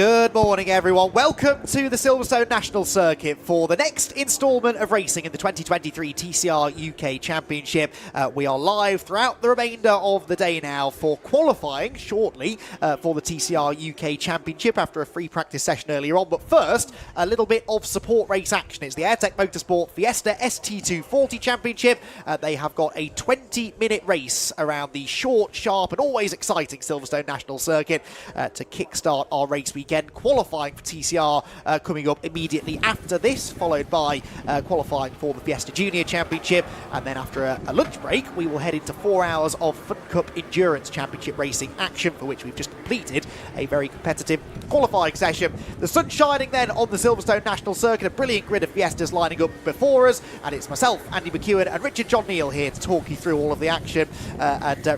Good morning, everyone. Welcome to the Silverstone National Circuit for the next instalment of racing in the 2023 TCR UK Championship. We are live throughout the remainder of the day now for qualifying shortly for the TCR UK Championship after a free practice session earlier on. But first, a little bit of support race action. It's the AIRTEC Motorsport Fiesta ST240 Championship. They have got a 20-minute race around the short, sharp and always exciting Silverstone National Circuit to kickstart our race weekend. Qualifying for TCR coming up immediately after this, followed by qualifying for the Fiesta Junior Championship, and then after a lunch break we will head into 4 hours of Fun Cup Endurance Championship racing action, for which we've just completed a very competitive qualifying session. The sun's shining then on the Silverstone National Circuit, a brilliant grid of Fiestas lining up before us, and it's myself, Andy McEwen, and Richard John Neal here to talk you through all of the action.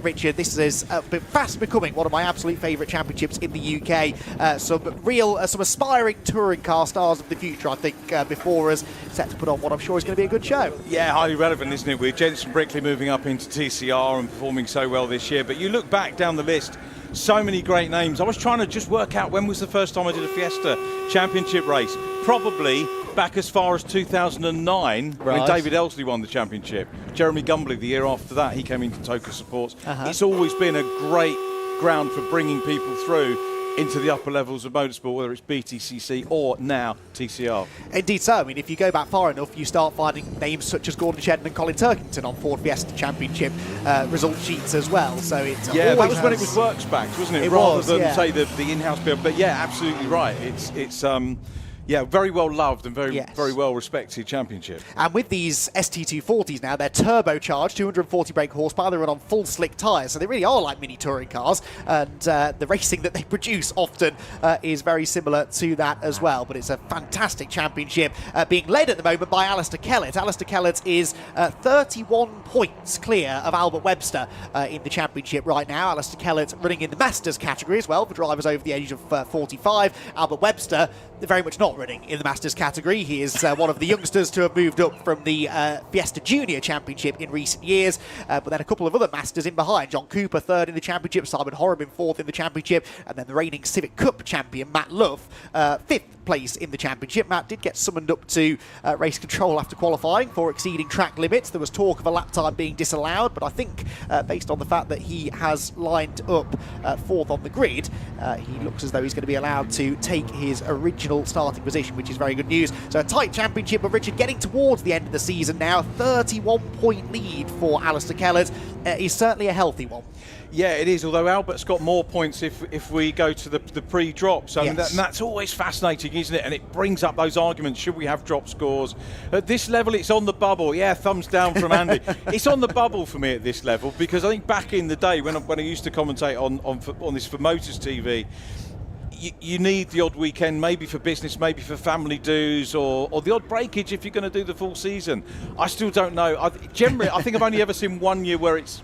Richard, this is fast becoming one of my absolute favourite championships in the UK. Some aspiring touring car stars of the future, I think, before us, set to put on what I'm sure is going to be a good show. Yeah, highly relevant, isn't it? With Jenson Brickley moving up into TCR and performing so well this year. But you look back down the list, so many great names. I was trying to just work out when was the first time I did a Fiesta Championship race. Probably back as far as 2009, when David Elsley won the championship. Jeremy Gumbley the year after that, he came into Toka Supports. It's always been a great ground for bringing people through into the upper levels of motorsport, whether it's BTCC or now TCR. Indeed so. I mean, if you go back far enough, you start finding names such as Gordon Shedden and Colin Turkington on Ford Fiesta Championship result sheets as well. So it's that was when it was works backed, wasn't it? Rather than say the in-house build. But yeah, absolutely right. It's very well loved and very well respected championship. And with these ST240s now, they're turbocharged, 240 brake horsepower. They run on full slick tyres, so they really are like mini touring cars. And the racing that they produce often is very similar to that as well. But it's a fantastic championship being led at the moment by Alistair Kellett. Alistair Kellett is 31 points clear of Albert Webster in the championship right now. Alistair Kellett running in the Masters category as well for drivers over the age of 45. Albert Webster very much not running in the Masters category. He is one of the youngsters to have moved up from the Fiesta Junior Championship in recent years, but then a couple of other Masters in behind. John Cooper third in the championship, Simon Horrobin fourth in the championship, and then the reigning Civic Cup champion Matt Love fifth place in the championship. Matt did get summoned up to race control after qualifying for exceeding track limits. There was talk of a lap time being disallowed, but I think based on the fact that he has lined up fourth on the grid, he looks as though he's going to be allowed to take his original starting position, which is very good news. So a tight championship, but Richard, getting towards the end of the season now, 31-point lead for Alistair Kellett is certainly a healthy one. Yeah, it is, although Albert's got more points if we go to the pre-drops. I mean, that's always fascinating, isn't it? And it brings up those arguments, should we have drop scores? At this level, it's on the bubble. Yeah, thumbs down from Andy. It's on the bubble for me at this level, because I think back in the day when I used to commentate on this for Motors TV, you need the odd weekend, maybe for business, maybe for family dues, or the odd breakage if you're going to do the full season. I still don't know. Generally, I think I've only ever seen 1 year where it's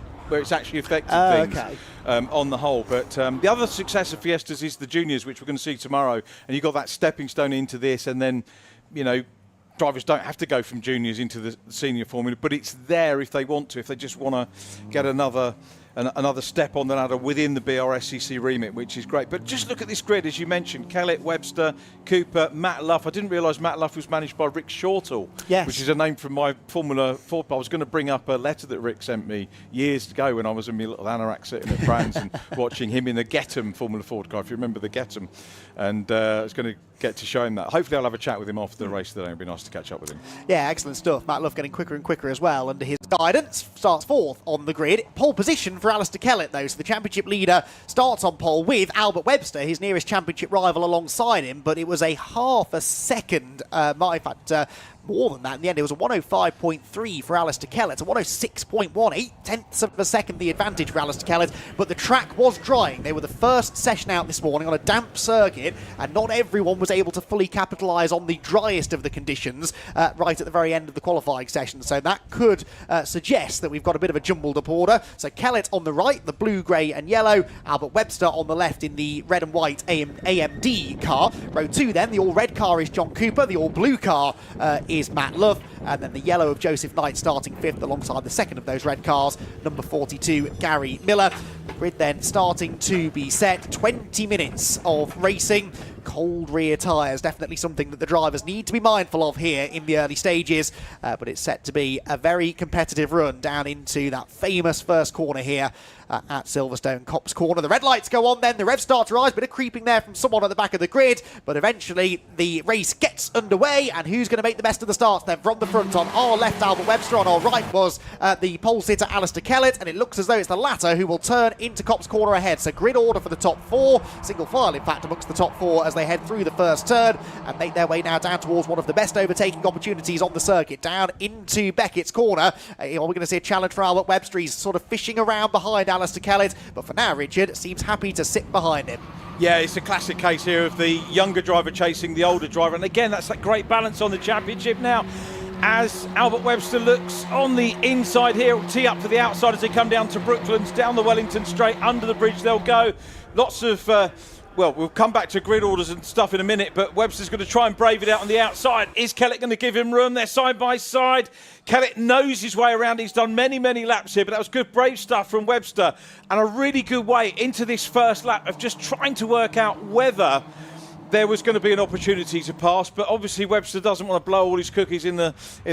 actually affected things on the whole. But the other success of Fiestas is the juniors, which we're going to see tomorrow. And you've got that stepping stone into this, and then, drivers don't have to go from juniors into the senior formula, but it's there if they want to, if they just want to get another step on the ladder within the BRSCC remit, which is great. But just look at this grid, as you mentioned: Kellett, Webster, Cooper, Matt Luff. I didn't realise Matt Luff was managed by Rick Shortall, which is a name from my Formula 4. I was going to bring up a letter that Rick sent me years ago when I was in my little anorak sitting at France and watching him in the Get'em Formula 4 car, if you remember the Get'em. And I was going to get to show him that. Hopefully I'll have a chat with him after the race today. It'd be nice to catch up with him. Yeah, excellent stuff. Matt Luff getting quicker and quicker as well under his guidance. Starts fourth on the grid. Pole position for Alistair Kellett, though. So the championship leader starts on pole with Albert Webster, his nearest championship rival, alongside him. But it was a half a second, in fact, more than that. In the end, it was a 105.3 for Alistair Kellett, a 106.1, 0.8 of a second the advantage for Alistair Kellett, but the track was drying. They were the first session out this morning on a damp circuit, and not everyone was able to fully capitalise on the driest of the conditions right at the very end of the qualifying session. So that could suggest that we've got a bit of a jumbled up order. So Kellett on the right, the blue, grey and yellow. Albert Webster on the left in the red and white AMD car. Row 2 then, the all-red car is John Cooper, the all-blue car is Matt Love, and then the yellow of Joseph Knight starting fifth alongside the second of those red cars, number 42, Gary Miller. Grid then starting to be set. 20 minutes of racing. cold rear tyres. Definitely something that the drivers need to be mindful of here in the early stages, but it's set to be a very competitive run down into that famous first corner here at Silverstone Copse Corner. The red lights go on then, the revs start to rise, bit of creeping there from someone at the back of the grid, but eventually the race gets underway, and who's going to make the best of the starts then? From the front, on our left Albert Webster, on our right was the pole sitter Alistair Kellett, and it looks as though it's the latter who will turn into Copse Corner ahead. So grid order for the top four, single file in fact amongst the top four as they head through the first turn and make their way now down towards one of the best overtaking opportunities on the circuit, down into Beckett's corner. Are we going to see a challenge for Albert Webster? He's sort of fishing around behind Alistair Kellett, but for now Richard seems happy to sit behind him. Yeah, it's a classic case here of the younger driver chasing the older driver, and again that's that great balance on the championship now. As Albert Webster looks on the inside here, will tee up for the outside as they come down to Brooklands, down the Wellington straight, under the bridge they'll go. Lots of, well, we'll come back to grid orders and stuff in a minute, but Webster's going to try and brave it out on the outside. Is Kellett going to give him room? They're side by side. Kellett knows his way around. He's done many, many laps here, but that was good, brave stuff from Webster, and a really good way into this first lap of just trying to work out whether there was going to be an opportunity to pass, but obviously Webster doesn't want to blow all his cookies in the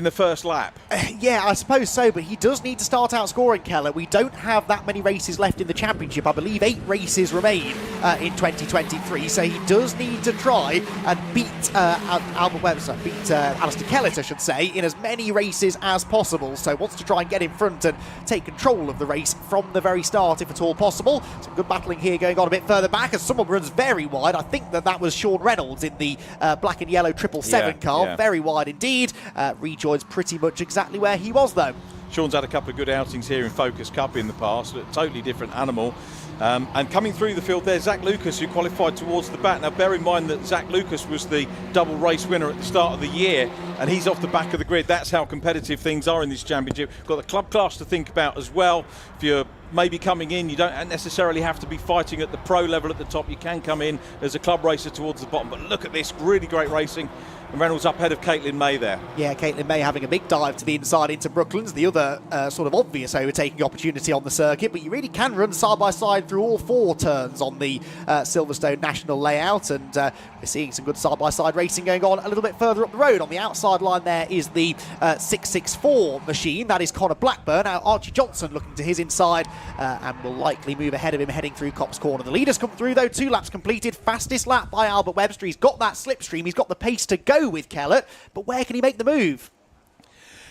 first lap. Yeah, I suppose so, but he does need to start out scoring, Kellett. We don't have that many races left in the championship. I believe 8 races remain in 2023, so he does need to try and beat Albert Webster, beat Alistair Kellett, I should say, in as many races as possible. So wants to try and get in front and take control of the race from the very start, if at all possible. Some good battling here going on a bit further back as someone runs very wide. I think that was Sean Reynolds in the black and yellow 777 car. Yeah. Very wide indeed. Rejoins pretty much exactly where he was, though. Sean's had a couple of good outings here in Focus Cup in the past, a totally different animal. And coming through the field there's Zach Lucas, who qualified towards the back. Now bear in mind that Zach Lucas was the double race winner at the start of the year, and he's off the back of the grid. That's how competitive things are in this championship. Got the club class to think about as well. If you're maybe coming in, you don't necessarily have to be fighting at the pro level at the top. You can come in as a club racer towards the bottom. But look at this, really great racing. And Reynolds up ahead of Caitlin May there. Yeah, Caitlin May having a big dive to the inside into Brooklands, the other sort of obvious overtaking opportunity on the circuit, but you really can run side by side through all 4 turns on the Silverstone National layout, and we're seeing some good side by side racing going on a little bit further up the road. On the outside line there is the 664 machine, that is Connor Blackburn. Now Archie Johnson looking to his inside and will likely move ahead of him heading through Copse Corner. The leaders come through though, 2 laps completed, fastest lap by Albert Webster. He's got that slipstream, he's got the pace to go with Kellett, but where can he make the move?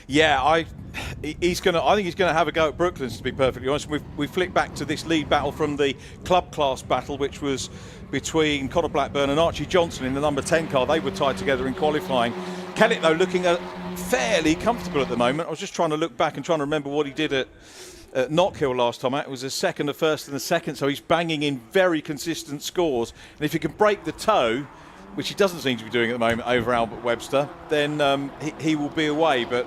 Yeah, I think he's going to have a go at Brooklands, to be perfectly honest. We flick back to this lead battle from the club class battle, which was between Connor Blackburn and Archie Johnson in the number 10 car. They were tied together in qualifying. Kellett, though, looking fairly comfortable at the moment. I was just trying to look back and trying to remember what he did at Knockhill last time out. It was a second, a first and a second, so he's banging in very consistent scores. And if he can break the toe, which he doesn't seem to be doing at the moment over Albert Webster, then he will be away. But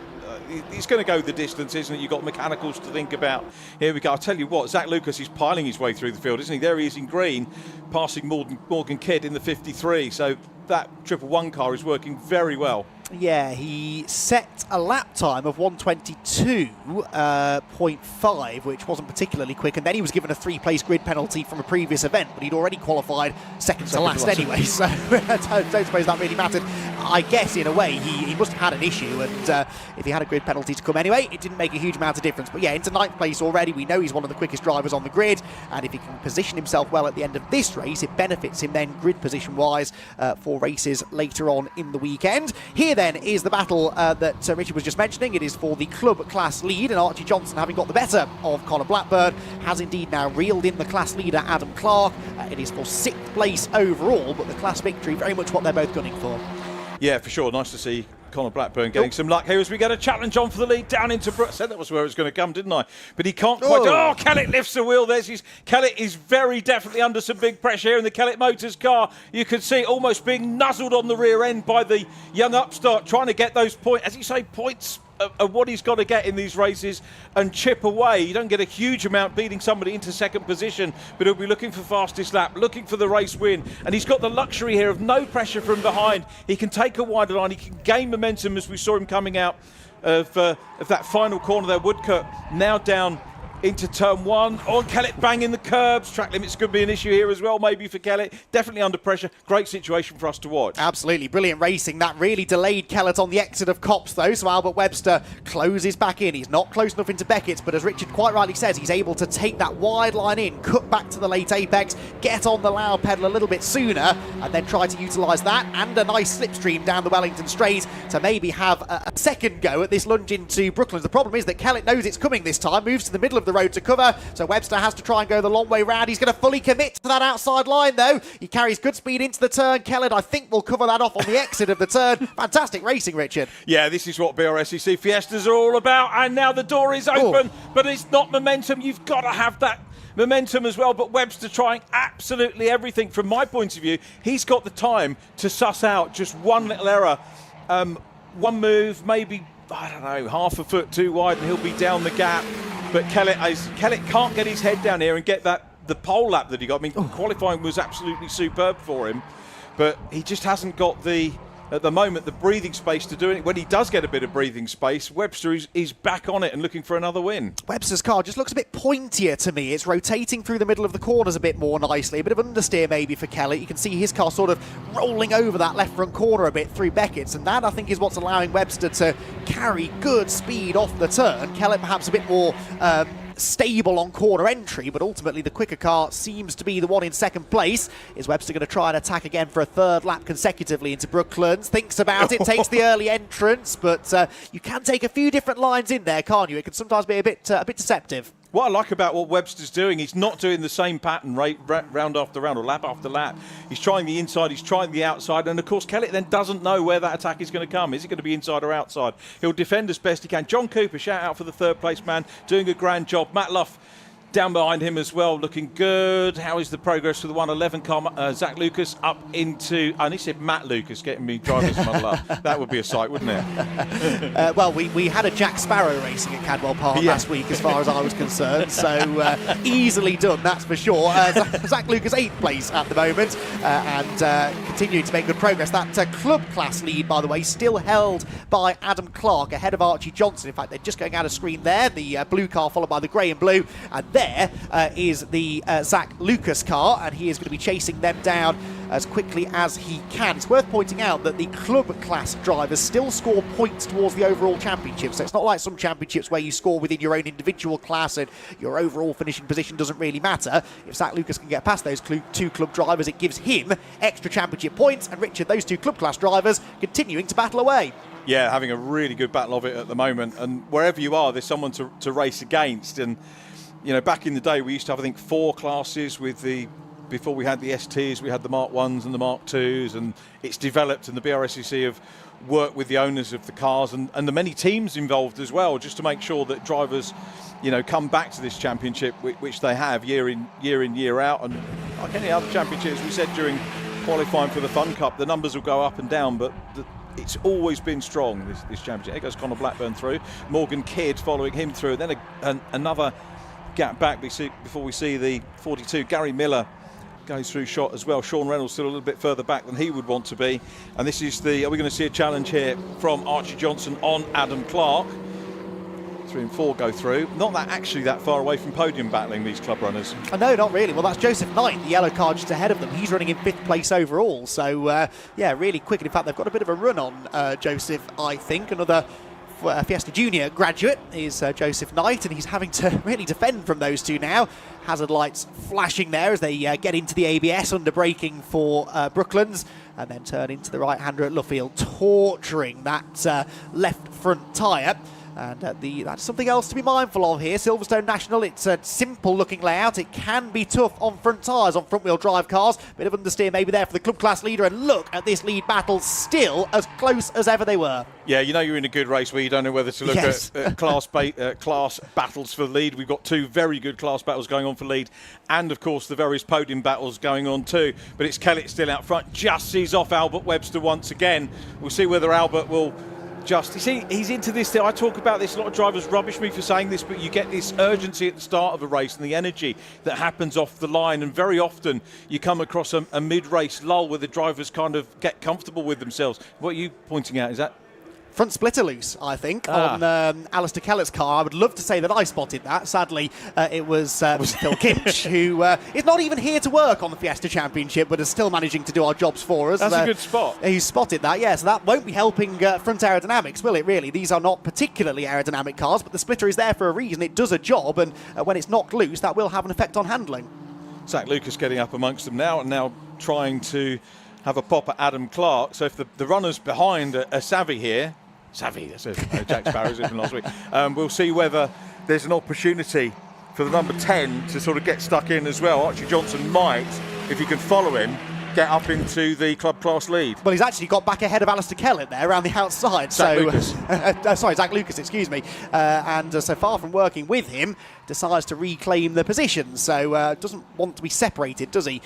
he's going to go the distance, isn't it? You've got mechanicals to think about. Here we go. I'll tell you what, Zach Lucas is piling his way through the field, isn't he? There he is in green, passing Morgan Kidd in the 53. So that 111 car is working very well. Yeah, he set a lap time of 1:22.5, which wasn't particularly quick, and then he was given a 3-place grid penalty from a previous event, but he'd already qualified second to last anyway, so I don't suppose that really mattered. I guess, in a way, he must have had an issue, and if he had a grid penalty to come anyway, it didn't make a huge amount of difference. But yeah, into 9th place already. We know he's one of the quickest drivers on the grid, and if he can position himself well at the end of this race, it benefits him then grid position-wise for races later on in the weekend. Here then is the battle that Richard was just mentioning. It is for the club class lead, and Archie Johnson, having got the better of Connor Blackburn, has indeed now reeled in the class leader Adam Clark. It is for 6th place overall, but the class victory very much what they're both gunning for. Yeah, for sure. Nice to see Connor Blackburn getting some luck here as we get a challenge on for the lead down into Brook. I said that was where it was going to come, didn't I? But he can't quite. Oh, Kellett lifts the wheel. Kellett is very definitely under some big pressure here in the Kellett Motors car. You can see almost being nuzzled on the rear end by the young upstart, trying to get those points, as you say, points of what he's got to get in these races and chip away. You don't get a huge amount beating somebody into second position, but he'll be looking for fastest lap, looking for the race win, and he's got the luxury here of no pressure from behind. He can take a wider line, he can gain momentum, as we saw him coming out of that final corner there. Woodcock now down into turn one. Oh, Kellett banging the curbs. Track limits could be an issue here as well, maybe for Kellett. Definitely under pressure. Great situation for us to watch. Absolutely. Brilliant racing. That really delayed Kellett on the exit of Copse, though, so Albert Webster closes back in. He's not close enough into Beckett's, but as Richard quite rightly says, he's able to take that wide line in, cut back to the late apex, get on the loud pedal a little bit sooner, and then try to utilise that and a nice slipstream down the Wellington straight to maybe have a second go at this lunge into Brooklands. The problem is that Kellett knows it's coming this time, moves to the middle of the road to cover, so Webster has to try and go the long way round. He's going to fully commit to that outside line, though. He carries good speed into the turn. Kellett, I think, will cover that off on the exit of the turn. Fantastic racing, Richard. Yeah, this is what BRSCC Fiestas are all about, and now the door is open, but it's not momentum. You've got to have that momentum as well, but Webster trying absolutely everything. From my point of view, he's got the time to suss out just one little error, one move, maybe, I don't know, half a foot too wide, and he'll be down the gap. But Kellett can't get his head down here and get the pole lap that he got. I mean, qualifying was absolutely superb for him, but he just hasn't got at the moment, the breathing space to do it. When he does get a bit of breathing space, Webster is back on it and looking for another win. Webster's car just looks a bit pointier to me. It's rotating through the middle of the corners a bit more nicely. A bit of understeer maybe for Kellett. You can see his car sort of rolling over that left front corner a bit through Beckett's, and that I think is what's allowing Webster to carry good speed off the turn. Kellett perhaps a bit more stable on corner entry, but ultimately the quicker car seems to be the one in second place. Is Webster going to try and attack again for a third lap consecutively into Brooklands? Thinks about it, takes the early entrance, but you can take a few different lines in there, can't you? It can sometimes be a bit deceptive. What I like about what Webster's doing, he's not doing the same pattern round after round or lap after lap. He's trying the inside, he's trying the outside, and of course Kellett then doesn't know where that attack is going to come. Is it going to be inside or outside? He'll defend as best he can. John Cooper, shout out for the third place man, doing a grand job. Matt Luff down behind him as well, looking good. How is the progress for the 111 car? Zach Lucas up into, and he said Matt Lucas, getting me driver's muddle up. That would be a sight, wouldn't it? Well, we had a Jack Sparrow racing at Cadwell Park last week, as far as I was concerned, so easily done, that's for sure. Zach Lucas 8th place at the moment, and continuing to make good progress. That club class lead, by the way, still held by Adam Clark ahead of Archie Johnson. In fact, they're just going out of screen there. The blue car followed by the grey and blue, and there is the Zach Lucas car, and he is going to be chasing them down as quickly as he can. It's worth pointing out that the club class drivers still score points towards the overall championship, so it's not like some championships where you score within your own individual class and your overall finishing position doesn't really matter. If Zach Lucas can get past those two club drivers, it gives him extra championship points, and Richard, those two club class drivers continuing to battle away. Yeah, having a really good battle of it at the moment, and wherever you are, there's someone to race against. And you know, back in the day, we used to have, I think, 4 classes with before we had the STs, we had the Mark 1s and the Mark 2s, and it's developed, and the BRSCC have worked with the owners of the cars and the many teams involved as well, just to make sure that drivers, you know, come back to this championship, which they have year in, year out. And like any other championship, as we said during qualifying for the Fun Cup, the numbers will go up and down, but it's always been strong, this championship. There goes Conor Blackburn through, Morgan Kidd following him through, and then another gap back before we see the 42. Gary Miller goes through shot as well. Sean Reynolds still a little bit further back than he would want to be. And this is are we going to see a challenge here from Archie Johnson on Adam Clark? 3 and 4 go through. Not that far away from podium battling, these club runners. No, not really. Well, that's Joseph Knight, the yellow car just ahead of them. He's running in 5th place overall. So, yeah, really quick. In fact, they've got a bit of a run on Joseph, I think. Another Fiesta Junior graduate is Joseph Knight, and he's having to really defend from those two now. Hazard lights flashing there as they get into the ABS under braking for Brooklands, and then turn into the right-hander at Luffield, torturing that left front tyre. And that's something else to be mindful of here. Silverstone National, it's a simple-looking layout. It can be tough on front tyres on front-wheel drive cars. Bit of understeer maybe there for the club class leader. And look at this lead battle, still as close as ever they were. Yeah, you know you're in a good race where you don't know whether to look at class battles for the lead. We've got 2 very good class battles going on for lead, and of course the various podium battles going on too. But it's Kellett still out front, just sees off Albert Webster once again. We'll see whether Albert will just, you see, he's into this thing. I talk about this, a lot of drivers rubbish me for saying this, but you get this urgency at the start of a race and the energy that happens off the line, and very often you come across a mid-race lull where the drivers kind of get comfortable with themselves. What are you pointing out? Is that Front splitter loose, I think, on Alistair Kellett's car. I would love to say that I spotted that. Sadly, it was Phil Kinch, who is not even here to work on the Fiesta Championship, but is still managing to do our jobs for us. That's a good spot. He spotted that, yeah, so that won't be helping front aerodynamics, will it, really? These are not particularly aerodynamic cars, but the splitter is there for a reason. It does a job, and when it's knocked loose, that will have an effect on handling. Zach Lucas getting up amongst them now, and now trying to have a pop at Adam Clark. So if the runners behind are savvy here, that's Jack Sparrow's from last week, we'll see whether there's an opportunity for the number 10 to sort of get stuck in as well. Archie Johnson might, if you can follow him, get up into the club class lead. Well, he's actually got back ahead of Alistair Kellett there around the outside. Zach Lucas. Zach Lucas, excuse me. And so far from working with him, decides to reclaim the position. So doesn't want to be separated, does he,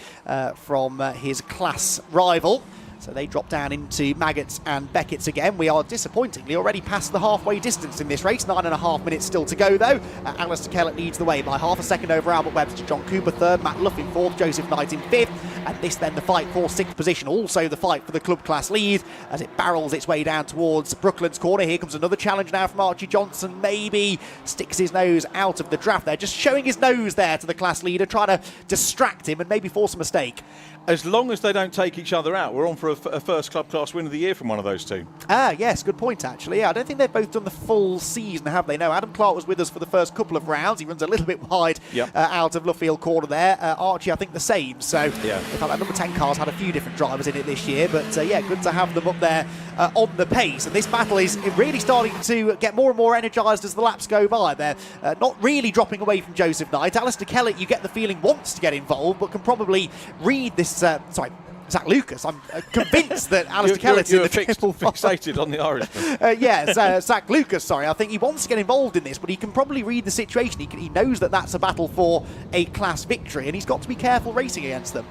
from his class rival. So they drop down into Maggots and Beckett's again. We are disappointingly already past the halfway distance in this race. 9.5 minutes still to go, though. Alistair Kellett leads the way by half a second over Albert Webster. John Cooper third, Matt Luff in fourth, Joseph Knight in fifth. And this then the fight for sixth position. Also the fight for the club class lead as it barrels its way down towards Brooklands corner. Here comes another challenge now from Archie Johnson. Maybe sticks his nose out of the draft there. Just showing his nose there to the class leader, trying to distract him and maybe force a mistake. As long as they don't take each other out, we're on for a first club class win of the year from one of those two. Yes, good point, actually. Yeah, I don't think they've both done the full season, have they? No, Adam Clark was with us for the first couple of rounds. He runs a little bit wide out of Luffield corner there. Archie, I think, the same. So, in fact, that number 10 car's had a few different drivers in it this year. But, yeah, good to have them up there on the pace. And this battle is really starting to get more and more energised as the laps go by. They're not really dropping away from Joseph Knight. Alistair Kellett, you get the feeling, wants to get involved, but can probably read this... Zach Lucas. I'm convinced that Alistair Kellett's in the triple fixated on the Irishman. Zach Lucas, sorry. I think he wants to get involved in this, but he can probably read the situation. He knows that that's a battle for a class victory, and he's got to be careful racing against them.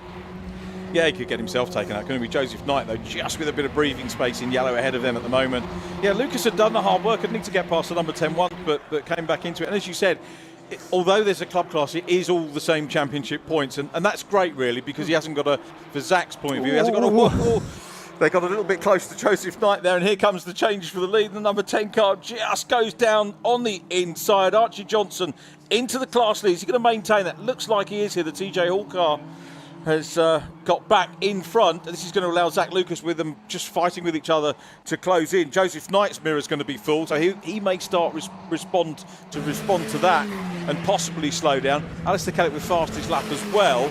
Yeah, he could get himself taken out. Going to be Joseph Knight, though, just with a bit of breathing space in yellow ahead of them at the moment. Yeah, Lucas had done the hard work. I'd need to get past the number 10 once, but came back into it. And as you said, although there's a club class, it is all the same championship points, and that's great, really, because he hasn't got for Zach's point of view, he hasn't got they got a little bit close to Joseph Knight there, and here comes the change for the lead. The number 10 car just goes down on the inside. Archie Johnson into the class lead. Is he going to maintain that? Looks like he is here. The TJ Hall car has got back in front. This is going to allow Zach Lucas with them just fighting with each other to close in. Joseph Knight's mirror is going to be full, so he may start respond to that and possibly slow down. Alistair Kellett with fastest lap as well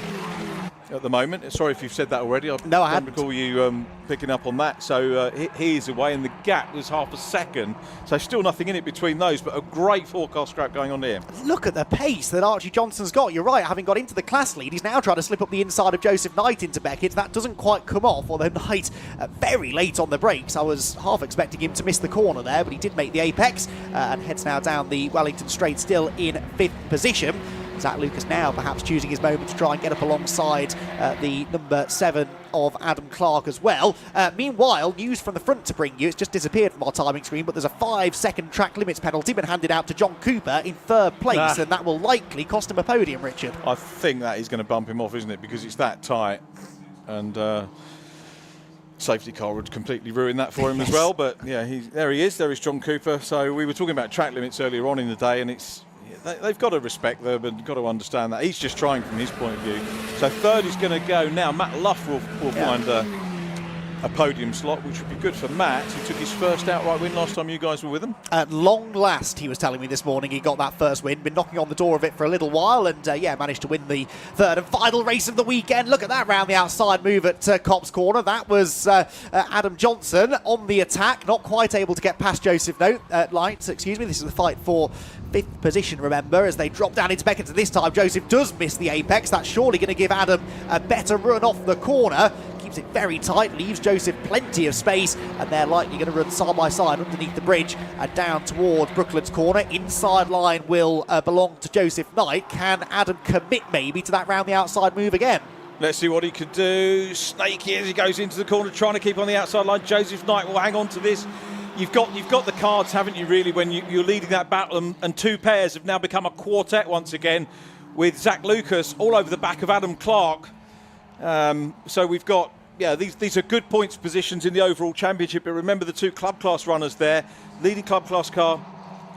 at the moment. Sorry if you've said that already. No, I don't recall you picking up on that. So he is away, and the gap was half a second. So still nothing in it between those, but a great forecast scrap going on here. Look at the pace that Archie Johnson's got. You're right, having got into the class lead, he's now trying to slip up the inside of Joseph Knight into Beckett. That doesn't quite come off, although Knight very late on the brakes. I was half expecting him to miss the corner there, but he did make the apex and heads now down the Wellington Straight, still in 5th position. Zach Lucas now perhaps choosing his moment to try and get up alongside the number 7 of Adam Clark as well. Meanwhile, news from the front to bring you. It's just disappeared from our timing screen, but there's a 5-second track limits penalty been handed out to John Cooper in 3rd place, and that will likely cost him a podium, Richard. I think that is going to bump him off, isn't it? Because it's that tight, and safety car would completely ruin that for him as well. But yeah, there he is. There is John Cooper. So we were talking about track limits earlier on in the day, and they've got to respect them and got to understand that. He's just trying from his point of view. So 3rd is going to go now. Matt Luff will find a podium slot, which would be good for Matt, who took his first outright win last time you guys were with him. At long last, he was telling me this morning, he got that first win. Been knocking on the door of it for a little while, and managed to win the 3rd and final race of the weekend. Look at that round the outside move at Copse Corner. That was Adam Johnson on the attack, not quite able to get past Joseph Knight. Excuse me. This is the fight for 5th position, remember, as they drop down into Beckett. This time Joseph does miss the apex. That's surely going to give Adam a better run off the corner. Keeps it very tight, leaves Joseph plenty of space, and they're likely going to run side by side underneath the bridge and down towards Brooklands corner. Inside line will belong to Joseph Knight. Can Adam commit maybe to that round the outside move again? Let's see what he could do. Snaky as he goes into the corner, trying to keep on the outside line. Joseph Knight will hang on to this. You've got the cards, haven't you, really, when you're leading that battle, and two pairs have now become a quartet once again, with Zach Lucas all over the back of Adam Clark. So we've got yeah, these are good points positions in the overall championship. But remember the two club class runners there, leading club class car.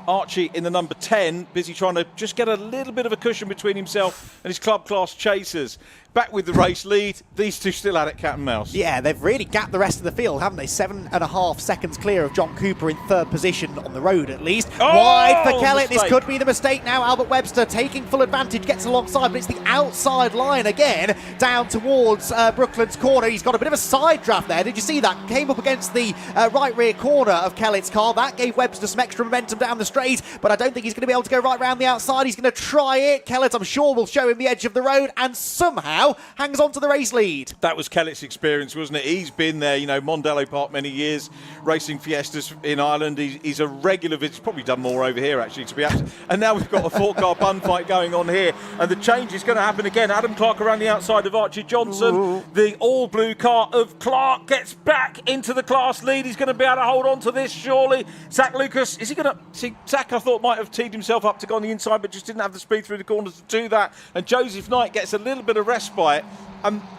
Archie in the number 10, busy trying to just get a little bit of a cushion between himself and his club class chasers. Back with the race lead, these two still at it cat and mouse. Yeah, they've really gapped the rest of the field, haven't they? 7.5 seconds clear of John Cooper in third position on the road, at least. Wide for Kellett. This could be the mistake now. Albert Webster taking full advantage, gets alongside, but it's the outside line again, down towards Brooklands corner. He's got a bit of a side draft there. Did you see that? Came up against the right rear corner of Kellett's car. That gave Webster some extra momentum down the straight, but I don't think he's going to be able to go right round the outside. He's going to try it. Kellett, I'm sure, will show him the edge of the road, and somehow hangs on to the race lead. That was Kellett's experience, wasn't it? He's been there, you know, Mondello Park many years, racing Fiestas in Ireland. He's a regular visit. He's probably done more over here, actually, to be honest. And now we've got a four-car bun fight going on here, and the change is going to happen again. Adam Clark around the outside of Archie Johnson. Ooh. The all-blue car of Clark gets back into the class lead. He's going to be able to hold on to this, surely. Zach Lucas, is he going to... See, Zach, I thought, might have teed himself up to go on the inside, but just didn't have the speed through the corners to do that. And Joseph Knight gets a little bit of respite.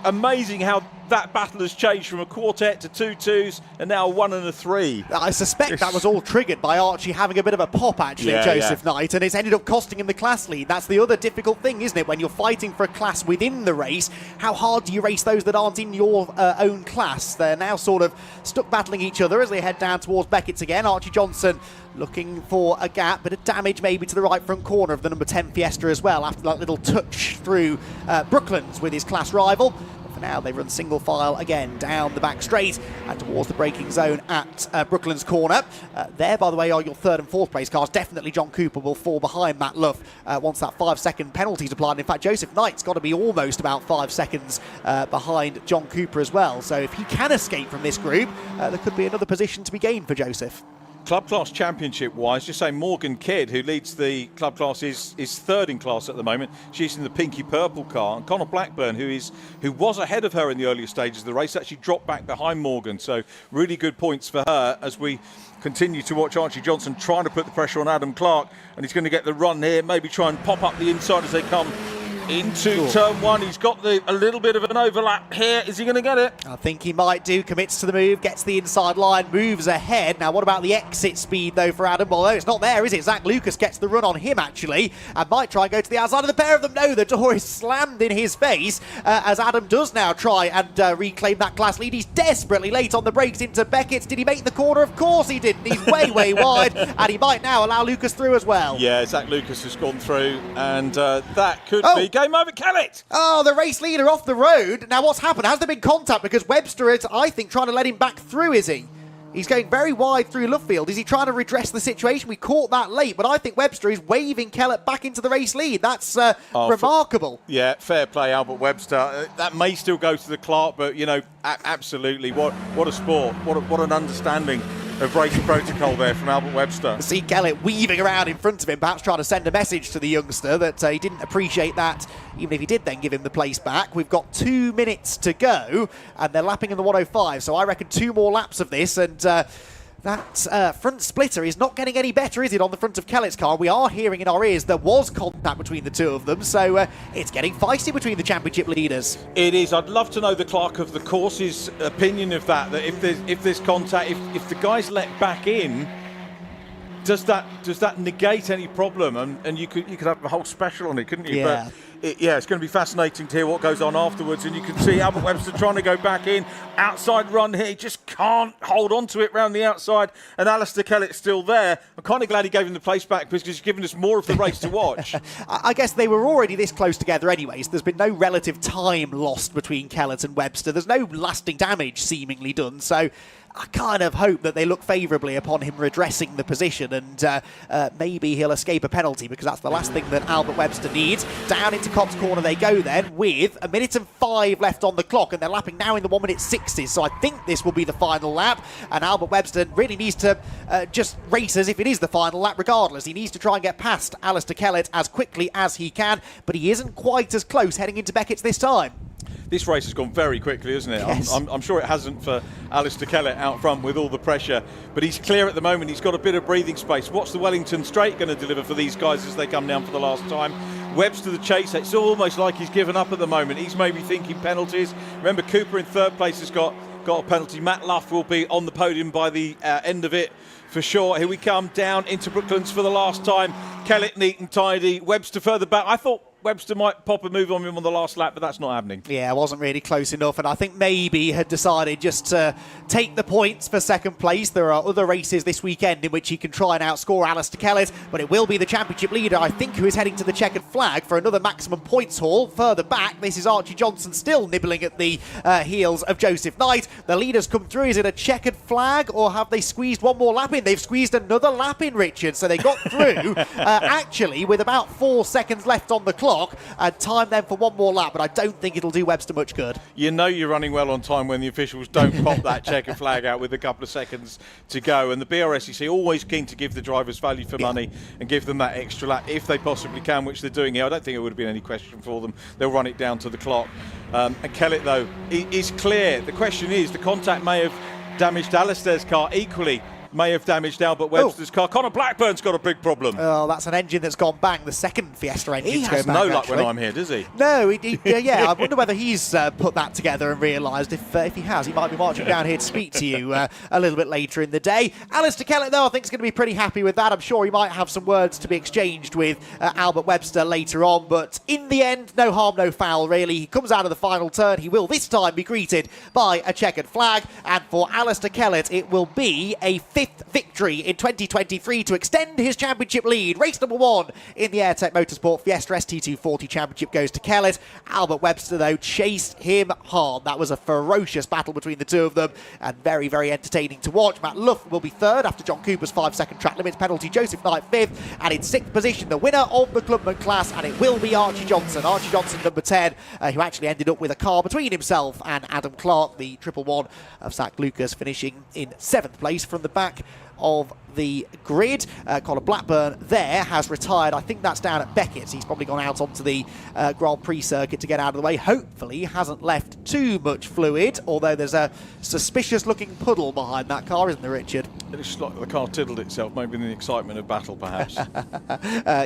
Amazing how that battle has changed from a quartet to 2-2s and now a 1 and a 3. I suspect that was all triggered by Archie having a bit of a pop, actually, Joseph Knight, and it's ended up costing him the class lead. That's the other difficult thing, isn't it? When you're fighting for a class within the race, how hard do you race those that aren't in your own class? They're now sort of stuck battling each other as they head down towards Beckett's again. Archie Johnson looking for a gap, bit of damage maybe to the right front corner of the number 10 Fiesta as well, after that little touch through Brooklands with his class rival. But for now, they run single file again down the back straight and towards the braking zone at Brooklands corner. There, by the way, are your third and fourth place cars. Definitely John Cooper will fall behind Matt Luff once that 5-second penalty is applied. And in fact, Joseph Knight's got to be almost about 5 seconds behind John Cooper as well. So if he can escape from this group, there could be another position to be gained for Joseph. Club class championship wise, just say Morgan Kidd, who leads the club class, is third in class at the moment. She's in the pinky purple car, and Connor Blackburn, who was ahead of her in the earlier stages of the race, actually dropped back behind Morgan. So really good points for her as we continue to watch Archie Johnson trying to put the pressure on Adam Clark, and he's going to get the run here, maybe try and pop up the inside as they come into turn one. He's got a little bit of an overlap here. Is he going to get it? I think he might do. Commits to the move, gets the inside line, moves ahead. Now, what about the exit speed, though, for Adam? Well, it's not there, is it? Zach Lucas gets the run on him, actually, and might try and go to the outside of the pair of them. No, the door is slammed in his face as Adam does now try and reclaim that class lead. He's desperately late on the brakes into Beckett's. Did he make the corner? Of course he didn't. He's way, way wide, and he might now allow Lucas through as well. Yeah, Zach Lucas has gone through, and that could be game over. Kellett! Oh, the race leader off the road. Now, what's happened? Has there been contact? Because Webster is, I think, trying to let him back through, is he? He's going very wide through Lovefield. Is he trying to redress the situation? We caught that late, but I think Webster is waving Kellett back into the race lead. That's remarkable. Yeah, fair play, Albert Webster. That may still go to the Clark, but, you know, absolutely. What a sport. What an understanding of race protocol there from Albert Webster. See Kellett weaving around in front of him, perhaps trying to send a message to the youngster that he didn't appreciate that, even if he did then give him the place back. We've got 2 minutes to go, and they're lapping in the 105, so I reckon 2 more laps of this, and that front splitter is not getting any better, is it, on the front of Kellett's car? We are hearing in our ears there was contact between the two of them, so it's getting feisty between the championship leaders. It is. I'd love to know the clerk of the course's opinion of that if there's contact, if the guy's let back in, does that negate any problem? And you could have a whole special on it, couldn't you? Yeah. But it's going to be fascinating to hear what goes on afterwards. And you can see Albert Webster trying to go back in. Outside run here. He just can't hold on to it round the outside. And Alistair Kellett's still there. I'm kind of glad he gave him the place back because he's given us more of the race to watch. I guess they were already this close together anyways. There's been no relative time lost between Kellett and Webster. There's no lasting damage seemingly done. So I kind of hope that they look favourably upon him redressing the position, and maybe he'll escape a penalty, because that's the last thing that Albert Webster needs. Down into Cobb's corner they go then, with 1 minute and 5 left on the clock, and they're lapping now in the 1 minute 60s, so I think this will be the final lap, and Albert Webster really needs to just race as if it is the final lap regardless. He needs to try and get past Alistair Kellett as quickly as he can, but he isn't quite as close heading into Beckett's this time. This race has gone very quickly, hasn't it? Yes. I'm sure it hasn't for Alistair Kellett out front with all the pressure, but he's clear at the moment. He's got a bit of breathing space. What's the Wellington Straight going to deliver for these guys as they come down for the last time? Webster the chaser. It's almost like he's given up at the moment. He's maybe thinking penalties. Remember, Cooper in third place has got a penalty. Matt Luff will be on the podium by the end of it for sure. Here we come down into Brooklands for the last time. Kellett neat and tidy. Webster further back. I thought Webster might pop a move on him on the last lap, but that's not happening. Yeah, it wasn't really close enough, and I think maybe had decided just to take the points for second place. There are other races this weekend in which he can try and outscore Alistair Kellett, but it will be the championship leader, I think, who is heading to the checkered flag for another maximum points haul. Further back, this is Archie Johnson still nibbling at the heels of Joseph Knight. The leaders come through. Is it a checkered flag, or have they squeezed one more lap in? They've squeezed another lap in, Richard, so they got through actually with about 4 seconds left on the clock, and time then for one more lap, but I don't think it'll do Webster much good. You know you're running well on time when the officials don't pop that checkered flag out with a couple of seconds to go, and the BRSCC always keen to give the drivers value for money and give them that extra lap if they possibly can, which they're doing here. I don't think it would have been any question for them. They'll run it down to the clock. And Kellett, though, is clear. The question is, the contact may have damaged Alistair's car equally. May have damaged Albert Webster's car. Connor Blackburn's got a big problem. Oh, that's an engine that's gone bang. The second Fiesta engine. He has no luck when I'm here, does he? No, yeah. I wonder whether he's put that together and realised if he has, he might be marching down here to speak to you a little bit later in the day. Alistair Kellett, though, I think is going to be pretty happy with that. I'm sure he might have some words to be exchanged with Albert Webster later on, but in the end, no harm, no foul, really. He comes out of the final turn. He will this time be greeted by a checkered flag, and for Alistair Kellett, it will be a fifth victory in 2023 to extend his championship lead. Race number 1 in the AIRTEC Motorsport Fiesta ST240 Championship goes to Kellett. Albert Webster, though, chased him hard. That was a ferocious battle between the two of them, and very, very entertaining to watch. Matt Luff will be third after John Cooper's 5-second track limits penalty. Joseph Knight 5th, and in 6th position, the winner of the Clubman class, and it will be Archie Johnson. Archie Johnson, number 10, who actually ended up with a car between himself and Adam Clark, the 111 of Zach Lucas, finishing in 7th place from the back of the grid. Connor Blackburn there has retired. I think that's down at Beckett's. He's probably gone out onto the Grand Prix circuit to get out of the way. Hopefully hasn't left too much fluid, although there's a suspicious looking puddle behind that car, isn't there, Richard? It looks like the car tiddled itself, maybe in the excitement of battle, perhaps.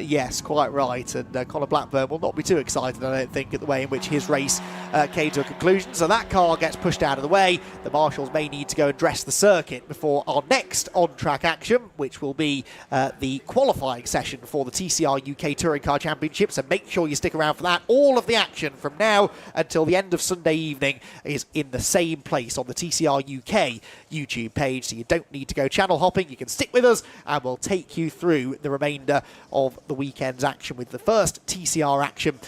Yes, quite right. And Connor Blackburn will not be too excited, I don't think, at the way in which his race came to a conclusion. So that car gets pushed out of the way. The marshals may need to go and dress the circuit before our next on-track action, which will be the qualifying session for the TCR UK Touring Car Championship. So make sure you stick around for that. All of the action from now until the end of Sunday evening is in the same place on the TCR UK YouTube page, so you don't need to go channel hopping. You can stick with us and we'll take you through the remainder of the weekend's action, with the first TCR action,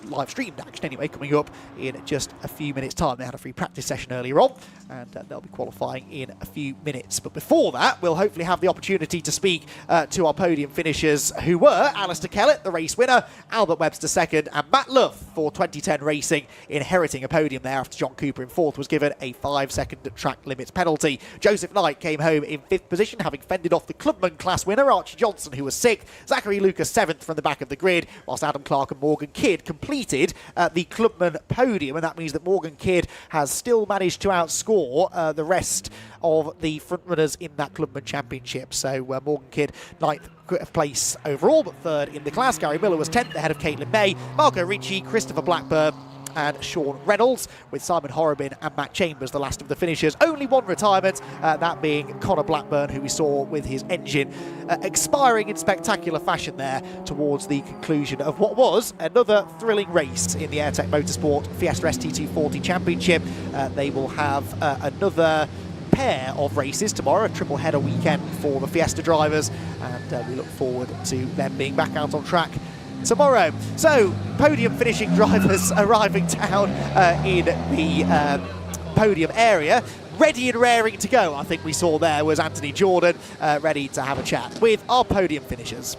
live streamed action anyway, coming up in just a few minutes' time. They had a free practice session earlier on, and they'll be qualifying in a few minutes. But before that, we'll hopefully have the opportunity to speak to our podium finishers, who were Alistair Kellett, the race winner, Albert Webster second, and Matt Luff for 2010 Racing, inheriting a podium there after John Cooper in 4th was given a 5-second track limits penalty. Joseph Knight came home in 5th position, having fended off the Clubman class winner, Archie Johnson, who was 6th, Zachary Lucas 7th from the back of the grid, whilst Adam Clark and Morgan Kidd completed the Clubman podium, and that means that Morgan Kidd has still managed to outscore the rest of the frontrunners in that Clubman Championship. So Morgan Kidd, 9th place overall, but 3rd in the class. Gary Miller was 10th ahead of Caitlin May, Marco Ricci, Christopher Blackburn and Sean Reynolds, with Simon Horrobin and Matt Chambers the last of the finishers. Only one retirement, that being Connor Blackburn, who we saw with his engine expiring in spectacular fashion there towards the conclusion of what was another thrilling race in the AIRTEC Motorsport Fiesta ST240 Championship. They will have another pair of races tomorrow, a triple header weekend for the Fiesta drivers, and we look forward to them being back out on track tomorrow. So, podium finishing drivers arriving down in the podium area. Ready and raring to go, I think we saw there was Anthony Jordan, ready to have a chat with our podium finishers.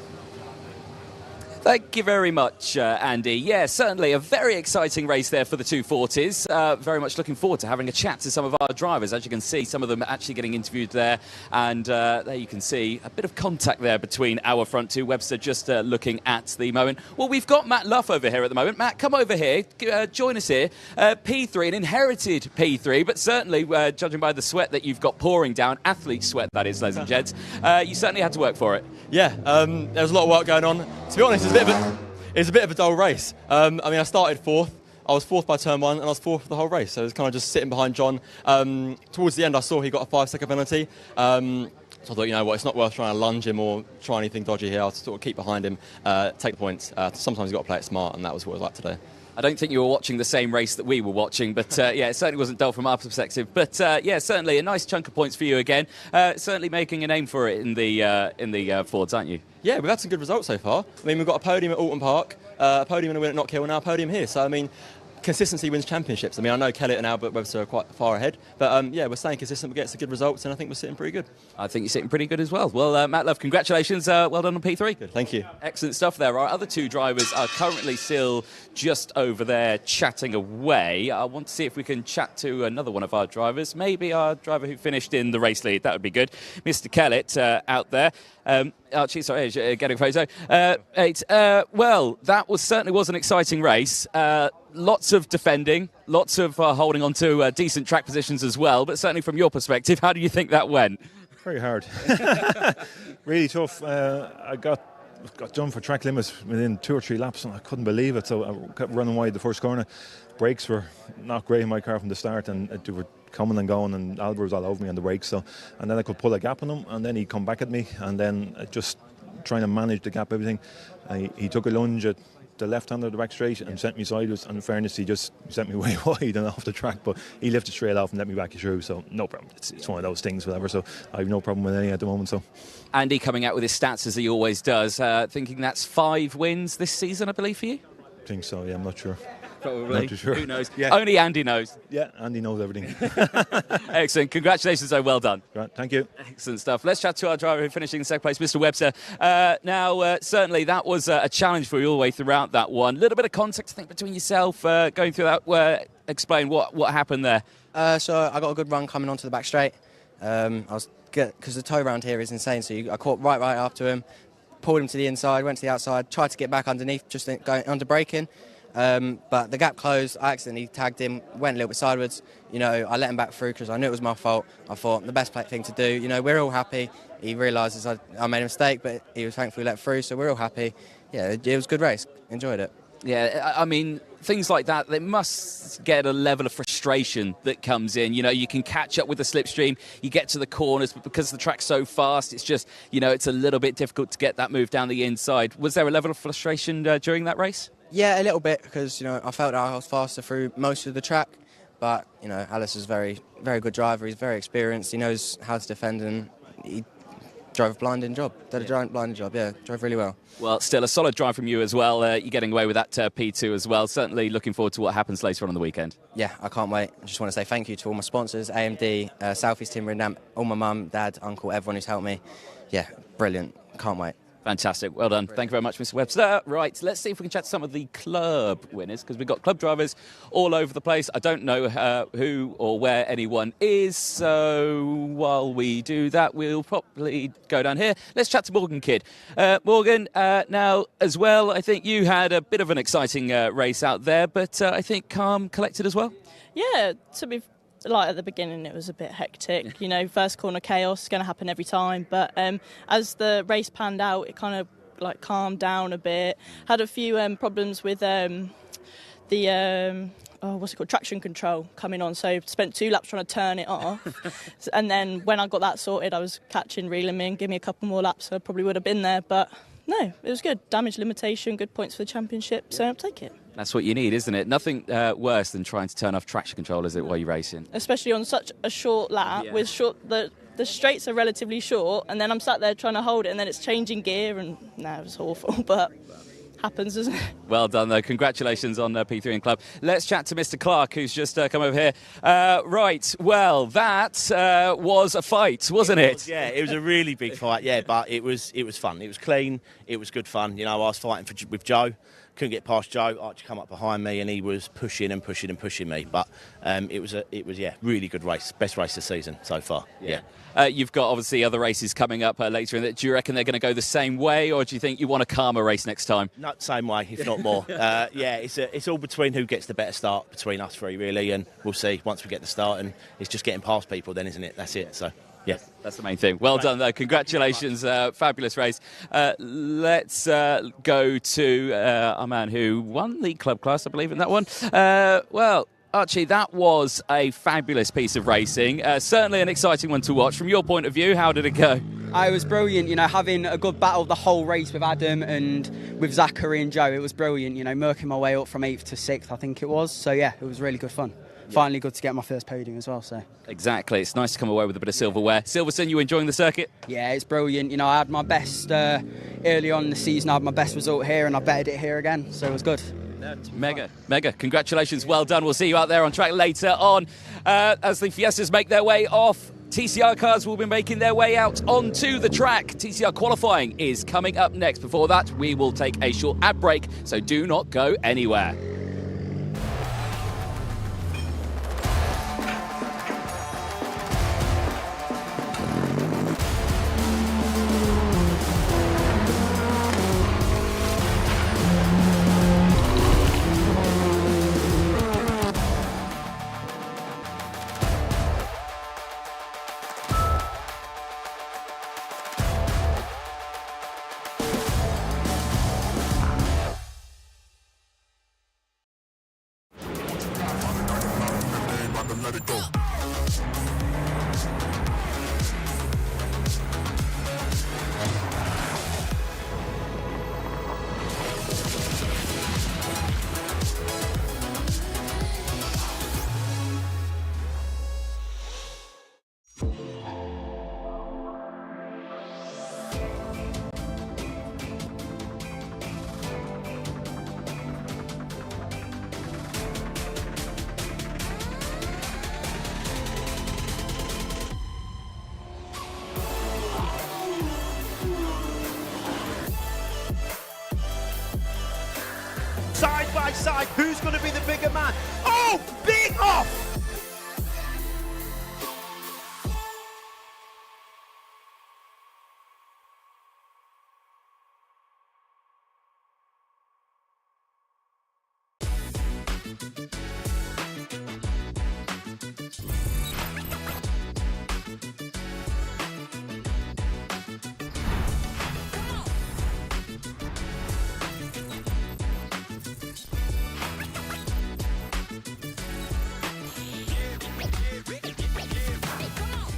Thank you very much, Andy. Yeah, certainly a very exciting race there for the 240s. Very much looking forward to having a chat to some of our drivers. As you can see, some of them are actually getting interviewed there. And there you can see a bit of contact there between our front two. Webster just looking at the moment. Well, we've got Matt Luff over here at the moment. Matt, come over here. Join us here. P3, an inherited P3, but certainly, judging by the sweat that you've got pouring down, athlete sweat that is, ladies and gents, you certainly had to work for it. Yeah, there was a lot of work going on. To be honest, it's a bit of a was a bit of a dull race. I mean, I started fourth. I was fourth by turn 1, and I was fourth for the whole race. So it was kind of just sitting behind John. Towards the end, I saw he got a 5-second penalty. So I thought, you know what, it's not worth trying to lunge him or try anything dodgy here. I'll sort of keep behind him, take the points. Sometimes you've got to play it smart, and that was what it was like today. I don't think you were watching the same race that we were watching, but yeah, it certainly wasn't dull from our perspective. But yeah, certainly a nice chunk of points for you again. Certainly making a name for it in the Fords, aren't you? Yeah, we've had some good results so far. I mean, we've got a podium at Alton Park, a podium and a win at Knockhill, and now a podium here. So, I mean, consistency wins championships. I mean, I know Kellett and Albert Webster are quite far ahead, but yeah, we're staying consistent, we get some good results, and I think we're sitting pretty good. I think you're sitting pretty good as well. Well, Matt Love, congratulations. Well done on P3. Good, thank you. Excellent stuff there. Our other two drivers are currently still just over there chatting away. I want to see if we can chat to another one of our drivers, maybe our driver who finished in the race lead. That would be good. Mr. Kellett out there. Archie, sorry, getting a photo. Well, that certainly was an exciting race. Lots of defending, lots of holding on to decent track positions as well. But certainly from your perspective, how do you think that went? Very hard. Really tough. I got done for track limits within 2 or 3 laps, and I couldn't believe it. So I kept running wide the first corner. Brakes were not great in my car from the start, and they were coming and going, and Albert was all over me on the brakes. So, and then I could pull a gap on him, and then he'd come back at me, and then just trying to manage the gap, everything. He took a lunge at the left hand of the back straight and sent me sideways. And in fairness, he just sent me way wide and off the track, but he lifted straight off and let me back through. So no problem. It's one of those things, whatever. So I have no problem with any at the moment. So Andy coming out with his stats as he always does, thinking that's 5 wins this season, I believe, for you. I think so. Yeah, I'm not sure. Probably. Not too sure. Who knows? Yeah. Only Andy knows. Yeah, Andy knows everything. Excellent. Congratulations, though. Well done. Right, thank you. Excellent stuff. Let's chat to our driver who finishing in second place, Mr. Webster. Now, certainly that was a challenge for you all the way throughout that one. A little bit of context, I think, between yourself going through that. Explain what happened there. So I got a good run coming onto the back straight. I was good because the toe round here is insane. So I caught right after him, pulled him to the inside, went to the outside, tried to get back underneath, just going under braking. But the gap closed. I accidentally tagged him, went a little bit sideways. You know, I let him back through because I knew it was my fault. I thought the best thing to do. You know, we're all happy. He realises I made a mistake, but he was thankfully let through, so we're all happy. Yeah, it was a good race. Enjoyed it. Yeah, I mean, things like that, they must get a level of frustration that comes in. You know, you can catch up with the slipstream, you get to the corners, but because the track's so fast, it's just, you know, it's a little bit difficult to get that move down the inside. Was there a level of frustration during that race? Yeah, a little bit, because, you know, I felt I was faster through most of the track. But, you know, Alice is a very, very good driver. He's very experienced. He knows how to defend, and he drove a blinding job. Did a giant blinding job, yeah. Drove really well. Well, still a solid drive from you as well. You're getting away with that P2 as well. Certainly looking forward to what happens later on the weekend. Yeah, I can't wait. I just want to say thank you to all my sponsors, AMD, Southeast Timber and Damp, all my mum, dad, uncle, everyone who's helped me. Yeah, brilliant. Can't wait. Fantastic. Well done. Thank you very much, Mr. Webster. Right, let's see if we can chat to some of the club winners, because we've got club drivers all over the place. I don't know who or where anyone is, so while we do that, we'll probably go down here. Let's chat to Morgan Kidd. Morgan, now, as well, I think you had a bit of an exciting race out there, but I think calm, collected as well? Yeah, to be like at the beginning, it was a bit hectic. You know, first corner chaos, going to happen every time. But as the race panned out, it kind of like calmed down a bit. Had a few problems with traction control coming on. So spent 2 laps trying to turn it off. And then when I got that sorted, I was catching, reeling in. Give me a couple more laps, so I probably would have been there. But no, it was good. Damage limitation, good points for the championship. So I'll take it. That's what you need, isn't it? Nothing worse than trying to turn off traction control, is it, while you're racing? Especially on such a short lap, with the straights are relatively short, and then I'm sat there trying to hold it, and then it's changing gear, and it was awful, but happens, isn't it? Well done, though. Congratulations on P3 and Club. Let's chat to Mr. Clark, who's just come over here. Right, well, that was a fight, wasn't it? Yeah, it was a really big fight, yeah, but it was fun. It was clean, it was good fun. You know, I was fighting with Joe. Couldn't get past Joe. Archie come up behind me and he was pushing me. But it was really good race. Best race this season so far. Yeah. You've got obviously other races coming up later in it. Do you reckon they're going to go the same way, or do you think you want a calmer race next time? No, same way, if not more. It's all between who gets the better start between us three, really, and we'll see once we get the start. And it's just getting past people then, isn't it? That's it. So. Yes. That's the main thing. Well done, though. Congratulations. Fabulous race. Let's go to our man who won the club class, I believe, in that one. Well, Archie, that was a fabulous piece of racing. Certainly an exciting one to watch. From your point of view, how did it go? It was brilliant, having a good battle the whole race with Adam and with Zachary and Joe. It was brilliant, murking my way up from 8th to 6th, I think it was. So, yeah, it was really good fun. Finally good to get my first podium as well. So exactly, it's nice to come away with a bit of silverware. Silverstone, you enjoying the circuit? Yeah, it's brilliant. I had my best early on in the season. I had my best result here, and I betted it here again, so it was good. Mega. Congratulations, well done. We'll see you out there on track later on as the Fiestas make their way off. TCR cars will be making their way out onto the track. TCR qualifying is coming up next. Before that, we will take a short ad break, so do not go anywhere. Side by side, who's going to be the bigger man? Oh, big off!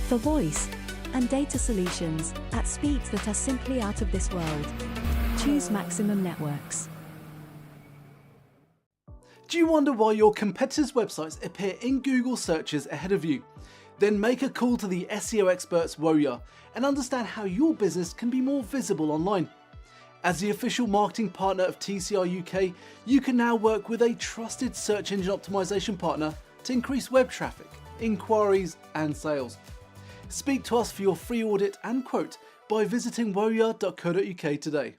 For voice and data solutions at speeds that are simply out of this world, choose Maximum Networks. Do you wonder why your competitors' websites appear in Google searches ahead of you? Then make a call to the SEO experts Woya and understand how your business can be more visible online. As the official marketing partner of TCR UK, you can now work with a trusted search engine optimization partner to increase web traffic, inquiries and sales. Speak to us for your free audit and quote by visiting woya.co.uk today.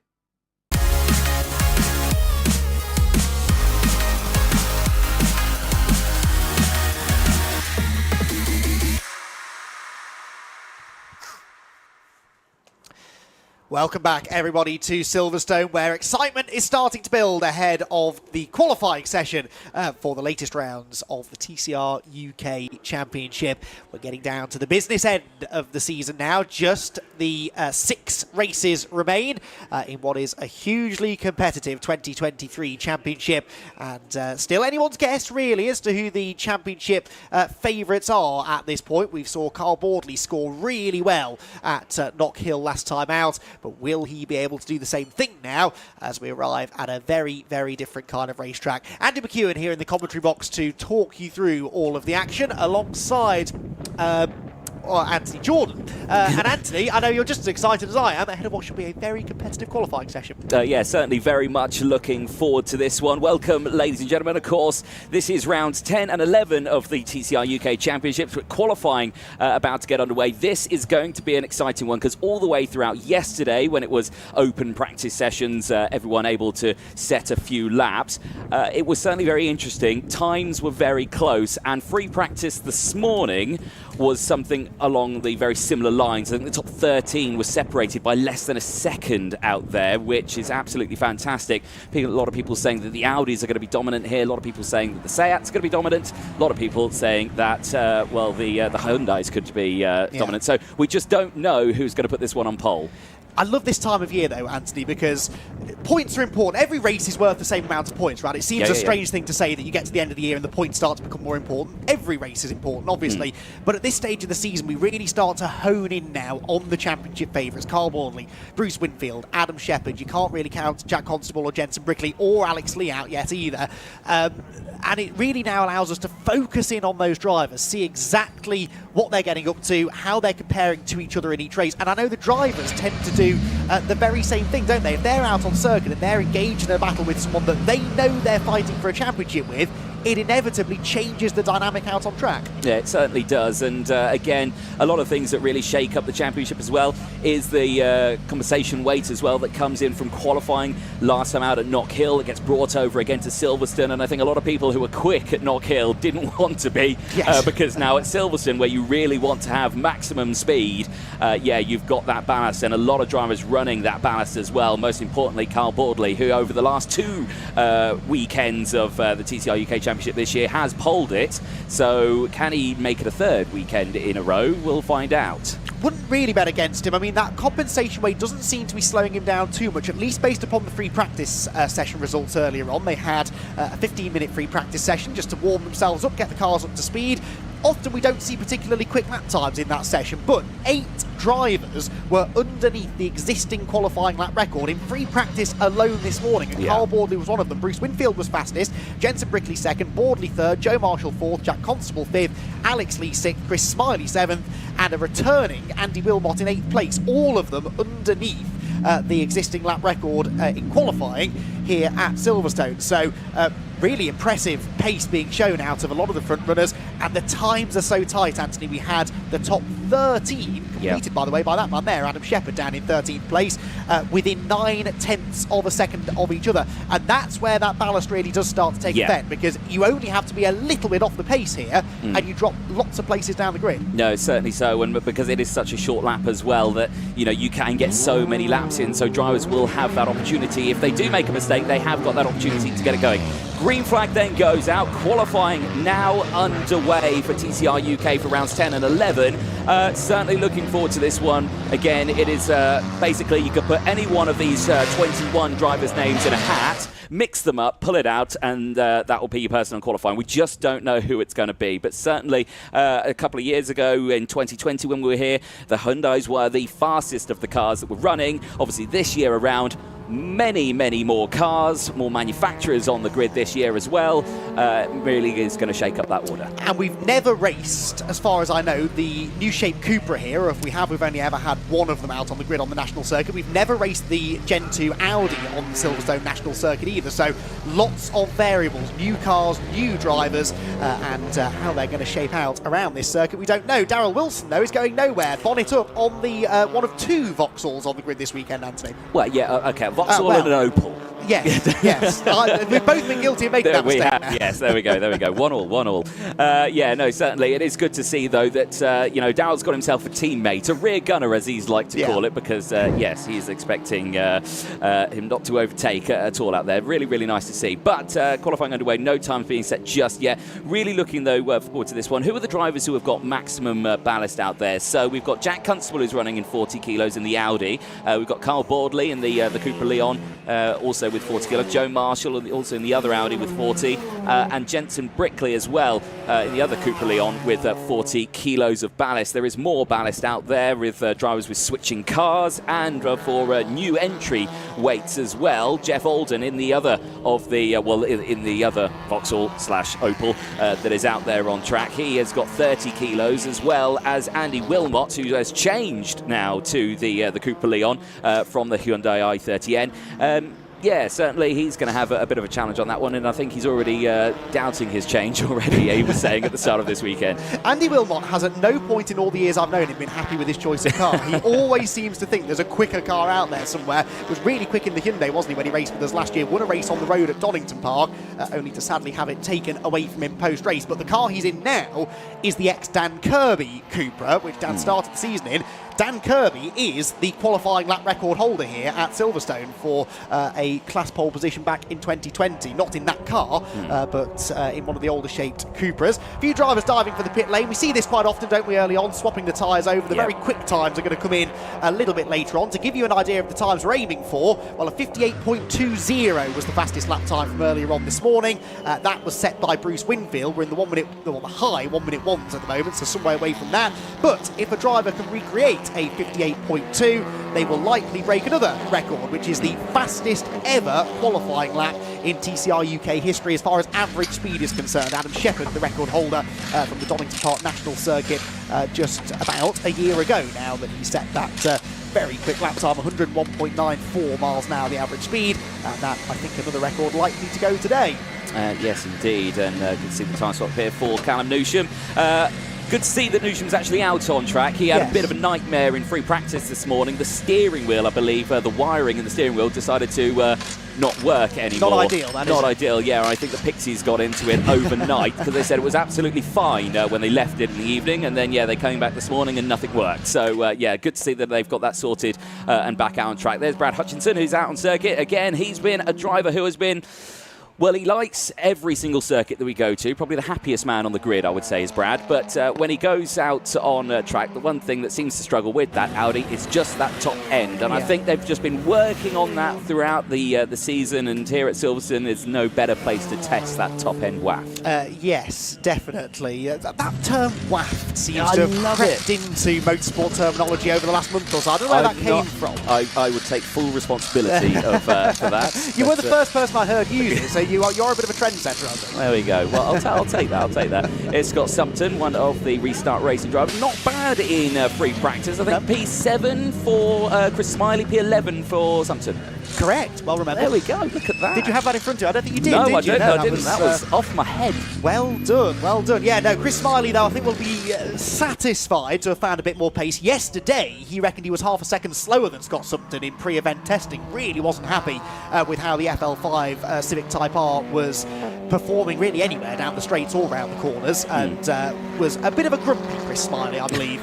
Welcome back, everybody, to Silverstone, where excitement is starting to build ahead of the qualifying session for the latest rounds of the TCR UK Championship. We're getting down to the business end of the season now. Just the 6 races remain in what is a hugely competitive 2023 Championship. And still anyone's guess, really, as to who the Championship favourites are at this point. We saw Carl Bordley score really well at Knockhill last time out. But will he be able to do the same thing now as we arrive at a very, very different kind of racetrack? Andy McEwen here in the commentary box to talk you through all of the action alongside Anthony Jordan. And Anthony, I know you're just as excited as I am ahead of what should be a very competitive qualifying session. Yeah, certainly very much looking forward to this one. Welcome, ladies and gentlemen. Of course, this is rounds 10 and 11 of the TCR UK Championships, with qualifying about to get underway. This is going to be an exciting one because all the way throughout yesterday, when it was open practice sessions, everyone able to set a few laps, it was certainly very interesting. Times were very close, and free practice this morning was something along the very similar lines. I think the top 13 was separated by less than a second out there, which is absolutely fantastic. A lot of people saying that the Audis are going to be dominant here. A lot of people saying that the Seat's going to be dominant. A lot of people saying that, well, the Hyundais could be dominant. So we just don't know who's going to put this one on pole. I love this time of year, though, Anthony, because points are important. Every race is worth the same amount of points, right? It seems a strange thing to say that you get to the end of the year and the points start to become more important. Every race is important, obviously. But at this stage of the season, we really start to hone in now on the championship favourites. Carl Boardley, Bruce Winfield, Adam Shepherd. You can't really count Jack Constable or Jensen Brickley or Alex Lee out yet either. And it really now allows us to focus in on those drivers, see exactly what they're getting up to, how they're comparing to each other in each race. And I know the drivers tend to do the very same thing, don't they? If they're out on circuit and they're engaged in a battle with someone that they know they're fighting for a championship with, it inevitably changes the dynamic out on track. Yeah, it certainly does. And again, a lot of things that really shake up the championship as well is the compensation weight as well that comes in from qualifying last time out at Knockhill. It gets brought over again to Silverstone, and I think a lot of people who were quick at Knockhill didn't want to be, because now at Silverstone, where you really want to have maximum speed, you've got that ballast, and a lot of drivers running that ballast as well. Most importantly, Carl Boardley, who over the last 2 weekends of the TCR UK Championship this year has polled it. So can he make it a 3rd weekend in a row? We'll find out. Wouldn't really bet against him. I mean, that compensation weight doesn't seem to be slowing him down too much, at least based upon the free practice session results earlier on. They had a 15-minute free practice session just to warm themselves up, get the cars up to speed. Often we don't see particularly quick lap times in that session, but 8 drivers were underneath the existing qualifying lap record in free practice alone this morning, and Carl Boardley was one of them. Bruce Winfield was fastest, Jensen Brickley 2nd, Boardley 3rd, Joe Marshall 4th, Jack Constable 5th, Alex Lee 6th, Chris Smiley 7th, and a returning Andy Wilmot in 8th place, all of them underneath the existing lap record in qualifying here at Silverstone. So really impressive pace being shown out of a lot of the front runners, and the times are so tight, Anthony. We had the top 13 completed, by the way, by that man there, Adam Shepherd, down in 13th place, within 9/10 of a second of each other. And that's where that ballast really does start to take effect, because you only have to be a little bit off the pace here, and you drop lots of places down the grid. No, certainly so, and because it is such a short lap as well, that you can get so many laps in, so drivers will have that opportunity. If they do make a mistake, they have got that opportunity to get it going. Green flag then goes out. Qualifying now underway for TCR UK for rounds 10 and 11. Certainly looking forward to this one. Again, it is basically you could put any one of these 21 drivers' names in a hat, mix them up, pull it out, and that will be your personal qualifying. We just don't know who it's going to be, but certainly a couple of years ago in 2020 when we were here, the Hyundais were the fastest of the cars that were running. Obviously this year around, many more cars, more manufacturers on the grid this year as well. Really is going to shake up that order. And we've never raced, as far as I know, the new shape Cupra here, or if we have, we've only ever had one of them out on the grid on the national circuit. We've never raced the Gen 2 Audi on the Silverstone National Circuit either, so lots of variables, new cars, new drivers, and how they're going to shape out around this circuit, we don't know. Darrell Wilson, though, is going nowhere. Bonnet up on the one of 2 Vauxhalls on the grid this weekend, Anthony. Well, yeah, okay. Vauxhall and an Opel. Yes. We've both been guilty of making that mistake. Yes, there we go. 1-1. Yeah, no, certainly. It is good to see, though, that, Darrell's got himself a teammate, a rear gunner, as he's like to call it, because, yes, he's expecting him not to overtake at all out there. Really nice to see. But qualifying underway, no times being set just yet. Really looking, though, forward to this one. Who are the drivers who have got maximum ballast out there? So we've got Jack Constable, who's running in 40 kilos in the Audi. We've got Carl Boardley in the Cooper Leon, also with 40 kilos. Joe Marshall also in the other Audi with 40, and Jensen Brickley as well in the other Cooper Leon with 40 kilos of ballast. There is more ballast out there with drivers with switching cars, and for new entry weights as well. Jeff Alden in the other of the in the other Vauxhall / Opel that is out there on track. He has got 30 kilos, as well as Andy Wilmot, who has changed now to the Cooper Leon from the Hyundai i30N. Yeah, certainly he's going to have a bit of a challenge on that one, and I think he's already doubting his change already, he was saying at the start of this weekend. Andy Wilmot has at no point in all the years I've known him been happy with his choice of car. He always seems to think there's a quicker car out there somewhere. He was really quick in the Hyundai, wasn't he, when he raced with us last year? Won a race on the road at Donington Park, only to sadly have it taken away from him post-race. But the car he's in now is the ex-Dan Kirby Cupra, which Dan started the season in. Dan Kirby is the qualifying lap record holder here at Silverstone for a class pole position back in 2020. Not in that car, but in one of the older shaped Cupras. A few drivers diving for the pit lane. We see this quite often, don't we, early on, swapping the tyres over. The very quick times are going to come in a little bit later on. To give you an idea of the times we're aiming for, well, a 58.20 was the fastest lap time from earlier on this morning. That was set by Bruce Winfield. We're in the 1 minute, well, the high 1 minute ones at the moment, so some way away from that. But if a driver can recreate a 58.2, they will likely break another record, which is the fastest ever qualifying lap in TCR UK history as far as average speed is concerned. Adam Shepherd, the record holder from the Donington Park National Circuit, just about a year ago now that he set that very quick lap time, 101.94 miles an hour, the average speed, and that, I think, another record likely to go today. Yes, indeed, and you can see the time swap here for Callum Newsham. Good to see that Newsham's actually out on track. He had a bit of a nightmare in free practice this morning. The steering wheel, I believe, the wiring in the steering wheel decided to not work anymore. Not ideal, that is. Not ideal, yeah. I think the Pixies got into it overnight because they said it was absolutely fine when they left it in the evening, and then, they came back this morning and nothing worked. So, good to see that they've got that sorted and back out on track. There's Brad Hutchinson, who's out on circuit. Again, he's been a driver who has been... Well, he likes every single circuit that we go to. Probably the happiest man on the grid, I would say, is Brad. But when he goes out on track, the one thing that seems to struggle with that Audi is just that top end. And I think they've just been working on that throughout the season. And here at Silverstone, there's no better place to test that top end waft. Yes, definitely. That term waft seems to have crept into motorsport terminology over the last month or so. I don't know where that came from. I would take full responsibility for that. You were the first person I heard use it, so you're a bit of a trendsetter, I think. There we go. Well, I'll take that. It's Scott Sumpton, one of the Restart Racing drivers. Not bad in free practice. I think P7 for Chris Smiley, P11 for Sumpton. Correct. Well remembered. There we go. Look at that. Did you have that in front of you? I don't think you did. No, did you? I didn't. That was off my head. Well done. Well done. Yeah, no, Chris Smiley, though, I think will be satisfied to have found a bit more pace. Yesterday, he reckoned he was half a second slower than Scott Sumpton in pre-event testing. Really wasn't happy with how the FL5 Civic Type R was performing really anywhere down the straights or round the corners, and was a bit of a grumpy Chris Smiley, I believe,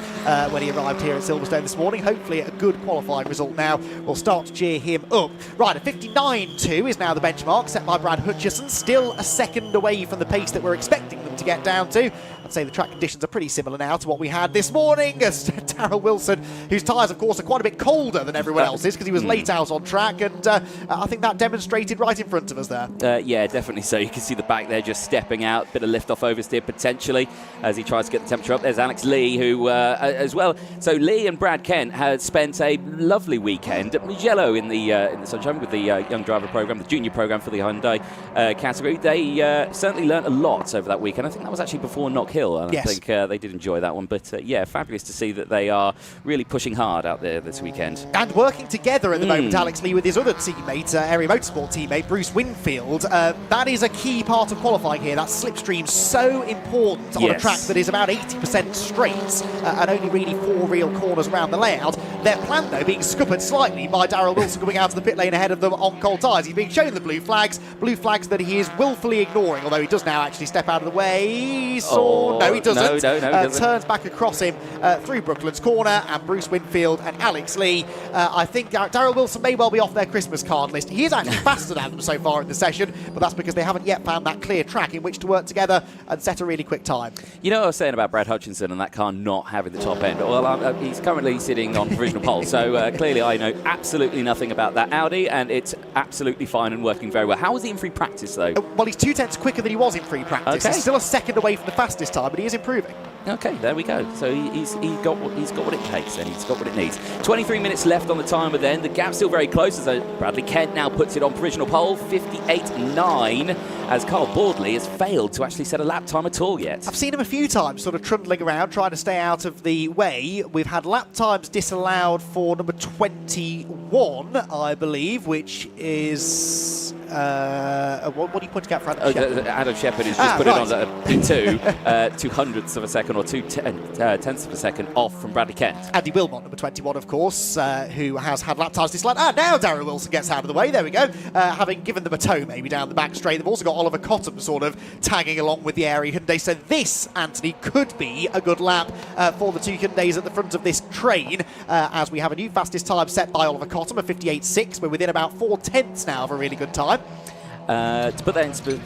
when he arrived here at Silverstone this morning. Hopefully a good qualifying result now will start to cheer him up. Right, a 59.2 is now the benchmark set by Brad Hutchison, still a second away from the pace that we're expecting them to get down to. I'd say the track conditions are pretty similar now to what we had this morning, as Darrell Wilson, whose tyres, of course, are quite a bit colder than everyone else's because he was late out on track, and I think that demonstrated right in front of us there. Yeah, definitely so. You can see the back there just stepping out, bit of lift off oversteer potentially as he tries to get the temperature up. There's Alex Lee, who as well. So Lee and Brad Kent had spent a lovely weekend at Mugello in the sunshine with the young driver program, the junior program for the Hyundai category. They certainly learnt a lot over that weekend. I think that was actually before Knockhill, and I think they did enjoy that one. But yeah, fabulous to see that they are really pushing hard out there this weekend. And working together at the moment, Alex Lee with his other teammate, Area Motorsport teammate, Bruce Winfield. That is a key part of qualifying here. That slipstream so important on a track that is about 80% straights and only really 4 real corners around the layout. Their plan, though, being scuppered slightly by Darrell Wilson coming out of the pit lane ahead of them on cold tyres. He's being shown the blue flags that he is willfully ignoring, although he does now actually step out of the way. No, he doesn't. No, he doesn't. Turns back across him through Brooklands corner, and Bruce Winfield and Alex Lee. I think Darrell Wilson may well be off their Christmas card list. He is actually faster than them so far in the session, but that's because they haven't yet found that clear track in which to work together and set a really quick time. You know what I was saying about Brad Hutchinson and that car not having the top end? Well, he's currently sitting on provisional pole, so clearly I know absolutely nothing about that Audi, and it's absolutely fine and working very well. How was he in free practice, though? Well, he's 0.2 quicker than he was in free practice. Okay. He's still a second away from the fastest time, but he is improving. Okay, there we go. So he's got what it takes, and he's got what it needs. 23 minutes left on the timer then. The gap's still very close as Bradley Kent now puts it on provisional pole, 58.9, as Carl Boardley has failed to actually set a lap time at all yet. I've seen him a few times sort of trundling around, trying to stay out of the way. We've had lap times disallowed for number 21, I believe, which is... what are you pointing out for Adam Shepherd? Adam Shepherd has just put it on P2, 200ths of a second or 2/10ths of a second off from Bradley Kent. Andy Wilmot, number 21, of course, who has had lap times disallowed. Now Darren Wilson gets out of the way. There we go. Having given them a tow maybe down the back straight. They've also got Oliver Cottam sort of tagging along with the Airi Hyundai. So this, Anthony, could be a good lap for the two Hyundais at the front of this train, as we have a new fastest time set by Oliver Cottam of 58.6. We're within about 4/10ths now of a really good time. To put that into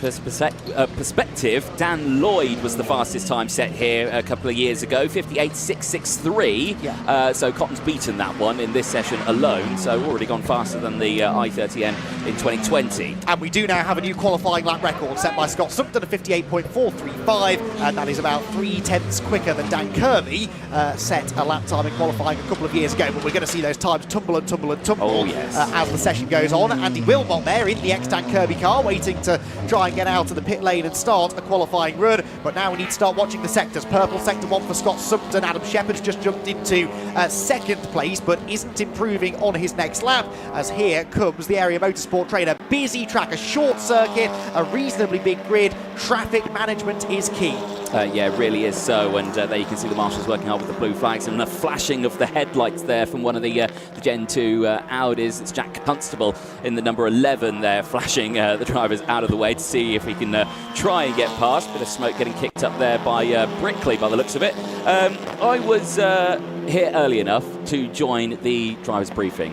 perspective, Dan Lloyd was the fastest time set here a couple of years ago, 58.663. Yeah. So Cotton's beaten that one in this session alone, so already gone faster than the i30N in 2020. And we do now have a new qualifying lap record set by Scott Sumpton of 58.435, and that is about 3/10ths quicker than Dan Kirby set a lap time in qualifying a couple of years ago. But we're going to see those times tumble and tumble and tumble as the session goes on. Andy Wilmot there in the ex-Dan Kirby car, waiting to try and get out of the pit lane and start a qualifying run. But now we need to start watching the sectors. Purple sector 1 for Scott Sumpton. Adam Shepherd's just jumped into second place, but isn't improving on his next lap, as here comes the Area Motorsport train. A busy track, a short circuit, a reasonably big grid. Traffic management is key. Yeah, it really is so, and there you can see the marshals working hard with the blue flags and the flashing of the headlights there from one of the Gen 2 Audis. It's Jack Constable in the number 11 there, flashing the drivers out of the way to see if he can try and get past. Bit of smoke getting kicked up there by Brickley by the looks of it. I was here early enough to join the drivers' briefing.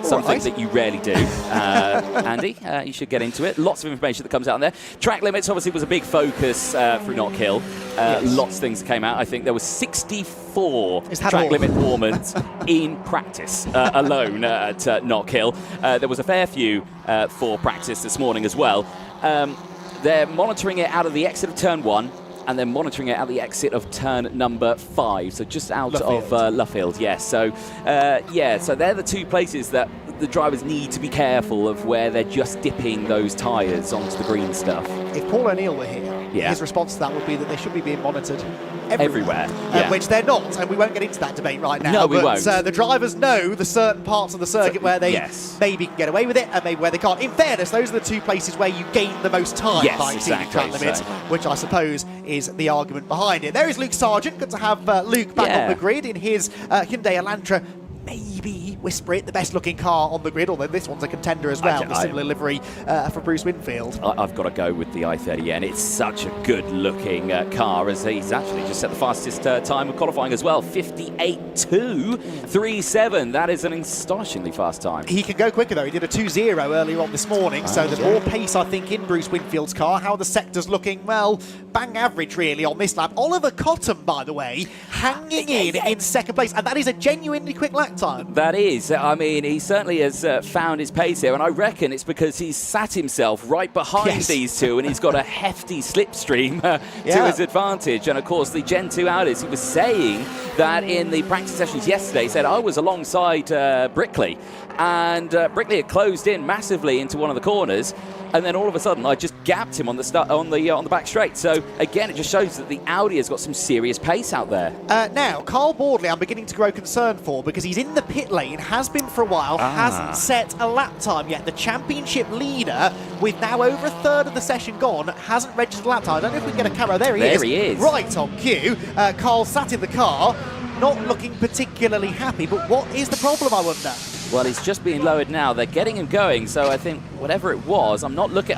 Something that you rarely do, Andy. You should get into it. Lots of information that comes out in there. Track limits obviously was a big focus through Knockhill. Lots of things came out. I think there was 64 track limit warments in practice alone at Knockhill. There was a fair few for practice this morning as well. They're monitoring it out of the exit of turn 1. And then monitoring it at the exit of turn number 5, so just out of Luffield, yes. So, so they're the two places that the drivers need to be careful of, where they're just dipping those tyres onto the green stuff. If Paul O'Neill were here, his response to that would be that they should be being monitored everywhere. Which they're not, and we won't get into that debate right now. No, we won't. The drivers know the certain parts of the circuit where they maybe can get away with it, and maybe where they can't. In fairness, those are the two places where you gain the most time by exceeding track limits, which I suppose is the argument behind it. There is Luke Sargent. Good to have Luke back on the grid in his Hyundai Elantra. Maybe whisper it, the best looking car on the grid, although this one's a contender as well, with similar livery for Bruce Winfield. I've got to go with the i30N. It's such a good looking car, as he's actually just set the fastest time of qualifying as well, 58.237. That is an astonishingly fast time. He can go quicker though. He did a 2.0 earlier on this morning, so there's more pace I think in Bruce Winfield's car. How are the sectors looking? Well, bang average really on this lap. Oliver Cottam, by the way, hanging in second place, and that is a genuinely quick lap time. That is. I mean, he certainly has found his pace here, and I reckon it's because he's sat himself right behind these two, and he's got a hefty slipstream to his advantage. And of course, the Gen 2 Audis, he was saying that in the practice sessions yesterday, he said, I was alongside Brickley, and Brickley had closed in massively into one of the corners, and then all of a sudden I just gapped him on the back straight. So again, it just shows that the Audi has got some serious pace out there. Now, Carl Boardley I'm beginning to grow concerned for, because he's in the pit lane, has been for a while, hasn't set a lap time yet. The championship leader, with now over a third of the session gone, hasn't registered a lap time. I don't know if we can get a camera. There he is. Right on cue. Carl sat in the car, not looking particularly happy, but what is the problem, I wonder? Well, he's just being lowered now. They're getting him going, so I think whatever it was, I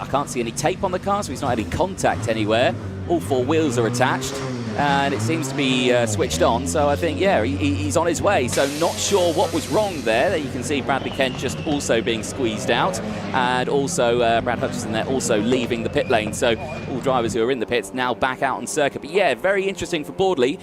can't see any tape on the car, so he's not had any contact anywhere. All four wheels are attached, and it seems to be switched on, so I think, he's on his way. So not sure what was wrong there. You can see Bradley Kent just also being squeezed out, and also Brad Hutchison there also leaving the pit lane. So all drivers who are in the pits now back out on circuit. But yeah, very interesting for Boardley.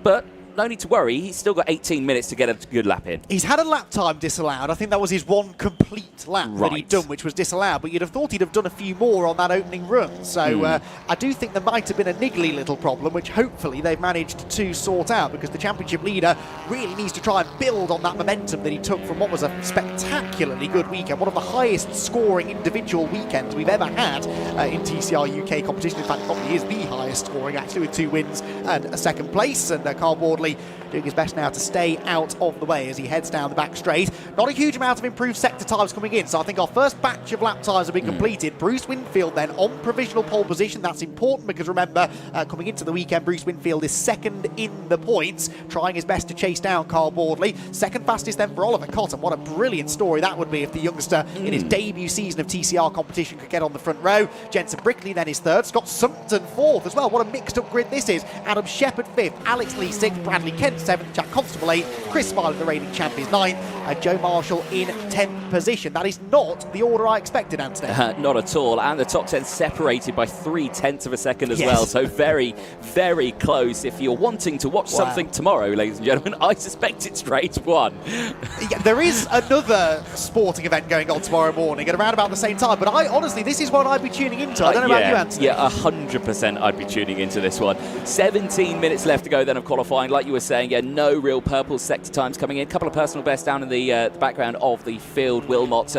But no need to worry. He's still got 18 minutes to get a good lap in. He's had a lap time disallowed. I think that was his one complete lap that he'd done, which was disallowed. But you'd have thought he'd have done a few more on that opening run. So I do think there might have been a niggly little problem, which hopefully they've managed to sort out, because the championship leader really needs to try and build on that momentum that he took from what was a spectacularly good weekend, one of the highest scoring individual weekends we've ever had in TCR UK competition. In fact, probably is the highest scoring, actually, with 2 wins and a second place. And Carl Boardley doing his best now to stay out of the way as he heads down the back straight. Not a huge amount of improved sector times coming in, so I think our first batch of lap times have been completed. Bruce Winfield then on provisional pole position. That's important because remember, coming into the weekend, Bruce Winfield is second in the points, trying his best to chase down Carl Boardley. Second fastest then for Oliver Cotton. What a brilliant story that would be if the youngster in his debut season of TCR competition could get on the front row. Jensen Brickley then is third. Scott Sumpton fourth as well. What a mixed up grid this is. Adam Shepherd fifth, Alex Lee sixth, Bradley Kent seventh, Jack Constable eighth, Chris Smiley, the reigning champions ninth, and Joe Marshall in 10th position. That is not the order I expected, Anthony. Not at all. And the top 10 separated by 0.3 of a second as well. So very, very close. If you're wanting to watch something tomorrow, ladies and gentlemen, I suspect it's straight one. Yeah, there is another sporting event going on tomorrow morning at around about the same time, but I honestly, this is what I'd be tuning into. I don't know about you, Anthony. Yeah, 100% I'd be tuning into this one. 17 minutes left to go then of qualifying. Like you were saying, yeah, no real purple sector times coming in. A couple of personal bests down in the background of the field. Wilmot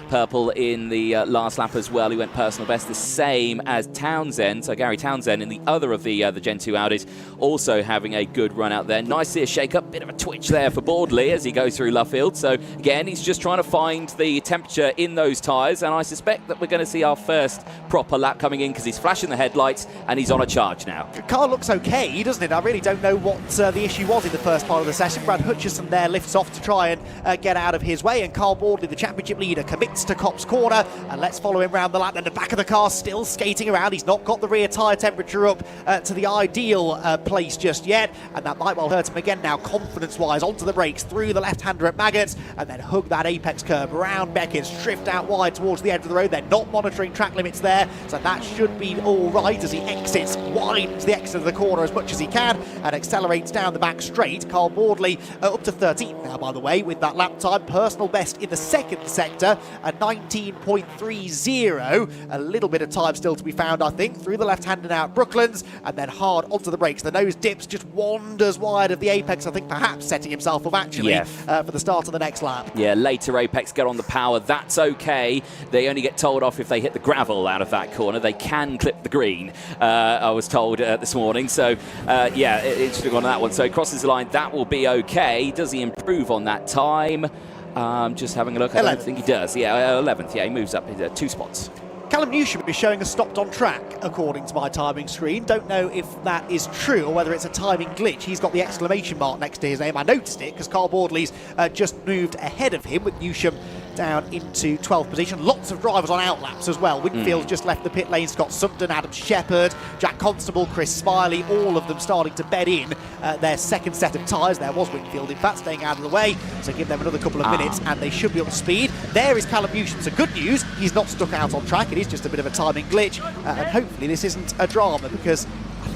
purple in the last lap as well. He went personal best, the same as Townsend. So Gary Townsend in the other of the Gen 2 Audis, also having a good run out there. Nice to see a shake-up, bit of a twitch there for Boardley as he goes through Luffield. So again, he's just trying to find the temperature in those tyres, and I suspect that we're going to see our first proper lap coming in because he's flashing the headlights and he's on a charge now. The car looks okay, doesn't it? I really don't know what the issue was in the first part of the session. Brad Hutchison there lifts off to try and get out of his way, and Carl Boardley, the championship leader, commits to Copse Corner, and let's follow him round the lap. And the back of the car still skating around. He's not got the rear tyre temperature up to the ideal place just yet, and that might well hurt him again now, confidence-wise. Onto the brakes, through the left-hander at Maggots, and then hug that apex curb around Beckett, drift out wide towards the edge of the road. They're not monitoring track limits there, so that should be all right as he exits, widens the exit of the corner as much as he can, and accelerates down the back straight. Carl Boardley up to 13th now, by the way, with that lap time. Personal best in the second sector, a 19.30. A little bit of time still to be found, I think, through the left-hander now at Brooklands, and then hard onto the brakes. The nose dips, just wanders wide of the apex, I think perhaps setting himself up actually for the start of the next lap. Yeah, later apex get on the power. That's okay. They only get told off if they hit the gravel out of that corner. They can clip the green, I was told this morning. So, yeah, it should have gone on that one. So he crosses the line. That will be okay. Does he improve on that time? Just having a look. I don't think he does. Yeah, 11th. Yeah, he moves up 2 spots. Callum Newsham is showing us stopped on track, according to my timing screen. Don't know if that is true or whether it's a timing glitch. He's got the exclamation mark next to his name. I noticed it because Carl Boardley's just moved ahead of him, with Newsham down into 12th position. Lots of drivers on outlaps as well. Winfield's just left the pit lane. Scott Sumpton, Adam Shepherd, Jack Constable, Chris Smiley, all of them starting to bed in their second set of tyres. There was Winfield, in fact, staying out of the way. So give them another couple of minutes and they should be up to speed. There is Callum Newsham. So good news, he's not stuck out on track. It is just a bit of a timing glitch. And hopefully this isn't a drama, because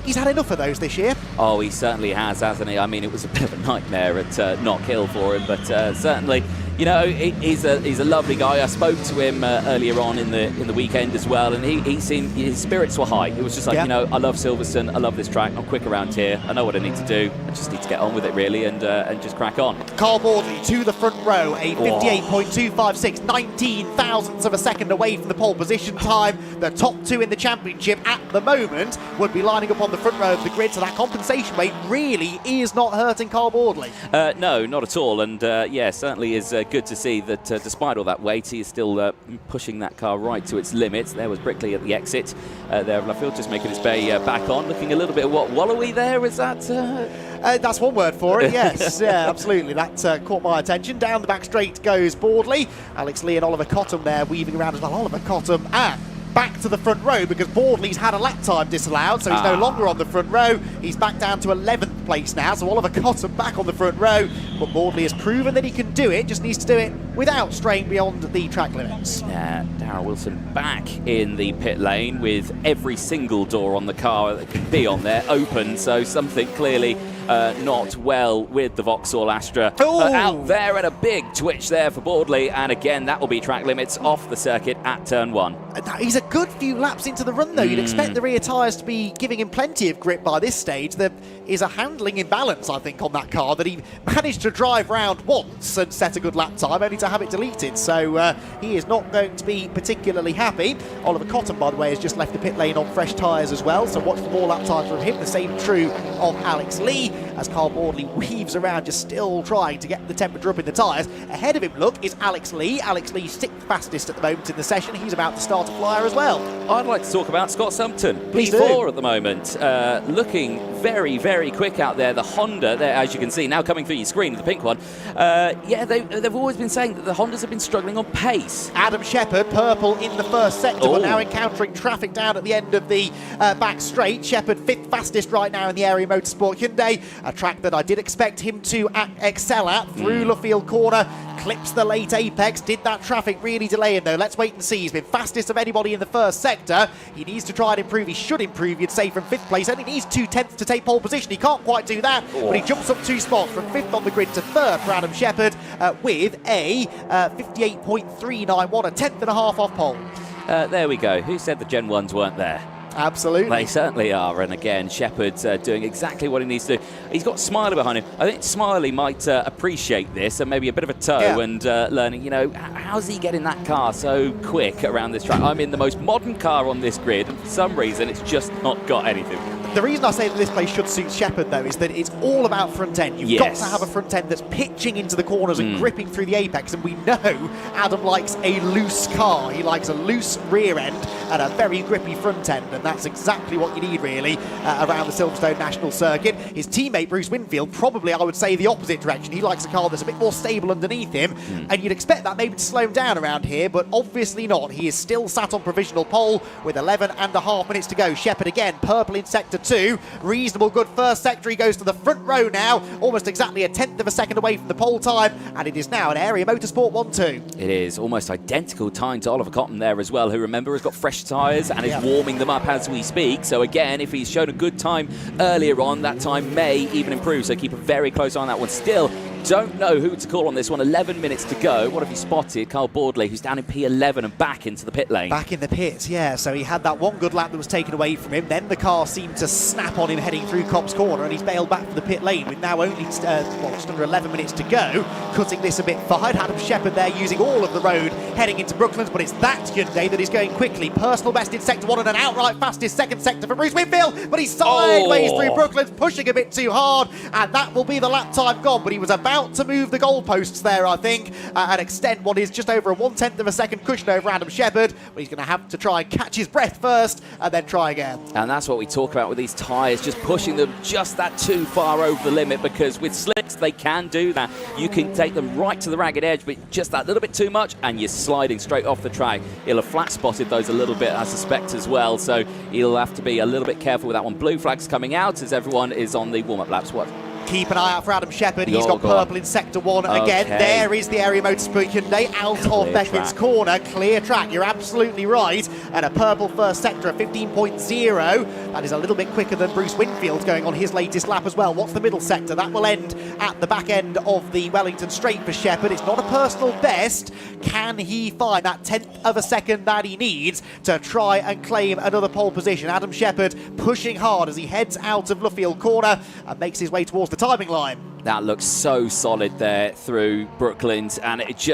he's had enough of those this year. Oh, he certainly has, hasn't he? I mean, it was a bit of a nightmare at Knockhill for him, but certainly, you know, he's a lovely guy. I spoke to him earlier on in the weekend as well, and he seemed, his spirits were high. It was just like, you know, I love Silverstone, I love this track, I'm quick around here, I know what I need to do, I just need to get on with it really and just crack on. Carl Boardley to the front row, a 58.256, 19 thousandths of a second away from the pole position time. The top 2 in the championship at the moment would be lining up on the front row of the grid, so that compensation weight really is not hurting Carl Boardley. No, not at all, and yeah, certainly is good to see that despite all that weight, he is still pushing that car right to its limits. There was Brickley at the exit there of Luffield, just making his way back on, looking a little bit wallowy there, is that? That's one word for it, yes. Yeah, absolutely. That caught my attention. Down the back straight goes Boardley. Alex Lee and Oliver Cottam there weaving around as well. Oliver Cottam back to the front row because Boardley's had a lap time disallowed, so he's no longer on the front row. He's back down to 11th place now, so Oliver Cottam back on the front row. But Boardley has proven that he can do it, just needs to do it without straying beyond the track limits. Yeah, Darrell Wilson back in the pit lane with every single door on the car that can be on there open, so something clearly not well with the Vauxhall Astra. Out there, and a big twitch there for Boardley, and again that will be track limits off the circuit at turn 1. He's a good few laps into the run though. You'd expect the rear tyres to be giving him plenty of grip by this stage. There is a handling imbalance, I think, on that car that he managed to drive round once and set a good lap time, only to have it deleted. So he is not going to be particularly happy. Oliver Cotton, by the way, has just left the pit lane on fresh tyres as well, so watch for more lap times from him. The same true of Alex Lee, as Carl Boardley weaves around, just still trying to get the temperature up in the tyres. Ahead of him, look, is Alex Lee. Alex Lee 6th fastest at the moment in the session. He's about to start a flyer as well. I'd like to talk about Scott Sumpton. Please P4 do. at the moment, looking very, very quick out there. The Honda, there, as you can see, now coming through your screen, the pink one. Yeah, they've always been saying that the Hondas have been struggling on pace. Adam Shepherd, purple in the first sector, but now encountering traffic down at the end of the back straight. Shepherd 5th fastest right now in the area Motorsport Hyundai, a track that I did expect him to excel at. Through Luffield corner, clips the late apex. Did that traffic really delay him though? Let's wait and see. He's been fastest of anybody in the first sector. He needs to try and improve. He should improve, you'd say, from 5th place. Only needs 2/10 to take pole position. He can't quite do that, but he jumps up 2 spots from 5th on the grid to 3rd for Adam Shepherd with a 58.391, a 10th and a half off pole. There we go. Who said the Gen 1s weren't there? Absolutely. They certainly are, and again, Shepherd's doing exactly what he needs to do. He's got Smiley behind him. I think Smiley might appreciate this and maybe a bit of a toe and learning, you know, how's he getting that car so quick around this track? I'm in the most modern car on this grid, and for some reason it's just not got anything. The reason I say that this place should suit Shepherd, though, is that it's all about front end. You've got to have a front end that's pitching into the corners and gripping through the apex, and we know Adam likes a loose car. He likes a loose rear end and a very grippy front end, and that's exactly what you need, really, around the Silverstone National Circuit. His teammate, Bruce Winfield, probably, I would say, the opposite direction. He likes a car that's a bit more stable underneath him, and you'd expect that maybe to slow him down around here, but obviously not. He is still sat on provisional pole with 11.5 minutes to go. Shepherd again, purple in sector 2. Reasonable good first sector. He goes to the front row now, almost exactly a 10th of a second away from the pole time, and it is now an area Motorsport 1-2. It is almost identical time to Oliver Cotton there as well, who, remember, has got fresh tyres and is warming them up as we speak. So again, if he's shown a good time earlier on, that time may even improve, so keep a very close eye on that one. Still don't know who to call on this one. 11 minutes to go. What have you spotted? Carl Boardley, who's down in P11 and back into the pit lane. Back in the pits, yeah. So he had that one good lap that was taken away from him. Then the car seemed to snap on him heading through Cobb's Corner, and he's bailed back from the pit lane with now only just under 11 minutes to go. Cutting this a bit fine. Adam Shepherd there using all of the road heading into Brooklands, but it's that Hyundai that is going quickly. Personal best in sector 1 and an outright fastest second sector for Bruce Winfield, but he's sideways through Brooklands, pushing a bit too hard, and that will be the lap time gone. But he was about to move the goalposts there, I think, and extend what is just over a 1/10 of a second cushion over Adam Shepherd, but he's going to have to try and catch his breath first and then try again. And that's what we talk about with these tyres, just pushing them just that too far over the limit, because with slicks they can do that. You can take them right to the ragged edge, but just that little bit too much and you're sliding straight off the track. He'll have flat spotted those a little bit, I suspect, as well, so he'll have to be a little bit careful with that one. Blue flags coming out as everyone is on the warm-up laps. What? Keep an eye out for Adam Shepherd. He's got purple in sector 1 again. There is the area Motorsport Hyundai out of Beckett's corner. Clear track, you're absolutely right. And a purple first sector at 15.0. That is a little bit quicker than Bruce Winfield going on his latest lap as well. What's the middle sector? That will end at the back end of the Wellington Straight for Shepherd. It's not a personal best. Can he find that 10th of a second that he needs to try and claim another pole position? Adam Shepherd pushing hard as he heads out of Luffield corner and makes his way towards the timing line. That looks so solid there through Brooklands, and it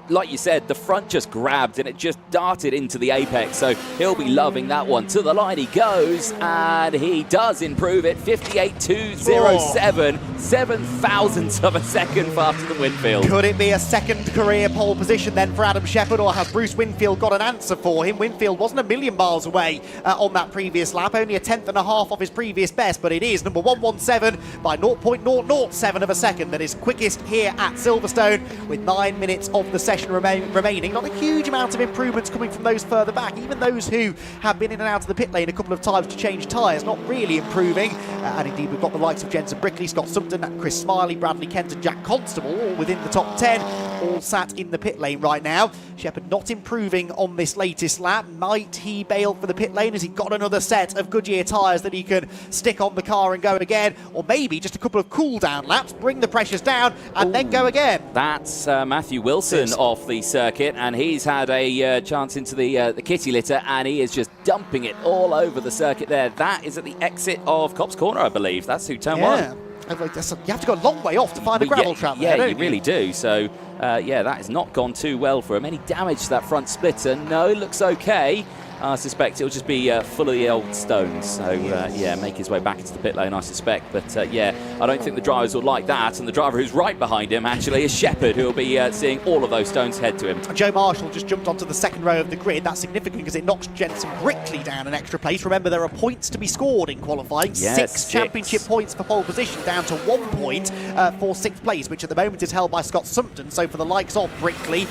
like you said, the front just grabbed and it just darted into the apex, so he'll be loving that one. To the line he goes, and he does improve it. 58.207, 7 thousandths of a second faster than Winfield. Could it be a second career pole position then for Adam Shepherd, or has Bruce Winfield got an answer for him? Winfield wasn't a million miles away on that previous lap, only a 10th and a half off his previous best, but it is number 117 by 0.007 of a second that is quickest here at Silverstone, with 9 minutes of the session remaining. Not a huge amount of improvements coming from those further back, even those who have been in and out of the pit lane a couple of times to change tyres, not really improving. and indeed we've got the likes of Jensen Brickley, Scott Sumpton, Chris Smiley, Bradley Kent and Jack Constable all within the top 10, all sat in the pit lane right now. Shepherd not improving on this latest lap. Might he bail for the pit lane? Has he got another set of Goodyear tyres that he can stick on the car and go again? Or maybe just a couple of cool down laps, bring the pressures down and then go again? That's Matthew Wilson off the circuit, and he's had a chance into the kitty litter, and he is just dumping it all over the circuit there. That is at the exit of Cops Corner, I believe. That's who turn one. You have to go a long way off to find a gravel trap there, yeah, you really do. So, yeah, that has not gone too well for him. Any damage to that front splitter? No, looks okay. I suspect it'll just be full of the old stones. So, yeah, make his way back into the pit lane, I suspect. But, yeah, I don't think the drivers will like that. And the driver who's right behind him, actually, is Shepherd, who will be seeing all of those stones head to him. Joe Marshall just jumped onto the second row of the grid. That's significant because it knocks Jensen Brickley down an extra place. Remember, there are points to be scored in qualifying. Yes, six championship points for pole position, down to 1 point for 6th place, which at the moment is held by Scott Sumpton. So for the likes of Brickley,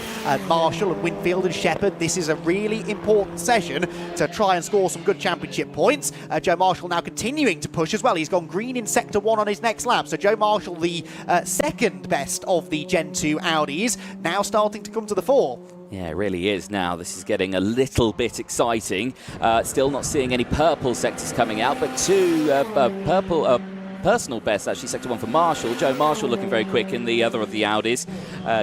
Marshall and Winfield and Shepherd, this is a really important session to try and score some good championship points. Joe Marshall now continuing to push as well. He's gone green in Sector 1 on his next lap. So Joe Marshall, the second best of the Gen 2 Audis, now starting to come to the fore. Yeah, it really is now. This is getting a little bit exciting. Still not seeing any purple sectors coming out, but two purple personal best, actually, Sector 1 for Marshall. Joe Marshall looking very quick in the other of the Audis.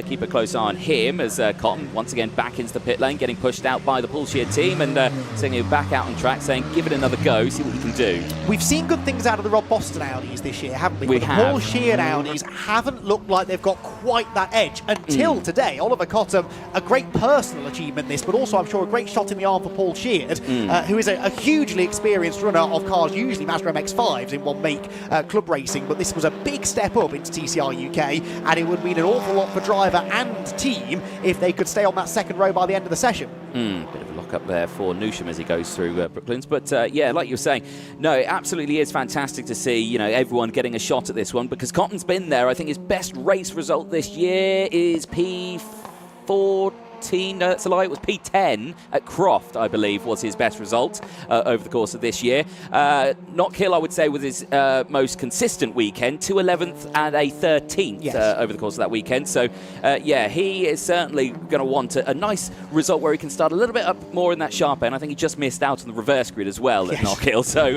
Keep a close eye on him as Cotton once again back into the pit lane, getting pushed out by the Poolshear team, and sending him back out on track, saying give it another go, see what you can do. We've seen good things out of the Rob Boston Audis this year, haven't we? We but have. The Poolshear Audis haven't looked like they've got quite that edge until today. Oliver Cotton, a great personal achievement this, but also I'm sure a great shot in the arm for Paul Sheard, who is a hugely experienced runner of cars, usually Mazda MX-5s in one make club racing, but this was a big step up into TCR UK, and it would mean an awful lot for driver and team if they could stay on that second row by the end of the session. Bit of a lock up there for Newsham as he goes through Brooklands, but yeah, like you were saying, no, it absolutely is fantastic to see, you know, everyone getting a shot at this one, because Cotton's been there. I think his best race result this year is P14. No, that's a lie. It was P10 at Croft, I believe, was his best result over the course of this year. Knockhill, I would say, was his most consistent weekend, 2 11th and a 13th over the course of that weekend. So, yeah, he is certainly going to want a nice result where he can start a little bit up more in that sharp end. I think he just missed out on the reverse grid as well at Knockhill. So,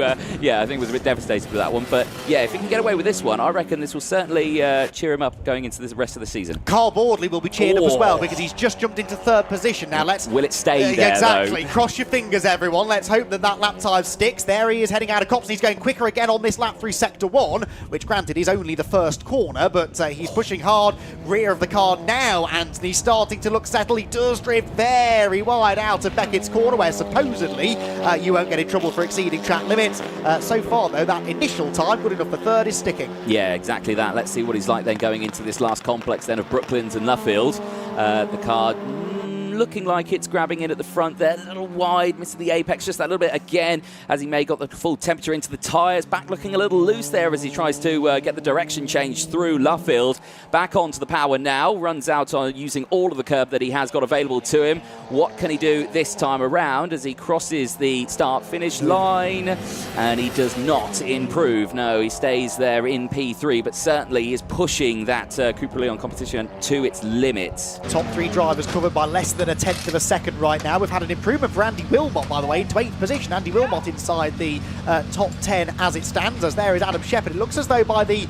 yeah, I think it was a bit devastated with that one. But, yeah, if he can get away with this one, I reckon this will certainly cheer him up going into the rest of the season. Carl Boardley will be cheered up as well, because he's just jumped into 3rd position. Now will it stay there? Exactly. Though? Cross your fingers, everyone. Let's hope that lap time sticks. There he is heading out of Copse. He's going quicker again on this lap through Sector 1, which granted is only the first corner, but he's pushing hard. Rear of the car now, Anthony starting to look settled. He does drift very wide out of Beckett's corner, where supposedly you won't get in trouble for exceeding track limits. So far, though, that initial time, good enough for 3rd, is sticking. Yeah, exactly that. Let's see what he's like then going into this last complex then of Brooklands and Luffield. The car looking like it's grabbing in at the front there, a little wide, missing the apex just that little bit again, as he may got the full temperature into the tyres. Back looking a little loose there as he tries to get the direction change through Luffield. Back onto the power now, runs out on using all of the curb that he has got available to him. What can he do this time around as he crosses the start-finish line? And he does not improve. No, he stays there in P3, but certainly is pushing that Cooper Leon competition to its limits. Top 3 drivers covered by less than a tenth of a second right now. We've had an improvement for Andy Wilmot, by the way, into 8th position. Andy Wilmot inside the top 10 as it stands, as there is Adam Shepherd. It looks as though by the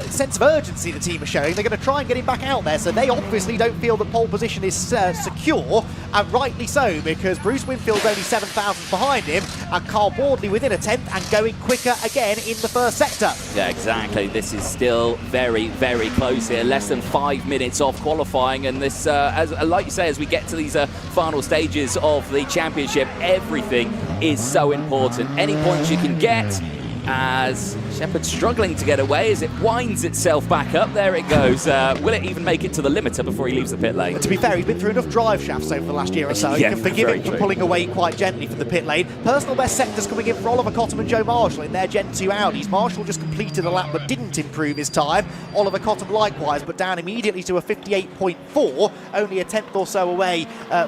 sense of urgency the team are showing, they're going to try and get him back out there, so they obviously don't feel that pole position is secure, and rightly so, because Bruce Winfield's only 7 thousandths behind him, and Carl Boardley within a tenth and going quicker again in the first sector. Yeah, exactly. This is still very, very close here. Less than 5 minutes off qualifying, and this, as like you say, as we get to these final stages of the championship, everything is so important. Any points you can get, as Shepherd struggling to get away as it winds itself back up. There it goes. Will it even make it to the limiter before he leaves the pit lane? But to be fair, he's been through enough drive shafts over the last year or so. Yeah, you can forgive him for true. pulling away quite gently from the pit lane. Personal best sectors coming in for Oliver Cottam and Joe Marshall in their Gen 2 Audis. Marshall just completed a lap but didn't improve his time. Oliver Cottam likewise, but down immediately to a 58.4, only a tenth or so away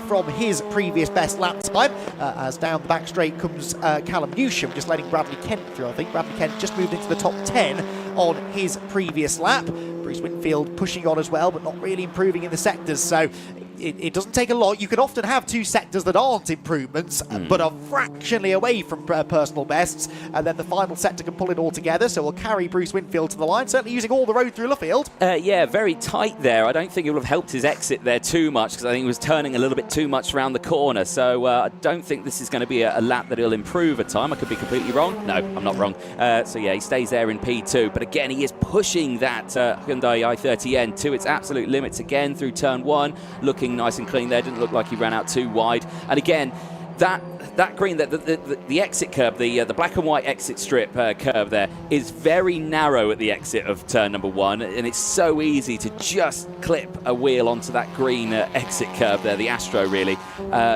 from his previous best lap time. As down the back straight comes Callum Newsham, just letting Bradley Kent through. I think Bradley Kent just moved into the top 10 on his previous lap. Bruce Winfield pushing on as well, but not really improving in the sectors. So it doesn't take a lot. You can often have two sectors that aren't improvements, but are fractionally away from personal bests, and then the final sector can pull it all together, so we'll carry Bruce Winfield to the line, certainly using all the road through Luffield. Yeah, very tight there. I don't think it would have helped his exit there too much, because I think he was turning a little bit too much around the corner, so I don't think this is going to be a lap that he'll improve a time. I could be completely wrong. No, I'm not wrong. So yeah, he stays there in P2, but again, he is pushing that Hyundai i30N to its absolute limits again through turn 1, looking nice and clean there. Didn't look like he ran out too wide. And again, that green, the exit curb, the black and white exit strip curve there is very narrow at the exit of turn number 1, and it's so easy to just clip a wheel onto that green exit curve there, the Astro really.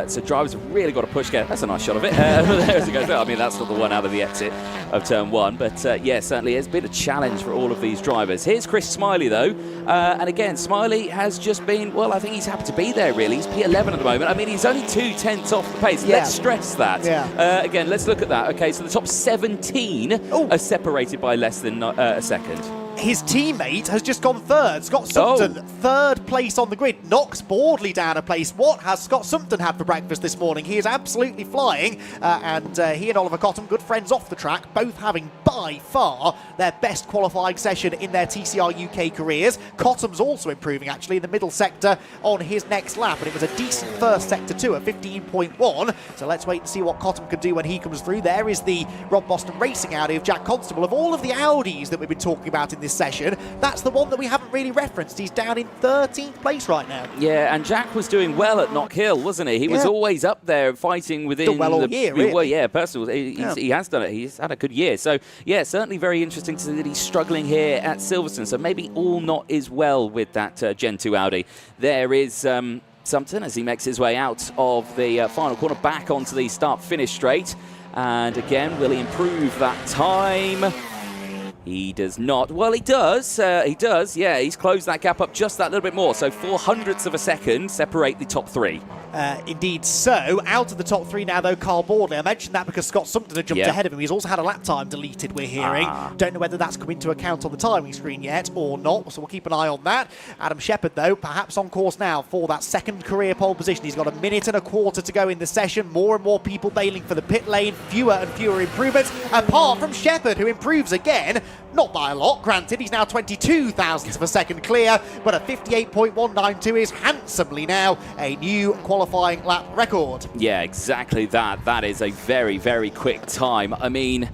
So drivers have really got to push. That's a nice shot of it. There as it goes. I mean, that's not the one out of the exit of turn 1, but yeah, certainly it's been a challenge for all of these drivers. Here's Chris Smiley though, and again, Smiley has just been, well, I think he's happy to be there really. He's P11 at the moment. I mean, he's only 2/10 off the pace. Yeah. Let's stress that. Yeah. Again, let's look at that. Okay, so the top 17 are separated by less than a second. His teammate has just gone third. Scott Sumpton, third place on the grid. Knocks Boardley down a place. What has Scott Sumpton had for breakfast this morning? He is absolutely flying. And he and Oliver Cottam, good friends off the track, both having by far their best qualifying session in their TCR UK careers. Cottam's also improving actually in the middle sector on his next lap. And it was a decent first sector too, at 15.1. So let's wait and see what Cottam can do when he comes through. There is the Rob Boston Racing Audi of Jack Constable. Of all of the Audis that we've been talking about in this session, that's the one that we haven't really referenced. He's down in 13th place right now. Yeah, and Jack was doing well at Knockhill, wasn't he? He was always up there fighting within done well all year, really. Well, yeah, personally, he has done it. He's had a good year. So, yeah, certainly very interesting to see that he's struggling here at Silverstone. So maybe all not is well with that Gen 2 Audi. There is Sumpton as he makes his way out of the final corner back onto the start-finish straight. And again, will he improve that time? He does not. Well, he does. He does. Yeah, he's closed that gap up just that little bit more. So 0.04 of a second separate the top three. Indeed so. Out of the top three now, though, Carl Boardley. I mentioned that because Scott Sumpton had jumped ahead of him. He's also had a lap time deleted, we're hearing. Don't know whether that's come into account on the timing screen yet or not, so we'll keep an eye on that. Adam Shepherd, though, perhaps on course now for that second career pole position. He's got a minute and a quarter to go in the session. More and more people bailing for the pit lane. Fewer and fewer improvements, apart from Shepherd, who improves again. Not by a lot, granted. He's now 22 thousandths of a second clear, but a 58.192 is handsomely now a new qualifying lap record. Yeah, exactly that. That is a very, very quick time. I mean,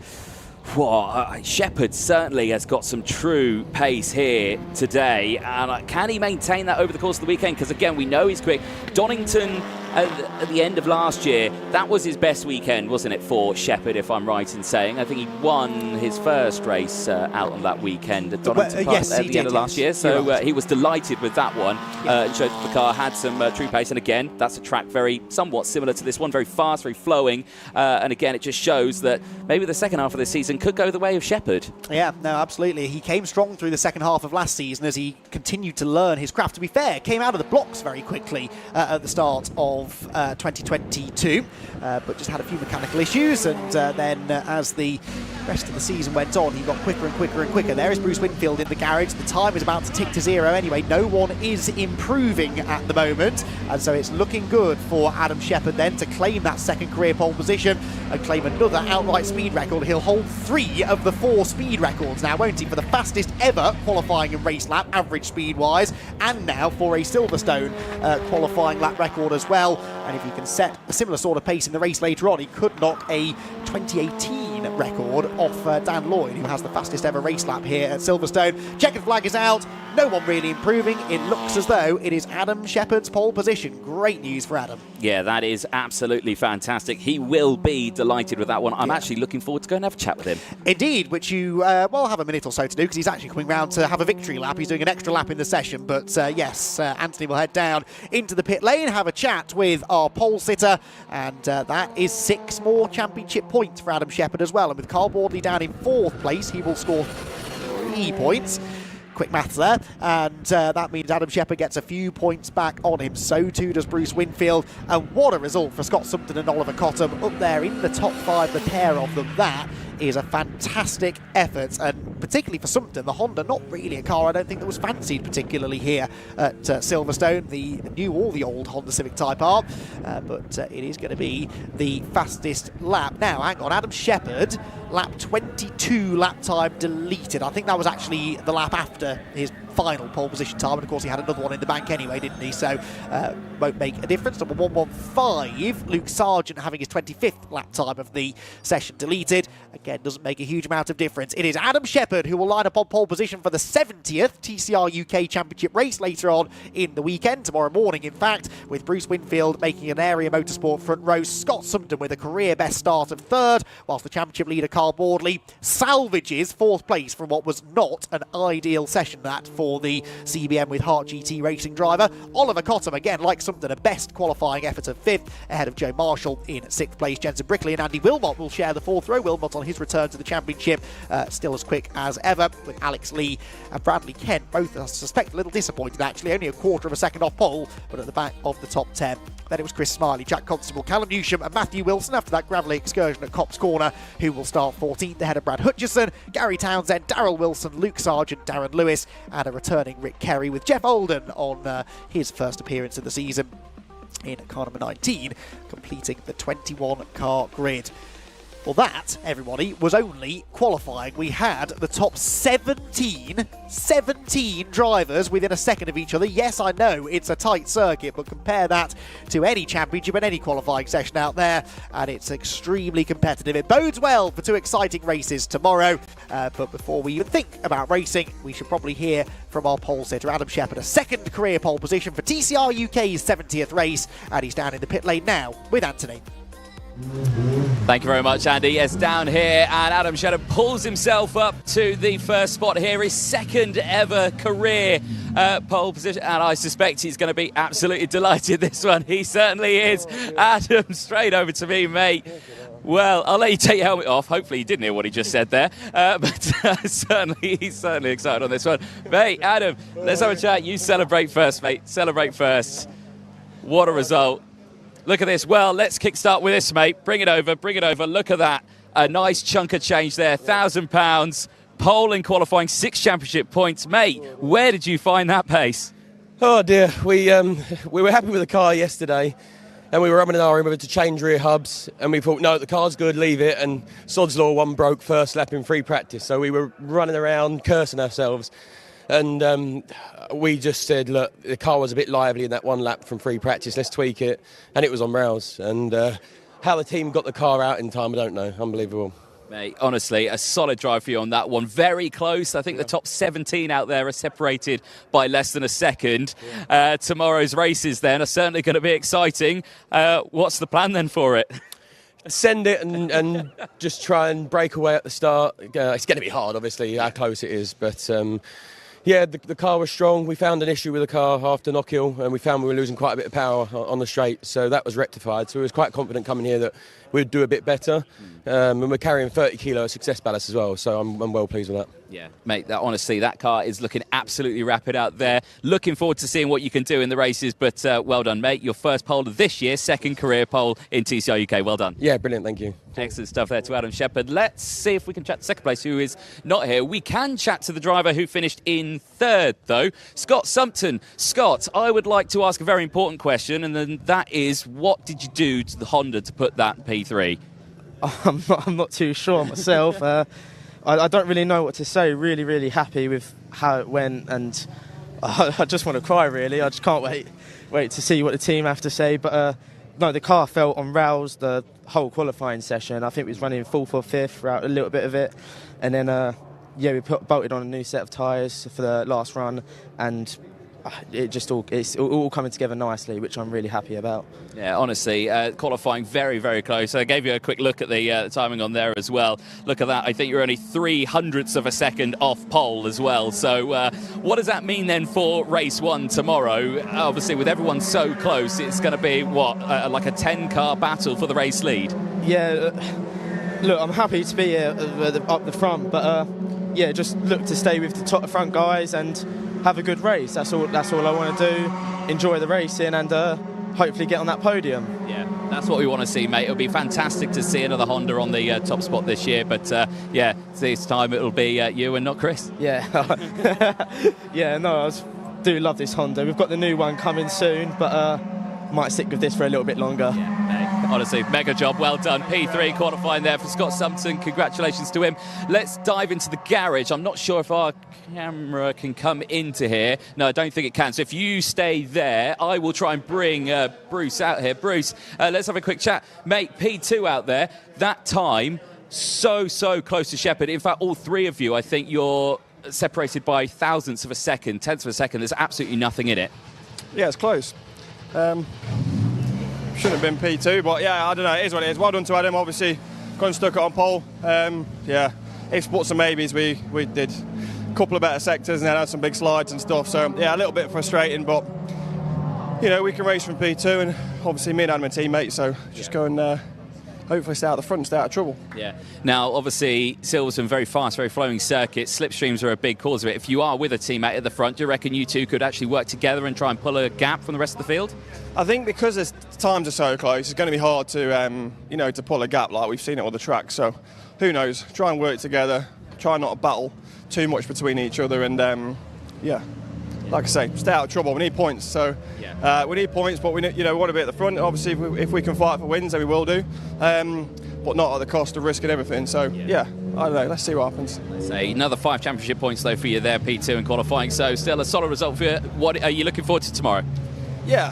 Shepherd certainly has got some true pace here today. And can he maintain that over the course of the weekend? Because, again, we know he's quick. Donington, at the end of last year, that was his best weekend, wasn't it, for Shepherd, if I'm right in saying? I think he won his first race out on that weekend at Donington Park at the end of last year. So he was delighted with that one. It showed that the car had some true pace. And again, that's a track somewhat similar to this one, very fast, very flowing. And again, it just shows that maybe the second half of this season could go the way of Shepherd. Yeah, no, absolutely. He came strong through the second half of last season as he continued to learn his craft. To be fair, came out of the blocks very quickly at the start of 2022, but just had a few mechanical issues, and then as the rest of the season went on, he got quicker and quicker and quicker. There is Bruce Winfield in the garage. The time is about to tick to zero anyway. No one is improving at the moment, and so it's looking good for Adam Shepherd then to claim that second career pole position and claim another outright speed record. He'll hold 3 of the 4 speed records now, won't he, for the fastest ever qualifying and race lap, average speed-wise, and now for a Silverstone qualifying lap record as well. And if he can set a similar sort of pace in the race later on, he could knock a 2018 record off Dan Lloyd, who has the fastest ever race lap here at Silverstone. Checkered flag is out. no one really improving. It looks as though it is Adam Shepherd's pole position. Great news for Adam. Yeah, that is absolutely fantastic. He will be delighted with that one. I'm actually looking forward to going and have a chat with him. Indeed, which you will have a minute or so to do, because he's actually coming round to have a victory lap. He's doing an extra lap in the session. But yes, Anthony will head down into the pit lane, have a chat with our pole sitter, and that is 6 more championship points for Adam Shepherd as well. And with Carl Bordley down in 4th place, he will score 3 points. Quick maths there, and that means Adam Shepherd gets a few points back on him. So too does Bruce Winfield, and what a result for Scott Sumpton and Oliver Cottam up there in the top 5, the pair of them. That is a fantastic effort, and particularly for Sumpton, the Honda, not really a car I don't think that was fancied particularly here at Silverstone. The new or the old Honda Civic Type R, but it is going to be the fastest lap. Now, hang on, Adam Shepherd, lap 22 lap time deleted. I think that was actually the lap after his final pole position time, and of course he had another one in the bank anyway, didn't he? So won't make a difference. Number 115, Luke Sargent, having his 25th lap time of the session deleted. Again, doesn't make a huge amount of difference. It is Adam Shepherd who will line up on pole position for the 70th TCR UK Championship race later on in the weekend, tomorrow morning in fact, with Bruce Winfield making an area motorsport front row, Scott Sumpton with a career best start of 3rd, whilst the championship leader Carl Bordley salvages 4th place from what was not an ideal session that for the CBM with Hart GT racing driver. Oliver Cottam, again, like Sumpton, a best qualifying effort of 5th, ahead of Joe Marshall in 6th place. Jensen Brickley and Andy Wilmot will share the 4th row. Wilmot on his return to the championship, still as quick as ever, with Alex Lee and Bradley Kent, both, I suspect, a little disappointed actually, only a quarter of a second off pole, but at the back of the top 10. Then it was Chris Smiley, Jack Constable, Callum Newsham and Matthew Wilson after that gravelly excursion at Copse Corner, who will start 14th ahead of Brad Hutchison, Gary Townsend, Darrell Wilson, Luke Sargent, Darren Lewis, and a returning Rick Kerry, with Jeff Olden on his first appearance of the season in car number 19, completing the 21-car grid. Well, that, everybody, was only qualifying. We had the top 17 drivers within a second of each other. Yes, I know it's a tight circuit, but compare that to any championship and any qualifying session out there, and it's extremely competitive. It bodes well for 2 exciting races tomorrow, but before we even think about racing, we should probably hear from our pole sitter, Adam Shepherd, a 2nd career pole position for TCR UK's 70th race, and he's down in the pit lane now with Anthony. Thank you very much, Andy. Yes, down here, and Adam Shepherd pulls himself up to the first spot here, his 2nd ever career pole position, and I suspect he's going to be absolutely delighted this one. He certainly is. Adam, straight over to me, mate. Well, I'll let you take your helmet off. Hopefully you didn't hear what he just said there, but certainly he's certainly excited on this one. Mate, Adam, let's have a chat. You celebrate first, mate. Celebrate first. What a result. Look at this. Well, let's kickstart with this, mate. Bring it over, bring it over. Look at that. A nice chunk of change there. £1,000. Pole in qualifying, 6 championship points. Mate, where did you find that pace? Oh, dear. We were happy with the car yesterday, and we were running our room to change rear hubs, and we thought, no, the car's good, leave it. And Sod's Law 1 broke first lap in free practice, so we were running around cursing ourselves. And we just said, look, the car was a bit lively in that 1 lap from free practice, let's tweak it. And it was on rails. And how the team got the car out in time, I don't know. Unbelievable. Mate, honestly, a solid drive for you on that one. Very close. I think the top 17 out there are separated by less than a second. Tomorrow's races then are certainly going to be exciting. What's the plan then for it? Send it and just try and break away at the start. It's going to be hard, obviously, how close it is. But yeah, the car was strong. We found an issue with the car after Knockhill, and we found we were losing quite a bit of power on the straight, so that was rectified. So we was quite confident coming here that we'd do a bit better. And we're carrying 30 kilo of success ballast as well, so I'm well pleased with that. Yeah, mate, honestly, that car is looking absolutely rapid out there. Looking forward to seeing what you can do in the races, but well done, mate. Your first pole of this year, 2nd career pole in TCR UK. Well done. Yeah, brilliant, thank you. Excellent stuff there to Adam Shepherd. Let's see if we can chat to 2nd place, who is not here. We can chat to the driver who finished in 3rd, though, Scott Sumpton. Scott, I would like to ask a very important question, and then that is, what did you do to the Honda to put that P3? I'm not too sure myself. I don't really know what to say. Really happy with how it went, and I just want to cry, really. I just can't wait to see what the team have to say. But no, the car felt on rails the whole qualifying session. I think we was running 4th or 5th throughout a little bit of it, and then yeah, we bolted on a new set of tyres for the last run, and it's all coming together nicely, which I'm really happy about. Yeah, honestly, qualifying very, very close. I gave you a quick look at the timing on there as well. Look at that. I think you're only 0.03 of a second off pole as well. So what does that mean then for race 1 tomorrow? Obviously, with everyone so close, it's going to be, what, like a 10-car battle for the race lead? Yeah, look, I'm happy to be here up the front, but yeah, just look to stay with the front guys and have a good race. That's all I want to do. Enjoy the racing and hopefully get on that podium. Yeah, that's what we want to see, mate. It'll be fantastic to see another Honda on the top spot this year, but yeah, this time it'll be you and not Chris. Yeah, yeah, no, I do love this Honda. We've got the new one coming soon, but might stick with this for a little bit longer. Yeah, honestly, mega job, well done. P3 qualifying there for Scott Sumpton. Congratulations to him. Let's dive into the garage. I'm not sure if our camera can come into here. No, I don't think it can. So if you stay there, I will try and bring Bruce out here. Bruce, let's have a quick chat. Mate, P2 out there. That time, so close to Shepherd. In fact, all three of you, I think you're separated by thousandths of a second, tenths of a second. There's absolutely nothing in it. Yeah, it's close. Shouldn't have been P2, but yeah, I don't know, it is what it is. Well done to Adam, obviously, gone and stuck it on pole. Yeah, if what's some maybes, we did a couple of better sectors and then had some big slides and stuff, so yeah, a little bit frustrating, but you know, we can race from P2, and obviously me and Adam are teammates, so just go and hopefully stay out the front and stay out of trouble. Yeah. Now, obviously, Silverstone, very fast, very flowing circuit. Slipstreams are a big cause of it. If you are with a teammate at the front, do you reckon you two could actually work together and try and pull a gap from the rest of the field? I think because the times are so close, it's going to be hard to, you know, to pull a gap like we've seen it on the track. So, who knows? Try and work together. Try not to battle too much between each other, and yeah. Like I say, stay out of trouble. We need points, so we need points, but we want to be at the front. Obviously, if we can fight for wins, then we will do, but not at the cost of risking everything. So yeah, I don't know. Let's see what happens. Let's say another 5 championship points though for you there, P2 in qualifying. So still a solid result for you. What are you looking forward to tomorrow? Yeah,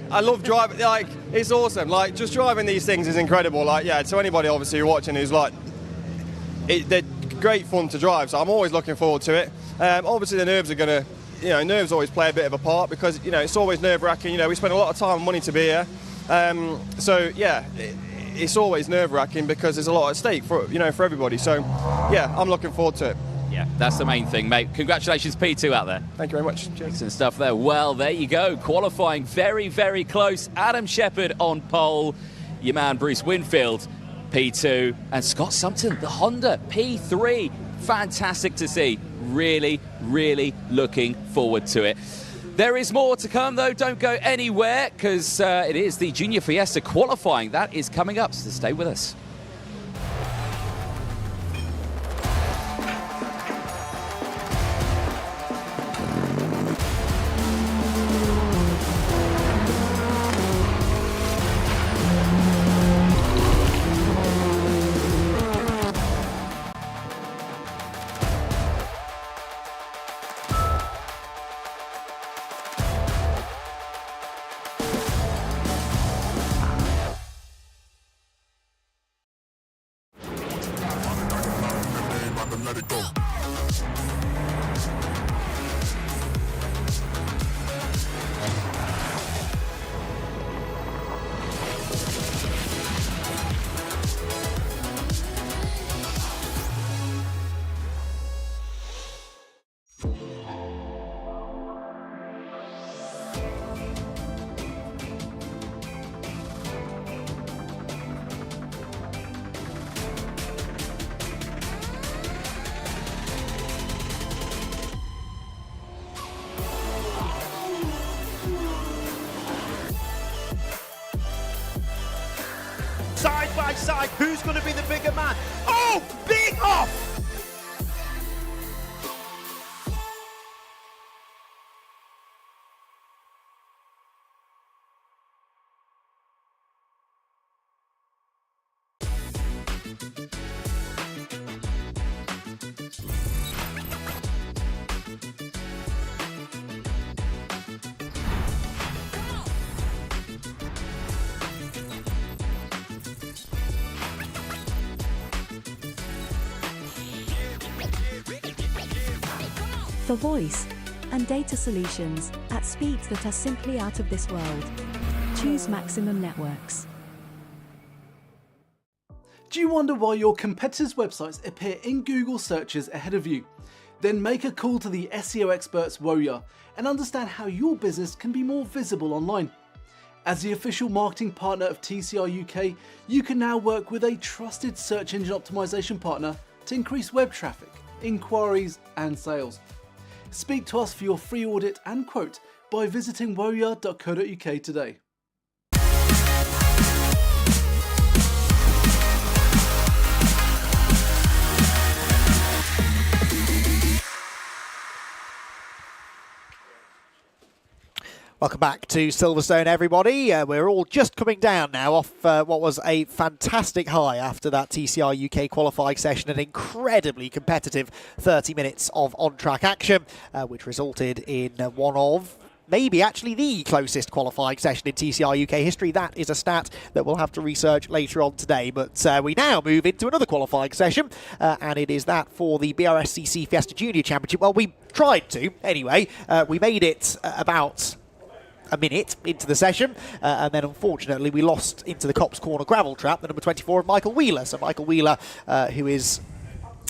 I love driving. Like, it's awesome. Like, just driving these things is incredible. Like, yeah, to anybody obviously watching who's like, they're great fun to drive. So I'm always looking forward to it. Obviously the nerves are going to, nerves always play a bit of a part because, it's always nerve-wracking. We spend a lot of time and money to be here. So, yeah, it's always nerve-wracking because there's a lot at stake for everybody. So, yeah, I'm looking forward to it. Yeah, that's the main thing, mate. Congratulations, P2 out there. Thank you very much. Cheers. Excellent stuff there. Well, there you go. Qualifying very, very close. Adam Shepherd on pole. Your man, Bruce Winfield, P2. And Scott Sumpton, the Honda, P3. Fantastic to see. Really, really looking forward to it. There is more to come, though. Don't go anywhere, because it is the Junior Fiesta qualifying. That is coming up, so stay with us. Side by side, who's going to be the bigger man? Oh, big off! for voice and data solutions at speeds that are simply out of this world. Choose Maximum Networks. Do you wonder why your competitors' websites appear in Google searches ahead of you? Then make a call to the SEO experts Warrior and understand how your business can be more visible online. As the official marketing partner of TCR UK, you can now work with a trusted search engine optimization partner to increase web traffic, inquiries and sales. Speak to us for your free audit and quote by visiting warrior.co.uk today. Welcome back to Silverstone, everybody. We're all just coming down now off what was a fantastic high after that TCR UK qualifying session, an incredibly competitive 30 minutes of on-track action, which resulted in one of maybe actually the closest qualifying session in TCR UK history. That is a stat that we'll have to research later on today. But we now move into another qualifying session, and it is that for the BRSCC Fiesta Junior Championship. Well, we tried to, anyway. We made it about a minute into the session, and then unfortunately we lost into the Cops Corner gravel trap, the number 24 of Michael Wheeler. So Michael Wheeler, who is,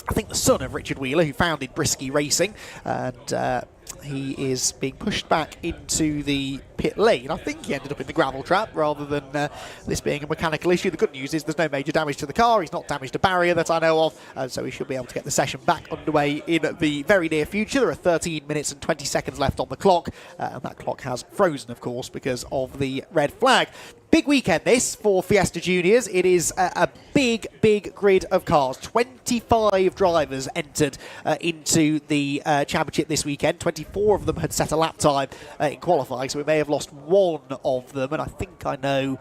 I think, the son of Richard Wheeler, who founded Brisky Racing, and he is being pushed back into the pit lane. I think he ended up in the gravel trap rather than this being a mechanical issue. The good news is there's no major damage to the car. He's not damaged a barrier that I know of, so he should be able to get the session back underway in the very near future. There are 13 minutes and 20 seconds left on the clock, and that clock has frozen, of course, because of the red flag. Big weekend this for Fiesta Juniors. It is a big, big grid of cars. 25 drivers entered into the championship this weekend. 24 of them had set a lap time in qualifying, so we may have lost one of them, and I think I know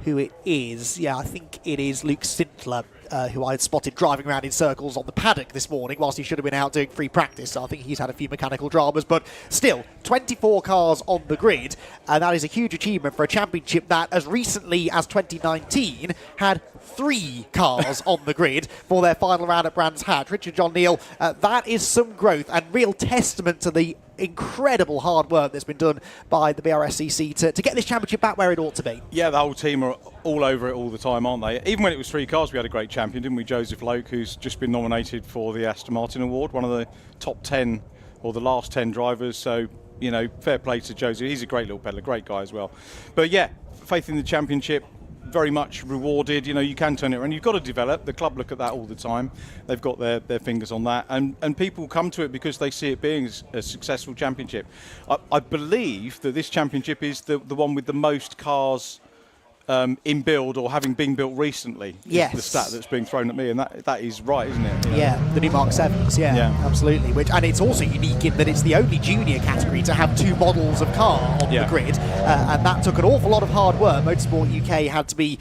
who it is. Yeah, I think it is Luke Sintler, who I had spotted driving around in circles on the paddock this morning whilst he should have been out doing free practice. So I think he's had a few mechanical dramas, but still, 24 cars on the grid, and that is a huge achievement for a championship that, as recently as 2019, had 3 cars on the grid for their final round at Brands Hatch. Richard John Neal, that is some growth and real testament to the incredible hard work that's been done by the BRSCC to get this championship back where it ought to be. Yeah, the whole team are all over it all the time, aren't they? Even when it was 3 cars, we had a great champion, didn't we? Joseph Loke, who's just been nominated for the Aston Martin Award, one of the top 10 or the last 10 drivers. So, you know, fair play to Joseph. He's a great little peddler, great guy as well. But yeah, faith in the championship, very much rewarded. You know, you can turn it around. You've got to develop. The club look at that all the time. They've got their fingers on that, and people come to it because they see it being a successful championship. I believe that this championship is the one with the most cars in build or having been built recently. Yes. The stat that's being thrown at me, and that is right, isn't it? You know? Yeah, the new Mark 7s, yeah, absolutely. And it's also unique in that it's the only junior category to have 2 models of car on the grid, and that took an awful lot of hard work. Motorsport UK had to be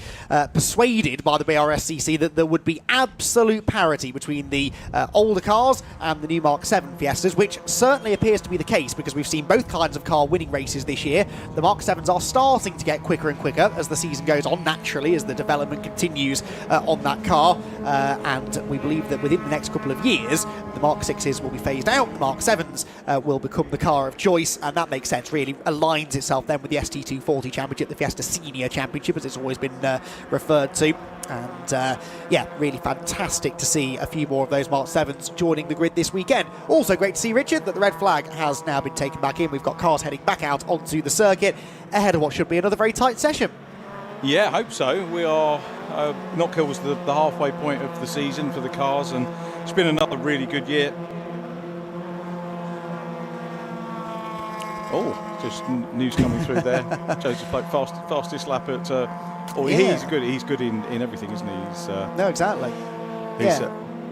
persuaded by the BRSCC that there would be absolute parity between the older cars and the new Mark 7 Fiestas, which certainly appears to be the case because we've seen both kinds of car winning races this year. The Mark 7s are starting to get quicker and quicker as the season goes on, naturally, as the development continues on that car, and we believe that within the next couple of years the Mark 6s will be phased out, the Mark 7s will become the car of choice, and that makes sense, really aligns itself then with the ST240 Championship, the Fiesta Senior Championship as it's always been referred to. And yeah, really fantastic to see a few more of those Mark 7s joining the grid this weekend. Also great to see, Richard, that the red flag has now been taken back in. We've got cars heading back out onto the circuit ahead of what should be another very tight session. Yeah, I hope so. We are, Knockhill was the halfway point of the season for the cars, and it's been another really good year. Oh, just news coming through there. Joseph Loke, fastest lap at... he's good in everything, isn't he? He's, no, exactly.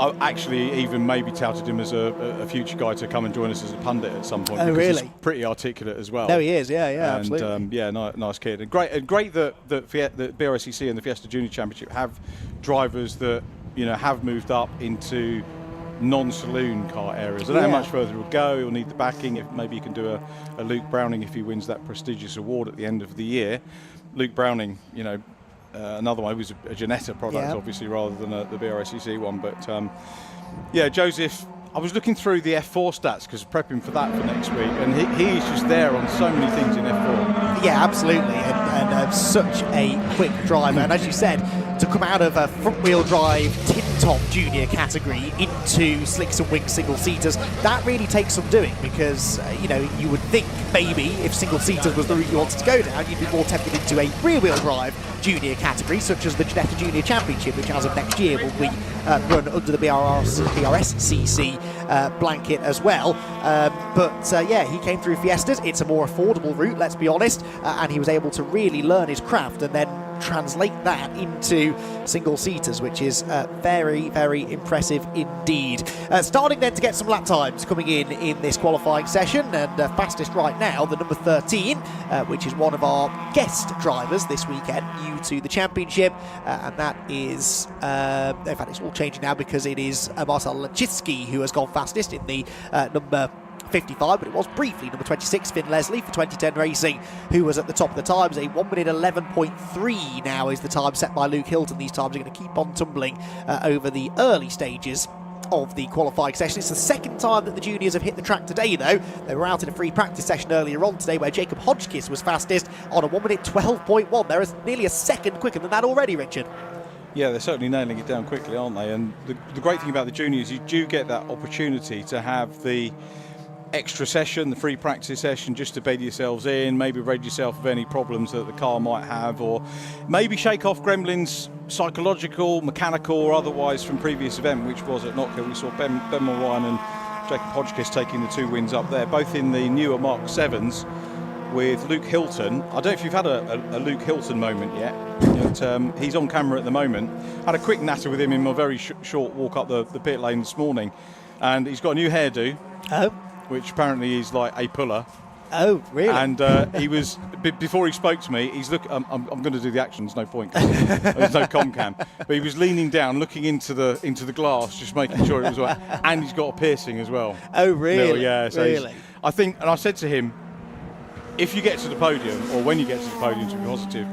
I actually even maybe touted him as a future guy to come and join us as a pundit at some point. Oh, really? He's pretty articulate as well. No, he is. Yeah, and, absolutely. Nice kid. And great that BRSCC and the Fiesta Junior Championship have drivers that have moved up into non-saloon car areas. I don't know how much further he'll go. He'll need the backing. If maybe you can do a Luke Browning if he wins that prestigious award at the end of the year. Luke Browning, another one who's a Janetta product, obviously, rather than the BRSCC one. But Joseph, I was looking through the F4 stats because prepping for that for next week, and he is just there on so many things in F4. Yeah, absolutely, and such a quick driver. And as you said, to come out of a front-wheel drive tin-top junior category into slicks and wings single-seaters, that really takes some doing because, you know, you would think maybe if single-seaters was the route you wanted to go down, you'd be more tempted into a rear-wheel drive junior category, such as the Ginetta Junior Championship, which as of next year will be run under the BRSCC blanket as well. Yeah, he came through Fiestas. It's a more affordable route, let's be honest, and he was able to really learn his craft and then translate that into single-seaters, which is very, very impressive indeed. Starting then to get some lap times coming in this qualifying session, and fastest right now, the number 13, which is one of our guest drivers this weekend, new to the championship, and that is, in fact, it's all changing now because it is Marcel Lechitsky who has gone fastest in the number 55, but it was briefly number 26, Finn Leslie for 2010 Racing, who was at the top of the times. A 1 minute 11.3 now is the time set by Luke Hilton. These times are going to keep on tumbling over the early stages of the qualifying session. It's the second time that the juniors have hit the track today, though. They were out in a free practice session earlier on today where Jacob Hodgkiss was fastest on a 1 minute 12.1. There is nearly a second quicker than that already, Richard. Yeah, they're certainly nailing it down quickly, aren't they? And the great thing about the juniors, you do get that opportunity to have the extra session, the free practice session, just to bed yourselves in, maybe rid yourself of any problems that the car might have, or maybe shake off gremlins, psychological, mechanical or otherwise, from previous event, which was at Knockhill. We saw Ben Mulryan and Jacob Hodgkiss taking the 2 wins up there, both in the newer Mark 7s with Luke Hilton. I don't know if you've had a Luke Hilton moment yet, but he's on camera at the moment. Had a quick natter with him in my very short walk up the pit lane this morning, and he's got a new hairdo. Oh. Which apparently is like a puller. Oh, really? And he was, before he spoke to me, he's I'm going to do the actions, no point, 'cause there's no comcam. But he was leaning down, looking into the glass, just making sure it was right. And he's got a piercing as well. Oh, really? Yeah, so really? I think, and I said to him, if you get to the podium, or when you get to the podium, to be positive,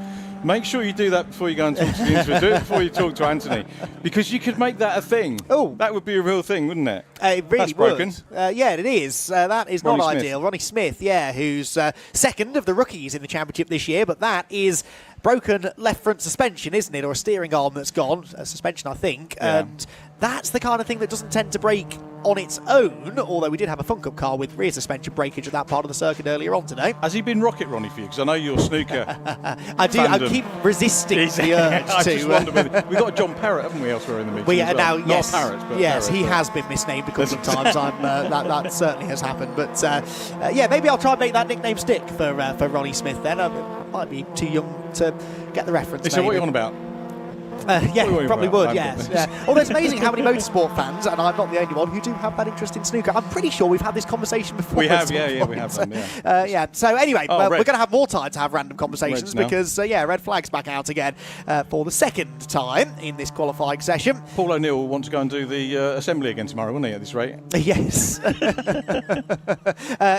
make sure you do that before you go and talk to the interviewer. Do it before you talk to Anthony, because you could make that a thing. Oh, that would be a real thing, wouldn't it? It really That's broken. would. Yeah, it is. That is Ronnie not Smith. ideal. Ronnie Smith, yeah, who's second of the rookies in the championship this year, but that is broken left front suspension, isn't it? Or a steering arm that's gone. A suspension, I think. Yeah. And that's the kind of thing that doesn't tend to break on its own, although we did have a funk-up car with rear suspension breakage at that part of the circuit earlier on today. Has he been rocket Ronnie for you? Because I know you're snooker. I keep resisting the urge I to. just wonder whether we've got a John Parrott, haven't we, elsewhere in the meeting? Now, Not yes, Parrott, but yes, Parrott, he but has been misnamed a couple of times. That certainly has happened. But yeah, maybe I'll try and make that nickname stick for Ronnie Smith. Then I might be too young to get the reference. So what are you on about? Yeah, probably would, I've yes. got Although it's amazing how many motorsport fans, and I'm not the only one, who do have that interest in snooker. I'm pretty sure we've had this conversation before. We have, at some yeah, point. we have done, yeah. Yeah. So anyway, Oh, we're red. going to have more time to have random conversations Reds now. because, red flag's back out again for the second time in this qualifying session. Paul O'Neill will want to go and do the assembly again tomorrow, won't he, at this rate? Yes.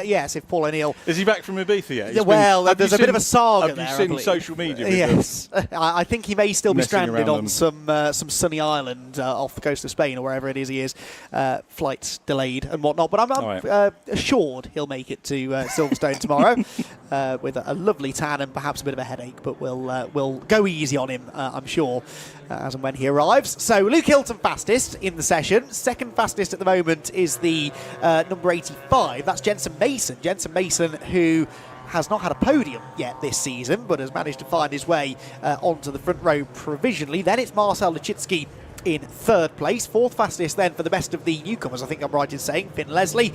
Yes, if Paul O'Neill... Is he back from Ibiza yet? There's a bit of a saga there. Have I you seen believe. social media? With Yes. I think he may still be Messing stranded around on them. some sunny island off the coast of Spain or wherever it is he is. Flights delayed and whatnot. But I'm assured he'll make it to Silverstone tomorrow with a lovely tan and perhaps a bit of a headache. But we'll go easy on him, I'm sure, as and when he arrives. So Luke Hilton fastest in the session. Second fastest at the moment is the number 85. That's Jensen Mason. Jensen Mason, who has not had a podium yet this season, but has managed to find his way onto the front row provisionally. Then it's Marcel Lechitsky in third place. Fourth fastest then for the best of the newcomers, I think I'm right in saying, Finn Leslie,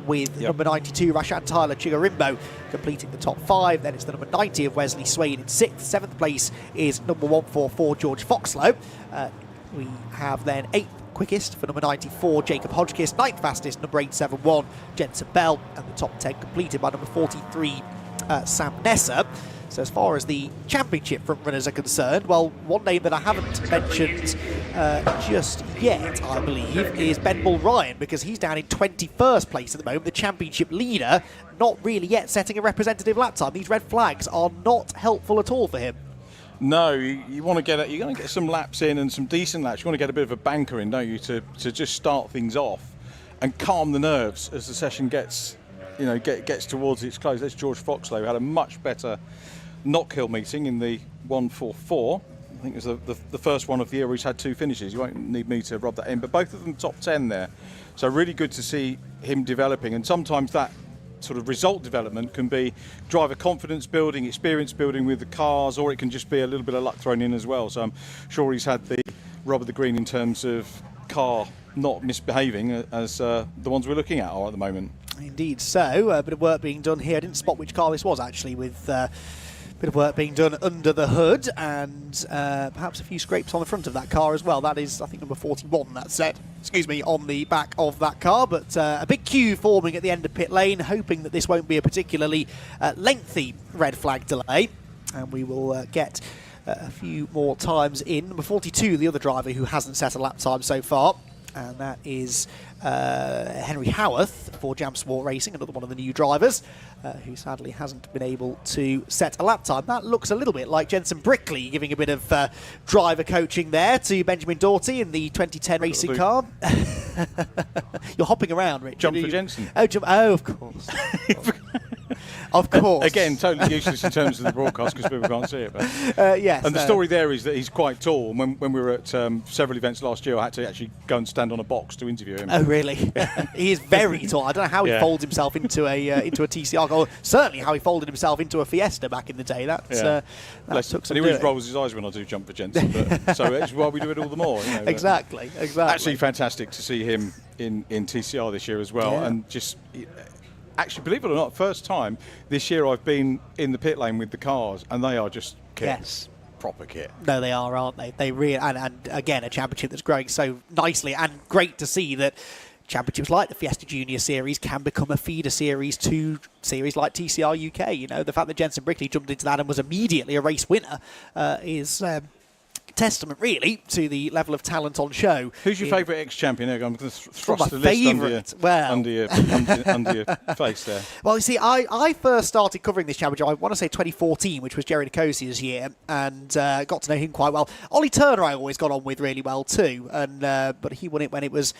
with number 92, Rashan Tyler Chigarimbo, completing the top 5. Then it's the number 90 of Wesley Swain in 6th. 7th place is number 144, George Foxlow. We have then 8th quickest for number 94, Jacob Hodgkiss. 9th fastest, number 871, Jensen Bell. And the top 10 completed by number 43, Sam Nesser. So as far as the championship front runners are concerned, well, one name that I haven't mentioned just yet, I believe, is Ben Mulryan, because he's down in 21st place at the moment, the championship leader, not really yet setting a representative lap time. These red flags are not helpful at all for him. No, you want to get you're going to get some laps in and some decent laps. You want to get a bit of a banker in, don't you, to just start things off. and calm the nerves as the session gets towards its close. There's George Foxlow, who had a much better Knockhill meeting in the 144. I think it was the first one of the year where he's had 2 finishes. You won't need me to rub that in, but both of them top 10 there. So really good to see him developing, and sometimes that sort of result development can be driver confidence building, experience building with the cars, or it can just be a little bit of luck thrown in as well. So I'm sure he's had the rub of the green in terms of car not misbehaving as the ones we're looking at are at the moment. Indeed so. A bit of work being done here. I didn't spot which car this was actually, with a bit of work being done under the hood, and perhaps a few scrapes on the front of that car as well. That is, I think, number 41, that set, on the back of that car. But a big queue forming at the end of pit lane, hoping that this won't be a particularly lengthy red flag delay. And we will get a few more times in. Number 42, the other driver who hasn't set a lap time so far. And that is Henry Howarth for Jam Sport Racing, another one of the new drivers, who sadly hasn't been able to set a lap time. That looks a little bit like Jensen Brickley giving a bit of driver coaching there to Benjamin Doughty in the 2010 racing car. You're hopping around, Richard. Jump for Jensen. Oh, of course. Of course. Again, totally useless in terms of the broadcast because people can't see it. But yes. And the story there is that he's quite tall. And when we were at several events last year, I had to actually go and stand on a box to interview him. Oh, really? He is very tall. I don't know how he folds himself into a TCR car. Certainly how he folded himself into a Fiesta back in the day. That took some and he always rolls his eyes when I do jump for Jensen. But, so that's why we do it all the more. You know, exactly. Actually fantastic to see him in TCR this year as well. Yeah. And just... Actually, believe it or not, first time this year I've been in the pit lane with the cars, and they are just kit. Yes. Proper kit. No, they are, aren't they? They really, and again, a championship that's growing so nicely, and great to see that championships like the Fiesta Junior Series can become a feeder series to series like TCR UK. You know, the fact that Jensen Brickley jumped into that and was immediately a race winner is... testament really to the level of talent on show. Who's your favourite ex-champion? I'm going to thrust the list under your face there. Well, you see, I first started covering this championship, I want to say 2014, which was Jerry Nicosia's year, and got to know him quite well. Ollie Turner I always got on with really well too, and but he won it when it was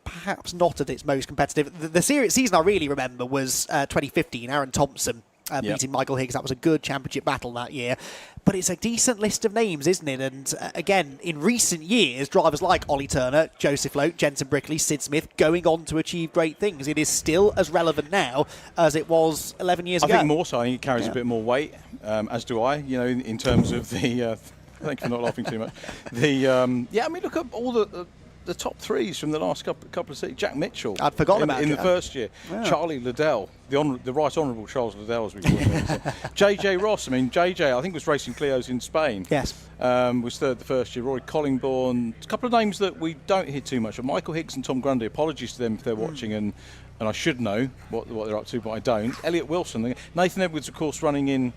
perhaps not at its most competitive. The season I really remember was 2015, Aaron Thompson beating Michael Higgs. That was a good championship battle that year. But it's a decent list of names, isn't it? And again, in recent years, drivers like Ollie Turner, Joseph Lote, Jensen Brickley, Sid Smith going on to achieve great things. It is still as relevant now as it was 11 years ago. I think more so. I think he carries a bit more weight, as do I, you know, in terms of the... thank you for not laughing too much. I mean, look at all the top threes from the last couple of seasons. Jack Mitchell. I'd forgotten about in the first year. Yeah. Charlie Liddell, the Right Honourable Charles Liddell, as we call him. JJ Ross. I mean, JJ, I think was racing Clios in Spain. Yes. Was third the first year. Rory Collingbourne. A couple of names that we don't hear too much of. Michael Higgs and Tom Grundy. Apologies to them if they're watching, and I should know what they're up to, but I don't. Elliot Wilson. Nathan Edwards, of course, running in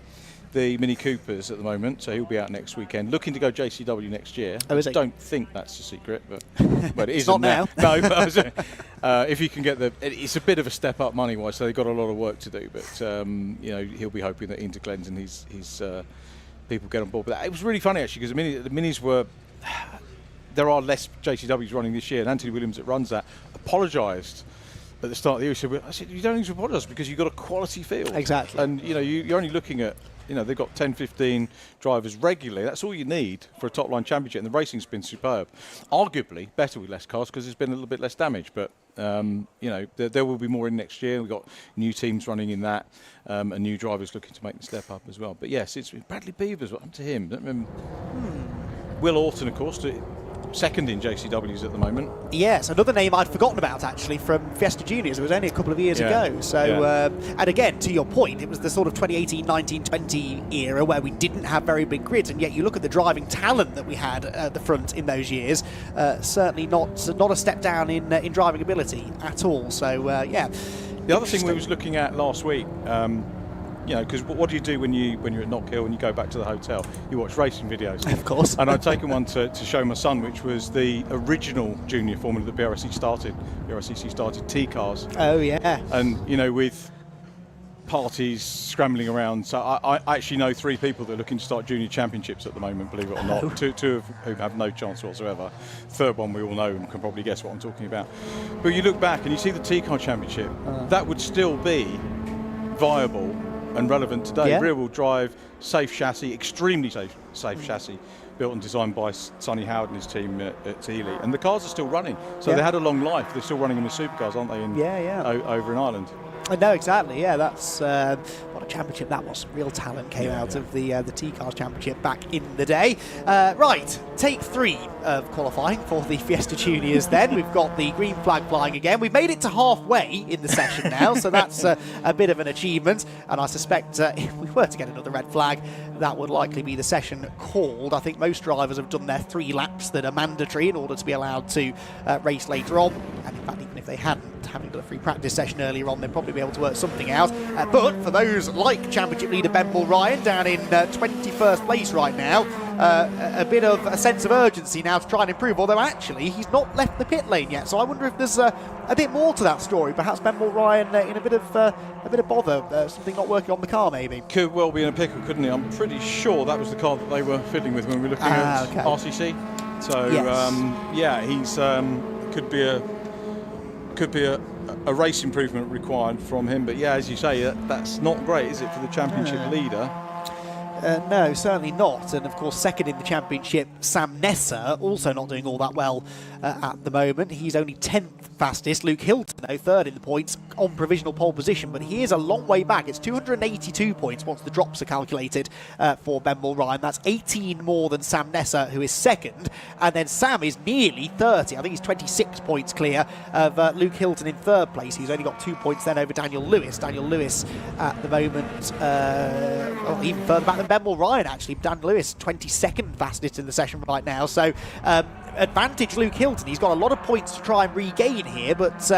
the Mini Coopers at the moment, so he'll be out next weekend. Looking to go JCW next year. Oh, is he? I don't think that's a secret, but it it's isn't not now. No, but if you can get it's a bit of a step up money wise, so they've got a lot of work to do. But you know, he'll be hoping that Interglens and his people get on board with that. It was really funny actually because the minis were. There are less JCWs running this year, and Anthony Williams that runs that apologised at the start of the year. I said, you don't need to apologise because you've got a quality field. Exactly. And you know, you're only looking at. You know, they've got 10, 15 drivers regularly. That's all you need for a top-line championship, and the racing's been superb. Arguably better with less cars because there's been a little bit less damage, but, you know, there will be more in next year. We've got new teams running in that and new drivers looking to make the step up as well. But, yes, it's Bradley Beavers, what happened to him? Will Orton, of course, second in JCWs at the moment. Yes, another name I'd forgotten about actually from Fiesta Juniors. It was only a couple of years ago. So, and again, to your point, it was the sort of 2018, 19, 20 era where we didn't have very big grids, and yet you look at the driving talent that we had at the front in those years. Certainly not a step down in driving ability at all. So, yeah. The other thing we was looking at last week. You know, because what do you do when you're at Knockhill and you go back to the hotel? You watch racing videos. Of course. And I'd taken one to show my son, which was the original junior formula that BRSCC started. BRSCC started T-cars. Oh, yeah. And, you know, with parties scrambling around. So I actually know 3 people that are looking to start junior championships at the moment, believe it or not. Two of whom have no chance whatsoever. Third one we all know and can probably guess what I'm talking about. But you look back and you see the TCAR championship, that would still be viable and relevant today. Rear-wheel drive, safe chassis, extremely safe chassis, built and designed by Sonny Howard and his team at Teely. And the cars are still running. So they had a long life. They're still running them with supercars, aren't they, over in Ireland? No, exactly. Yeah, that's what a championship that was. Real talent came out of the T-Cars Championship back in the day. Right, take 3 of qualifying for the Fiesta Juniors then. We've got the green flag flying again. We've made it to halfway in the session now, so that's a bit of an achievement. And I suspect if we were to get another red flag, that would likely be the session called. I think most drivers have done their 3 laps that are mandatory in order to be allowed to race later on. And in fact, even if they hadn't, having done a free practice session earlier on, they'd probably be able to work something out. But for those like championship leader Ben Mulryan down in 21st place right now, a bit of a sense of urgency now to try and improve, although actually he's not left the pit lane yet. So I wonder if there's a bit more to that story. Perhaps Ben Mulryan in a bit of bother, something not working on the car maybe. Could well be in a pickle, couldn't he? I'm pretty sure that was the car that they were fiddling with when we were looking at RCC. So yes. He's could be a race improvement required from him, but as you say, that's not great, is it, for the championship leader? No, certainly not. And of course, second in the championship, Sam Nesser, also not doing all that well at the moment. He's only 10th fastest. Luke Hilton, though, third in the points on provisional pole position, but he is a long way back. It's 282 points once the drops are calculated for Ben Mulryan. That's 18 more than Sam Nesser, who is second. And then Sam is nearly 30. I think he's 26 points clear of Luke Hilton in third place. He's only got 2 points then over Daniel Lewis. Daniel Lewis at the moment, even further back than Ben Mulryan, actually. Dan Lewis, 22nd fastest in the session right now. So advantage Luke Hilton. He's got a lot of points to try and regain here, but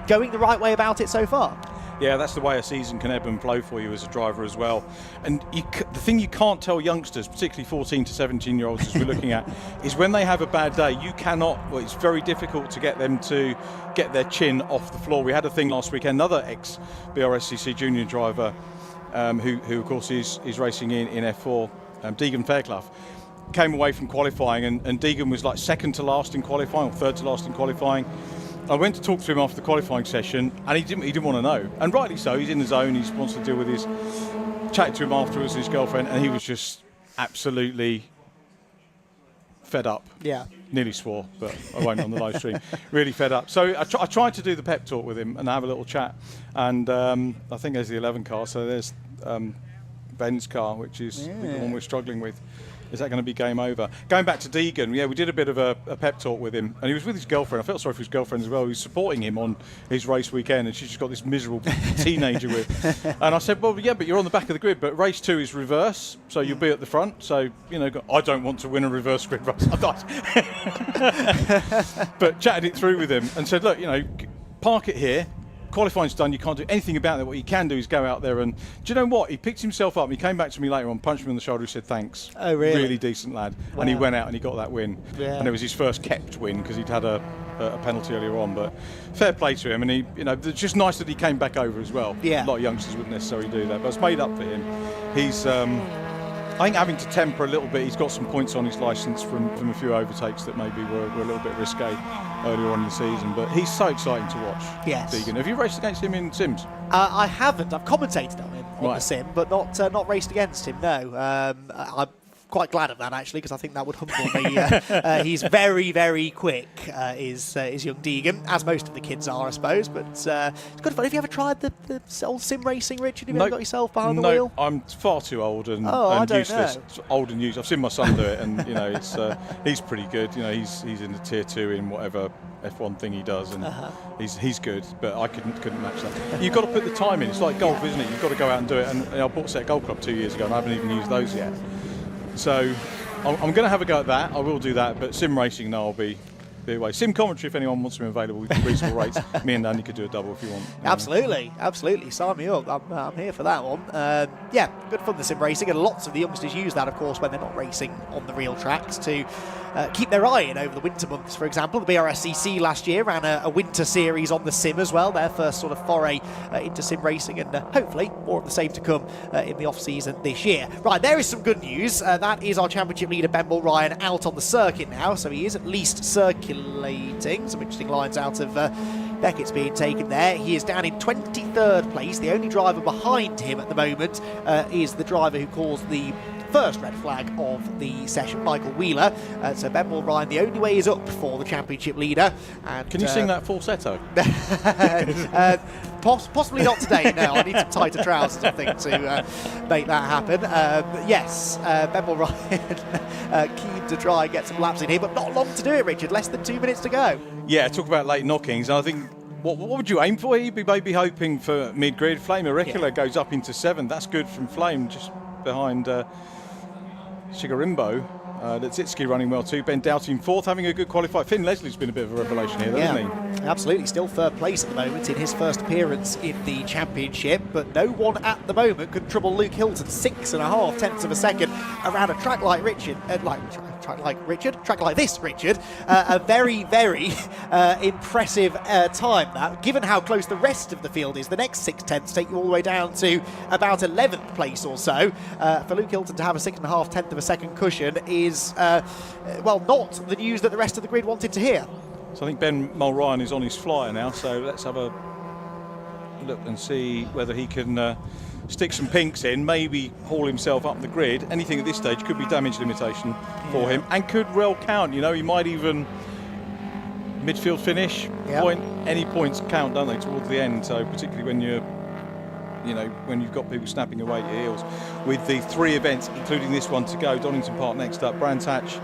going the right way about it so far. Yeah, that's the way a season can ebb and flow for you as a driver as well. And the thing you can't tell youngsters, particularly 14 to 17-year-olds, as we're looking at, is when they have a bad day, you cannot, it's very difficult to get them to get their chin off the floor. We had a thing last weekend, another ex-BRSCC junior driver, who of course is racing in F4, Deegan Fairclough, came away from qualifying, and Deegan was like second to last in qualifying, or third to last in qualifying. I went to talk to him after the qualifying session, and he didn't want to know, and rightly so. He's in the zone. He wants to deal with his. Chatted to him afterwards, his girlfriend, and he was just absolutely fed up. Yeah. Nearly swore, but I won't on the live stream. Really fed up. So I tried to do the pep talk with him and have a little chat, and I think there's the 11 car. So there's Ben's car, which is the one we're struggling with. Is that going to be game over? Going back to Deegan, we did a bit of a pep talk with him, and he was with his girlfriend. I felt sorry for his girlfriend as well. He was supporting him on his race weekend, and she's just got this miserable teenager with. And I said, well, but you're on the back of the grid, but race 2 is reverse, so you'll be at the front. So, I don't want to win a reverse grid race. But chatted it through with him and said, look, park it here. Qualifying's done, you can't do anything about it. What you can do is go out there, and do you know what? He picked himself up, he came back to me later on, punched me on the shoulder, he said thanks. Oh, really? Really decent lad. Wow. And he went out and he got that win. Yeah. And it was his first kept win because he'd had a penalty earlier on, but fair play to him, and it's just nice that he came back over as well. Yeah. A lot of youngsters wouldn't necessarily do that, but it's made up for him. He's I think having to temper a little bit. He's got some points on his licence from a few overtakes that maybe were a little bit risque earlier on in the season, but he's so exciting to watch. Yes. Deegan. Have you raced against him in Sims? I haven't. I've commentated on him on the sim, but not raced against him. No. I'm quite glad of that, actually, because I think that would humble me. He's very, very quick, is young Deegan, as most of the kids are, I suppose. But it's good fun. Have you ever tried the old sim racing, Richard? Have you ever got yourself behind the wheel? No, I'm far too old and useless. Old and useless. I've seen my son do it, and it's he's pretty good. He's in the tier 2 in whatever F1 thing he does, and he's good, but I couldn't match that. You've got to put the time in. It's like golf, isn't it? You've got to go out and do it. And I bought a set of Golf Club 2 years ago, and I haven't even used those yet. So I'm going to have a go at that. I will do that, but sim racing, no, I'll be away. Sim commentary, if anyone wants me available with reasonable rates, me and Andy could do a double if you want. Absolutely. Sign me up. I'm here for that one. Good fun, the sim racing, and lots of the youngsters use that, of course, when they're not racing on the real tracks to keep their eye in over the winter months. For example, the BRSCC last year ran a winter series on the sim as well, their first sort of foray into sim racing, and hopefully more of the same to come in the off-season this year. Right, there is some good news. That is our championship leader, Ben Ryan, out on the circuit now, so he is at least circulating. Some interesting lines out of Beckett's being taken there. He is down in 23rd place. The only driver behind him at the moment is the driver who caused the first red flag of the session, Michael Wheeler. So Ben Ryan, the only way is up for the championship leader. And can you sing that falsetto? Possibly not today, no. I need some tighter trousers, I think, to make that happen. Yes, Ben Ryan keen to try and get some laps in here, but not long to do it, Richard. Less than 2 minutes to go. Yeah, talk about late knockings. I think, what would you aim for? You'd be maybe hoping for mid-grid. Flame Auricula goes up into 7th. That's good from Flame, just behind Shigarimbo. Letsitsky running well too. Ben Doughty in 4th, having a good qualifier. Finn Leslie's been a bit of a revelation here, hasn't he? Absolutely, still 3rd place at the moment in his first appearance in the championship, but no one at the moment could trouble Luke Hilton 6.5 tenths of a second around a track like Richard, track like this, Richard. A very, very impressive time that, given how close the rest of the field is. The next 6 tenths take you all the way down to about 11th place or so. For Luke Hilton to have a 6.5 tenth of a second cushion is well, not the news that the rest of the grid wanted to hear. So I think Ben Mulryan is on his flyer now, so let's have a look and see whether he can stick some pinks in, maybe haul himself up the grid. Anything at this stage could be damage limitation for him, and could well count. You know, he might even midfield finish, any points count, don't they, towards the end. So particularly when you're, when you've got people snapping away at your heels. With the 3 events, including this one to go, Donington Park next up, Brands Hatch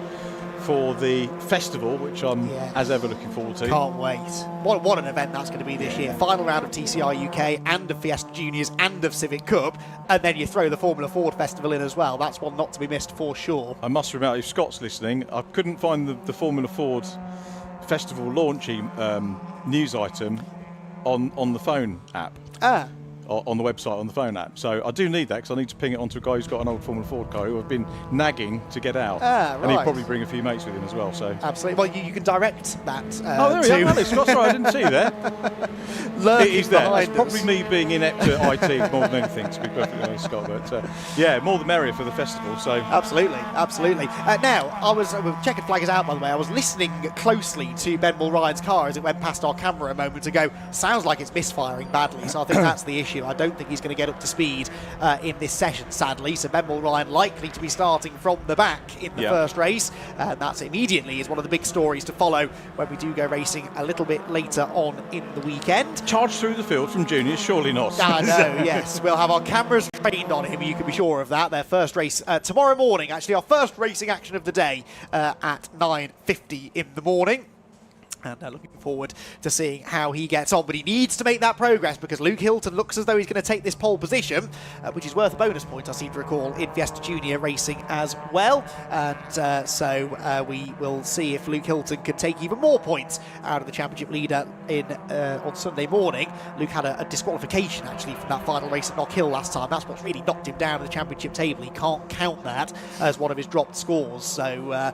for the festival, which I'm as ever looking forward to. Can't wait. What an event that's going to be this year. Final round of TCR UK and of Fiesta Juniors and of Civic Cup, and then you throw the Formula Ford Festival in as well. That's one not to be missed for sure. I must remember, if Scott's listening, I couldn't find the Formula Ford Festival launchy news item on the phone app. On the website, on the phone app. So I do need that, because I need to ping it onto a guy who's got an old Formula Ford car who I've been nagging to get out. And he'll probably bring a few mates with him as well. So absolutely. Well, you can direct that. There we are. Scott's right, I didn't see you there. It is there. It's probably me being inept at IT more than anything, to be perfectly honest, Scott. But yeah, more the merrier for the festival. So absolutely. Now, I was checking flaggers out, by the way. I was listening closely to Ben Mulryan's car as it went past our camera a moment ago. Sounds like it's misfiring badly, so I think that's the issue. I don't think he's going to get up to speed in this session, sadly. So Ben Mulryan likely to be starting from the back in the first race. And that's immediately is one of the big stories to follow when we do go racing a little bit later on in the weekend. Charge through the field from juniors, surely not. I know, yes. We'll have our cameras trained on him, you can be sure of that. Their first race tomorrow morning, actually our first racing action of the day at 9:50 in the morning. And looking forward to seeing how he gets on. But he needs to make that progress, because Luke Hilton looks as though he's going to take this pole position, which is worth a bonus point, I seem to recall, in Fiesta Junior racing as well. And so we will see if Luke Hilton can take even more points out of the championship leader on Sunday morning. Luke had a disqualification, actually, from that final race at Knockhill last time. That's what's really knocked him down in the championship table. He can't count that as one of his dropped scores. So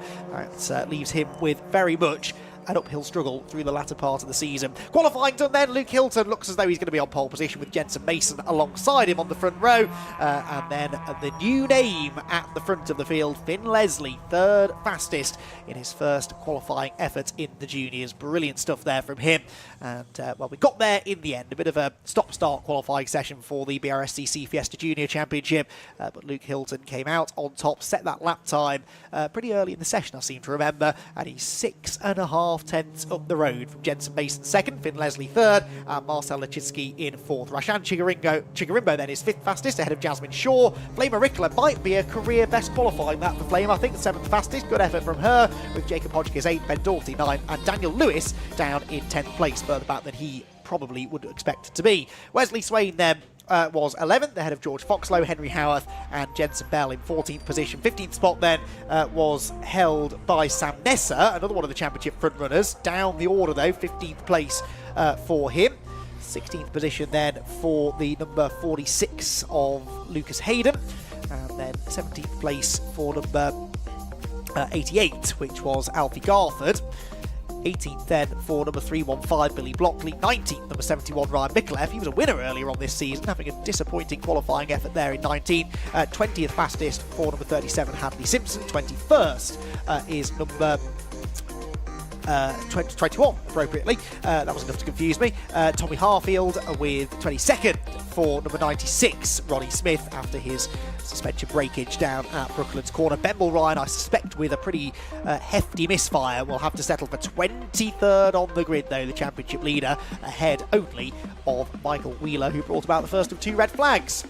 that leaves him with very much an uphill struggle through the latter part of the season. Qualifying done then, Luke Hilton looks as though he's going to be on pole position with Jensen Mason alongside him on the front row. And then the new name at the front of the field, Finn Leslie, 3rd fastest in his first qualifying effort in the juniors. Brilliant stuff there from him. And well, we got there in the end. A bit of a stop-start qualifying session for the BRSCC Fiesta Junior Championship. But Luke Hilton came out on top, set that lap time pretty early in the session, I seem to remember. And he's 6.5 tenths up the road from Jensen Mason 2nd, Finn Leslie 3rd, and Marcel Lechitsky in 4th. Rashan Chigarimbo then is 5th fastest, ahead of Jasmine Shaw. Flame Auricula might be a career best qualifying that for Flame, I think, 7th fastest. Good effort from her, with Jacob Hodgkiss 8th, Ben Doughty 9th, and Daniel Lewis down in 10th place, further back than he probably would expect to be. Wesley Swain then was 11th, ahead of George Foxlow, Henry Howarth and Jensen Bell in 14th position. 15th spot then was held by Sam Nessa, another one of the championship front runners. Down the order though, 15th place for him. 16th position then for the number 46 of Lucas Hayden, and then 17th place for number 88, which was Alfie Garford. 18th then for number 315 Billy Blockley, 19th number 71 Ryan Mikulev. He was a winner earlier on this season, having a disappointing qualifying effort there in 19. 20th fastest for number 37 Hadley Simpson. 21st is number 21 appropriately. That was enough to confuse me. Tommy Harfield with 22nd for number 96 Ronnie Smith after his suspension breakage down at Brooklands Corner. Ben Mulryan, I suspect, with a pretty hefty misfire, will have to settle for 23rd on the grid, though, the championship leader, ahead only of Michael Wheeler, who brought about the first of 2 red flags.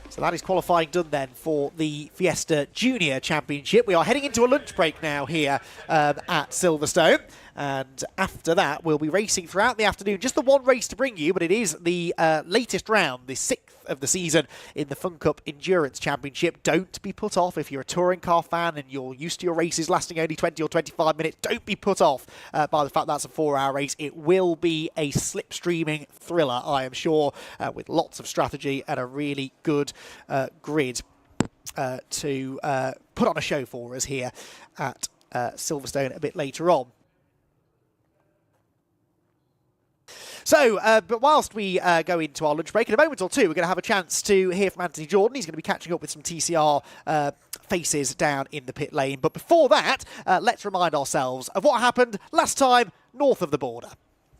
So that is qualifying done then for the Fiesta Junior Championship. We are heading into a lunch break now here at Silverstone. And after that, we'll be racing throughout the afternoon. Just the one race to bring you, but it is the latest round, the 6th of the season in the Fun Cup Endurance Championship. Don't be put off if you're a touring car fan and you're used to your races lasting only 20 or 25 minutes. Don't be put off by the fact that's a 4-hour race. It will be a slipstreaming thriller, I am sure, with lots of strategy and a really good grid to put on a show for us here at Silverstone a bit later on. So, but whilst we go into our lunch break, in a moment or two, we're going to have a chance to hear from Anthony Jordan. He's going to be catching up with some TCR faces down in the pit lane. But before that, let's remind ourselves of what happened last time north of the border.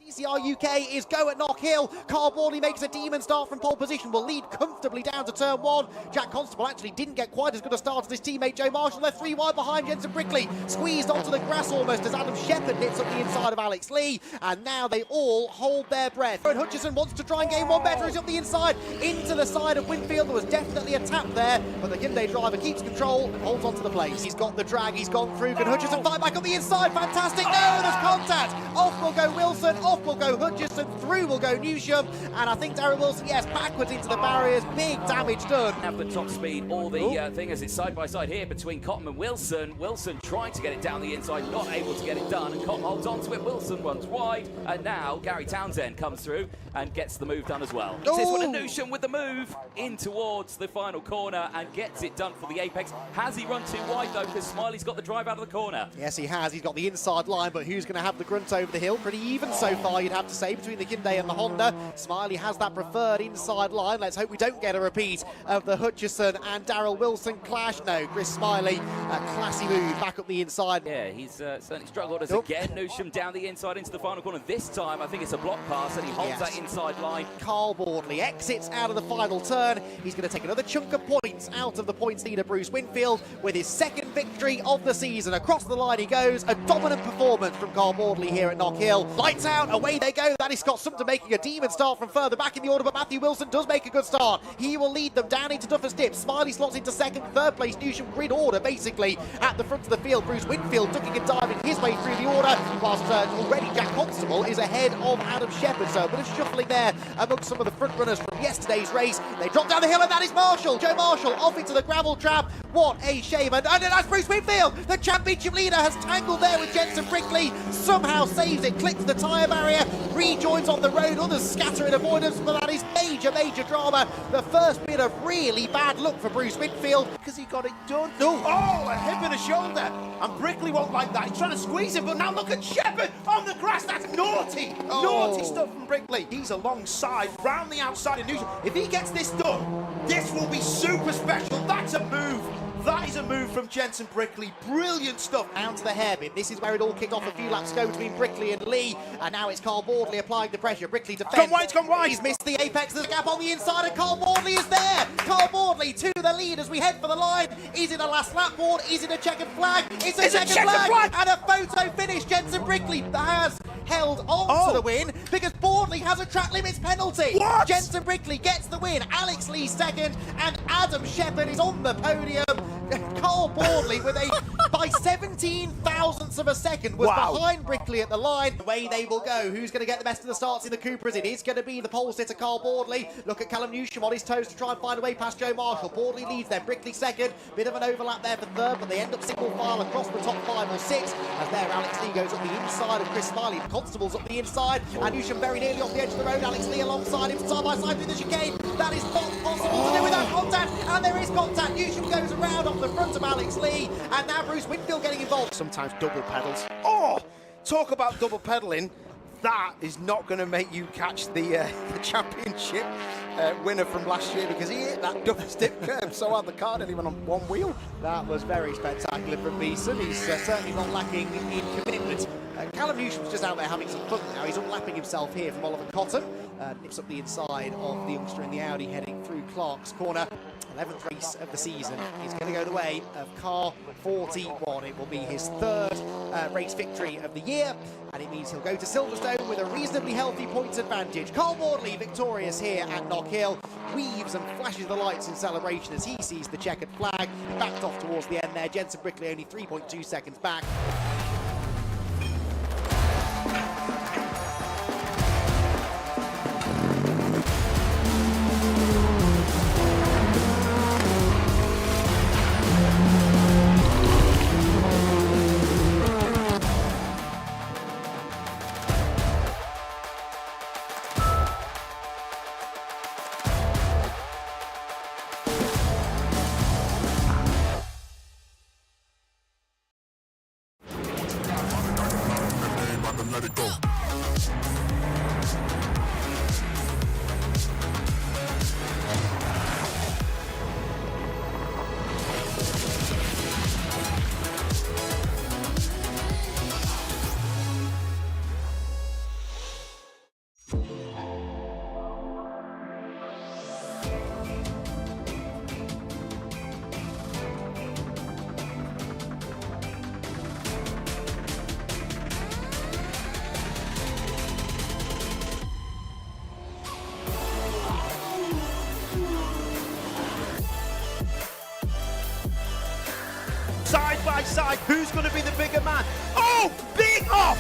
TCR UK is go at Knockhill. Carl Borley makes a demon start from pole position, will lead comfortably down to turn 1. Jack Constable actually didn't get quite as good a start as his teammate Joe Marshall. They're 3 wide behind Jensen Brickley, squeezed onto the grass almost as Adam Shepherd nits up the inside of Alex Lee, and now they all hold their breath. And Hutchison wants to try and gain one better. He's up the inside into the side of Winfield. There was definitely a tap there, but the Hyundai driver keeps control and holds onto the place. He's got the drag, he's gone through. Can Hutchison fight back on the inside? Fantastic! No, there's contact. Off will go Wilson, off will go Hutchison, through will go Newsham, and I think Darren Wilson, yes, backwards into the barriers. Big damage done. Have the top speed or the thing as it's side by side here between Cotton and Wilson. Wilson trying to get it down the inside, not able to get it done, and Cotton holds on to it. Wilson runs wide, and now Gary Townsend comes through and gets the move done as well. This is what Newsham with the move in towards the final corner and gets it done for the apex. Has he run too wide though, because Smiley's got the drive out of the corner? Yes, he has. He's got the inside line, but who's going to have the grunt over the hill? Pretty even so far, you'd have to say, between the Hyundai and the Honda. Smiley has that preferred inside line. Let's hope we don't get a repeat of the Hutchison and Darrell Wilson clash. No, Chris Smiley, a classy move back up the inside. Yeah, he's certainly struggled as again Newsham down the inside into the final corner. This time, I think it's a block pass, and he holds that inside line. Carl Bordley exits out of the final turn. He's going to take another chunk of points out of the points leader, Bruce Winfield, with his 2nd victory of the season. Across the line he goes. A dominant performance from Carl Bordley here at Knockhill. Lights out, away they go. That is Scott Sumter making a demon start from further back in the order, but Matthew Wilson does make a good start. He will lead them down into Duffers Dip. Smiley slots into 2nd, 3rd place Newsham grid order basically at the front of the field. Bruce Winfield ducking and diving his way through the order, whilst already Jack Constable is ahead of Adam Shepherd. So a bit of shuffling there amongst some of the front runners from yesterday's race. They drop down the hill, and that is Marshall. Joe Marshall off into the gravel trap. What a shame. And that's Bruce Winfield. The championship leader has tangled there with Jensen Brickley. Somehow saves it, clicks the tyre barrier, rejoins on the road. Others scatter in avoidance, but that is major drama. The first bit of really bad luck for Bruce Winfield, because he got it done. Oh, a hip and a shoulder. And Brickley won't like that. He's trying to squeeze him, but now look at Shepherd on the grass. That's naughty. Naughty stuff from Brickley. He's alongside, round the outside of Newsham. If he gets this done, this will be super special. That's a move. That is a move from Jensen Brickley. Brilliant stuff. Down to the hairpin. This is where it all kicked off a few laps ago between Brickley and Lee. And now it's Carl Bordley applying the pressure. Brickley defends. It's gone wide. He's missed the apex. There's a gap on the inside, and Carl Bordley is there. Carl Bordley to the lead as we head for the line. Is it a last lap board? Is it a checkered flag? It's a checkered flag. And a photo finish. Jensen Brickley has held on to the win because Bordley has a track limits penalty. What? Jensen Brickley gets the win. Alex Lee 2nd, and Adam Shepherd is on the podium. Carl Bordley with by 17 thousandths of a second was behind Brickley at the line. Away they will go. Who's going to get the best of the starts in the Coopers? It is going to be the pole sitter Carl Bordley. Look at Callum Newsham on his toes to try and find a way past Joe Marshall. Bordley leads them. Brickley 2nd. Bit of an overlap there for 3rd, but they end up single file across the top 5 or 6. As there, Alex Lee goes up the inside of Chris Smiley. The Constable's up the inside, and Newsham very nearly off the edge of the road. Alex Lee alongside him, side by side through the chicane. That is not possible to do without contact, and there is contact. Newsham goes around off the front of Alex Lee, and now Bruce Whitfield getting involved. Sometimes double pedals. Oh, talk about double pedaling. That is not going to make you catch the championship winner from last year, because he hit that double stick curve so hard the car nearly went on one wheel. That was very spectacular from Beeson. He's certainly not lacking in commitment. Callum Newsham's just out there having some fun now. He's unlapping himself here from Oliver Cotton. Nips up the inside of the youngster in the Audi heading through Clark's corner. 11th race of the season. He's going to go the way of car 41. It will be his third race victory of the year, and it means he'll go to Silverstone with a reasonably healthy points advantage. Carl Wardley victorious here at Knockhill, weaves and flashes the lights in celebration as he sees the checkered flag. Backed off towards the end there. Jensen Brickley only 3.2 seconds back. Let it go. Side by side, who's going to be the bigger man? Oh, big off!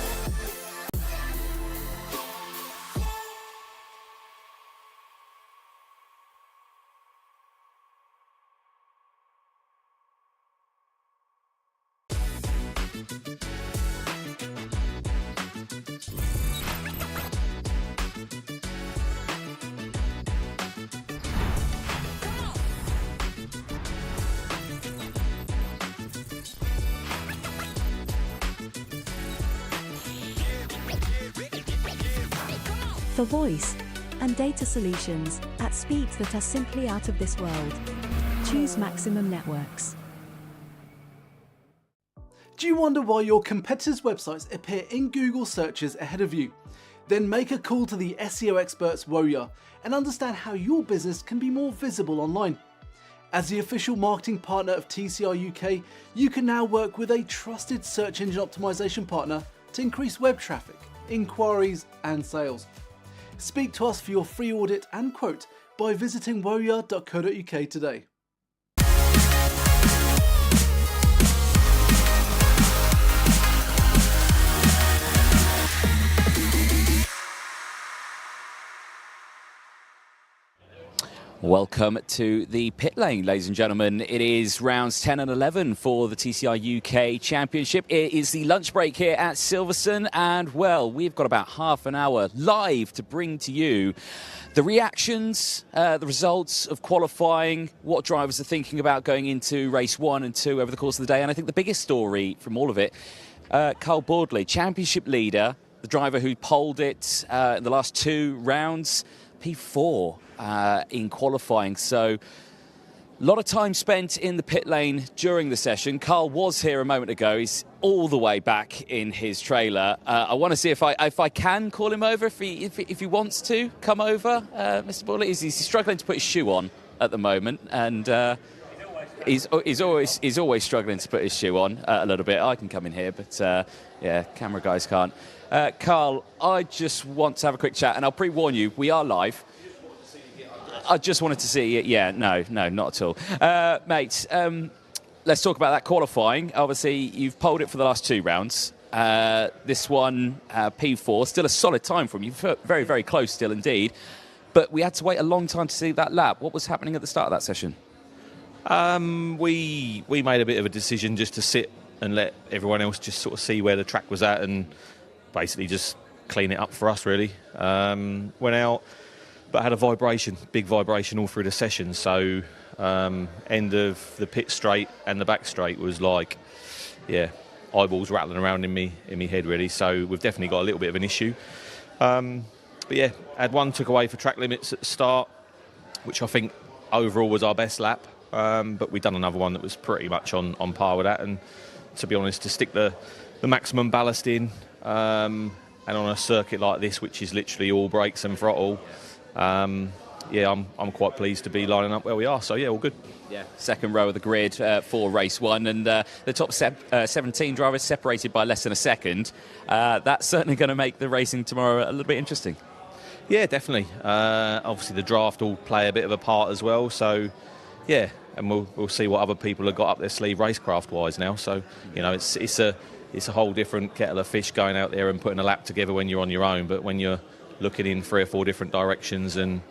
For voice and data solutions at speeds that are simply out of this world, choose Maximum Networks. Do you wonder why your competitors' websites appear in Google searches ahead of you? Then make a call to the SEO experts Warrior and understand how your business can be more visible online. As the official marketing partner of TCR UK, you can now work with a trusted search engine optimization partner to increase web traffic, inquiries and sales. Speak to us for your free audit and quote by visiting warrior.co.uk today. Welcome to the pit lane, ladies and gentlemen. It is rounds 10 and 11 for the TCR UK Championship. It is the lunch break here at Silverstone, and, well, we've got about half an hour live to bring to you the reactions, the results of qualifying, what drivers are thinking about going into race 1 and 2 over the course of the day. And I think the biggest story from all of it, Carl Wardley, championship leader, the driver who polled it in the last 2 rounds, P4 in qualifying. So a lot of time spent in the pit lane during the session. Carl was here a moment ago. He's all the way back in his trailer. I want to see if I can call him over, if he wants to come over. Mr. Wardley, he's struggling to put his shoe on at the moment, and he's always struggling to put his shoe on a little bit. I can come in here, but yeah, camera guys can't. Carl, I just want to have a quick chat, and I'll pre-warn you, we are live. I just wanted to see it. Yeah, no, not at all. Mate, let's talk about that qualifying. Obviously, you've polled it for the last 2 rounds. This one, P4, still a solid time from you. Very, very close still indeed. But we had to wait a long time to see that lap. What was happening at the start of that session? We made a bit of a decision just to sit and let everyone else just sort of see where the track was at and basically just clean it up for us, really. Went out, but had a vibration, big vibration all through the session. So end of the pit straight and the back straight was like, yeah, eyeballs rattling around in me head really. So we've definitely got a little bit of an issue. But yeah, had one took away for track limits at the start, which I think overall was our best lap. But we've done another one that was pretty much on par with that. And to be honest, to stick the maximum ballast in, and on a circuit like this, which is literally all brakes and throttle, yeah, I'm quite pleased to be lining up where we are. So yeah, all good. Yeah, second row of the grid for race one, and the top 17 drivers separated by less than a second. That's certainly going to make the racing tomorrow a little bit interesting. Yeah, definitely. Obviously, the draft will play a bit of a part as well. So yeah, and we'll see what other people have got up their sleeve racecraft-wise now. So you know, it's a whole different kettle of fish going out there and putting a lap together when you're on your own. But when you're looking in 3 or 4 different directions and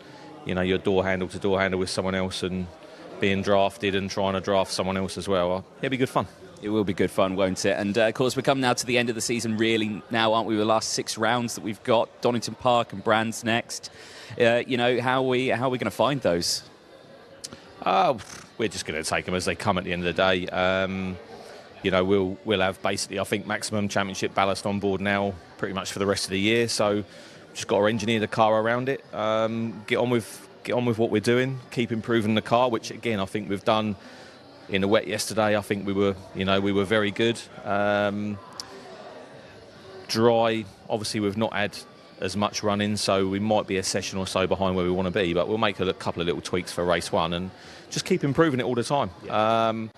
you know, you're door handle to door handle with someone else and being drafted and trying to draft someone else as well, it'll be good fun. It will be good fun, won't it? And of course, we come now to the end of the season, really, now, aren't we? The last 6 rounds that we've got, Donington Park and Brands next. You know, how are we going to find those? We're just going to take them as they come at the end of the day. You know, we'll have basically, I think, maximum championship ballast on board now pretty much for the rest of the year. So just got to engineer the car around it, get on with what we're doing, keep improving the car, which again I think we've done in the wet yesterday. I think we were very good. Dry, obviously we've not had as much running, so we might be a session or so behind where we want to be, but we'll make a couple of little tweaks for race one and just keep improving it all the time. Yeah.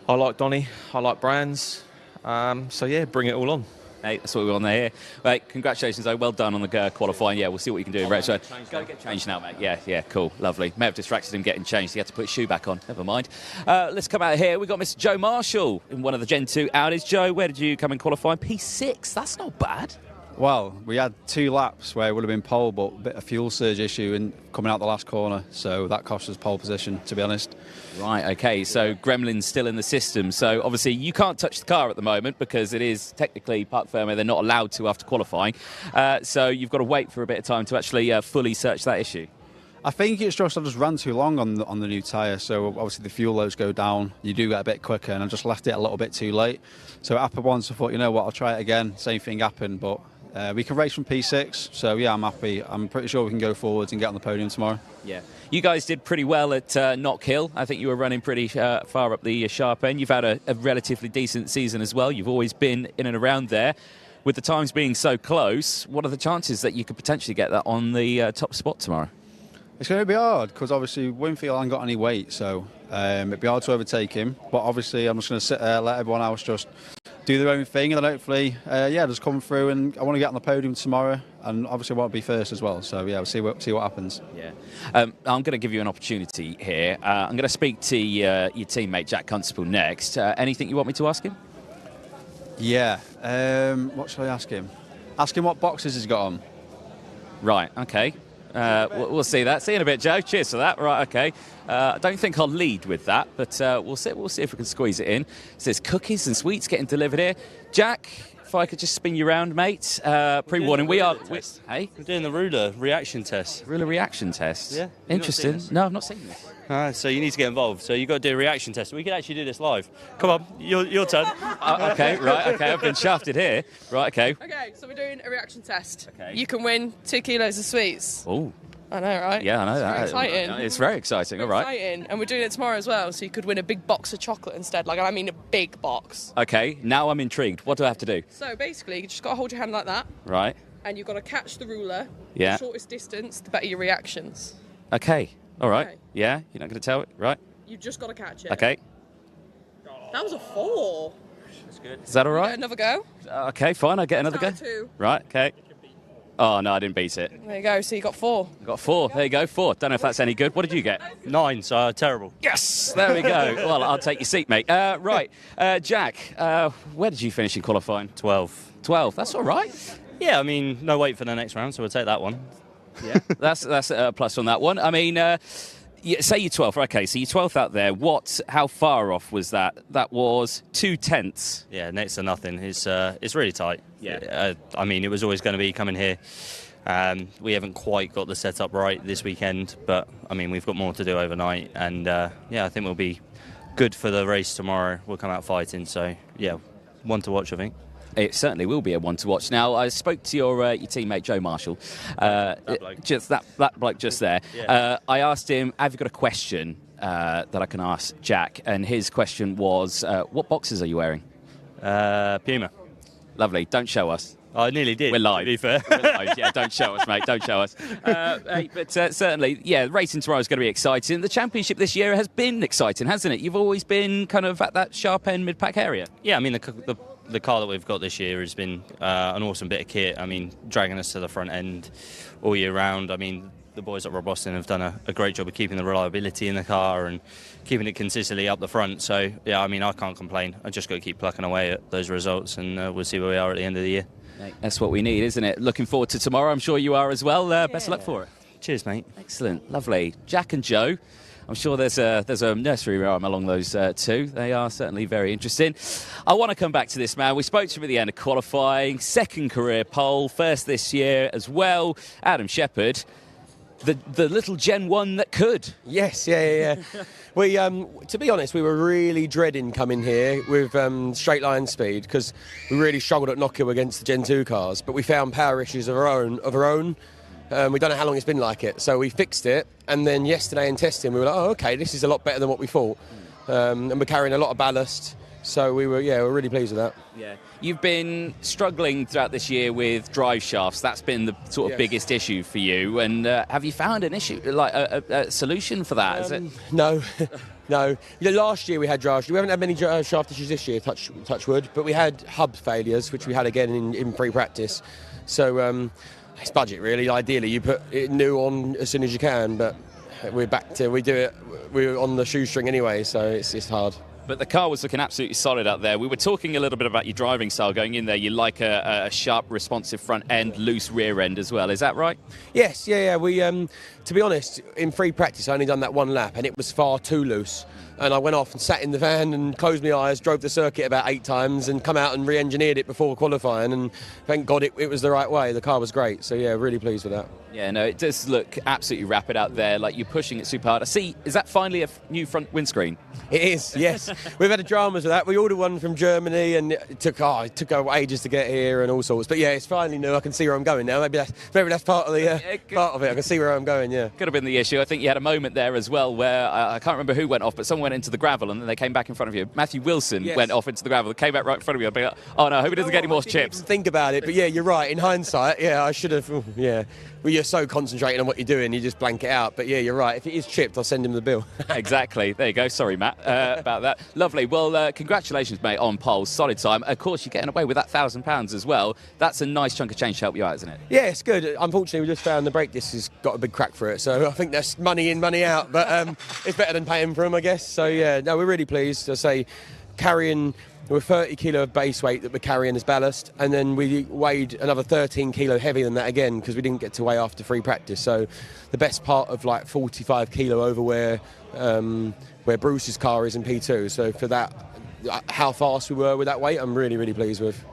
I like Donny, I like Brands, so yeah, bring it all on. Hey, that's what we want to hear. Right, congratulations, though. Well done on the qualifying. Yeah, we'll see what you can do in race. Go get changed now, mate. Yeah, cool, lovely. May have distracted him getting changed. He had to put his shoe back on. Never mind. Let's come out here. We've got Mr. Joe Marshall in one of the Gen 2 Audis. Joe, where did you come in qualifying? P6. That's not bad. Well, we had 2 laps where it would have been pole, but a bit of fuel surge issue in coming out the last corner, so that cost us pole position, to be honest. Right, OK, so Gremlin's still in the system, so obviously you can't touch the car at the moment because it is technically parc fermé. They're not allowed to after qualifying, so you've got to wait for a bit of time to actually fully search that issue. I think it's just I just ran too long on the new tyre, so obviously the fuel loads go down, you do get a bit quicker, and I just left it a little bit too late. So it happened once, I thought, you know what, I'll try it again, same thing happened, but we can race from P6, so yeah, I'm happy. I'm pretty sure we can go forwards and get on the podium tomorrow. Yeah, you guys did pretty well at Knockhill. I think you were running pretty far up the sharp end. You've had a relatively decent season as well. You've always been in and around there. With the times being so close, what are the chances that you could potentially get that on the top spot tomorrow? It's going to be hard because obviously Winfield hasn't got any weight, so it'd be hard to overtake him. But obviously I'm just going to sit there, let everyone else just do their own thing, and then hopefully, just come through. And I want to get on the podium tomorrow, and obviously I want to be first as well. So yeah, we'll see what happens. Yeah, I'm going to give you an opportunity here. I'm going to speak to your teammate Jack Constable next. Anything you want me to ask him? Yeah. What should I ask him? Ask him what boxes he's got on. Right. Okay. We'll see that. See you in a bit, Joe. Cheers for that. Right, okay. I don't think I'll lead with that, but we'll see if we can squeeze it in. So there's cookies and sweets getting delivered here. Jack, if I could just spin you around, mate. Pre-warning, Hey? We're doing the ruler reaction test. Ruler reaction test? Yeah. Interesting. No, I've not seen this. So you need to get involved. So you've got to do a reaction test. We can actually do this live. Come on, your turn. Okay, right, okay. I've been shafted here. Right, okay. Okay, so we're doing a reaction test. Okay. You can win 2 kilos of sweets. Oh. I know, right? Yeah, I know that. It's very exciting. It's very exciting, all right. Exciting. And we're doing it tomorrow as well, so you could win a big box of chocolate instead. Like, I mean a big box. Okay, now I'm intrigued. What do I have to do? So basically, you just got to hold your hand like that. Right. And you've got to catch the ruler. Yeah. The shortest distance, the better your reactions. Okay, all right. Okay. Yeah, you're not going to tell it, right? You've just got to catch it. Okay. That was a 4. That's good. Is that all right? Get another go. Okay, fine, I'll get another go. 2. Right, okay. Oh, no, I didn't beat it. There you go, so you got 4. I got 4. There you go, 4. Don't know if that's any good. What did you get? 9, so terrible. Yes! There we go. Well, I'll take your seat, mate. Right, Jack, where did you finish in qualifying? 12. 12, that's all right. Yeah, I mean, no wait for the next round, so we'll take that one. Yeah, that's a plus on that one. I mean, say you're 12th. Okay, so you're 12th out there. How far off was that? That was 2/10. Yeah, next to nothing. It's really tight. Yeah. I mean, it was always going to be coming here. We haven't quite got the setup right this weekend, but I mean, we've got more to do overnight, and yeah, I think we'll be good for the race tomorrow. We'll come out fighting, so yeah, one to watch, I think. It certainly will be a one to watch. Now, I spoke to your teammate Joe Marshall, just that bloke just there. Yeah. I asked him, "Have you got a question that I can ask Jack?" And his question was, "What boxes are you wearing?" Puma. Lovely. Don't show us. I nearly did. We're live. To be fair. We're live. Yeah, don't show us, mate. Don't show us. But certainly, yeah, racing tomorrow is going to be exciting. The championship this year has been exciting, hasn't it? You've always been kind of at that sharp end mid-pack area. Yeah, I mean, the car that we've got this year has been an awesome bit of kit. I mean, dragging us to the front end all year round. I mean, the boys at Rob Boston have done a great job of keeping the reliability in the car and keeping it consistently up the front. So, yeah, I mean, I can't complain. I just got to keep plucking away at those results, and we'll see where we are at the end of the year. That's what we need, isn't it? Looking forward to tomorrow. I'm sure you are as well. Best of luck for it. Cheers, mate. Excellent. Lovely. Jack and Joe. I'm sure there's a nursery rhyme along those two. They are certainly very interesting. I want to come back to this man. We spoke to him at the end of qualifying. Second career pole. First this year as well. Adam Shepherd. The little Gen 1 that could. Yes, yeah. We, to be honest, we were really dreading coming here with straight line speed because we really struggled at Knockhill against the Gen 2 cars, but we found power issues of our own. We don't know how long it's been like it, so we fixed it. And then yesterday in testing, we were like, oh, okay, this is a lot better than what we thought. And we're carrying a lot of ballast. So we're really pleased with that. Yeah, you've been struggling throughout this year with drive shafts. That's been the sort of biggest issue for you. And have you found an issue, like a solution for that? Is it? No, no. You know, last year we had drive. We haven't had many shaft issues this year. Touch wood, but we had hub failures, which we had again in pre-practice. So it's budget really. Ideally, you put it new on as soon as you can, but we're back to we're on the shoestring anyway, so it's hard. But the car was looking absolutely solid out there. We were talking a little bit about your driving style going in there. You like a sharp, responsive front end, loose rear end as well. Is that right? Yes, yeah. We, to be honest, in free practice, I only done that one lap, and it was far too loose. And I went off and sat in the van and closed my eyes, drove the circuit about 8 times, and come out and re-engineered it before qualifying. And thank God it was the right way. The car was great. So yeah, really pleased with that. Yeah, no, it does look absolutely rapid out there. Like you're pushing it super hard. I see. Is that finally a new front windscreen? It is, yes. We've had dramas with that. We ordered one from Germany, and it took ages to get here and all sorts. But yeah, it's finally new. I can see where I'm going now. Maybe that's part of the part of it. I can see where I'm going. Yeah. Could have been the issue. I think you had a moment there as well where I can't remember who went off, but someone went into the gravel and then they came back in front of you. Matthew Wilson went off into the gravel, came back right in front of you. I'd be like, oh no, I hope he doesn't get any more chips. Even think about it, but yeah, you're right. In hindsight, yeah, I should have. Yeah. Well, you're so concentrating on what you're doing, you just blank it out. But yeah, you're right. If it is chipped, I'll send him the bill. Exactly. There you go. Sorry, Matt, about that. Lovely. Well, congratulations, mate, on pole. Solid time. Of course, you're getting away with that £1,000 as well. That's a nice chunk of change to help you out, isn't it? Yeah, it's good. Unfortunately, we just found the brake disc has got a big crack for it. So I think that's money in, money out. But it's better than paying for them, I guess. So yeah, no, we're really pleased. I say carrying... We're 30 kilo of base weight that we're carrying as ballast, and then we weighed another 13 kilo heavier than that again because we didn't get to weigh after free practice. So the best part of like 45 kilo over where Bruce's car is in P2. So for that, how fast we were with that weight, I'm really, really pleased with.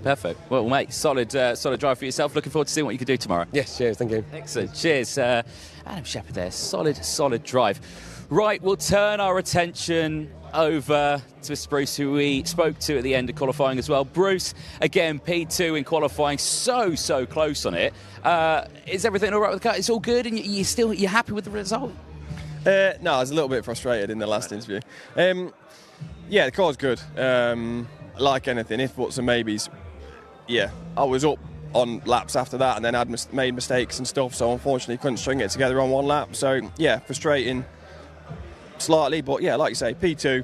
Perfect. Well, mate, solid drive for yourself. Looking forward to seeing what you can do tomorrow. Yes, cheers, thank you. Excellent. Cheers. Adam Shepherd there. Solid drive. Right, we'll turn our attention over to Mr. Bruce, who we spoke to at the end of qualifying as well. Bruce, again, P2 in qualifying, so close on it. Is everything all right with the car? It's all good, and you're happy with the result? No, I was a little bit frustrated in the last interview. Yeah, the car's good. Like anything, if buts and maybes. Yeah, I was up on laps after that, and then I'd made mistakes and stuff, so unfortunately couldn't string it together on one lap. So yeah, frustrating. Slightly, but yeah, like you say, P2,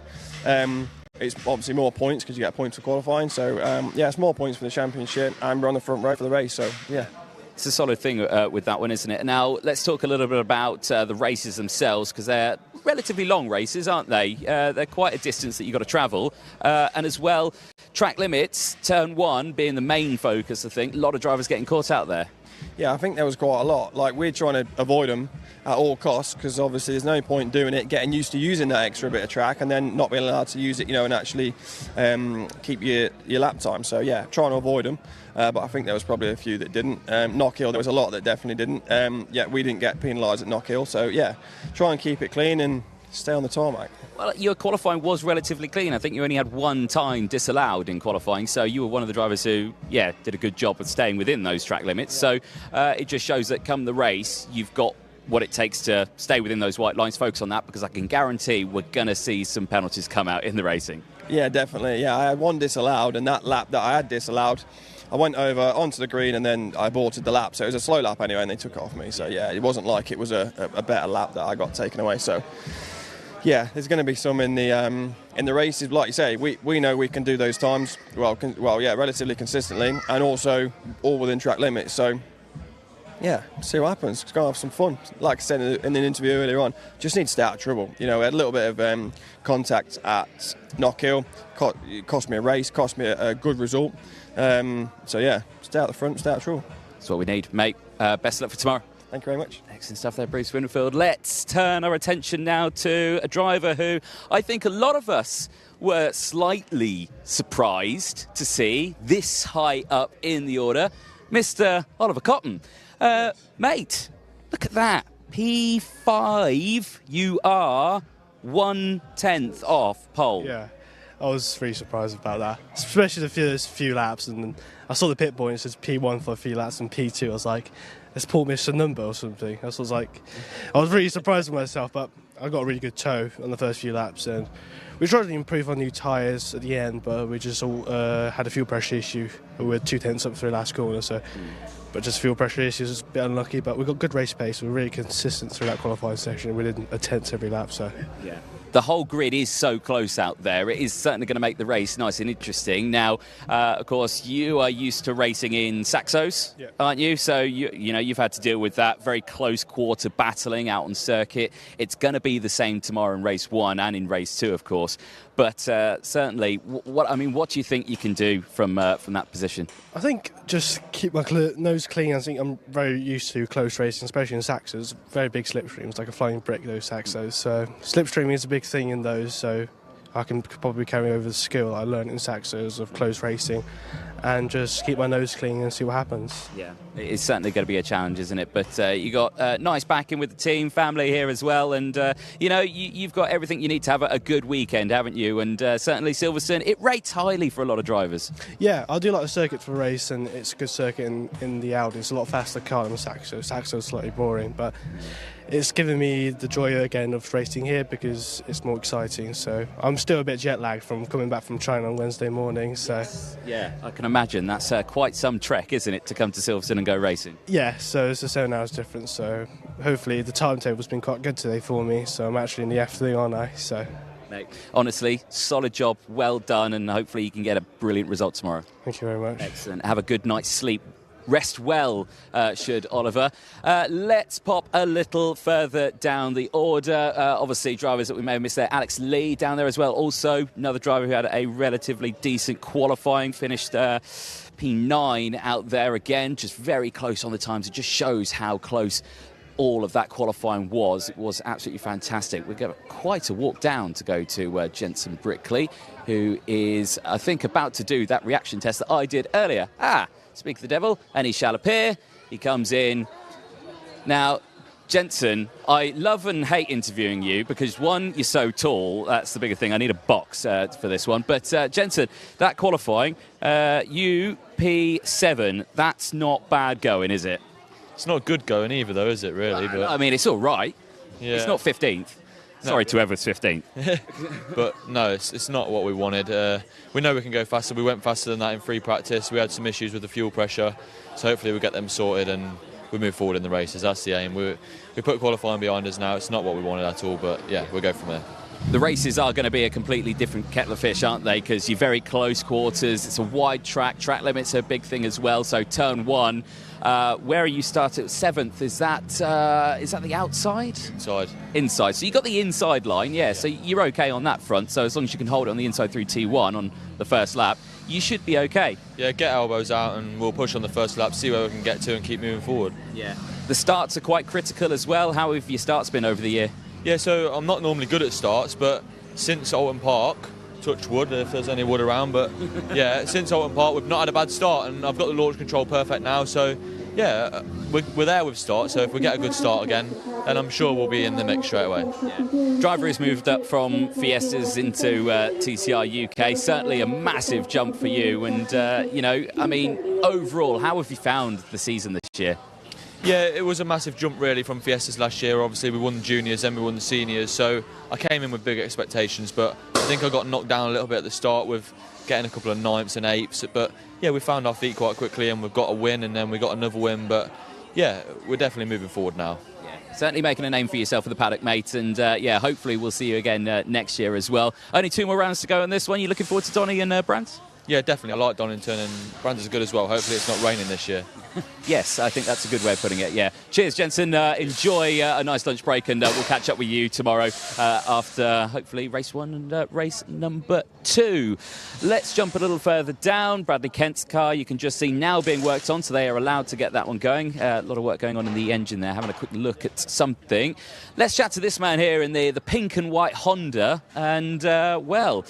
it's obviously more points because you get points for qualifying. So yeah, it's more points for the championship, and we're on the front row for the race. So yeah, it's a solid thing with that one, isn't it? Now let's talk a little bit about the races themselves, because they're relatively long races, aren't they? They're quite a distance that you've got to travel, and as well, track limits, turn 1 being the main focus. I think a lot of drivers getting caught out there. Yeah, I think there was quite a lot. Like, we're trying to avoid them at all costs, because obviously there's no point doing it, getting used to using that extra bit of track and then not being allowed to use it, and actually keep your lap time. So yeah, trying to avoid them. But I think there was probably a few that didn't. Knockhill, there was a lot that definitely didn't. Yeah, we didn't get penalised at Knockhill. So yeah, try and keep it clean and stay on the tarmac. Well, your qualifying was relatively clean. I think you only had one time disallowed in qualifying, so you were one of the drivers who, did a good job of staying within those track limits. So it just shows that come the race, you've got what it takes to stay within those white lines. Focus on that, because I can guarantee we're going to see some penalties come out in the racing. Yeah, definitely. Yeah, I had one disallowed, and that lap that I had disallowed, I went over onto the green and then I aborted the lap. So it was a slow lap anyway, and they took it off me. So yeah, it wasn't like it was a better lap that I got taken away. So yeah, there's going to be some in the races. Like you say, we know we can do those times relatively consistently, and also all within track limits. So yeah, see what happens. It's going to have some fun. Like I said in an interview earlier on, just need to stay out of trouble. We had a little bit of contact at Knockhill. Cost me a race, cost me a good result. So yeah, stay out the front, stay out of trouble. That's what we need, mate. Best of luck for tomorrow. Thank you very much. Excellent stuff there, Bruce Winfield. Let's turn our attention now to a driver who I think a lot of us were slightly surprised to see this high up in the order, Mr. Oliver Cotton. Mate, look at that. P5, you are 1/10 off pole. Yeah, I was really surprised about that, especially the first few laps. And I saw the pit boy and it says P1 for a few laps and P2. I was like, has Paul missed a number or something? I was really surprised with myself, but I got a really good toe on the first few laps. And we tried to improve our new tyres at the end, but we just all had a fuel pressure issue. We were 2/10 up through the last corner, but just fuel pressure issues was a bit unlucky. But we got good race pace. We were really consistent through that qualifying section. We did a 10th every lap. So yeah. The whole grid is so close out there. It is certainly going to make the race nice and interesting. Now, of course, you are used to racing in Saxos, aren't you? So, you've had to deal with that very close quarter battling out on circuit. It's going to be the same tomorrow in race 1 and in race 2, of course. But certainly, what do you think you can do from that position? I think just keep my nose clean. I think I'm very used to close racing, especially in Saxos. Very big slipstreams, like a flying brick, those Saxos. So slipstreaming is a big thing in those, so I can probably carry over the skill I learned in Saxos of close racing and just keep my nose clean and see what happens. Yeah, it's certainly going to be a challenge, isn't it? But you got nice backing with the team, family here as well, and you've got everything you need to have a good weekend, haven't you? And certainly Silverstone, it rates highly for a lot of drivers. Yeah, I do like the circuit for a race, and it's a good circuit in the Audi. It's a lot faster car than Saxos. Saxos is slightly boring, but it's given me the joy again of racing here because it's more exciting. So I'm still a bit jet lagged from coming back from China on Wednesday morning. So yeah, I can imagine that's quite some trek, isn't it, to come to Silverstone and go racing? Yeah, so it's a 7 hours difference. So hopefully the timetable's been quite good today for me. So I'm actually in the afternoon, aren't I? So. Mate, honestly, solid job, well done, and hopefully you can get a brilliant result tomorrow. Thank you very much. Excellent. Have a good night's sleep. Rest well, should Oliver. Let's pop a little further down the order. Obviously, drivers that we may have missed there. Alex Lee down there as well. Also, another driver who had a relatively decent qualifying, finished P9 out there again. Just very close on the times. It just shows how close all of that qualifying was. It was absolutely fantastic. We've got quite a walk down to go to Jensen Brickley, who is, I think, about to do that reaction test that I did earlier. Speak of the devil, and he shall appear. He comes in. Now, Jensen, I love and hate interviewing you because, one, you're so tall. That's the bigger thing. I need a box for this one. But, Jensen, that qualifying, you P7, that's not bad going, is it? It's not good going either, though, is it, really? But I mean, it's all right. Yeah. It's not 15th. Sorry to whoever's 15th. But no, it's not what we wanted. We know we can go faster. We went faster than that in free practice. We had some issues with the fuel pressure, so hopefully we'll get them sorted and we move forward in the races. That's the aim. We put qualifying behind us now. It's not what we wanted at all, but yeah, we'll go from there. The races are going to be a completely different kettle of fish, aren't they? Because you're very close quarters. It's a wide track. Track limits are a big thing as well. So turn 1, where are you started? 7th. Is that the outside? Inside. So you got the inside line, yeah. So you're okay on that front. So as long as you can hold it on the inside through T1 on the first lap, you should be okay. Yeah, get elbows out and we'll push on the first lap, see where we can get to and keep moving forward. Yeah. The starts are quite critical as well. How have your starts been over the year? Yeah, so I'm not normally good at starts, but since Alton Park, touch wood if there's any wood around, but yeah, since Alton Park we've not had a bad start, and I've got the launch control perfect now, so yeah, we're there with start, so if we get a good start again, then I'm sure we'll be in the mix straight away. Yeah. Driver has moved up from Fiestas into TCR UK, certainly a massive jump for you, and you know, I mean, overall, how have you found the season this year? Yeah, it was a massive jump really from Fiestas last year. Obviously we won the juniors, then we won the seniors, so I came in with big expectations, but I think I got knocked down a little bit at the start with getting a couple of 9ths and 8ths, but yeah, we found our feet quite quickly and we've got a win and then we got another win, but yeah, we're definitely moving forward now. Yeah, certainly making a name for yourself in the paddock, mate, and yeah, hopefully we'll see you again next year as well. Only 2 more rounds to go on this one. You looking forward to Donny and Brands? Yeah, definitely. I like Donington, and Brands is good as well. Hopefully it's not raining this year. Yes, I think that's a good way of putting it, yeah. Cheers, Jensen. Enjoy a nice lunch break, and we'll catch up with you tomorrow after, hopefully, race 1 and race number 2. Let's jump a little further down. Bradley Kent's car, you can just see now being worked on, so they are allowed to get that one going. A lot of work going on in the engine there, having a quick look at something. Let's chat to this man here in the pink and white Honda, and, well...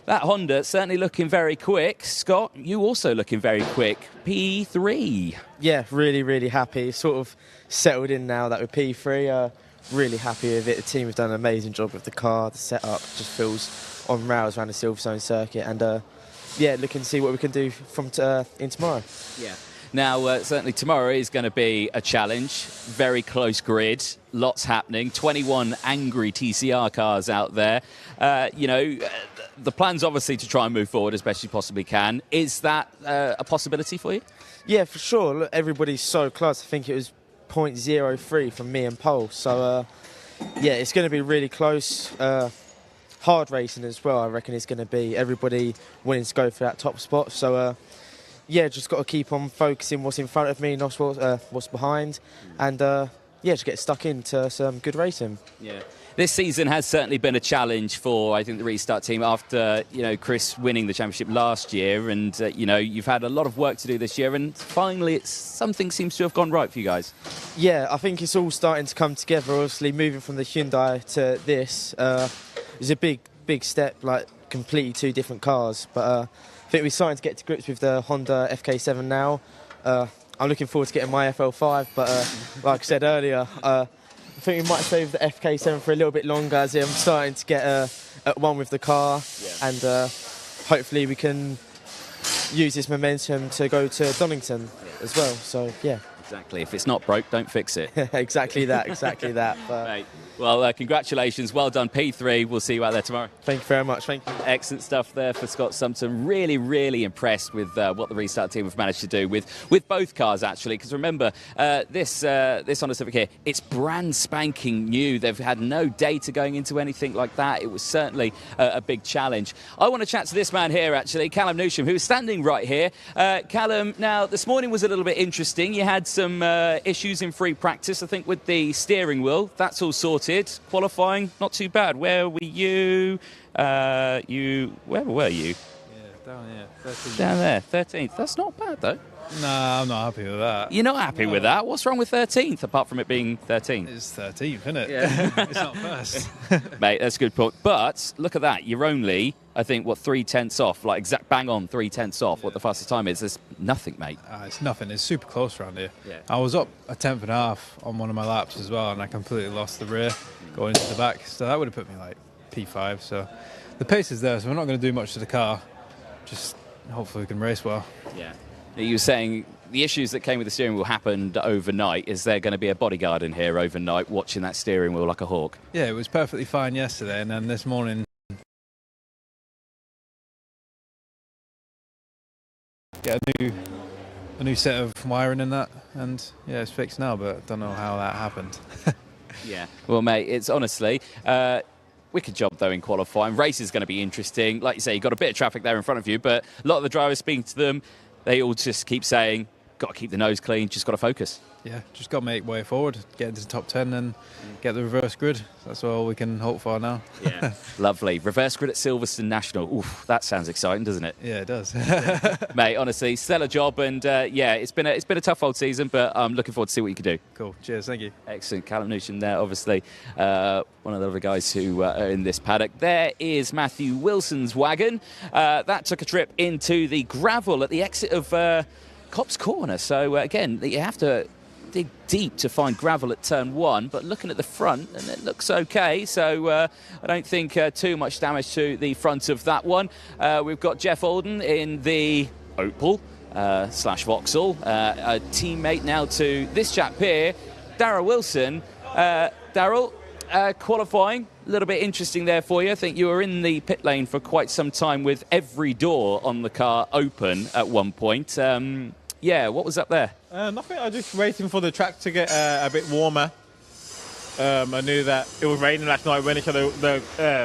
that Honda certainly looking very quick. Scott, you also looking very quick. P3. Yeah, really, really happy. Sort of settled in now that we're P3. Really happy with it. The team have done an amazing job with the car. The setup just feels on rails around the Silverstone circuit. And yeah, looking to see what we can do from in tomorrow. Yeah. Now, certainly tomorrow is going to be a challenge. Very close grid. Lots happening. 21 angry TCR cars out there. You know... the plan's obviously to try and move forward as best you possibly can. Is that a possibility for you? Yeah, for sure. Look, everybody's so close. I think it was 0.03 from me and Pole. So, yeah, it's going to be really close. Hard racing as well, I reckon it's going to be. Everybody wanting to go for that top spot. So, yeah, just got to keep on focusing what's in front of me, not what's behind. And, yeah, just get stuck into some good racing. Yeah. This season has certainly been a challenge for, I think, the restart team after, you know, Chris winning the championship last year. And, you know, you've had a lot of work to do this year. And finally, something seems to have gone right for you guys. Yeah, I think it's all starting to come together. Obviously, moving from the Hyundai to this is a big step, like completely 2 different cars. But I think we're starting to get to grips with the Honda FK7 now. I'm looking forward to getting my FL5. But like I said earlier, I think we might save the FK7 for a little bit longer, as I'm starting to get at one with the car, yeah. And hopefully we can use this momentum to go to Donington as well. So yeah. Exactly. If it's not broke, don't fix it. Exactly that. Exactly that. Right. Well, congratulations. Well done, P3. We'll see you out there tomorrow. Thank you very much. Thank you. Excellent stuff there for Scott Sumpton. Really, really impressed with what the restart team have managed to do with both cars, actually. Because remember, this Honda Civic here, it's brand spanking new. They've had no data going into anything like that. It was certainly a big challenge. I want to chat to this man here, actually, Callum Newsham, who is standing right here. Callum, now, this morning was a little bit interesting. You had some issues in free practice, I think, with the steering wheel. That's all sorted. Qualifying, not too bad. Where were you? Where were you? Yeah, down here, 13th. Down there, 13th. That's not bad, though. Nah, I'm not happy with that. You're not happy with that? What's wrong with 13th, apart from it being 13th? It's 13th, isn't it? Yeah. It's not first. Mate, that's a good point. But look at that. You're only, I think, 3/10 off, like exact bang on 3/10 off what the fastest time is. There's nothing, mate. It's nothing. It's super close around here. Yeah. I was up a 10th and a half on one of my laps as well, and I completely lost the rear going into the back. So that would have put me like P5. So the pace is there, so we're not going to do much to the car. Just hopefully we can race well. Yeah. You were saying the issues that came with the steering wheel happened overnight. Is there going to be a bodyguard in here overnight watching that steering wheel like a hawk? Yeah, it was perfectly fine yesterday, and then this morning get a new set of wiring in that, and yeah, it's fixed now, but I don't know how that happened. Yeah. Well, mate, it's honestly wicked job though in qualifying. Race is going to be interesting. Like you say, you've got a bit of traffic there in front of you, but a lot of the drivers speaking to them, they all just keep saying, got to keep the nose clean, just got to focus. yeah, just got to make way forward, get into the top 10 and get the reverse grid. That's all we can hope for now. Yeah, lovely. Reverse grid at Silverstone National. Oof, that sounds exciting, doesn't it? Yeah, it does. Mate, honestly, stellar job, and yeah, it's been a tough old season, but I'm looking forward to see what you can do. Cool. Cheers. Thank you. Excellent. Callum Newsham there, obviously, one of the other guys who are in this paddock. There is Matthew Wilson's wagon. That took a trip into the gravel at the exit of Copse Corner. So again, you have to dig deep to find gravel at turn 1, but looking at the front, and it looks okay, so I don't think too much damage to the front of that one. We've got Jeff Alden in the Opel slash Vauxhall, a teammate now to this chap here, Darrell Wilson. Darrell, qualifying, a little bit interesting there for you. I think you were in the pit lane for quite some time with every door on the car open at one point. Yeah, what was up there? Nothing. I was just waiting for the track to get a bit warmer. I knew that it was raining last night when the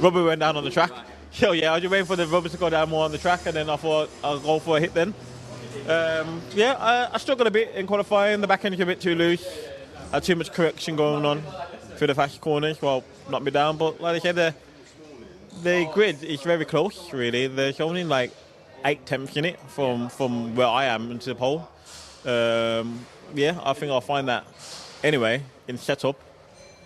rubber went down on the track. So yeah, I was just waiting for the rubber to go down more on the track, and then I thought I'll go for a hit then. I struggled a bit in qualifying. The back end was a bit too loose. I had too much correction going on through the fast corners. Well, knocked me down. But like I said, the grid is very close, really. There's only like 8/10 in it from where I am into the pole. I think I'll find that anyway in setup.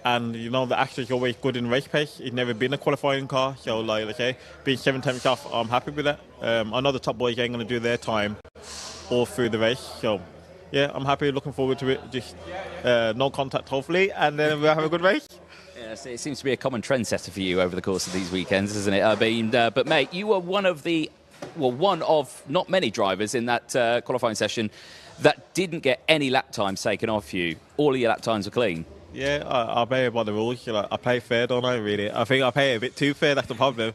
And you know, the Astra is always good in race pace. It's never been a qualifying car, so like I say, being 7/10 off, I'm happy with that. I know the top boys ain't going to do their time all through the race, so yeah, I'm happy. Looking forward to it. Just no contact, hopefully, and then we'll have a good race. Yes, it seems to be a common trendsetter for you over the course of these weekends, isn't it? I mean, but mate, you were one of not many drivers in that qualifying session that didn't get any lap times taken off you. All of your lap times were clean. Yeah, I play by the rules. You know, I play fair, don't I, really? I think I play a bit too fair, that's the problem.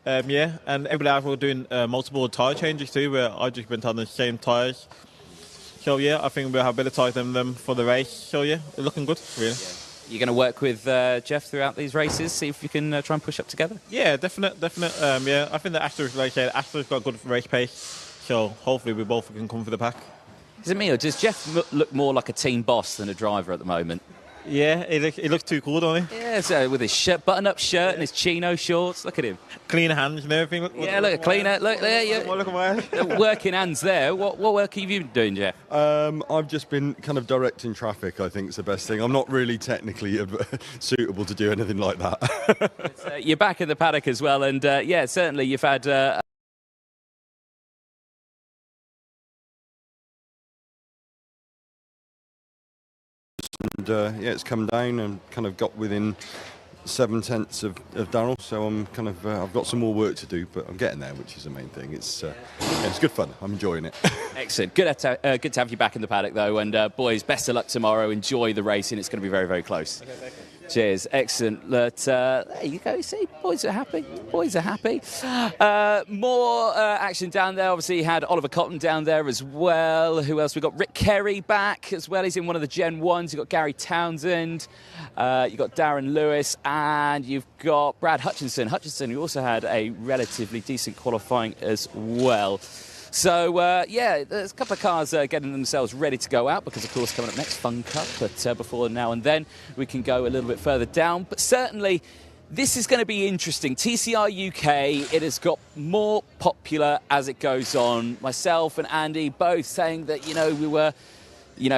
And every day we're doing multiple tyre changes too, where I've just been on the same tyres. So yeah, I think we'll have better tyres than them for the race. So yeah, it's looking good, really. Yeah. You're going to work with Jeff throughout these races, see if you can try and push up together? Yeah, definite. I think the Astra's, like I said, Astra's got good race pace, so hopefully we both can come for the pack. Is it me, or does Jeff look more like a team boss than a driver at the moment? Yeah, he looks too cool, don't he? Yeah, so with his button-up shirt and his chino shorts. Look at him. Clean hands and everything. Look, cleaner. Look there. Look at my working hands there. What work have you been doing, Jeff? I've just been kind of directing traffic, I think is the best thing. I'm not really technically suitable to do anything like that. You're back in the paddock as well, and yeah, certainly you've had... And it's come down and kind of got within 7/10 of Darrell, so I'm kind of I've got some more work to do, but I'm getting there, which is the main thing. It's good fun. I'm enjoying it. Excellent. Good to have you back in the paddock though, and boys, best of luck tomorrow. Enjoy the racing. It's going to be very, very close. Okay, thank you. Cheers. Excellent. There you go. See, boys are happy. Boys are happy. More action down there. Obviously, you had Oliver Cotton down there as well. Who else? We've got Rick Kerry back as well. He's in one of the Gen 1s. You've got Gary Townsend. You've got Darren Lewis. And you've got Brad Hutchinson. Hutchinson, who also had a relatively decent qualifying as well. So, yeah, there's a couple of cars getting themselves ready to go out because, of course, coming up next, Fun Cup. But before now and then, we can go a little bit further down. But certainly, this is going to be interesting. TCR UK, it has got more popular as it goes on. Myself and Andy both saying that, we were,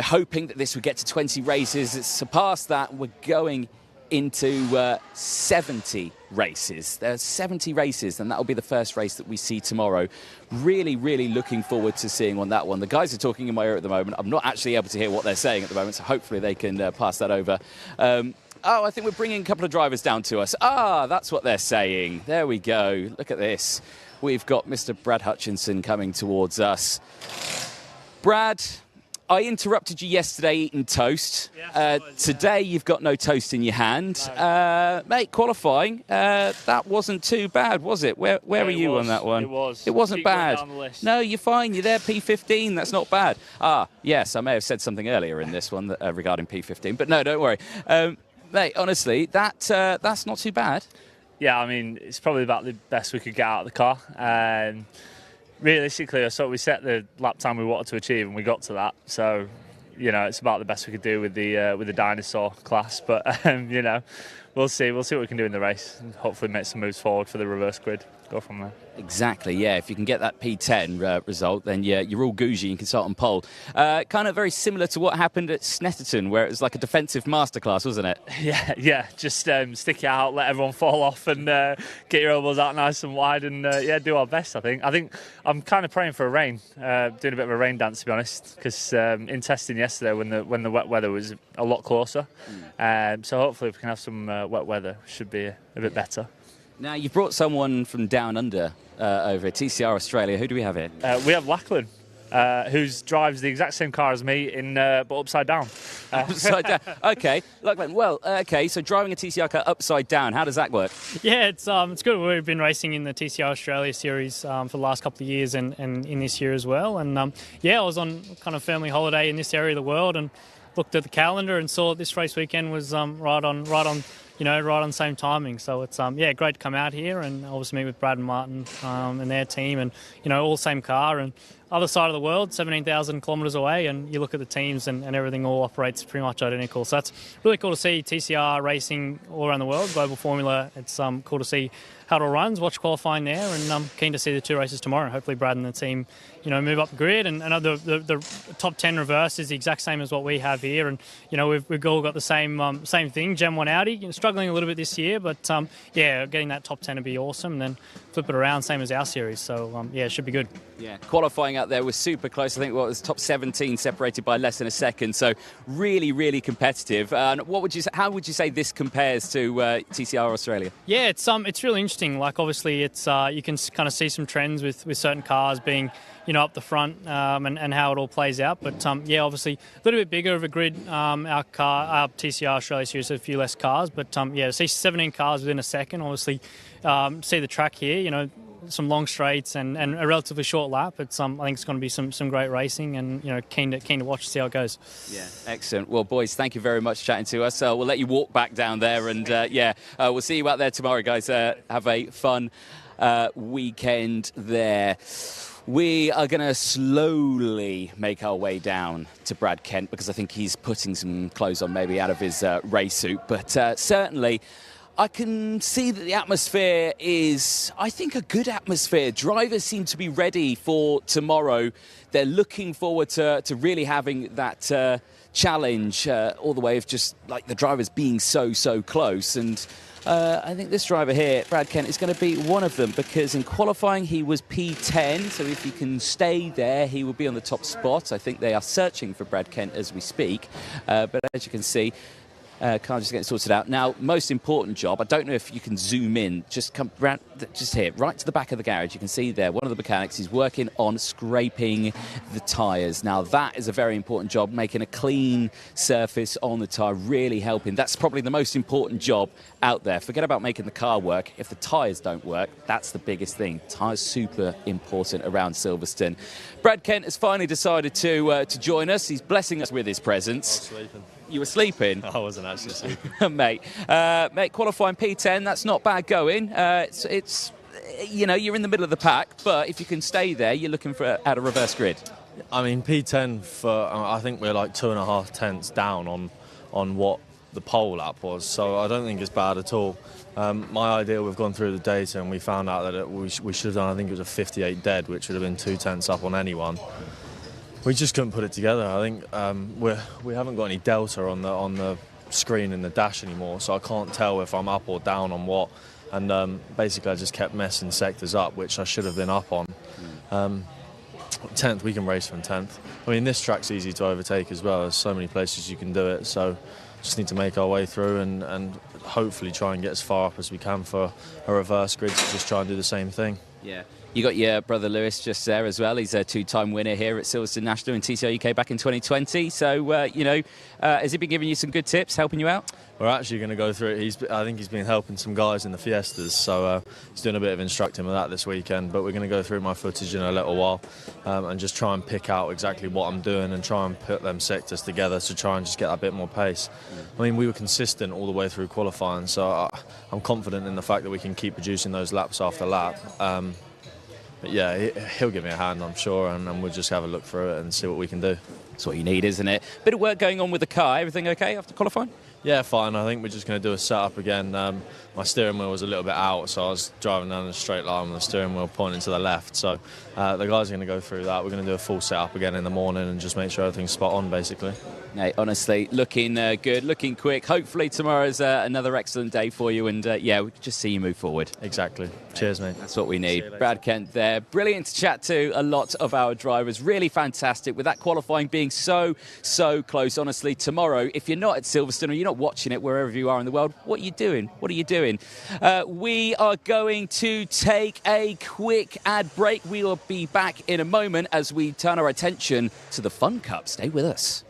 hoping that this would get to 20 races. It's surpassed that. We're going into 70 races. There's 70 races, and that'll be the first race that we see tomorrow. Really, really looking forward to seeing on that one. The guys are talking in my ear at the moment. I'm not actually able to hear what they're saying at the moment, so hopefully they can pass that over. I think we're bringing a couple of drivers down to us. That's what they're saying. There we go. Look at this. We've got Mr. Brad Hutchinson coming towards us. Brad, I interrupted you yesterday eating toast. Today you've got no toast in your hand. Mate, qualifying, that wasn't too bad, was it? Where were you on that one? It was. It wasn't Keep bad. going down the list. No, you're fine. You're there, P15. That's not bad. Yes, I may have said something earlier in this one regarding P15, but no, don't worry. Mate, honestly, that's not too bad. Yeah, I mean, it's probably about the best we could get out of the car. realistically, I thought we set the lap time we wanted to achieve, and we got to that. So, you know, it's about the best we could do with the dinosaur class. But you know, we'll see. We'll see what we can do in the race, and hopefully make some moves forward for the reverse grid. Go from there. Exactly, yeah. If you can get that P10 result, then yeah, you're all Gougie. You can start on pole. Kind of very similar to what happened at Snetterton, where it was like a defensive masterclass, wasn't it? Yeah. Just stick it out, let everyone fall off, and get your elbows out nice and wide, and yeah, do our best. I think I'm kind of praying for a rain, doing a bit of a rain dance, to be honest, because in testing yesterday, when the wet weather was a lot closer, so hopefully if we can have some wet weather, should be a bit better. Now, you've brought someone from down under over at TCR Australia. Who do we have here? We have Lachlan, who drives the exact same car as me, but upside down. Upside down. Okay, Lachlan. Well, okay. So driving a TCR car upside down, how does that work? Yeah, it's good. We've been racing in the TCR Australia series for the last couple of years, and in this year as well. And yeah, I was on kind of family holiday in this area of the world, and looked at the calendar and saw this race weekend was right on same timing. So it's yeah, great to come out here and obviously meet with Brad and Martin and their team, and all same car and other side of the world, 17,000 kilometres away, and you look at the teams and everything all operates pretty much identical. So that's really cool to see TCR racing all around the world, global formula. It's cool to see how it all runs, watch qualifying there, and I'm keen to see the two races tomorrow. Hopefully Brad and the team, move up the grid, and the top 10 reverse is the exact same as what we have here, and we've all got the same thing. Gen 1 Audi, struggling a little bit this year, but yeah, getting that top 10 would be awesome, and then flip it around, same as our series. So yeah, it should be good. Yeah, qualifying out there was super close. I think it was top 17, separated by less than a second. So really, really competitive. How would you say this compares to TCR Australia? Yeah, it's really interesting. Like obviously, it's you can kind of see some trends with certain cars being up the front and how it all plays out. But yeah, obviously a little bit bigger of a grid. Our TCR Australia series has a few less cars, but yeah, see 17 cars within a second. Obviously, see the track here. Some long straights and a relatively short lap. It's I think it's going to be some great racing, and keen to watch, see how it goes. Yeah, excellent. Well, boys, thank you very much for chatting to us. We'll let you walk back down there, and yeah, we'll see you out there tomorrow, guys. Have a fun weekend there. We are going to slowly make our way down to Brad Kent, because I think he's putting some clothes on maybe out of his race suit, but certainly I can see that the atmosphere is, I think, a good atmosphere. Drivers seem to be ready for tomorrow. They're looking forward to really having that challenge, all the way of just like the drivers being so close. And I think this driver here, Brad Kent, is going to be one of them, because in qualifying he was P10, so if he can stay there he will be on the top spot. I think they are searching for Brad Kent as we speak, but as you can see, car just getting sorted out. Now, most important job, I don't know if you can zoom in, just come around, just here, right to the back of the garage. You can see there, one of the mechanics is working on scraping the tyres. Now, that is a very important job, making a clean surface on the tyre, really helping. That's probably the most important job out there. Forget about making the car work. If the tyres don't work, that's the biggest thing. Tyres super important around Silverstone. Brad Kent has finally decided to join us. He's blessing us with his presence. I was sleeping. You were sleeping? I wasn't actually sleeping. Mate, qualifying P10, that's not bad going. It's you're in the middle of the pack, but if you can stay there, you're looking for at a reverse grid. I mean, P10 I think we're like 2.5 tenths down on what the pole lap was, so I don't think it's bad at all. My idea, we've gone through the data and we found out that we should have done, I think it was a 58 dead, which would have been 2 tenths up on anyone. We just couldn't put it together. I think we haven't got any delta on the screen in the dash anymore, so I can't tell if I'm up or down on what. And basically, I just kept messing sectors up, which I should have been up on. 10th, we can race from 10th. I mean, this track's easy to overtake as well. There's so many places you can do it, so just need to make our way through and hopefully try and get as far up as we can for a reverse grid to just try and do the same thing. Yeah. You got your brother Lewis just there as well. He's a 2-time winner here at Silverstone National in TCR UK back in 2020. So, has he been giving you some good tips, helping you out? We're actually going to go through it. I think he's been helping some guys in the Fiestas, so he's doing a bit of instructing with that this weekend. But we're going to go through my footage in a little while and just try and pick out exactly what I'm doing and try and put them sectors together to try and just get a bit more pace. I mean, we were consistent all the way through qualifying, so I'm confident in the fact that we can keep producing those laps after lap. yeah, he'll give me a hand, I'm sure, and we'll just have a look through it and see what we can do. That's what you need, isn't it? Bit of work going on with the car. Everything okay after qualifying? Yeah, fine. I think we're just going to do a setup again. My steering wheel was a little bit out, so I was driving down a straight line with the steering wheel pointing to the left. So the guys are going to go through that. We're going to do a full setup again in the morning and just make sure everything's spot on, basically. Mate, honestly, looking good, looking quick. Hopefully tomorrow's another excellent day for you, and yeah, we can just see you move forward. Exactly. Cheers, mate. That's what we need. Brad Kent there. Brilliant to chat to a lot of our drivers. Really fantastic with that qualifying being so close. Honestly, tomorrow, if you're not at Silverstone or you're not watching it wherever you are in the world, what are you doing? What are you doing? We are going to take a quick ad break. We will be back in a moment as we turn our attention to the Fun Cup. Stay with us.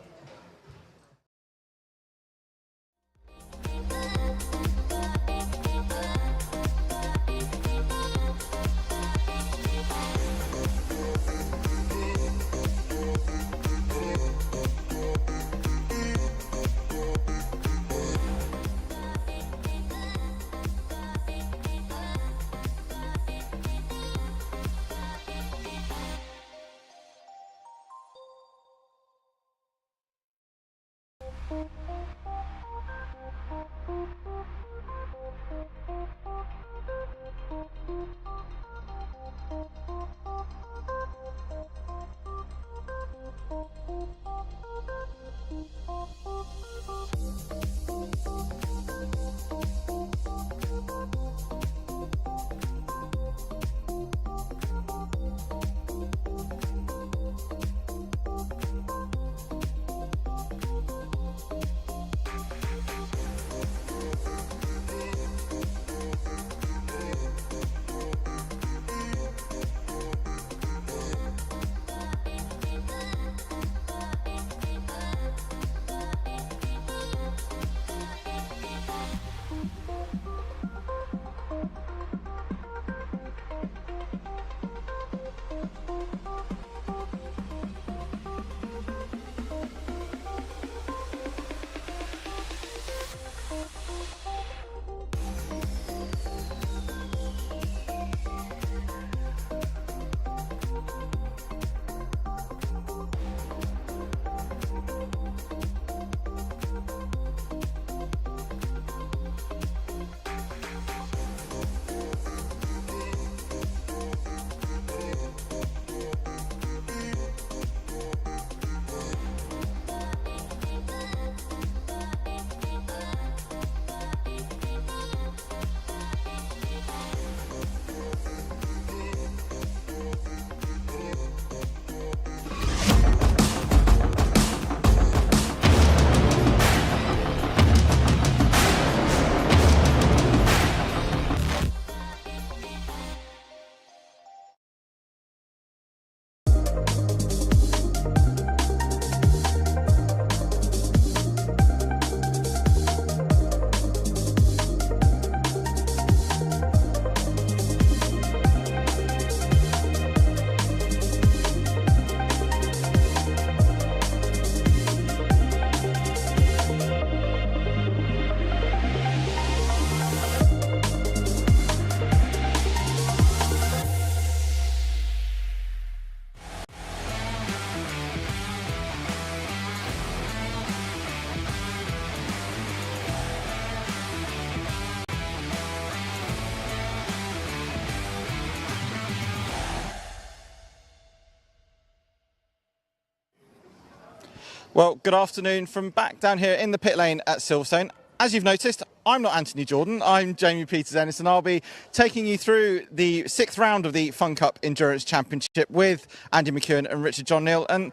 Well, good afternoon from back down here in the pit lane at Silverstone. As you've noticed, I'm not Anthony Jordan, I'm Jamie Peters-Ennis, and I'll be taking you through the 6th round of the Fun Cup Endurance Championship with Andy McEwen and Richard John Neal. And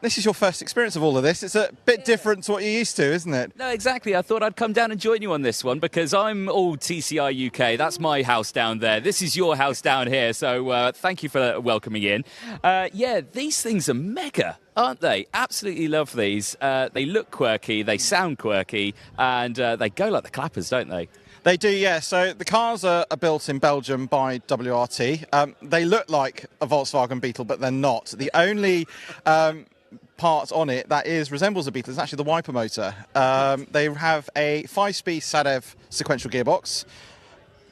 this is your first experience of all of this. It's a bit different to what you're used to, isn't it? No, exactly. I thought I'd come down and join you on this one because I'm all TCR UK. That's my house down there. This is your house down here. So thank you for welcoming in. Yeah, these things are mega, aren't they? Absolutely love these. They look quirky, they sound quirky, and they go like the clappers, don't they? They do, yeah. So the cars are built in Belgium by WRT. They look like a Volkswagen Beetle, but they're not. The only part on it that resembles a Beetle is actually the wiper motor. They have a 5-speed SADEV sequential gearbox.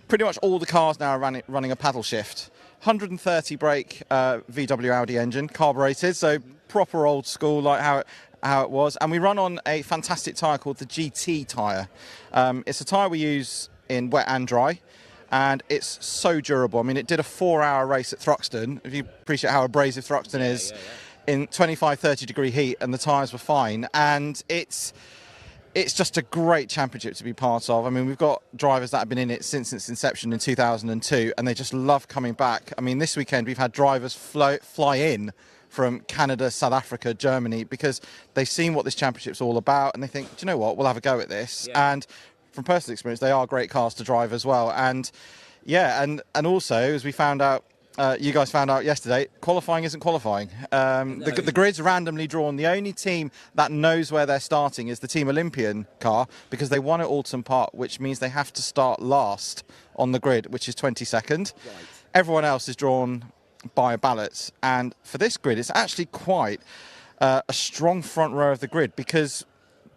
Pretty much all the cars now are running a paddle shift. 130 brake VW Audi engine, carbureted, so proper old school like how it was. And we run on a fantastic tyre called the GT tyre. It's a tyre we use in wet and dry, and it's so durable. I mean, it did a 4-hour race at Thruxton, if you appreciate how abrasive Thruxton is, in 25-30 degree heat, and the tyres were fine. And it's just a great championship to be part of. I mean, we've got drivers that have been in it since its inception in 2002, and they just love coming back. I mean, this weekend we've had drivers fly in from Canada, South Africa, Germany, because they've seen what this championship's all about, and they think, do you know what, we'll have a go at this. And from personal experience, they are great cars to drive as well. And yeah, and also, as we found out, you guys found out yesterday, qualifying isn't qualifying. The grid's randomly drawn. The only team that knows where they're starting is the Team Olympian car, because they won at Alton Park, which means they have to start last on the grid, which is 22nd. Right. Everyone else is drawn by ballots. And for this grid, it's actually quite a strong front row of the grid, because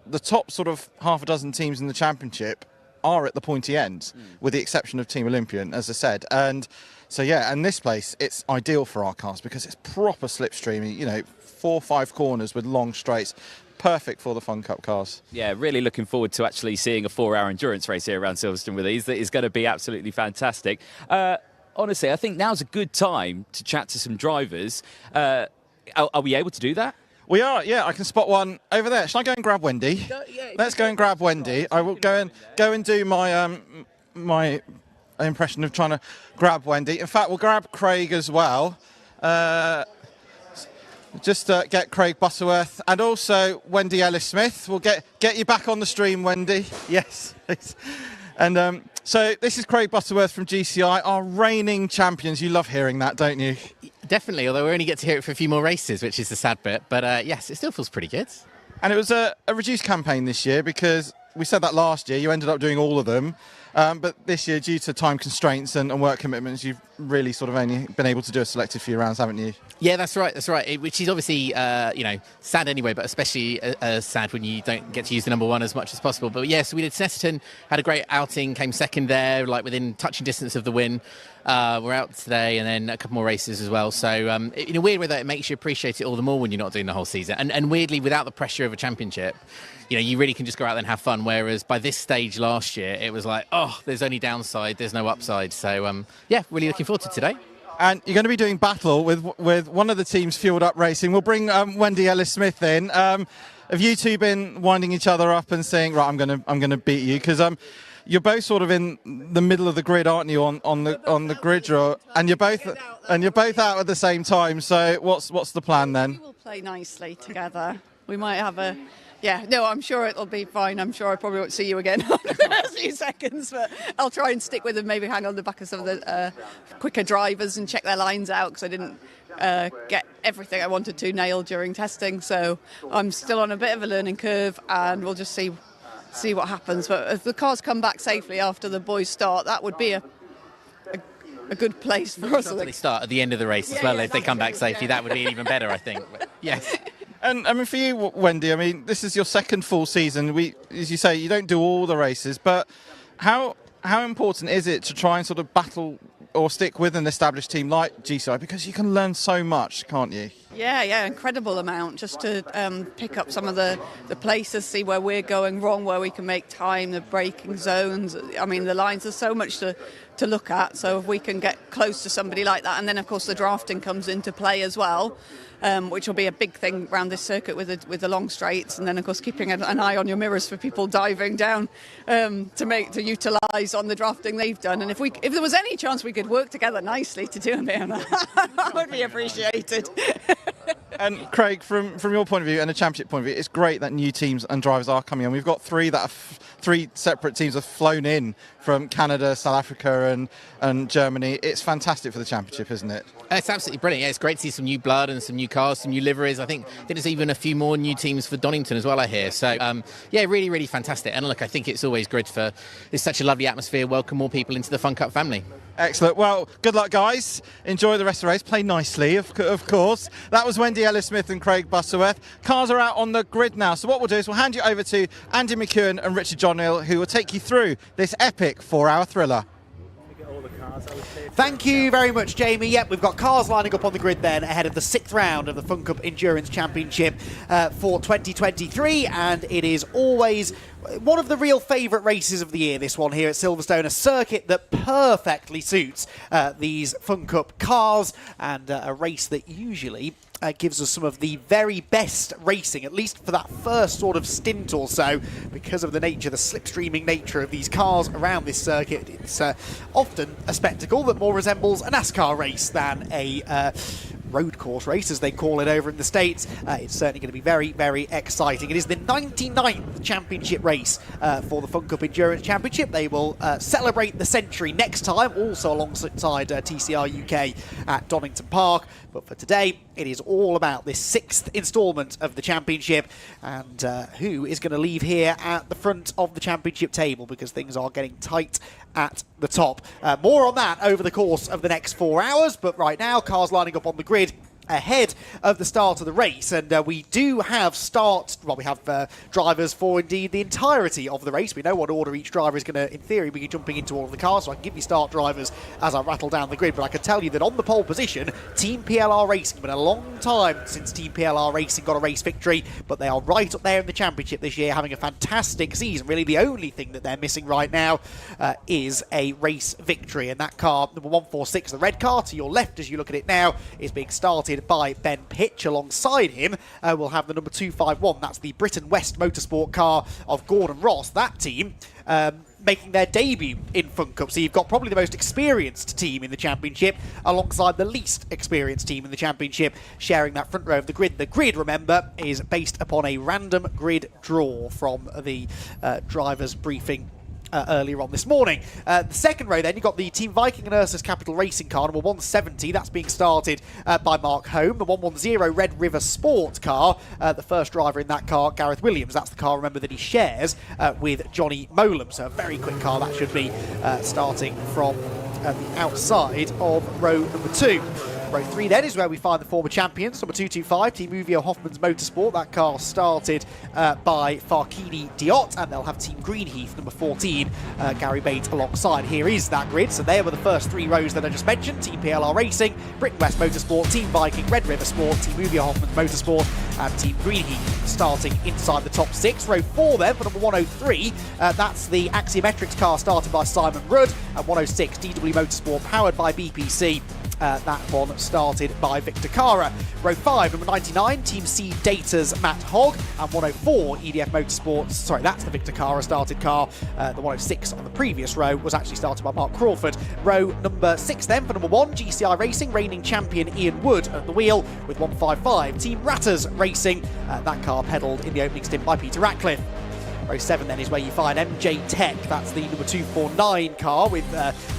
the top sort of half a dozen teams in the championship are at the pointy end, with the exception of Team Olympian, as I said. And so, yeah, and this place, it's ideal for our cars because it's proper slipstreamy, you know, 4 or 5 corners with long straights. Perfect for the Fun Cup cars. Yeah, really looking forward to actually seeing a 4-hour endurance race here around Silverstone with these. That is going to be absolutely fantastic. Honestly, I think now's a good time to chat to some drivers. Are we able to do that? We are, yeah. I can spot one over there. Shall I go and grab Wendy? Let's go and grab Wendy. I will go and do my my impression of trying to grab Wendy. In fact, we'll grab Craig as well. Just get Craig Butterworth and also Wendy Ellis-Smith. We'll get you back on the stream, Wendy. Yes. And so this is Craig Butterworth from GCI, our reigning champions. You love hearing that, don't you? Definitely, although we only get to hear it for a few more races, which is the sad bit. But yes, it still feels pretty good. And it was a reduced campaign this year, because we said that last year. You ended up doing all of them. But this year, due to time constraints and work commitments, you've really sort of only been able to do a selected few rounds, haven't you? Yeah, that's right. That's right. Which is obviously, sad anyway, but especially sad when you don't get to use the number one as much as possible. But yes, we did Snetterton, had a great outing, came second there, like within touching distance of the win. We're out today, and then a couple more races as well. So in a weird way, though, it makes you appreciate it all the more when you're not doing the whole season. And weirdly, without the pressure of a championship, you really can just go out there and have fun. Whereas by this stage last year, it was like, oh, there's only downside, there's no upside. So yeah, really looking forward to today. And you're going to be doing battle with one of the teams, Fueled Up Racing. We'll bring Wendy Ellis-Smith in. Have you two been winding each other up and saying, right, I'm going to beat you? Because you're both sort of in the middle of the grid, aren't you? On the grid draw, and you're both out at the same time. So what's the plan then? We will play nicely together. We might have a. Yeah, no, I'm sure it'll be fine. I'm sure I probably won't see you again in a few seconds, but I'll try and stick with them, maybe hang on the back of some of the quicker drivers and check their lines out, because I didn't get everything I wanted to nailed during testing. So I'm still on a bit of a learning curve, and we'll just see what happens. But if the cars come back safely after the boys start, that would be a good place for us. They start at the end of the race as well. If they come back safely, that would be even better, I think. But, yes. And I mean, for you, Wendy, I mean, this is your second full season. As you say, you don't do all the races, but how important is it to try and sort of battle or stick with an established team like GCI, because you can learn so much, can't you? Yeah, incredible amount, just to pick up some of the places, see where we're going wrong, where we can make time, the braking zones. I mean, the lines, there's so much to look at, so if we can get close to somebody like that, and then of course the drafting comes into play as well, which will be a big thing around this circuit with the long straights, and then of course keeping an eye on your mirrors for people diving down to utilise on the drafting they've done. And if there was any chance we could work together nicely to do a bit of that would be appreciated. And Craig, from your point of view and a championship point of view, it's great that new teams and drivers are coming on. We've got three separate teams have flown in from Canada, South Africa and Germany. It's fantastic for the championship, isn't it? It's absolutely brilliant. Yeah, it's great to see some new blood and some new cars, some new liveries. I think there's even a few more new teams for Donington as well, I hear. So, yeah, really, really fantastic. And look, I think it's always good it's such a lovely atmosphere. Welcome more people into the Fun Cup family. Excellent. Well, good luck, guys. Enjoy the rest of the race. Play nicely, of course. That was Wendy Ellis-Smith and Craig Butterworth. Cars are out on the grid now. So what we'll do is we'll hand you over to Andy McEwen and Richard John Hill, who will take you through this epic 4-hour thriller. Get all the cars Thank you very much, Jamie. Yep, we've got cars lining up on the grid then ahead of the 6th round of the Fun Cup Endurance Championship for 2023, and it is always one of the real favourite races of the year, this one here at Silverstone, a circuit that perfectly suits these Fun Cup cars, and a race that usually gives us some of the very best racing, at least for that first sort of stint or so, because of the nature, the slipstreaming nature of these cars around this circuit. It's often a spectacle that more resembles a NASCAR race than a road course race, as they call it over in the States. It's certainly going to be very, very exciting. It is the 99th championship race for the Fun Cup Endurance Championship. They will celebrate the century next time, also alongside TCR UK at Donington Park. But for today, it is all about this 6th instalment of the championship, and who is going to leave here at the front of the championship table, because things are getting tight at the top. More on that over the course of the next 4 hours, but right now, cars lining up on the grid ahead of the start of the race, and we do have drivers for indeed the entirety of the race. We know what order each driver is going to, in theory, be jumping into all of the cars, so I can give you start drivers as I rattle down the grid, but I can tell you that on the pole position, Team PLR Racing. It's been a long time since Team PLR Racing got a race victory, but they are right up there in the championship this year, having a fantastic season. Really, the only thing that they're missing right now is a race victory, and that car, number 146, the red car to your left as you look at it now, is being started by Ben Pitch. Alongside him, we'll have the number 251. That's the Britain West Motorsport car of Gordon Ross. That team making their debut in Fun Cup. So you've got probably the most experienced team in the championship alongside the least experienced team in the championship, sharing that front row of the grid. The grid, remember, is based upon a random grid draw from the driver's briefing earlier on this morning. The second row then, you've got the Team Viking and Ursus Capital Racing car, number 170. That's being started by Mark Home. The 110 Red River Sport car, the first driver in that car, Gareth Williams. That's the car, remember, that he shares with Johnny Molam. So a very quick car that should be starting from the outside of row number 2. Row 3 then is where we find the former champions. Number 225, Team Uvio Hoffman's Motorsport. That car started by Farkini Diot, and they'll have Team Greenheath, number 14, Gary Bates alongside. Here is that grid. So there were the first 3 rows that I just mentioned. Team PLR Racing, Britain West Motorsport, Team Viking, Red River Sport, Team Uvio Hoffman's Motorsport, and Team Greenheath starting inside the top 6. Row 4 then for number 103, that's the Axiometrics car started by Simon Rudd, and 106 DW Motorsport powered by BPC. That one started by Victor Cara. Row 5, number 99, Team C Data's Matt Hogg, and 104 EDF Motorsports. Sorry, that's the Victor Cara started car. The 106 on the previous row was actually started by Mark Crawford. Row number 6 then for number 1, GCI Racing, reigning champion Ian Wood at the wheel with 155. Team Ratters Racing, that car pedalled in the opening stint by Peter Ratcliffe. Row 7 then is where you find MJ Tech. That's the number 249 car with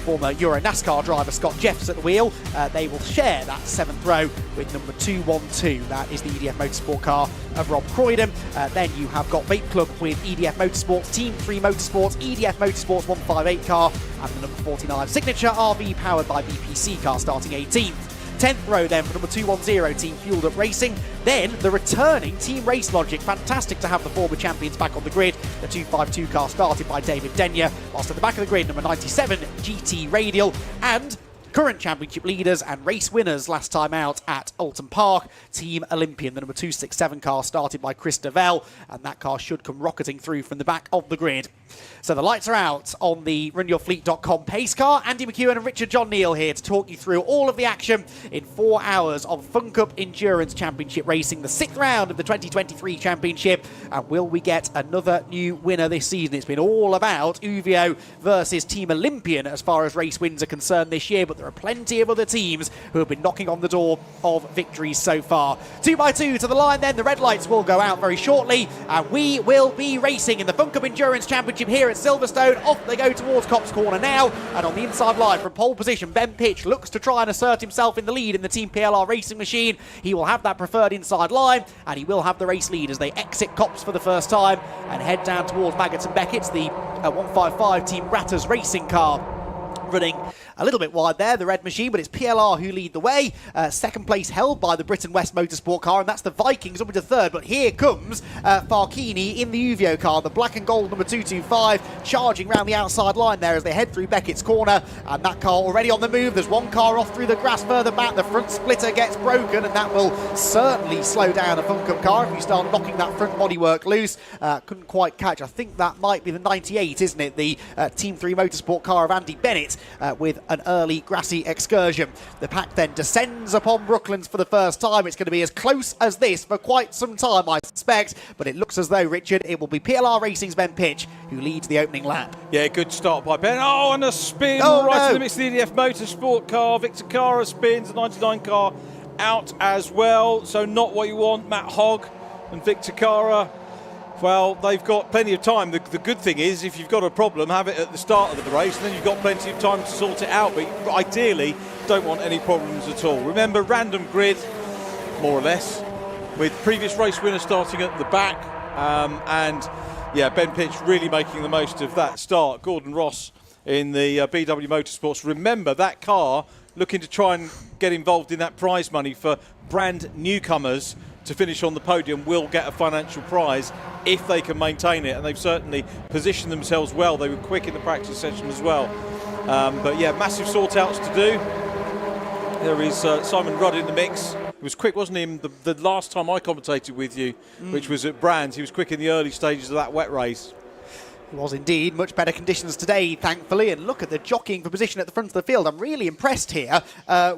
former Euro NASCAR driver Scott Jeffs at the wheel. They will share that 7th row with number 212. That is the EDF Motorsport car of Rob Croydon. Then you have got Vape Club with EDF Motorsports, Team 3 Motorsports, EDF Motorsports 158 car, and the number 49 Signature RV powered by BPC car starting 18th. 10th row then for number 210, Team Fueled Up Racing. Then the returning Team Race Logic. Fantastic to have the former champions back on the grid. The 252 car started by David Denyer. Whilst at the back of the grid, number 97, GT Radial. And current championship leaders and race winners last time out at Alton Park, Team Olympian. The number 267 car started by Chris Devell, and that car should come rocketing through from the back of the grid. So the lights are out on the runyourfleet.com pace car. Andy McEwen and Richard John Neal here to talk you through all of the action in 4 hours of Fun Cup Endurance Championship racing, the 6th round of the 2023 championship. And will we get another new winner this season? It's been all about Uvio versus Team Olympian as far as race wins are concerned this year, but there are plenty of other teams who have been knocking on the door of victories so far. 2x2 to the line then. The red lights will go out very shortly, and we will be racing in the Fun Cup Endurance Championship here at Silverstone. Off they go towards Copse Corner now, and on the inside line from pole position, Ben Pitch looks to try and assert himself in the lead in the Team PLR Racing machine. He will have that preferred inside line, and he will have the race lead as they exit Copse for the first time and head down towards Maggots and Beckett's, the 155 Team Ratters Racing car running a little bit wide there, the red machine, but it's PLR who lead the way. Second place held by the Britain West Motorsport car, and that's the Vikings up into third. But here comes Farkini in the Uvio car, the black and gold number 225, charging round the outside line there as they head through Beckett's corner. And that car already on the move. There's one car off through the grass further back. The front splitter gets broken, and that will certainly slow down a Fun Cup car if you start knocking that front bodywork loose. Couldn't quite catch. I think that might be the 98, isn't it? The Team 3 Motorsport car of Andy Bennett with an early grassy excursion. The pack then descends upon Brooklands for the first time. It's going to be as close as this for quite some time, I suspect, but it looks as though, Richard, it will be PLR Racing's Ben Pitch who leads the opening lap. Yeah, good start by Ben. Oh, and a spin in the midst of the EDF Motorsport car. Victor Cara spins, the 99 car out as well, so not what you want. Matt Hogg and Victor Cara, well, they've got plenty of time. The good thing is, if you've got a problem, have it at the start of the race, and then you've got plenty of time to sort it out. But ideally, don't want any problems at all. Remember, random grid, more or less, with previous race winner starting at the back. And yeah, Ben Pitch really making the most of that start. Gordon Ross in the BW Motorsports. Remember, that car looking to try and get involved in that prize money for brand newcomers to finish on the podium will get a financial prize if they can maintain it, and they've certainly positioned themselves well. They were quick in the practice session as well. But yeah, massive sort outs to do. There is Simon Rudd in the mix. He was quick, wasn't he? The last time I commentated with you, which was at Brands, he was quick in the early stages of that wet race. It was indeed much better conditions today, thankfully, and look at the jockeying for position at the front of the field. I'm really impressed here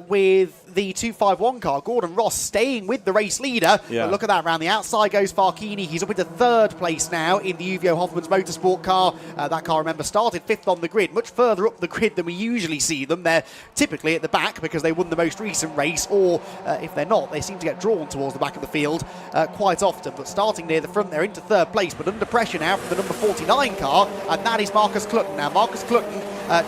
with the 251 car. Gordon Ross staying with the race leader. Yeah. But look at that, round the outside goes Farkini. He's up into third place now in the Uvio Hoffman's Motorsport car. That car, remember, started fifth on the grid, much further up the grid than we usually see them. They're typically at the back because they won the most recent race, or if they're not, they seem to get drawn towards the back of the field quite often. But starting near the front, they're into third place, but under pressure now from the number 49 car. And that is Marcus Clutton. Now, Marcus Clutton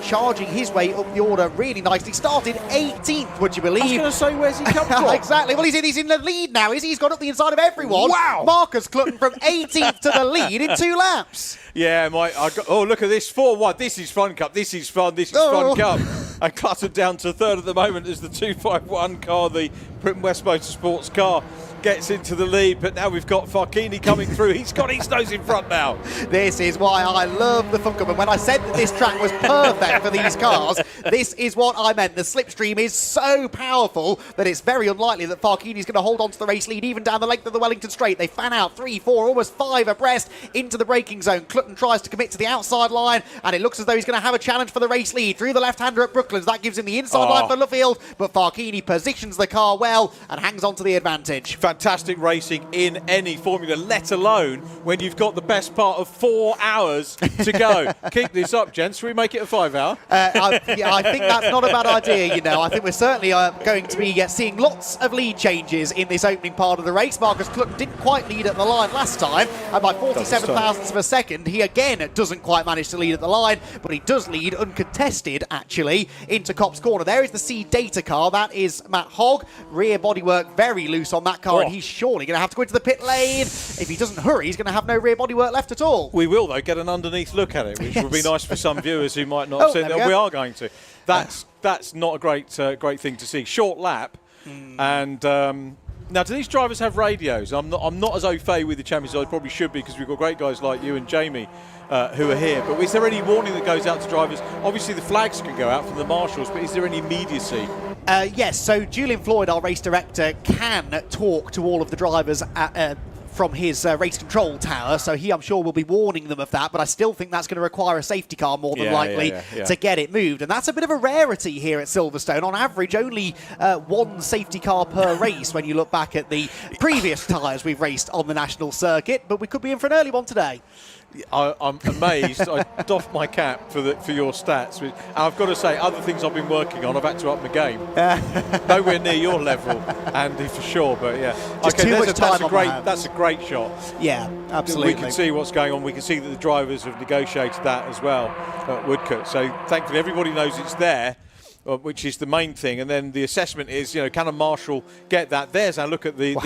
charging his way up the order really nicely. Started 18th, would you believe? I was going to say, where's he come from? Exactly. Well, he's in the lead now, is he? He's got up the inside of everyone. Wow! Marcus Clutton from 18th to the lead in 2 laps. Yeah, oh, look at this. 4-1. This is Fun Cup. This is fun. This is Fun Cup. And Clutton down to third at the moment as the 251 car, the Britain West Motorsports car, gets into the lead. But now we've got Farkini coming through. He's got his nose in front now. This is why I love the Fun Cup. And when I said that this track was perfect for these cars, this is what I meant. The slipstream is so powerful that it's very unlikely that Farkini's going to hold on to the race lead even down the length of the Wellington Straight. They fan out 3, 4, almost 5 abreast into the braking zone. Clutton tries to commit to the outside line, and it looks as though he's going to have a challenge for the race lead through the left-hander at Brooklands. That gives him the inside line for Luffield, but Farkini positions the car well and hangs on to the advantage. Fantastic racing in any formula, let alone when you've got the best part of 4 hours to go. Keep this up, gents. Should we make it a 5 hour? I think that's not a bad idea, you know. I think we're certainly going to be seeing lots of lead changes in this opening part of the race. Marcus Clutton didn't quite lead at the line last time, and by 47 thousandths of a second, he again doesn't quite manage to lead at the line, but he does lead uncontested, actually, into Copse Corner. There is the C Data car. That is Matt Hogg. Rear bodywork very loose on that car, and he's surely going to have to go into the pit lane. If he doesn't hurry, he's going to have no rear bodywork left at all. We will, though, get an underneath look at it, which would be nice for some viewers who might not have seen that. We are going to. That's not a great thing to see. Short lap, and now, do these drivers have radios? I'm not as au fait with the champions as I probably should be, because we've got great guys like you and Jamie who are here. But is there any warning that goes out to drivers? Obviously, the flags can go out from the marshals, but is there any immediacy? Yes, so Julian Floyd, our race director, can talk to all of the drivers from his race control tower, so he, I'm sure, will be warning them of that, but I still think that's going to require a safety car more than likely to get it moved, and that's a bit of a rarity here at Silverstone. On average, only 1 safety car per race when you look back at the previous tyres we've raced on the national circuit, but we could be in for an early one today. I'm amazed. I doff my cap for your stats. And I've got to say, other things I've been working on, I've had to up my game. Nowhere near your level, Andy, for sure. But yeah, that's a great shot. Yeah, absolutely. We can see what's going on. We can see that the drivers have negotiated that as well at Woodcote. So thankfully, everybody knows it's there. which is the main thing, and then the assessment is, can a marshal get that? There's our look at this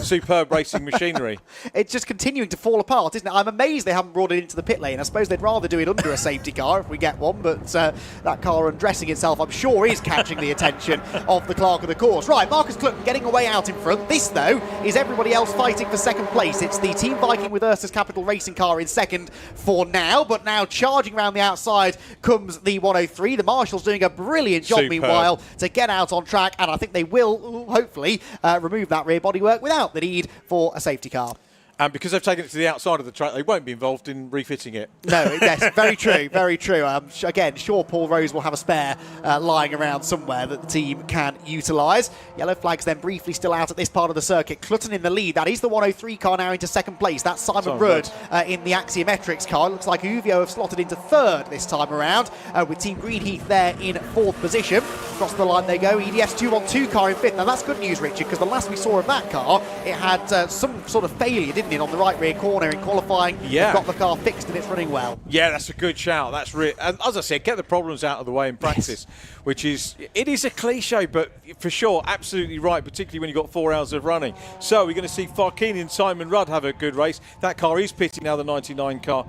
superb racing machinery. It's just continuing to fall apart, isn't it? I'm amazed they haven't brought it into the pit lane. I suppose they'd rather do it under a safety car if we get one, but that car undressing itself, I'm sure, is catching the attention of the clerk of the course. Right, Marcus Clutton getting away out in front. This, though, is everybody else fighting for second place. It's the Team Viking with Ursus Capital Racing car in second for now, but now charging around the outside comes the 103. The Marshal's doing a brilliant job, meanwhile, to get out on track, and I think they will, hopefully, remove that rear bodywork without the need for a safety car. And because they've taken it to the outside of the track, they won't be involved in refitting it. No, yes, very true, very true. Again, sure, Paul Rose will have a spare lying around somewhere that the team can utilise. Yellow flags then briefly still out at this part of the circuit. Clutton in the lead. That is the 103 car now into second place. That's Simon Rudd in the Axiometrics car. Looks like Uvio have slotted into third this time around, with Team Greenheath there in fourth position. Across the line they go. EDF's 212 car in fifth. Now that's good news, Richard, because the last we saw of that car, it had some sort of failure, didn't it, on the right rear corner in qualifying. Yeah. They've got the car fixed and it's running well. Yeah, that's a good shout. That's and as I said, get the problems out of the way in practice, which is, it is a cliche, but for sure, absolutely right, particularly when you've got 4 hours of running. So we're going to see Farkini and Simon Rudd have a good race. That car is pitting now, the 99 car,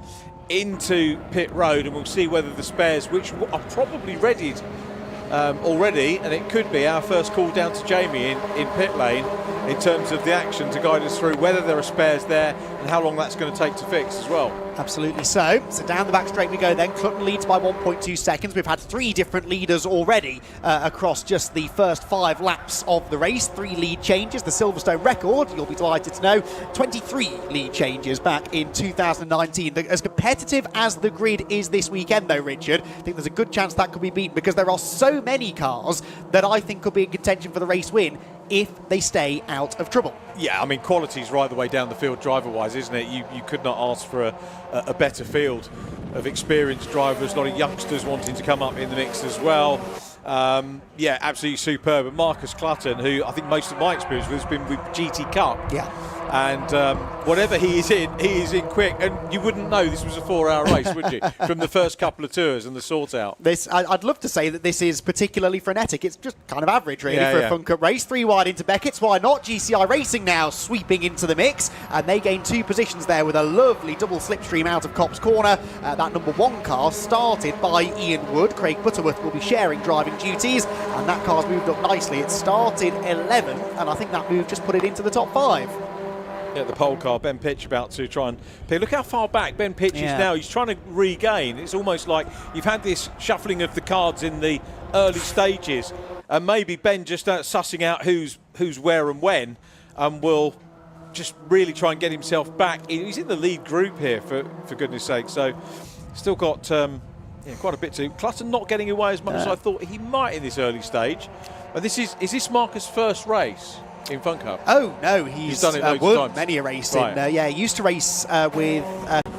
into pit road, and we'll see whether the spares, which are probably readied already, and it could be our first call down to Jamie in pit lane in terms of the action to guide us through whether there are spares there and how long that's going to take to fix as well. Absolutely so. So down the back straight we go then. Clutton leads by 1.2 seconds. We've had 3 different leaders already across just the first 5 laps of the race. 3 lead changes. The Silverstone record, you'll be delighted to know, 23 lead changes back in 2019. As competitive as the grid is this weekend, though, Richard, I think there's a good chance that could be beaten because there are so many cars that I think could be in contention for the race win if they stay out of trouble. Yeah, I mean, quality's right the way down the field driver-wise, isn't it? You could not ask for a better field of experienced drivers, a lot of youngsters wanting to come up in the mix as well. Yeah, absolutely superb. And Marcus Clutton, who I think most of my experience with has been with GT Cup. Yeah. And whatever he is in quick. And you wouldn't know this was a 4-hour race, would you? From the first couple of tours and the sort out. I'd love to say that this is particularly frenetic. It's just kind of average, really, for a Fun Cup race. 3 wide into Beckett's. Why not? GCI Racing now sweeping into the mix. And they gain 2 positions there with a lovely double slipstream out of Copse Corner. That number 1 car started by Ian Wood. Craig Butterworth will be sharing driving duties. And that car's moved up nicely. It started 11th. And I think that move just put it into the top 5. Yeah, the pole car, Ben Pitch about to try and pick. Look how far back Ben Pitch is now. He's trying to regain. It's almost like you've had this shuffling of the cards in the early stages, and maybe Ben just sussing out who's where and when, and will just really try and get himself back. He's in the lead group here, for goodness sake. So still got quite a bit to. Clutton not getting away as much as I thought he might in this early stage. But is this Marcus' first race in Fun Cup? Oh no, he's done it won many a race. He used to race with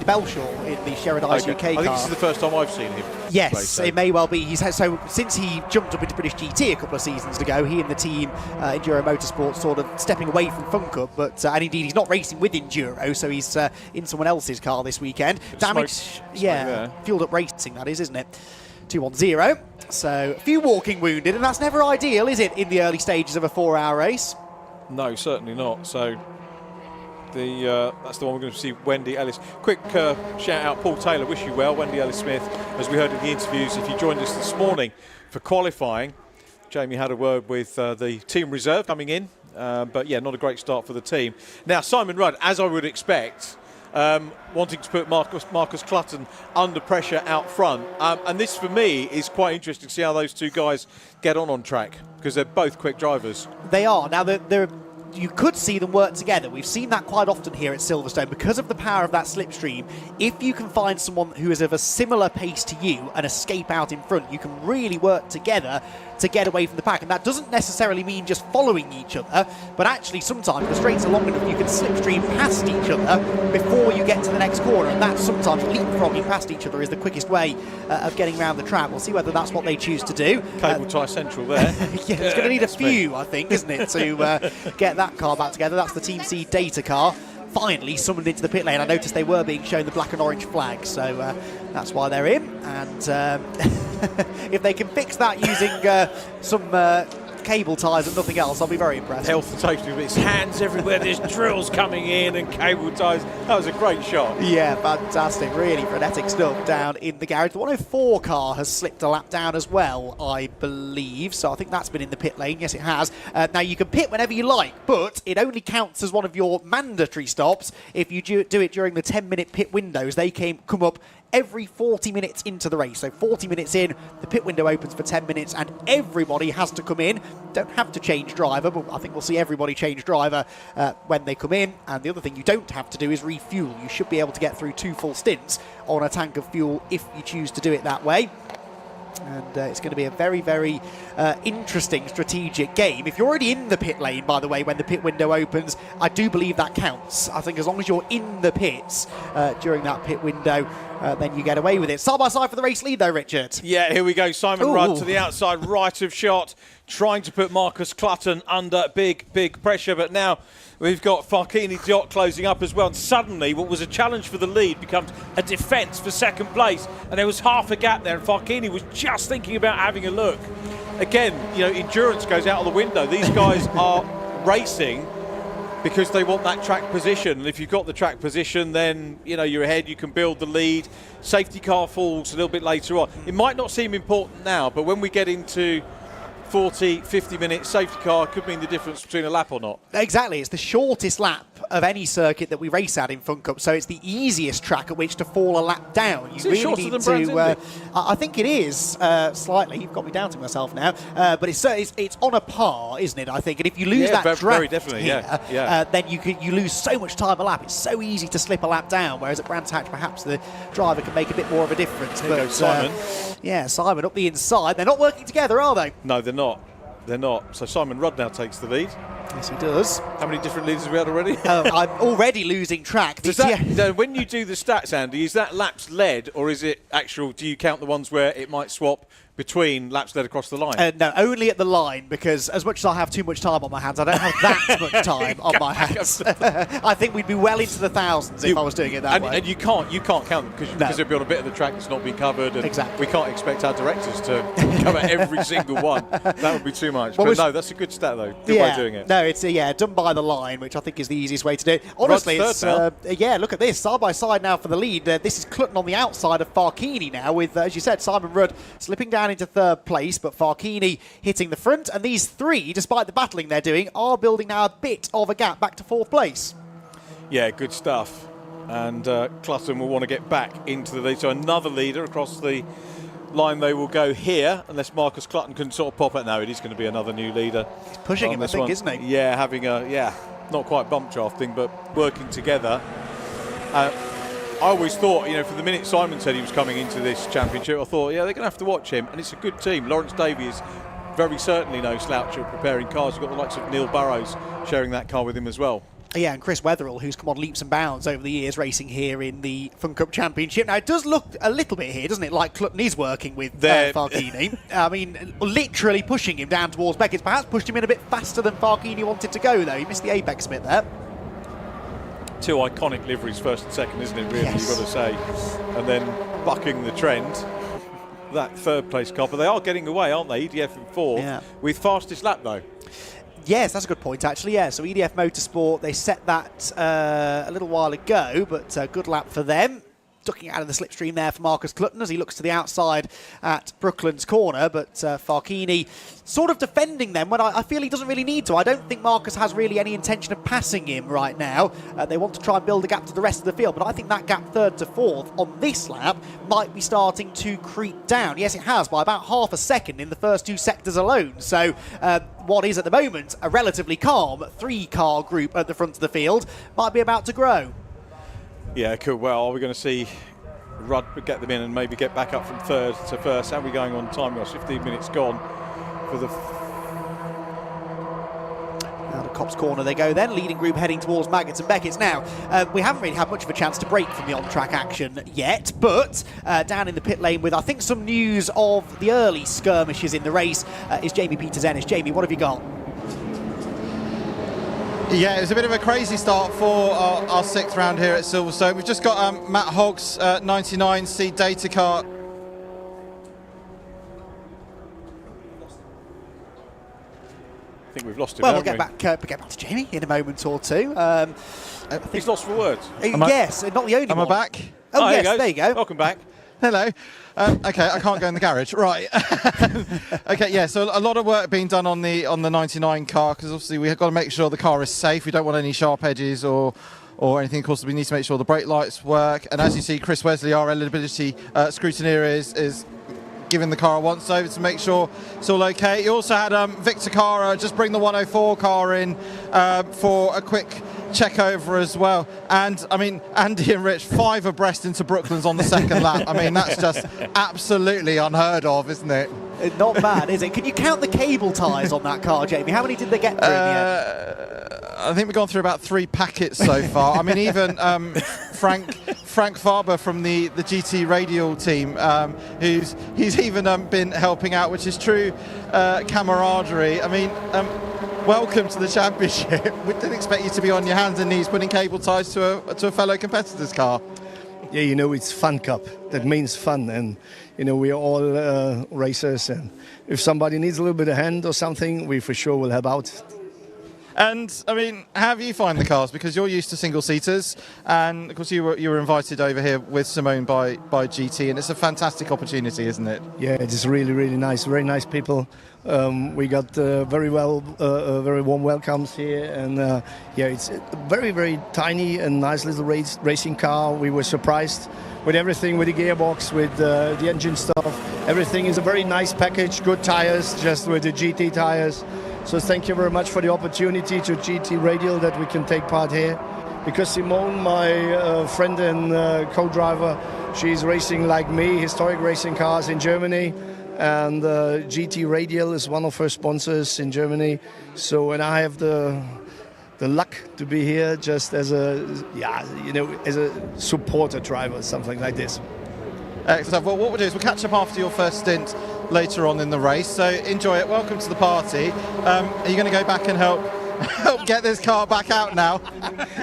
Belshaw in the Sherrod UK car. I think this is the first time I've seen him. Yes, play, so. It may well be. Since he jumped up into British GT a couple of seasons ago, he and the team Enduro Motorsport sort of stepping away from Fun Cup, but and indeed he's not racing with Enduro, so he's in someone else's car this weekend. Damage, fueled up racing, that is, isn't it? 2-1-0. So a few walking wounded, and that's never ideal, is it, in the early stages of a 4-hour race? No, certainly not. So that's the one we're going to see. Wendy Ellis. Quick shout out, Paul Taylor. Wish you well, Wendy Ellis Smith. As we heard in the interviews, if you joined us this morning for qualifying, Jamie had a word with the team reserve coming in. But yeah, not a great start for the team. Now Simon Rudd, as I would expect, wanting to put Marcus Clutton under pressure out front. And this, for me, is quite interesting to see how those 2 guys get on track, because they're both quick drivers. They are. Now, you could see them work together. We've seen that quite often here at Silverstone because of the power of that slipstream. If you can find someone who is of a similar pace to you and escape out in front, you can really work together to get away from the pack. And that doesn't necessarily mean just following each other, but actually sometimes the straights are long enough you can slipstream past each other before you get to the next corner, and that sometimes leapfrogging past each other is the quickest way of getting around the track. We'll see whether that's what they choose to do. Cable tie central there. Yeah, it's going to need a few, I think, isn't it, to get that car back together. That's the Team C data car. Finally summoned into the pit lane. I noticed they were being shown the black and orange flag, so that's why they're in. And If they can fix that using some cable ties and nothing else, I'll be very impressed. Health and safety, with its hands everywhere, there's drills coming in and cable ties. That was a great shot. Yeah, fantastic. Really frenetic stuff down in the garage. The 104 car has slipped a lap down as well, I believe. So I think that's been in the pit lane. Yes, it has. Now, you can pit whenever you like, but it only counts as one of your mandatory stops if you do it during the 10-minute pit windows. They come up every 40 minutes into the race. So 40 minutes in, the pit window opens for 10 minutes and everybody has to come in. Don't have to change driver, but I think we'll see everybody change driver when they come in. And the other thing you don't have to do is refuel. You should be able to get through 2 full stints on a tank of fuel if you choose to do it that way. And it's going to be a very, very interesting strategic game. If you're already in the pit lane, by the way, when the pit window opens, I do believe that counts. I think as long as you're in the pits during that pit window, then you get away with it. Side by side for the race lead, though, Richard. Yeah, here we go. Simon Rudd to the outside right of shot, trying to put Marcus Clutton under big pressure. But now we've got Farkini Diot closing up as well. And suddenly, what was a challenge for the lead becomes a defence for second place. And there was half a gap there, and Farkini was just thinking about having a look. Again, you know, endurance goes out of the window. These guys are racing because they want that track position. And if you've got the track position, then, you know, you're ahead, you can build the lead. Safety car falls a little bit later on. It might not seem important now, but when we get into 40, 50 minutes, safety car could mean the difference between a lap or not. Exactly. It's the shortest lap of any circuit that we race at in Fun Cup, so it's the easiest track at which to fall a lap down. You really shorter need than Brands Indy? I think it is slightly. You've got me doubting myself now, but it's on a par, isn't it? I think. And if you lose that draft very definitely, here, then you lose so much time a lap. It's so easy to slip a lap down. Whereas at Brands Hatch, perhaps the driver can make a bit more of a difference. There goes Simon. Yeah, Simon up the inside. They're not working together, are they? No, they're not. They're not. So Simon Rudd now takes the lead. Yes, he does. How many different leaders have we had already? I'm already losing track. When you do the stats, Andy, is that laps led, or is it actual? Do you count the ones where it might swap between laps led across the line? No, only at the line, because as much as I have too much time on my hands, I don't have that much time on my hands. I think we'd be well into the thousands if I was doing it that way. And you can't count them because they'll be on a bit of the track that's not been covered. And exactly. We can't expect our directors to cover every single one. That would be too much. Well, but no, that's a good stat though. Good way of doing it. No, it's done by the line, which I think is the easiest way to do it. Honestly, it's look at this side by side now for the lead. This is Clutton on the outside of Farkini now, with as you said, Simon Rudd slipping down into third place, but Farkini hitting the front. And these three, despite the battling they're doing, are building now a bit of a gap back to fourth place. Yeah, good stuff. And Clutton will want to get back into the lead. So another leader across the line they will go here, unless Marcus Clutton can sort of pop it. No, it is going to be another new leader. He's pushing him, I think, isn't he? Yeah, having not quite bump drafting, but working together. I always thought, from the minute Simon said he was coming into this championship, I thought, they're going to have to watch him. And it's a good team. Lawrence Davey is very certainly no slouch at preparing cars. We've got the likes of Neil Burrows sharing that car with him as well. Yeah, and Chris Wetherill, who's come on leaps and bounds over the years racing here in the Fun Cup Championship. Now, it does look a little bit here, doesn't it, like Clutton is working with Farkini. I mean, literally pushing him down towards Beckett's. Perhaps pushed him in a bit faster than Farkini wanted to go, though. He missed the apex a bit there. Two iconic liveries, first and second, isn't it, really, yes. You've got to say. And then bucking the trend, that third place car. But they are getting away, aren't they? EDF in fourth, with fastest lap, though. Yes, that's a good point, actually. Yeah, so EDF Motorsport, they set that a little while ago, but good lap for them. Ducking out of the slipstream there for Marcus Clutton as he looks to the outside at Brooklands corner, but Farkini sort of defending them when I feel he doesn't really need to. I don't think Marcus has really any intention of passing him right now. They want to try and build a gap to the rest of the field, but I think that gap third to fourth on this lap might be starting to creep down. Yes, it has, by about half a second in the first two sectors alone. So what is at the moment a relatively calm three-car group at the front of the field might be about to grow. Yeah, cool. Well, are we going to see Rudd get them in and maybe get back up from third to first? How are we going on time? We've got 15 minutes gone for the... Out of Copse corner they go then, leading group heading towards Maggots and Beckett's now. We haven't really had much of a chance to break from the on-track action yet, but down in the pit lane with, I think, some news of the early skirmishes in the race is Jamie Peters-Ennis. Jamie, what have you got? Yeah, it was a bit of a crazy start for our sixth round here at Silverstone. We've just got Matt Hogg's 99C data car think we've lost him. Well, we'll get back to Jamie in a moment or two. He's lost for words. Yes, not the only one. Am I back? Oh, yes, there you go. Welcome back. Hello. Okay, I can't go in the garage. Right. Okay, yeah, so a lot of work being done on the 99 car, because obviously we've got to make sure the car is safe. We don't want any sharp edges or anything. Of course, we need to make sure the brake lights work. And as you see, Chris Wesley, our eligibility scrutineer, is giving the car a once-over to make sure it's all okay. You also had Victor Cara just bring the 104 car in for a quick check over as well. And I mean, Andy and Rich 5 abreast into Brooklands on the second lap. I mean, that's just absolutely unheard of, isn't it? Not bad, is it? Can you count the cable ties on that car, Jamie? How many did they get through in the end? I think we've gone through about 3 packets so far. I mean, even Frank Farber from the GT Radial team, he's even been helping out, which is true camaraderie. I mean, welcome to the championship. We didn't expect you to be on your hands and knees putting cable ties to a fellow competitor's car. Yeah, you know, it's Fun Cup. That means fun, and you know, we are all racers, and if somebody needs a little bit of hand or something, we for sure will help out. And I mean, how have you find the cars? Because you're used to single-seaters, and of course you were invited over here with Simone by GT, and it's a fantastic opportunity, isn't it? Yeah, it is really, really nice. Very nice people. We got very warm welcomes here, and yeah, it's a very, very tiny and nice little racing car. We were surprised with everything, with the gearbox, with the engine stuff. Everything is a very nice package. Good tires, just with the GT tires. So thank you very much for the opportunity to GT Radial that we can take part here. Because Simone, my friend and co-driver, she's racing like me, historic racing cars in Germany. And GT Radial is one of her sponsors in Germany. So, and I have the luck to be here just as as a supporter driver, something like this. Excellent. Well, what we'll do is we'll catch up after your first stint later on in the race. So enjoy it. Welcome to the party. Are you going to go back and help get this car back out now?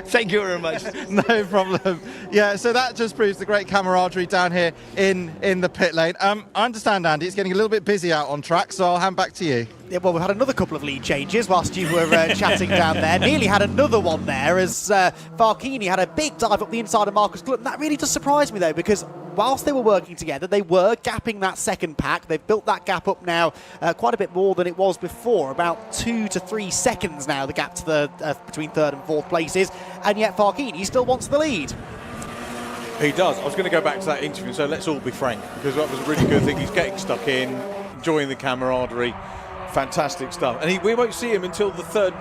Thank you very much. No problem. Yeah, so that just proves the great camaraderie down here in the pit lane. I understand, Andy, it's getting a little bit busy out on track, so I'll hand back to you. Yeah, well, we've had another couple of lead changes whilst you were chatting down there. Nearly had another one there as Farkini had a big dive up the inside of Marcus Gluck. That really does surprise me, though, because whilst they were working together, they were gapping that second pack. They've built that gap up now quite a bit more than it was before, about 2 to 3 seconds now, the gap to the between third and fourth places, and yet Farkini still wants the lead. He does. I was going to go back to that interview, so let's all be frank, because that was a really good thing. He's getting stuck in, enjoying the camaraderie. Fantastic stuff. And we won't see him until the third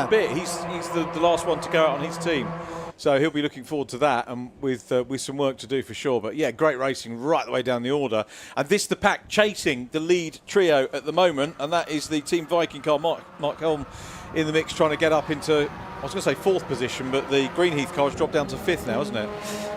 bit. He's the last one to go out on his team. So he'll be looking forward to that, and with some work to do for sure. But yeah, great racing right the way down the order. And this the pack chasing the lead trio at the moment, and that is the Team Viking car, Mark Helm, in the mix, trying to get up into, I was going to say 4th position, but the Greenheath car has dropped down to 5th now, hasn't it?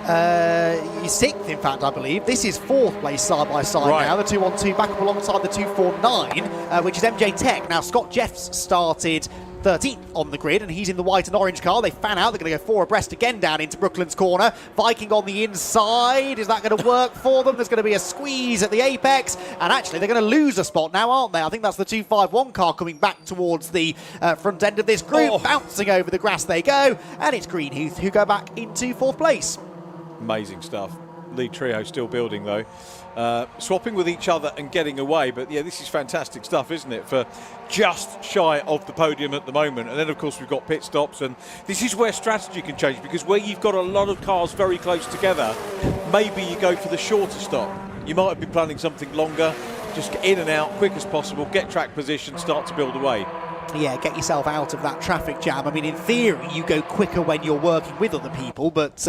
6th, in fact, I believe. This is 4th place side by side now. The 212 back up alongside the 249, which is MJ Tech. Now, Scott Jeffs started 13th on the grid, and he's in the white and orange car. They fan out. They're going to go 4 abreast again down into Brooklands corner. Viking on the inside. Is that going to work for them? There's going to be a squeeze at the apex, and actually they're going to lose a spot now, aren't they? I think that's the 251 car coming back towards the front end of this group. Bouncing over the grass they go, and it's Greenheath who go back into 4th place. Amazing stuff. Lead trio still building though. Swapping with each other and getting away, but yeah, this is fantastic stuff, isn't it, for just shy of the podium at the moment. And then of course we've got pit stops, and this is where strategy can change, because where you've got a lot of cars very close together, maybe you go for the shorter stop. You might have been planning something longer, just get in and out quick as possible, get track position, start to build away. Yeah, get yourself out of that traffic jam. I mean, in theory, you go quicker when you're working with other people, but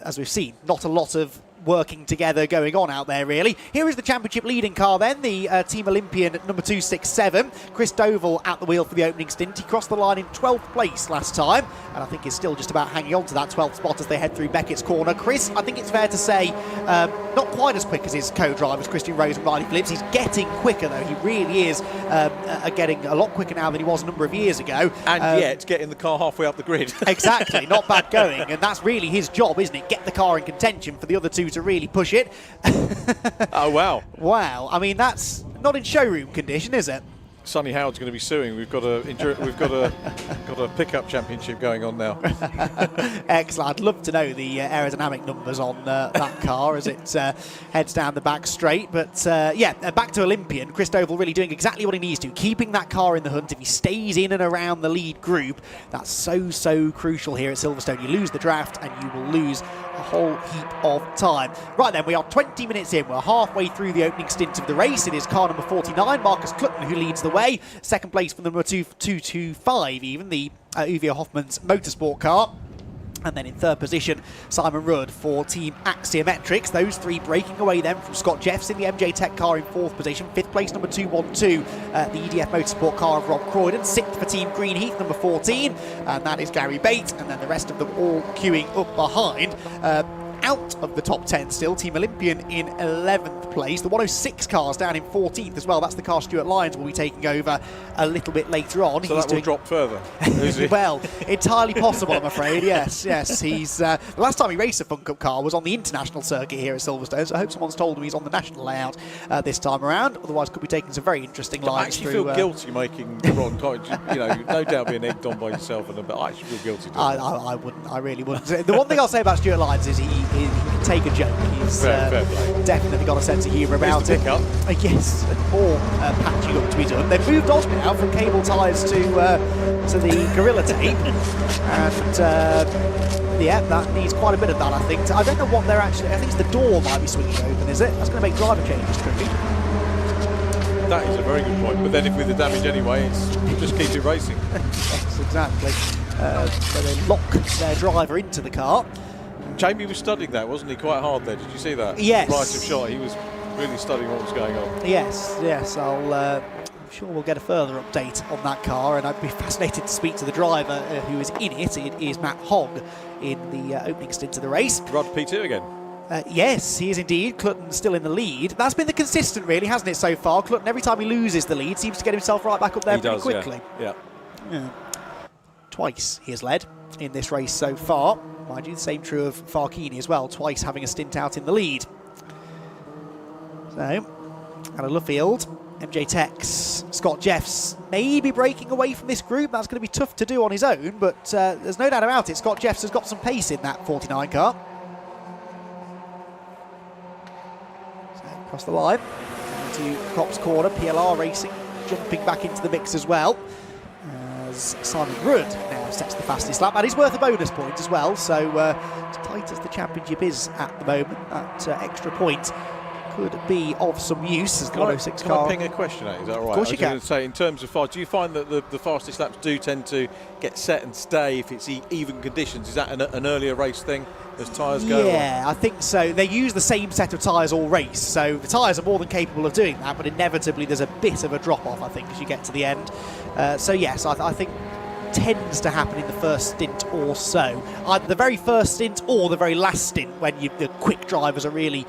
as we've seen, not a lot of working together going on out there, really. Here is the championship leading car then, the Team Olympian number 267. Chris Doval at the wheel for the opening stint. He crossed the line in 12th place last time, and I think is still just about hanging on to that 12th spot as they head through Beckett's corner. Chris, I think it's fair to say, not quite as quick as his co-drivers, Christian Rose and Riley Phillips. He's getting quicker, though. He really is getting a lot quicker now than he was a number of years ago. And yet, getting the car halfway up the grid. Exactly, not bad going, and that's really his job, isn't it? Get the car in contention for the other two to really push it. Oh, wow. Wow. I mean, that's not in showroom condition, is it? Sonny Howard's going to be suing. We've got a pickup championship going on now. Excellent. I'd love to know the aerodynamic numbers on that car as it heads down the back straight. But back to Olympian. Chris Doval really doing exactly what he needs to, keeping that car in the hunt. If he stays in and around the lead group, that's so crucial here at Silverstone. You lose the draft and you will lose a whole heap of time. Right then, we are 20 minutes in. We're halfway through the opening stint of the race. It is car number 49, Marcus Clutton, who leads the way. Second place for the number 225, even the Uwe Hoffmann's Motorsport car. And then in third position, Simon Rudd for Team Axiometrics. Those three breaking away then from Scott Jeffs in the MJ Tech car in fourth position. Fifth place, number 212, the EDF Motorsport car of Rob Croydon. Sixth for Team Greenheath, number 14, and that is Gary Bate. And then the rest of them all queuing up behind. Out of the top 10 still, Team Olympian in 11th place. The 106 car's down in 14th as well. That's the car Stuart Lyons will be taking over a little bit later on. So that will drop further. Well, entirely possible, I'm afraid. Yes. He's the last time he raced a Fun Cup car was on the international circuit here at Silverstone. So I hope someone's told him he's on the national layout this time around. Otherwise, could be taking some very interesting lines. I actually feel guilty making the wrong comment. No doubt being egged on by yourself, but I actually feel guilty. I wouldn't. I really wouldn't. The one thing I'll say about Stuart Lyons is he can take a joke. He's definitely got a sense of humour about it. Yes, more patching up to be done. They've moved on now from cable ties to the Gorilla Tape, and that needs quite a bit of that, I think. I don't know what they're actually. I think it's the door might be swinging open, is it? That's going to make driver changes tricky. That is a very good point. But then, if with the damage anyway, it's just keep it racing. Yes, exactly. So they lock their driver into the car. Jamie was studying that, wasn't he? Quite hard there. Did you see that? Yes. Right of shot. He was really studying what was going on. Yes. I'm sure we'll get a further update on that car, and I'd be fascinated to speak to the driver who is in it. It is Matt Hogg in the opening stint of the race. Rod P2 again. Yes, he is indeed. Clutton's still in the lead. That's been the consistent, really, hasn't it, so far? Clutton, every time he loses the lead, seems to get himself right back up there pretty quickly. Yeah. Twice he has led in this race so far. Mind you, the same true of Farkini as well, twice having a stint out in the lead. So, out of Luffield, MJ Tech's Scott Jeffs maybe breaking away from this group. That's going to be tough to do on his own, but there's no doubt about it. Scott Jeffs has got some pace in that 49 car. So, across the line, down to Crop's Corner, PLR Racing jumping back into the mix as well. As Simon Rudd now sets the fastest lap, and he's worth a bonus point as well, so as tight as the championship is at the moment, that extra point could be of some use as the 106 car. Can I ping a question at you? Is that all right? Of course you can. I was going to say, in terms of fast, do you find that the fastest laps do tend to get set and stay if it's even conditions? Is that an earlier race thing as tyres go? Yeah, I think so. They use the same set of tyres all race, so the tyres are more than capable of doing that, but inevitably there's a bit of a drop-off, I think, as you get to the end. So yes, I think tends to happen in the first stint or so. Either the very first stint or the very last stint, when the quick drivers are really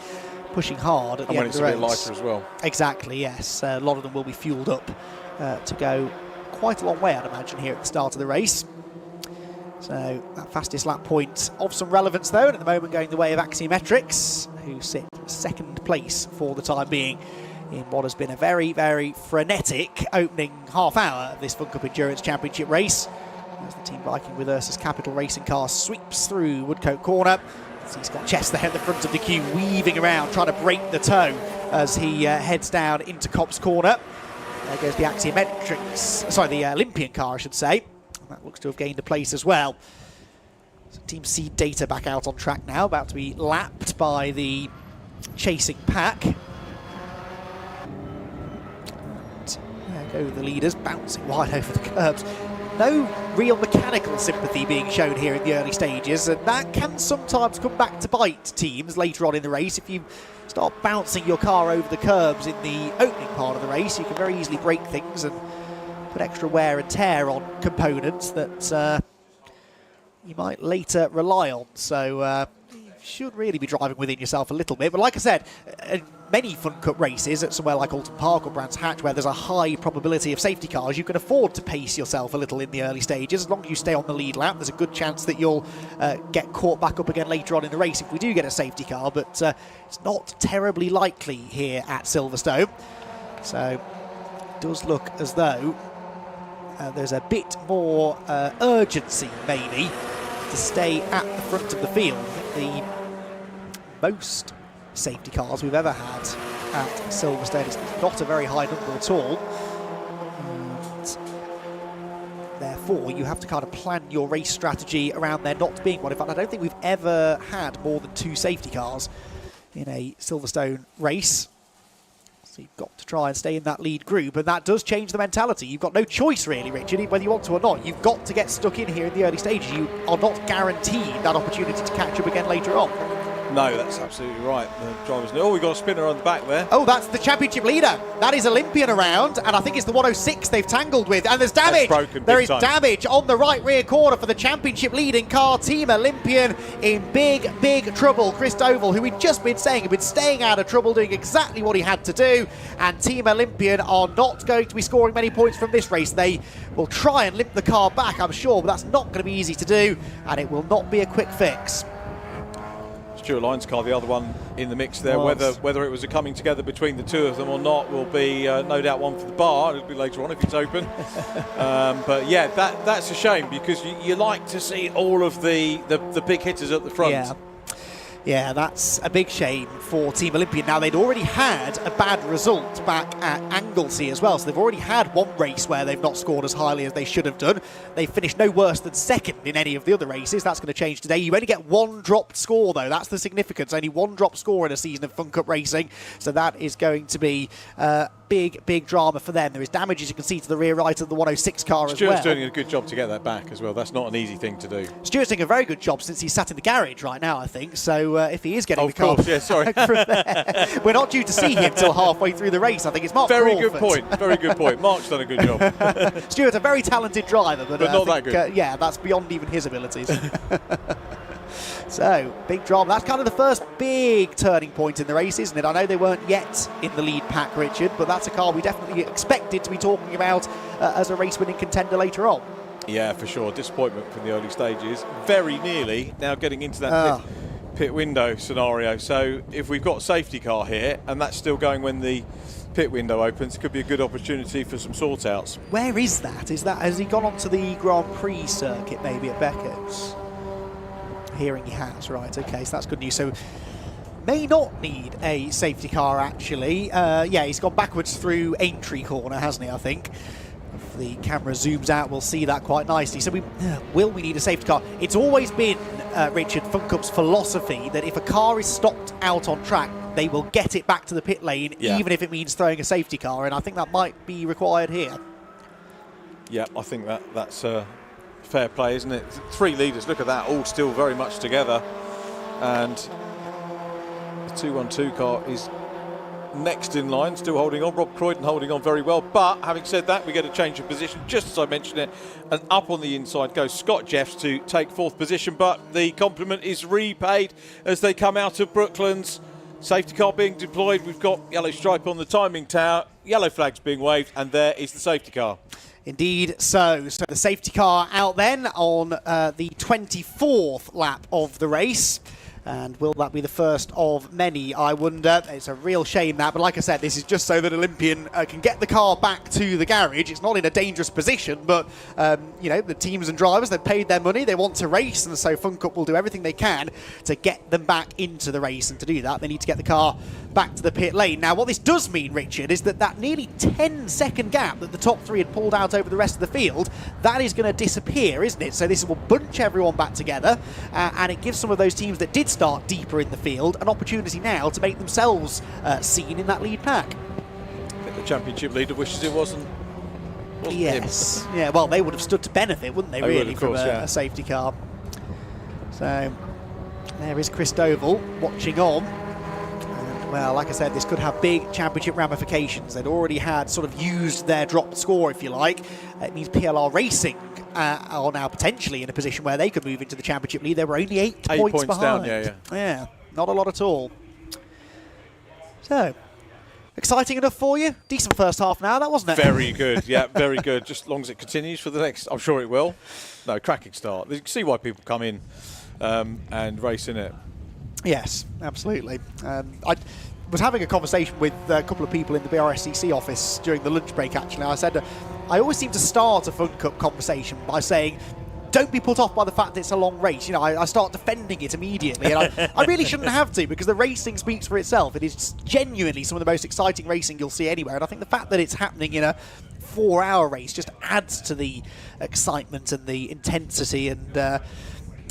pushing hard at the end of the race. And when it's a bit lighter as well. Exactly, yes. A lot of them will be fueled up to go quite a long way, I'd imagine, here at the start of the race. So that fastest lap point of some relevance, though, and at the moment going the way of Axiometrics, who sit second place for the time being in what has been a very, very frenetic opening half hour of this Fun Cup Endurance Championship race. As the Team Viking with Ursus Capital Racing car sweeps through Woodcote Corner. He's got Chess there at the front of the queue, weaving around, trying to break the toe as he heads down into Copse Corner. There goes the Axiometrics, sorry, the Olympian car, I should say. And that looks to have gained a place as well. So Team Seed Data back out on track now, about to be lapped by the chasing pack. And there go the leaders, bouncing wide over the curbs. No real mechanical sympathy being shown here in the early stages, and that can sometimes come back to bite teams later on in the race. If you start bouncing your car over the curbs in the opening part of the race, you can very easily break things and put extra wear and tear on components that you might later rely on. So you should really be driving within yourself a little bit. But like I said, many Fun Cup races at somewhere like Alton Park or Brands Hatch, where there's a high probability of safety cars, you can afford to pace yourself a little in the early stages. As long as you stay on the lead lap, there's a good chance that you'll get caught back up again later on in the race if we do get a safety car, but it's not terribly likely here at Silverstone. So does look as though there's a bit more urgency, maybe, to stay at the front of the field. I think the most safety cars we've ever had at Silverstone is not a very high number at all. And therefore, you have to kind of plan your race strategy around there not being one. In fact, I don't think we've ever had more than 2 safety cars in a Silverstone race. So you've got to try and stay in that lead group, and that does change the mentality. You've got no choice, really, Richard, whether you want to or not. You've got to get stuck in here in the early stages. You are not guaranteed that opportunity to catch up again later on. No, that's absolutely right. The drivers know. Oh, we've got a spinner on the back there. Oh, that's the championship leader. That is Olympian around, and I think it's the 106 they've tangled with. And there's damage. There is damage on the right rear corner for the championship leading car. Team Olympian in big, big trouble. Chris Doval, who we'd just been saying had been staying out of trouble, doing exactly what he had to do. And Team Olympian are not going to be scoring many points from this race. They will try and limp the car back, I'm sure, but that's not going to be easy to do, and it will not be a quick fix. Stuart Lyons' car, the other one in the mix there. Whether it was a coming together between the two of them or not will be no doubt one for the bar. It'll be later on if it's open. But yeah, that's a shame, because you like to see all of the big hitters at the front. Yeah, that's a big shame for Team Olympian. Now, they'd already had a bad result back at Anglesey as well, so they've already had one race where they've not scored as highly as they should have done. They finished no worse than second in any of the other races. That's going to change today. You only get 1 dropped score, though. That's the significance. Only 1 dropped score in a season of Fun Cup racing, so that is going to be big drama for them. There is damage, as you can see, to the rear right of the 106 car as well. Stuart's doing a good job to get that back as well. That's not an easy thing to do. Stuart's doing a very good job since he's sat in the garage right now, I think. So if he is getting the car... Of course, yeah, sorry. From there, we're not due to see him till halfway through the race. I think it's Mark Very Crawford. good point. Very good point. Mark's done a good job. Stuart's a very talented driver, but not that good. Yeah, that's beyond even his abilities. So, big drama. That's kind of the first big turning point in the race, isn't it? I know they weren't yet in the lead pack, Richard, but that's a car we definitely expected to be talking about as a race-winning contender later on. Yeah, for sure. Disappointment from the early stages. Very nearly now getting into that pit window scenario. So if we've got a safety car here, and that's still going when the pit window opens, it could be a good opportunity for some sort-outs. Where is that? Has he gone onto the Grand Prix circuit, maybe at Beckett's? Hearing he has, right, okay, so that's good news. So may not need a safety car, actually. Yeah, he's gone backwards through Aintree corner, hasn't he, I think. If the camera zooms out, we'll see that quite nicely. So will we need a safety car? It's always been, Richard, Fun Cup's philosophy that if a car is stopped out on track, they will get it back to the pit lane, even if it means throwing a safety car, and I think that might be required here. Yeah, I think that's fair play, isn't it? 3 leaders, look at that, all still very much together, and the 212 car is next in line, still holding on. Rob Croydon holding on very well, but having said that, we get a change of position just as I mentioned it, and up on the inside goes Scott Jeffs to take 4th position, but the compliment is repaid as they come out of Brooklands. Safety car being deployed, we've got yellow stripe on the timing tower, yellow flags being waved, and there is the safety car. Indeed, so the safety car out then on the 24th lap of the race. And will that be the first of many, I wonder? It's a real shame that, but like I said, this is just so that Olympian can get the car back to the garage. It's not in a dangerous position, but, you know, the teams and drivers, they've paid their money, they want to race, and so Fun Cup will do everything they can to get them back into the race, and to do that, they need to get the car back to the pit lane. Now, what this does mean, Richard, is that nearly 10-second gap that the top 3 had pulled out over the rest of the field, that is going to disappear, isn't it? So this will bunch everyone back together, and it gives some of those teams that did start deeper in the field an opportunity now to make themselves seen in that lead pack. I think the championship leader wishes it wasn't yes. him. Yeah, well, they would have stood to benefit, wouldn't they, really, from a safety car. So there is Chris Doval watching on. And, well, like I said, this could have big championship ramifications. They'd already had sort of used their dropped score, if you like. It means PLR Racing are now potentially in a position where they could move into the championship lead. They were only 8 points behind. Down, yeah, not a lot at all. So, exciting enough for you? Decent first half now, that wasn't it? Very good, yeah, very good. Just as long as it continues for the next, I'm sure it will. No, cracking start. You can see why people come in and race in it. Yes, absolutely. was having a conversation with a couple of people in the BRSCC office during the lunch break, actually. I said, I always seem to start a Fun Cup conversation by saying, don't be put off by the fact that it's a long race. You know, I start defending it immediately, and I really shouldn't have to, because the racing speaks for itself. It is genuinely some of the most exciting racing you'll see anywhere, and I think the fact that it's happening in a 4-hour race just adds to the excitement and the intensity, and yeah,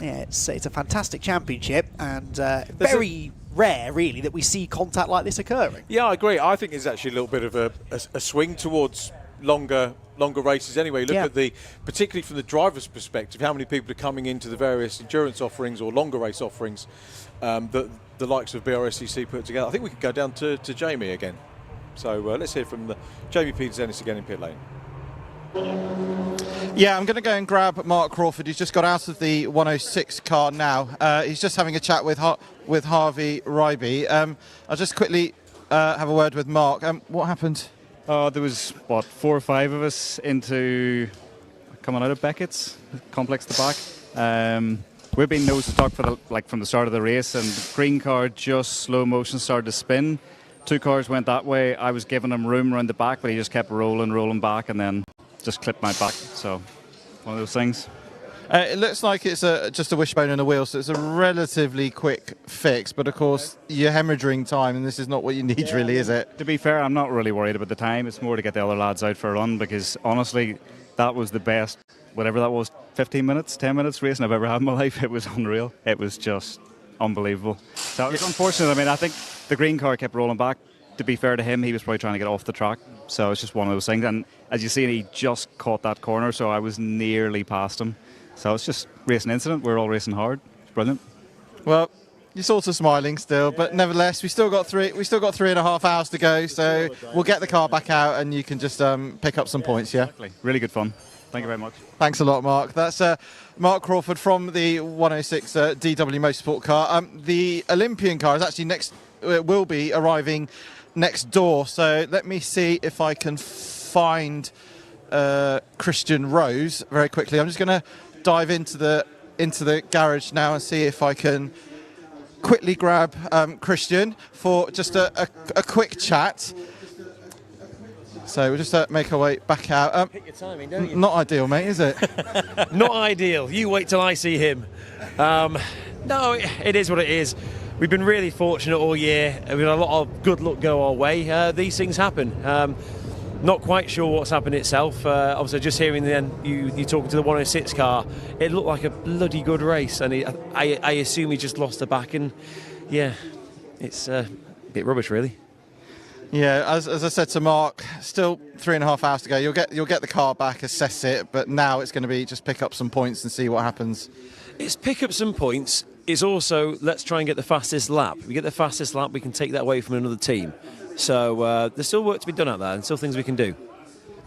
it's a fantastic championship, and very rare, really, that we see contact like this occurring. Yeah, I agree. I think there's actually a little bit of a swing towards longer races anyway. Look at particularly from the driver's perspective, how many people are coming into the various endurance offerings or longer race offerings that the likes of BRSCC put together. I think we could go down to Jamie again. So let's hear from Jamie Peters-Ennis again in pit lane. Yeah, I'm going to go and grab Mark Crawford. He's just got out of the 106 car now. He's just having a chat with Harvey Ryby. I'll just quickly have a word with Mark. What happened? There was, 4 or 5 of us coming out of Beckett's complex to back. We've been nose to talk from the start of the race, and the green car just slow motion started to spin. 2 cars went that way. I was giving him room around the back, but he just kept rolling back, and then just clipped my back. So one of those things. It looks like it's just a wishbone and a wheel, so it's a relatively quick fix. But of course, you're hemorrhaging time, and this is not what you need, really, is it? To be fair, I'm not really worried about the time. It's more to get the other lads out for a run, because honestly, that was the best, whatever that was, 15 minutes, 10 minutes racing I've ever had in my life. It was unreal. It was just unbelievable. So it's unfortunate. I mean, I think the green car kept rolling back. To be fair to him, he was probably trying to get off the track. So it's just one of those things. And as you see, he just caught that corner, so I was nearly past him. So it's just racing incident. We're all racing hard. It's brilliant. Well, you're sort of smiling still, but nevertheless, we still got 3.5 hours to go. So we'll get the car back out, and you can just pick up some points. Yeah, exactly. Really good fun. Thank you very much. Thanks a lot, Mark. That's Mark Crawford from the 106 DW Motorsport car. The Olympian car is actually will be arriving next door. So let me see if I can find Christian Rose very quickly. I'm just going to dive into the garage now and see if I can quickly grab Christian for just a quick chat. So we'll just make our way back out. Pick your timing, don't you? Not ideal, mate, is it? Not ideal. You wait till I see him. No, it is what it is. We've been really fortunate all year. We've had a lot of good luck go our way. These things happen. Not quite sure what's happened itself. Obviously, just hearing then you talking to the 106 car, it looked like a bloody good race, and I assume he just lost the back, and yeah, it's a bit rubbish, really. Yeah, as I said to Mark, still 3.5 hours to go. You'll get the car back, assess it, but now it's going to be just pick up some points and see what happens. It's pick up some points. It's also let's try and get the fastest lap. If we get the fastest lap, we can take that away from another team. So there's still work to be done out there, and still things we can do.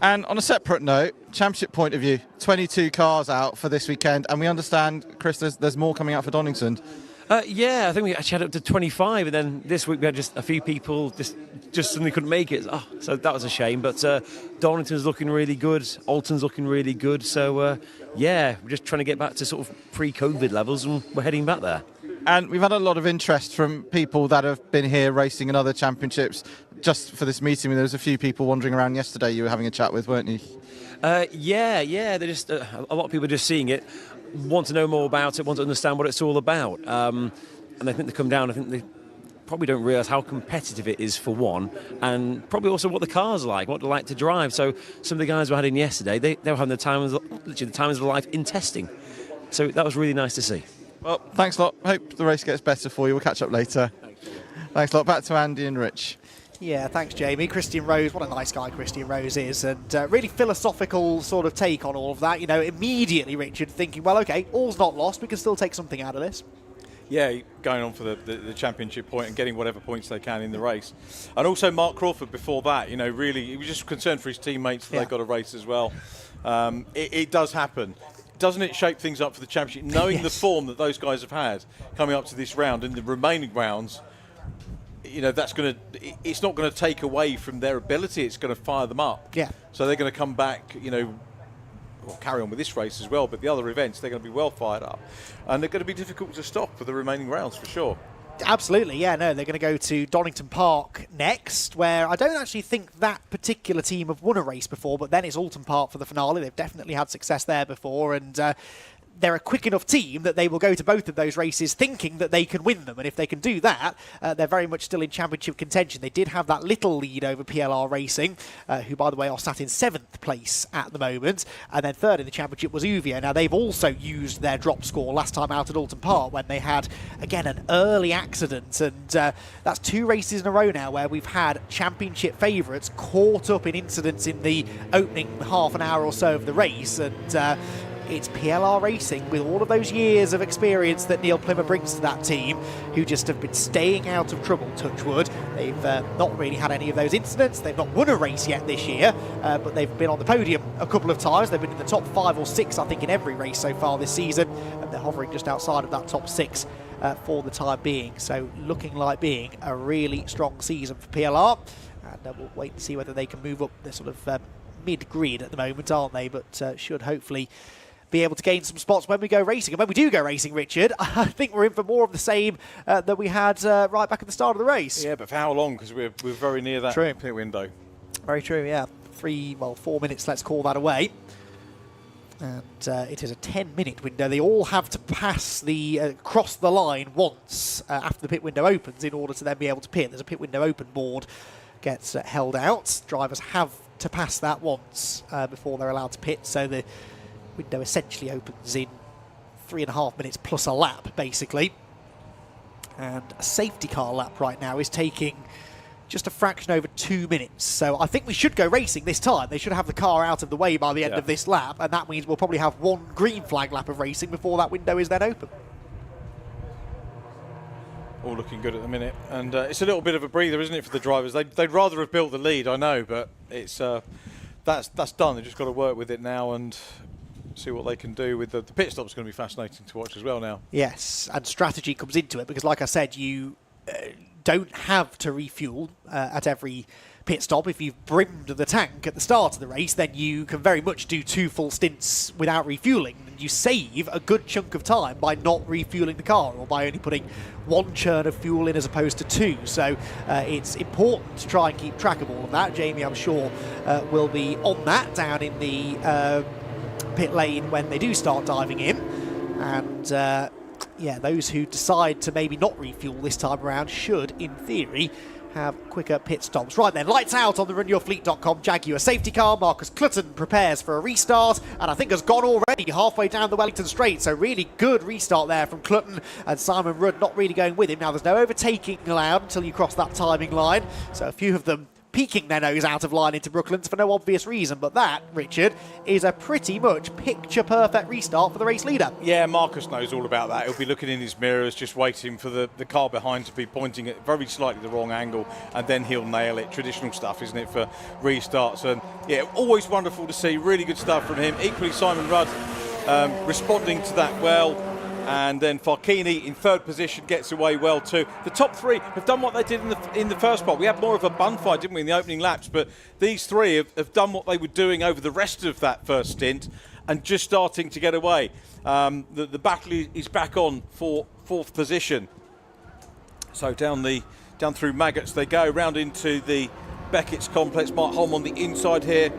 And on a separate note, championship point of view, 22 cars out for this weekend, and we understand, Chris, there's more coming out for Donington. Yeah, I think we actually had up to 25, and then this week we had just a few people just suddenly couldn't make it. Oh, so that was a shame. But Donington's looking really good. Alton's looking really good. So, yeah, we're just trying to get back to sort of pre-COVID levels, and we're heading back there. And we've had a lot of interest from people that have been here racing in other championships just for this meeting. There was a few people wandering around yesterday you were having a chat with, weren't you? Yeah. They're just a lot of people are just seeing it, want to know more about it, want to understand what it's all about. And I think they come down, I think they probably don't realise how competitive it is, for one, and probably also what the car's like, what they like to drive. So some of the guys we had in yesterday, they were having literally the time of their life in testing. So that was really nice to see. Well, thanks a lot. Hope the race gets better for you. We'll catch up later. Thanks a lot. Back to Andy and Rich. Yeah, thanks, Jamie. Christian Rose, what a nice guy Christian Rose is, and really philosophical sort of take on all of that. You know, immediately, Richard, thinking, well, OK, all's not lost. We can still take something out of this. Yeah, going on for the championship point and getting whatever points they can in the race. And also Mark Crawford before that, you know, really, he was just concerned for his teammates that they got a race as well. It does happen. Doesn't it shape things up for the championship? Knowing the form that those guys have had coming up to this round and the remaining rounds, you know, it's not going to take away from their ability. It's going to fire them up. Yeah. So they're going to come back, you know, carry on with this race as well, but the other events, they're going to be well fired up. And they're going to be difficult to stop for the remaining rounds, for sure. Absolutely, yeah, no, they're going to go to Donington Park next, where I don't actually think that particular team have won a race before, but then it's Alton Park for the finale. They've definitely had success there before, and they're a quick enough team that they will go to both of those races thinking that they can win them, and if they can do that, they're very much still in championship contention. They did have that little lead over PLR Racing, who, by the way, are sat in 7th place at the moment, and then third in the championship was Uvia. Now, they've also used their drop score last time out at Alton Park when they had, again, an early accident, and that's 2 races in a row now where we've had championship favourites caught up in incidents in the opening half an hour or so of the race, and it's PLR Racing, with all of those years of experience that Neil Plymmer brings to that team, who just have been staying out of trouble, touch wood. They've not really had any of those incidents. They've not won a race yet this year, but they've been on the podium a couple of times. They've been in the top 5 or 6, I think, in every race so far this season, and they're hovering just outside of that top 6 for the time being. So looking like being a really strong season for PLR, and we'll wait and see whether they can move up. They're sort of mid-grid at the moment, aren't they? But should hopefully be able to gain some spots when we go racing. And when we do go racing, Richard, I think we're in for more of the same that we had right back at the start of the race. Yeah, but for how long? Because we're very near that pit window. Very true, yeah. 4 minutes, let's call that away. And it is a 10-minute window. They all have to pass cross the line once after the pit window opens in order to then be able to pit. There's a pit window open board gets held out. Drivers have to pass that once before they're allowed to pit. So the window essentially opens in 3.5 minutes plus a lap, basically. And a safety car lap right now is taking just a fraction over 2 minutes. So I think we should go racing this time. They should have the car out of the way by the end of this lap, and that means we'll probably have 1 green flag lap of racing before that window is then open. All looking good at the minute, and it's a little bit of a breather, isn't it, for the drivers? They'd rather have built the lead, I know, but it's that's done. They've just got to work with it now and see what they can do with the pit stop's going to be fascinating to watch as well now. Yes, and strategy comes into it because, like I said, you don't have to refuel at every pit stop. If you've brimmed the tank at the start of the race, then you can very much do 2 full stints without refueling, and you save a good chunk of time by not refueling the car, or by only putting 1 churn of fuel in as opposed to 2. So it's important to try and keep track of all of that. Jamie, I'm sure, will be on that down in the pit lane when they do start diving in, and yeah, those who decide to maybe not refuel this time around should, in theory, have quicker pit stops. Right then, lights out on the runyourfleet.com Jaguar safety car. Marcus Clutton prepares for a restart, and I think has gone already halfway down the Wellington Straight, so really good restart there from Clutton, and Simon Rudd not really going with him. Now there's no overtaking allowed until you cross that timing line, so a few of them peeking their nose out of line into Brooklands for no obvious reason, but that, Richard, is a pretty much picture-perfect restart for the race leader. Yeah, Marcus knows all about that. He'll be looking in his mirrors, just waiting for the car behind to be pointing at very slightly the wrong angle, and then he'll nail it. Traditional stuff, isn't it, for restarts? And yeah, always wonderful to see. Really good stuff from him. Equally, Simon Rudd responding to that well. And then Farkini in 3rd position gets away well too. The top 3 have done what they did in the first part. We had more of a bun fight, didn't we, in the opening laps? But these 3 have done what they were doing over the rest of that first stint and just starting to get away. The battle is back on for 4th position. So down through Maggots they go, round into the Beckett's complex. Mark Holm on the inside here,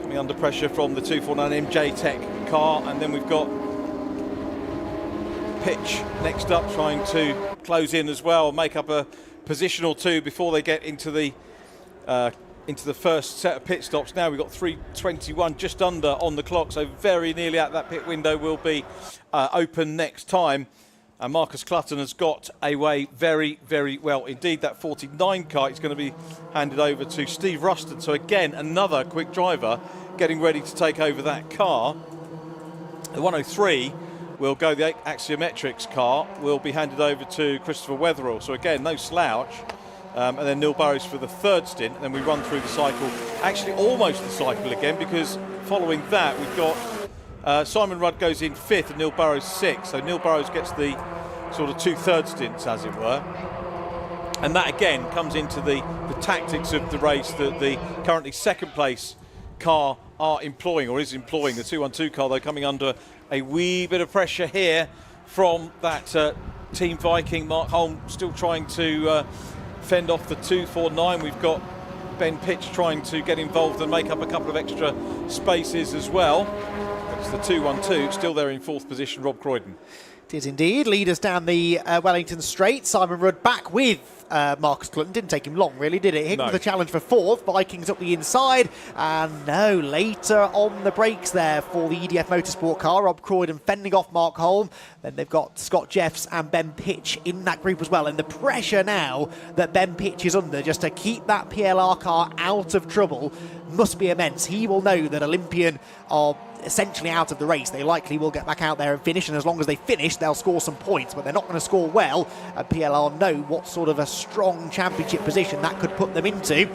coming under pressure from the 249 MJ Tech car, and then we've got Pitch next up, trying to close in as well, make up a position or 2 before they get into the first set of pit stops. Now we've got 3:21 just under on the clock, so very nearly at that pit window will be open next time. And Marcus Clutton has got away very, very well indeed. That 49 car is going to be handed over to Steve Ruston. So again, another quick driver getting ready to take over that car. The 103 will go, the Axiometrics car will be handed over to Christopher Wetherall. So again, no slouch. And then Neil Burrows for the 3rd stint. And then we run through the cycle, actually almost the cycle again, because following that we've got Simon Rudd goes in 5th and Neil Burrows 6th. So Neil Burrows gets the sort of 2 third stints, as it were. And that again comes into the tactics of the race that the currently 2nd place car are employing, or is employing. The 212 car, though, coming under a wee bit of pressure here from that Team Viking. Mark Holm still trying to fend off the 249. We've got Ben Pitch trying to get involved and make up a couple of extra spaces as well. It's the 212, still there in 4th position, Rob Croydon. It is indeed. Leaders down the Wellington Straight. Simon Rudd back with Marcus Clutton. Didn't take him long, really, did it? Higgins the challenge for 4th. Vikings up the inside. And no, later on the brakes there for the EDF Motorsport car. Rob Croydon fending off Mark Holm. Then they've got Scott Jeffs and Ben Pitch in that group as well. And the pressure now that Ben Pitch is under just to keep that PLR car out of trouble must be immense. He will know that Olympian are essentially out of the race. They likely will get back out there and finish, and as long as they finish, they'll score some points, but they're not going to score well. And PLR know what sort of a strong championship position that could put them into.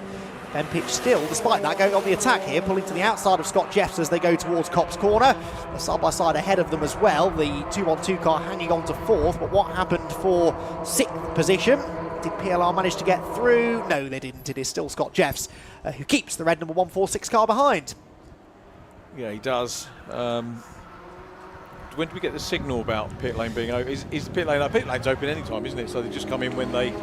Ben Pitch still, despite that, going on the attack here, pulling to the outside of Scott Jeffs as they go towards Copse Corner. They're side by side ahead of them as well. The 212 car hanging on to 4th, but what happened for 6th position? Did PLR manage to get through? No, they didn't. It is still Scott Jeffs who keeps the red number 146 car behind. Yeah, he does. When do we get the signal about pit lane being open? Is the pit lane open? Pit lane's open any time, isn't it? So they just come in when they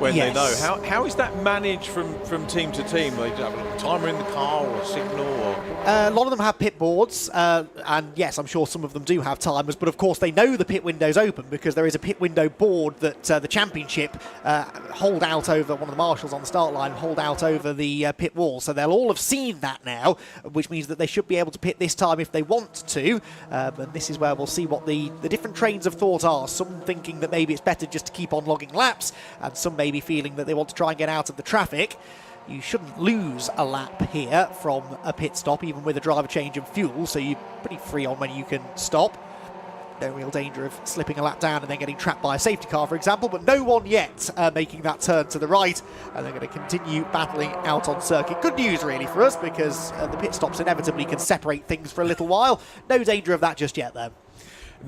they know. How is that managed from team to team? They have a timer in the car or a signal? Or a lot of them have pit boards, and yes, I'm sure some of them do have timers, but of course they know the pit window's open because there is a pit window board that the championship hold out over, one of the marshals on the start line hold out over the pit wall, so they'll all have seen that now, which means that they should be able to pit this time if they want to, and this is where we'll see what the different trains of thought are. Some thinking that maybe it's better just to keep on logging laps, and some maybe feeling that they want to try and get out of the traffic. You shouldn't lose a lap here from a pit stop, even with a driver change of fuel, so you're pretty free on when you can stop. No real danger of slipping a lap down and then getting trapped by a safety car, for example, but no one yet making that turn to the right, and they're going to continue battling out on circuit. Good news, really, for us, because the pit stops inevitably can separate things for a little while. No danger of that just yet, though.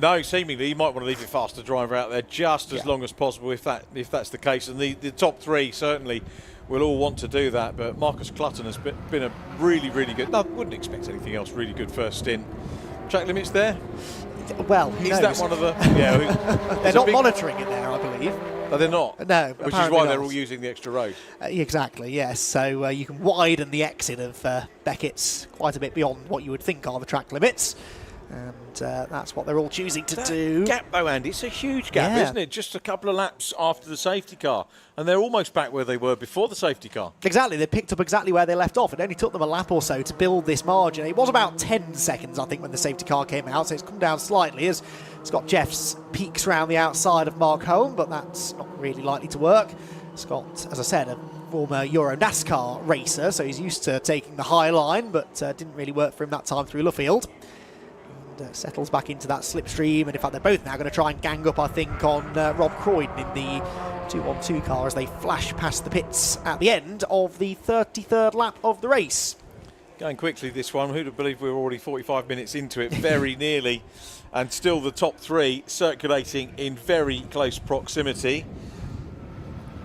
No, seemingly you might want to leave your faster driver out there just as long as possible if that's the case, and the top 3 certainly will all want to do that, but Marcus Clutton has been a really, really good, I wouldn't expect anything else, really good first stint. Track limits there? Well, is that one of the... Yeah, they're not monitoring it there, I believe. No, they're not? No, which is why they're all using the extra road. Exactly, yes. So you can widen the exit of Beckett's quite a bit beyond what you would think are the track limits. And that's what they're all choosing to do. Gap though, Andy, it's a huge gap, isn't it? Just a couple of laps after the safety car, and they're almost back where they were before the safety car. Exactly, they picked up exactly where they left off. It only took them a lap or so to build this margin. It was about 10 seconds, I think, when the safety car came out, so it's come down slightly as Scott Jeffs peeks around the outside of Mark Holm, but that's not really likely to work. Scott, as I said, a former Euro NASCAR racer, so he's used to taking the high line, but didn't really work for him that time through Luffield. Settles back into that slipstream, and in fact they're both now going to try and gang up, I think, on Rob Croydon in the 212 car as they flash past the pits at the end of the 33rd lap of the race. Going quickly this one, who'd have believed we were already 45 minutes into it, very nearly, and still the top 3 circulating in very close proximity.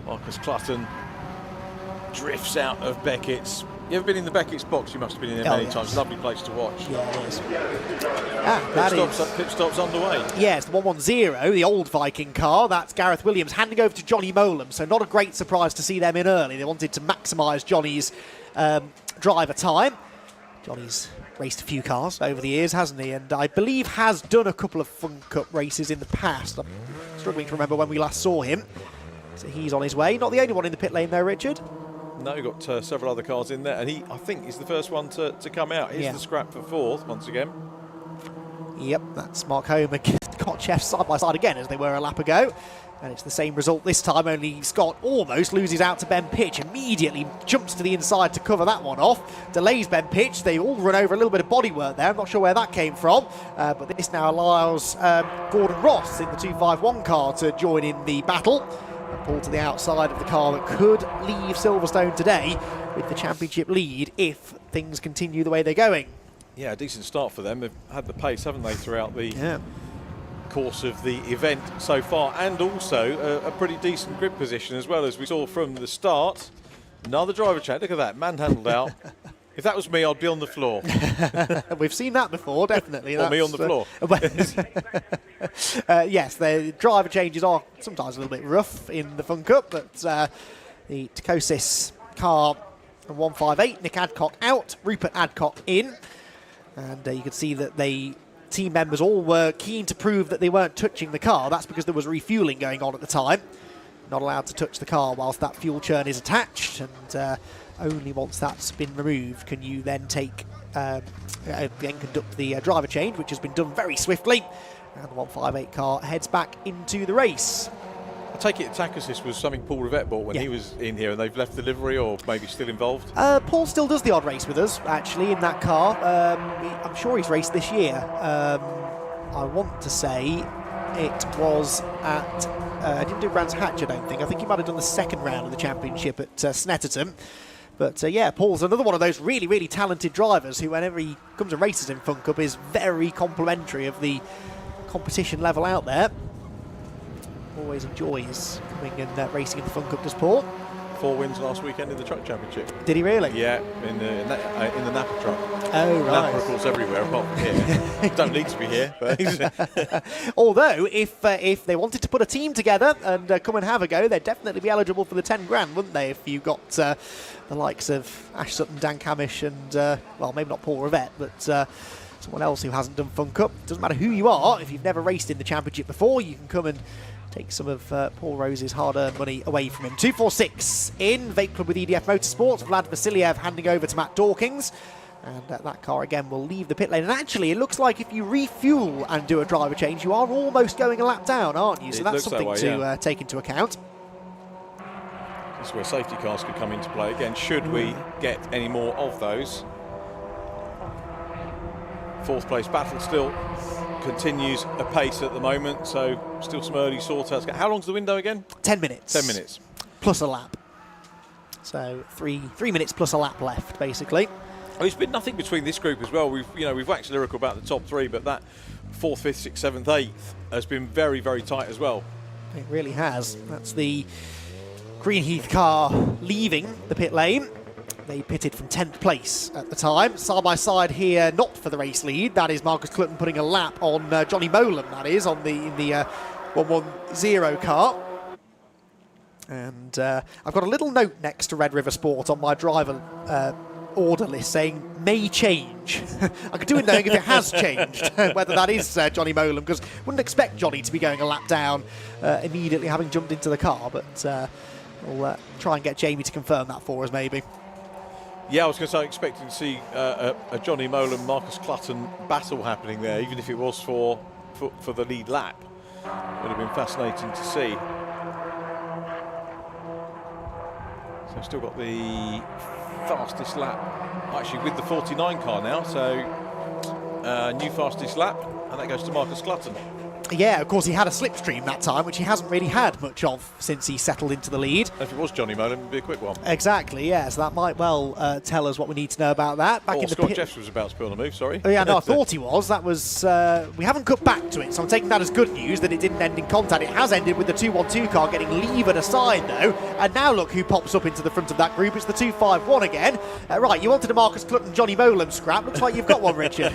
Marcus Clutton drifts out of Beckett's. You ever been in the Beckett's box? You must have been in there many times. Lovely place to watch. Yeah, it is. Pit stops underway. Yeah, it's the 110, the old Viking car. That's Gareth Williams handing over to Johnny Molam. So not a great surprise to see them in early. They wanted to maximise Johnny's driver time. Johnny's raced a few cars over the years, hasn't he? And I believe has done a couple of Fun Cup races in the past. I'm struggling to remember when we last saw him. So he's on his way. Not the only one in the pit lane though, Richard. No, you've got several other cars in there, and he, I think, is the first one to come out. Here's the scrap for 4th, once again. Yep, that's Mark Holm and Scott Jeffs side by side again as they were a lap ago. And it's the same result this time, only Scott almost loses out to Ben Pitch. Immediately jumps to the inside to cover that one off. Delays Ben Pitch. They all run over a little bit of bodywork there. I'm not sure where that came from. But this now allows Gordon Ross in the 251 car to join in the battle. Pull to the outside of the car that could leave Silverstone today with the championship lead if things continue the way they're going. Yeah, a decent start for them. They've had the pace, haven't they, throughout the course of the event so far, and also a pretty decent grip position as well, as we saw from the start. Another driver check, look at that, manhandled out. If that was me, I'd be on the floor. We've seen that before, definitely. Or me on the floor. Yes, the driver changes are sometimes a little bit rough in the Fun Cup, but the Tacosis car from 158, Nick Adcock out, Rupert Adcock in. And you could see that the team members all were keen to prove that they weren't touching the car. That's because there was refuelling going on at the time. Not allowed to touch the car whilst that fuel churn is attached, and only once that's been removed can you then then conduct the driver change, which has been done very swiftly. And the 158 car heads back into the race. I take it Tacosis was something Paul Rivette bought when he was in here, and they've left the livery, or maybe still involved? Paul still does the odd race with us, actually, in that car. I'm sure he's raced this year. I want to say it was at... I didn't do Brands Hatch, I don't think. I think he might have done the second round of the championship at Snetterton. But yeah, Paul's another one of those really, really talented drivers who, whenever he comes and races in Fun Cup, is very complimentary of the competition level out there. Always enjoys coming and racing in the Fun Cup, does Paul. 4 wins last weekend in the truck championship. Did he really? Yeah, in the Napa truck. Oh, right. Napa, of course, everywhere apart from here. Don't need to be here. But Although, if they wanted to put a team together and come and have a go, they'd definitely be eligible for the 10 grand, wouldn't they? If you got the likes of Ash Sutton, Dan Camish, and well, maybe not Paul Rivette, but someone else who hasn't done Fun Cup. Doesn't matter who you are. If you've never raced in the championship before, you can come and take some of Paul Rose's hard-earned money away from him. 246 in, Vape Club with EDF Motorsports. Vlad Vasiliev handing over to Matt Dawkins. And that car again will leave the pit lane. And actually, it looks like if you refuel and do a driver change, you are almost going a lap down, aren't you? So that's something to take into account. This is where safety cars could come into play again, should we get any more of those. 4th place battle still continues apace at the moment, so still some early sort-outs. How long's the window again? 10 minutes. 10 minutes. Plus a lap. So three minutes plus a lap left, basically. Oh, it's been nothing between this group as well. We've waxed lyrical about the top 3, but that 4th, 5th, 6th, 7th, 8th has been very, very tight as well. It really has. That's the Greenheath car leaving the pit lane. They pitted from 10th place at the time. Side by side here, not for the race lead. That is Marcus Clutton putting a lap on Johnny Molan, that is, in the 110 car. And I've got a little note next to Red River Sport on my driver order list saying may change. I could do it knowing if it has changed, whether that is Johnny Molan, because wouldn't expect Johnny to be going a lap down immediately having jumped into the car, but we'll try and get Jamie to confirm that for us, maybe. Yeah, I was going to say, expecting to see a Johnny Molan, Marcus Clutton battle happening there, even if it was for the lead lap. Would have been fascinating to see. So still got the fastest lap, actually with the 49 car now, so new fastest lap, and that goes to Marcus Clutton. Yeah, of course, he had a slipstream that time, which he hasn't really had much of since he settled into the lead. If it was Johnny Molan, it would be a quick one. Exactly, yeah, so that might well tell us what we need to know about that. Back in Scott Jeffs was about to be on the move, sorry. Oh, yeah, no, I thought he was. That was... we haven't cut back to it, so I'm taking that as good news that it didn't end in contact. It has ended with the 212 car getting levered aside, though. And now look who pops up into the front of that group. It's the 251 again. Right, you wanted a Marcus Clutton, Johnny Molan scrap. Looks like you've got one, Richard.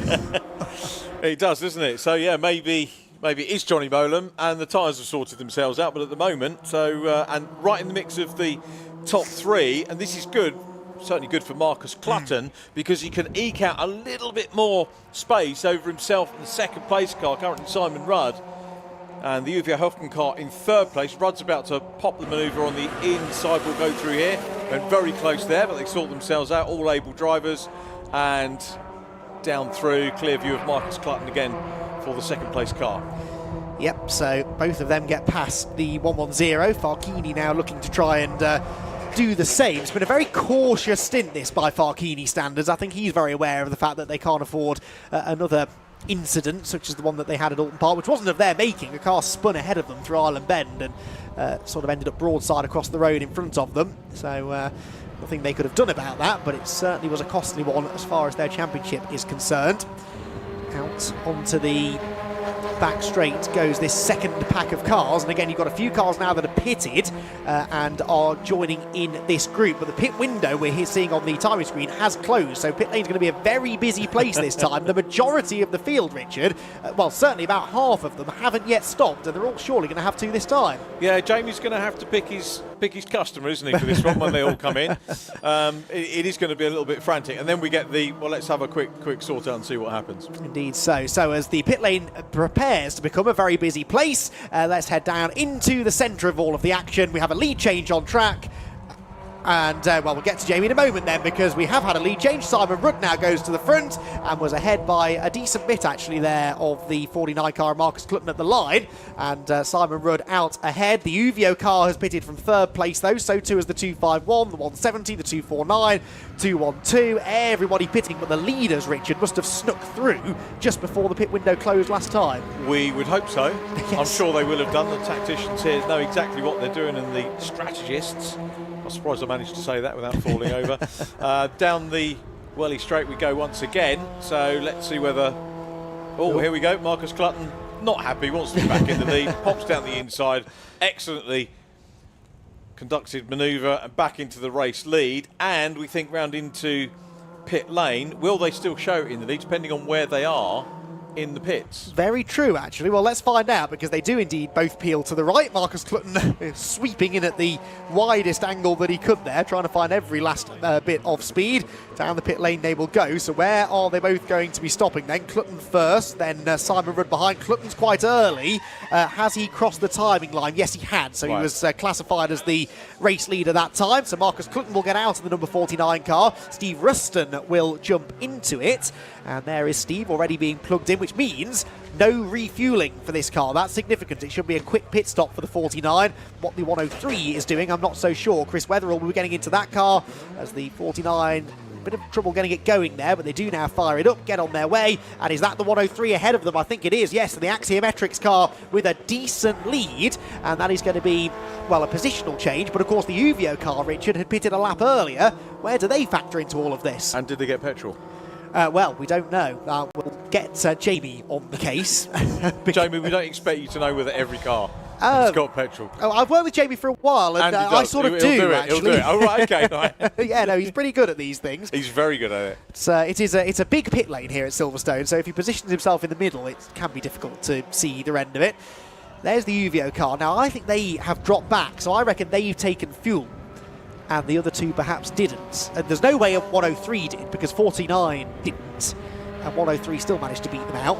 It does, doesn't it? So, yeah, maybe it is Johnny Molan, and the tyres have sorted themselves out, but at the moment, so and right in the mix of the top 3, and this is good, certainly good for Marcus Clutton, because he can eke out a little bit more space over himself in the 2nd place car, currently Simon Rudd, and the UVA Hofmann car in 3rd place. Rudd's about to pop the manoeuvre on the inside, will go through here, went very close there, but they sort themselves out, all able drivers, and down through, clear view of Marcus Clutton again for the 2nd place car. Yep, so both of them get past the 110. Farchini now looking to try and do the same. It's been a very cautious stint, this, by Farchini standards. I think he's very aware of the fact that they can't afford another incident such as the one that they had at Alton Park, which wasn't of their making. A car spun ahead of them through Island Bend and sort of ended up broadside across the road in front of them. So nothing they could have done about that, but it certainly was a costly one as far as their championship is concerned. Out onto the back straight goes this second pack of cars, and again you've got a few cars now that are pitted and are joining in this group, but the pit window we're here seeing on the timing screen has closed, so pit lane's going to be a very busy place this time. The majority of the field, Richard, well certainly about half of them haven't yet stopped, and they're all surely going to have to this time. Yeah, Jamie's going to have to pick his customer, isn't he, for this one when they all come in. It is going to be a little bit frantic, and then we get the, well, let's have a quick sort out and see what happens. Indeed so. So as the pit lane prepares to become a very busy place, let's head down into the centre of all of the action. We have a lead change on track. And, well, we'll get to Jamie in a moment then, because we have had a lead change. Simon Rudd now goes to the front and was ahead by a decent bit, actually, there of the 49 car, Marcus Clutton at the line. And Simon Rudd out ahead. The Uvio car has pitted from third place, though. So too has the 251, the 170, the 249, 212. Everybody pitting, but the leaders, Richard, must have snuck through just before the pit window closed last time. We would hope so. Yes. I'm sure they will have done. The tacticians here know exactly what they're doing, and the strategists. I'm surprised I managed to say that without falling over. Down the Welly straight we go once again. So let's see whether... Oh, here we go. Marcus Clutton, not happy, wants to be back in the lead. Pops down the inside. Excellently conducted manoeuvre and back into the race lead. And we think round into pit lane. Will they still show it in the lead, depending on where they are in the pits? Very true, actually. Well, let's find out, because they do indeed both peel to the right. Marcus Clutton sweeping in at the widest angle that he could there, trying to find every last bit of speed. Down the pit lane they will go. So where are they both going to be stopping then? Clutton first, then Simon Rudd behind. Clutton's quite early. Has he crossed the timing line? Yes, he had. So right. He was classified as the race leader that time. So Marcus Clutton will get out of the number 49 car. Steve Ruston will jump into it. And there is Steve already being plugged in, which means no refuelling for this car. That's significant. It should be a quick pit stop for the 49. What the 103 is doing, I'm not so sure. Chris Wetherill will be getting into that car as the 49... bit of trouble getting it going there, but they do now fire it up, get on their way. And is that the 103 ahead of them? I think it is, yes. And the Axiometrics car with a decent lead, and that is going to be, well, a positional change. But of course the Uvio car, Richard, had pitted a lap earlier. Where do they factor into all of this? And did they get petrol? Well, we don't know. We'll get Jamie on the case. Jamie, we don't expect you to know whether every car has got petrol. Oh, I've worked with Jamie for a while, and I sort of do, actually. He'll do it. Oh, right, okay. Right. Yeah, no, he's pretty good at these things. He's very good at it. It's a big pit lane here at Silverstone, so if he positions himself in the middle, it can be difficult to see either end of it. There's the Uvio car. Now, I think they have dropped back, so I reckon they've taken fuel, and the other two perhaps didn't. And there's no way 103 did, because 49 didn't, and 103 still managed to beat them out.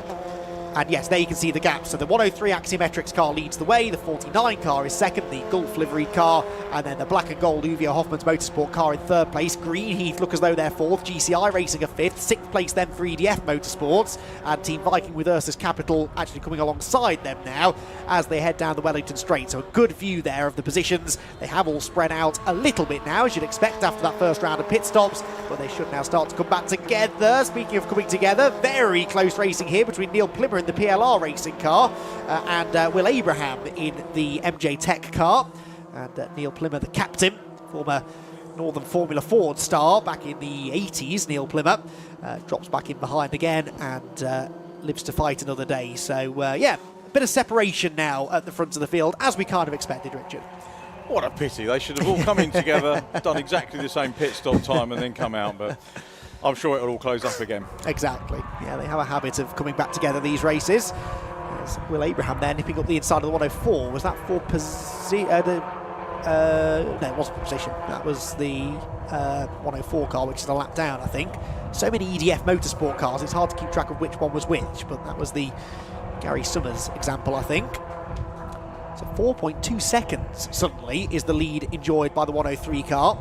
And yes, there you can see the gap. So the 103 Axiometrics car leads the way, the 49 car is second, the Gulf liveried car, and then the black and gold Uvio Hoffman's Motorsport car in third place. Greenheath look as though they're fourth, GCI Racing are fifth, sixth place then for EDF Motorsports, and Team Viking with Ursus Capital actually coming alongside them now as they head down the Wellington Straight. So a good view there of the positions. They have all spread out a little bit now, as you'd expect after that first round of pit stops, but they should now start to come back together. Speaking of coming together, very close racing here between Neil Plimmer in the PLR racing car and Will Abraham in the MJ Tech car. And Neil Plimmer, the captain, former Northern Formula Ford star back in the 80s, Neil Plimmer, drops back in behind again and lives to fight another day. So, yeah, a bit of separation now at the front of the field, as we kind of expected, Richard. What a pity. They should have all come in together, done exactly the same pit stop time and then come out, but I'm sure it'll all close up again. Exactly. Yeah, they have a habit of coming back together, these races. There's Will Abraham there nipping up the inside of the 104. Was that for position? No, it wasn't for position. That was the 104 car, which is a lap down, I think. So many EDF Motorsport cars, it's hard to keep track of which one was which, but that was the Gary Summers example, I think. So 4.2 seconds, suddenly, is the lead enjoyed by the 103 car.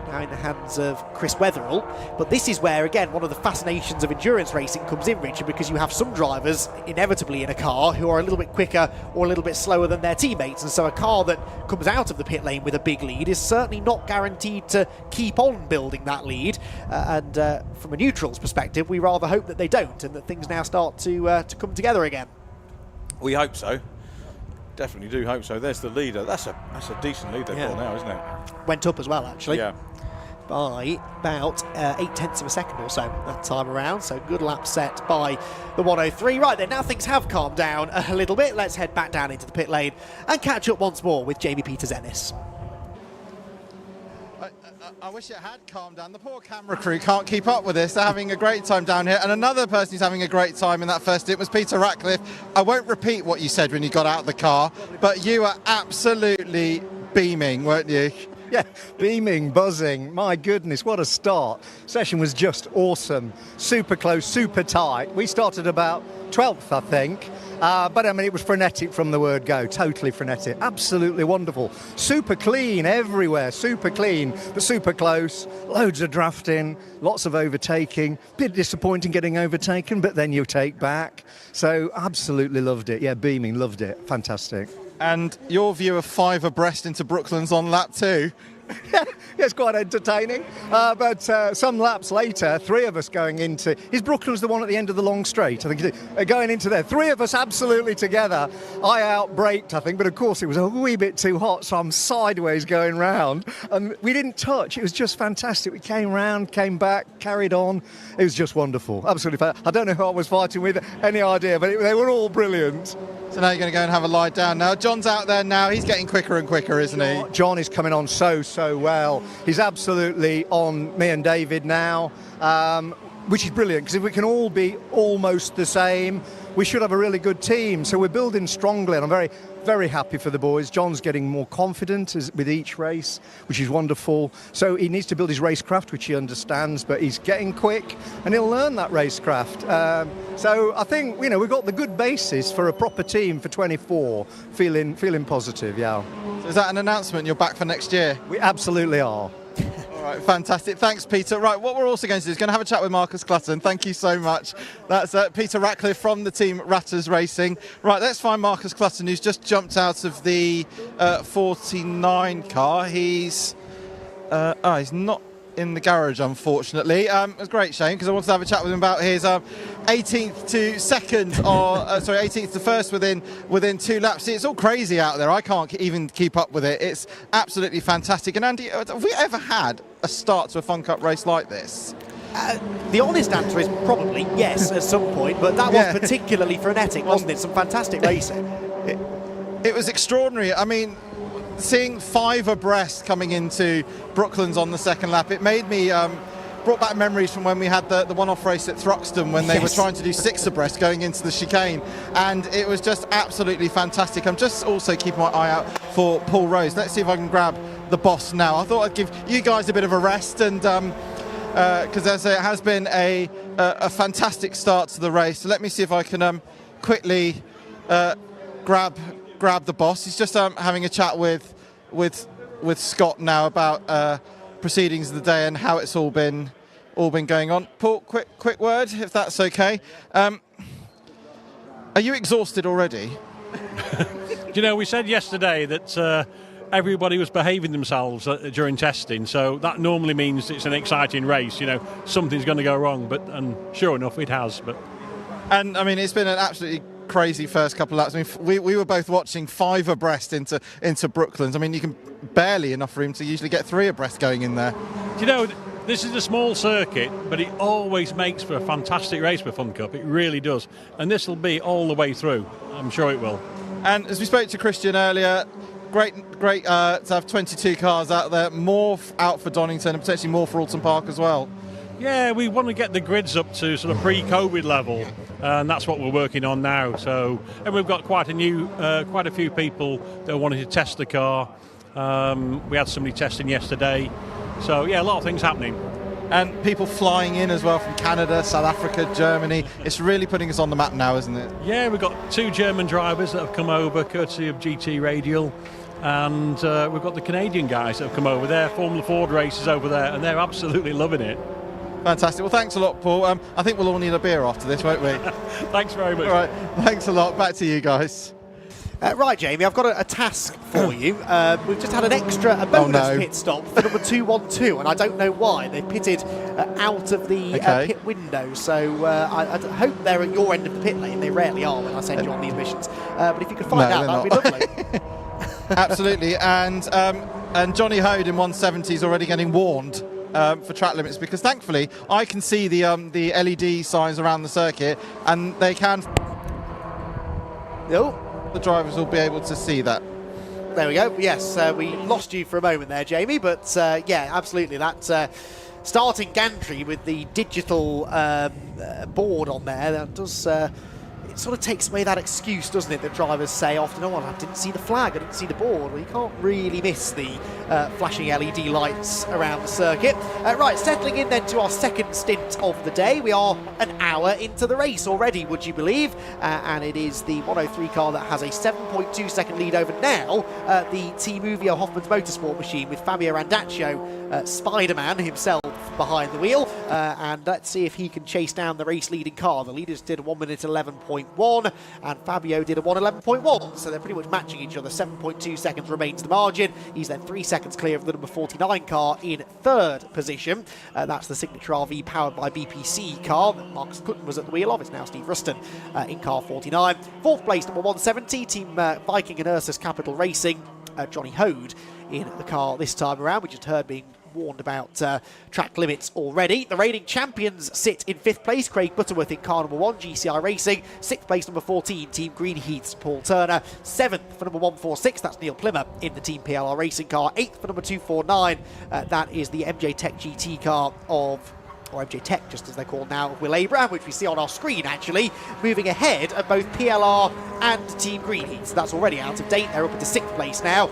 Now in the hands of Chris Wetherill. But this is where, again, one of the fascinations of endurance racing comes in, Richard, because you have some drivers inevitably in a car who are a little bit quicker or a little bit slower than their teammates. And so a car that comes out of the pit lane with a big lead is certainly not guaranteed to keep on building that lead. And from a neutral's perspective, we rather hope that they don't and that things now start to come together again. We hope so. Definitely do hope so. There's the leader. That's a decent lead they've got now, isn't it? Went up as well, actually. Yeah. by about 0.8 of a second or so that time around. So good lap set by the 103. Right then, now things have calmed down a little bit. Let's head back down into the pit lane and catch up once more with Jamie Peters-Ennis. I wish it had calmed down. The poor camera crew can't keep up with this. They're having a great time down here. And another person who's having a great time in that first stint was Peter Ratcliffe. I won't repeat what you said when you got out of the car, but you were absolutely beaming, weren't you? Yeah, beaming, buzzing. My goodness, what a start. Session was just awesome. Super close, super tight. We started about 12th, I think. But I mean, it was frenetic from the word go, totally frenetic, absolutely wonderful. Super clean everywhere, super clean, but super close, loads of drafting, lots of overtaking, bit disappointing getting overtaken, but then you take back. So absolutely loved it, yeah, beaming, loved it, fantastic. And your view of 5 abreast into Brooklands on lap 2? Yeah, it's quite entertaining. But some laps later, 3 of us going into... Is Brooklands the one at the end of the long straight? I think it is. Going into there. 3 of us absolutely together. I out-braked, I think, but of course it was a wee bit too hot, so I'm sideways going round. And we didn't touch. It was just fantastic. We came round, came back, carried on. It was just wonderful. Absolutely fantastic. I don't know who I was fighting with, any idea, but they were all brilliant. So now you're going to go and have a lie down now. John's out there now. He's getting quicker and quicker, isn't he? John is coming on so well. He's absolutely on me and David now, which is brilliant, because if we can all be almost the same, we should have a really good team. So we're building strongly, and I'm very, very happy for the boys. John's getting more confident with each race, which is wonderful. So he needs to build his racecraft, which he understands, but he's getting quick, and he'll learn that racecraft. So I think, you know, we've got the good basis for a proper team for 24, feeling positive, yeah. So is that an announcement you're back for next year? We absolutely are. All right, fantastic. Thanks, Peter. Right, what we're also going to do is going to have a chat with Marcus Clutton. Thank you so much. That's Peter Ratcliffe from the team Ratters Racing. Right, let's find Marcus Clutton, who's just jumped out of the 49 car. He's not in the garage, unfortunately. It's a great shame, because I wanted to have a chat with him about his 18th to second, or 18th to first within 2 laps. It's all crazy out there. I can't even keep up with it. It's absolutely fantastic. And Andy, have we ever had a start to a Fun Cup race like this? The honest answer is probably yes at some point, but that was particularly frenetic, wasn't it? Some fantastic racing. It was extraordinary. I mean, seeing 5 abreast coming into Brooklands on the second lap, it made me brought back memories from when we had the one-off race at Thruxton, when they were trying to do 6 abreast going into the chicane, and it was just absolutely fantastic. I'm just also keeping my eye out for Paul Rose. Let's see if I can grab the boss now. I thought I'd give you guys a bit of a rest, and because it has been a fantastic start to the race. So let me see if I can quickly grab the boss. He's just having a chat with Scott now about proceedings of the day and how it's all been going on. Paul, quick word, if that's okay. Are you exhausted already? You know, we said yesterday that everybody was behaving themselves during testing, so that normally means it's an exciting race. You know, something's going to go wrong, and sure enough, it has. And I mean, it's been an absolutely crazy first couple of laps. I mean, we were both watching 5 abreast into Brooklands. I mean, you can barely enough room to usually get 3 abreast going in there. Do you know, this is a small circuit, but it always makes for a fantastic race for Fun Cup. It really does. And this will be all the way through. I'm sure it will. And as we spoke to Christian earlier, great to have 22 cars out there, more out for Donington and potentially more for Alton Park as well. Yeah, we want to get the grids up to sort of pre-COVID level, and that's what we're working on now. So, and we've got quite a few people that are wanting to test the car. We had somebody testing yesterday. So, yeah, a lot of things happening. And people flying in as well from Canada, South Africa, Germany. It's really putting us on the map now, isn't it? Yeah, we've got 2 German drivers that have come over, courtesy of GT Radial. And we've got the Canadian guys that have come over. They're Formula Ford races over there, and they're absolutely loving it. Fantastic. Well, thanks a lot, Paul. I think we'll all need a beer after this, won't we? Thanks very much. All right, thanks a lot. Back to you guys. Right, Jamie, I've got a task for you. We've just had a bonus pit stop for number 212, and I don't know why. They've pitted out of the pit window, so I hope they're at your end of the pit lane. They rarely are when I send you on these missions. But if you could find out, that'd be lovely. Absolutely, and Johnny Hode in 170 is already getting warned for track limits, because thankfully I can see the LED signs around the circuit, and they can. The drivers will be able to see that. There we go. Yes, we lost you for a moment there, Jamie, but yeah, absolutely. That starting gantry with the digital board on there, that does. It sort of takes away that excuse, doesn't it, that drivers say often, oh, well, I didn't see the flag, I didn't see the board. Well, you can't really miss the flashing LED lights around the circuit. Right, settling in then to our second stint of the day. We are an hour into the race already, would you believe? And it is the 103 car that has a 7.2 second lead over now the Team Uvio Hoffman's Motorsport machine, with Fabio Randaccio, Spider-Man himself, behind the wheel. And let's see if he can chase down the race leading car. The leaders did a 1 minute 11.1 and Fabio did a 1:11.1, so they're pretty much matching each other. 7.2 seconds remains the margin. He's then 3 seconds clear of the number 49 car in third position. That's the Signature RV powered by BPC car that Marcus Clinton was at the wheel of. It's now Steve Ruston in car 49. Fourth place, number 170, Team Viking and Ursus Capital Racing, Johnny Hode in the car this time around. We just heard being warned about track limits already. The reigning champions sit in 5th place, Craig Butterworth in car number 1, GCI Racing. 6th place, number 14, Team Greenheath's Paul Turner. 7th for number 146, that's Neil Plimmer in the Team PLR Racing car. 8th for number 249, that is the MJ Tech GT car of, or MJ Tech, just as they're called now, Will Abraham, which we see on our screen actually, moving ahead of both PLR and Team Greenheath. So that's already out of date. They're up into 6th place now,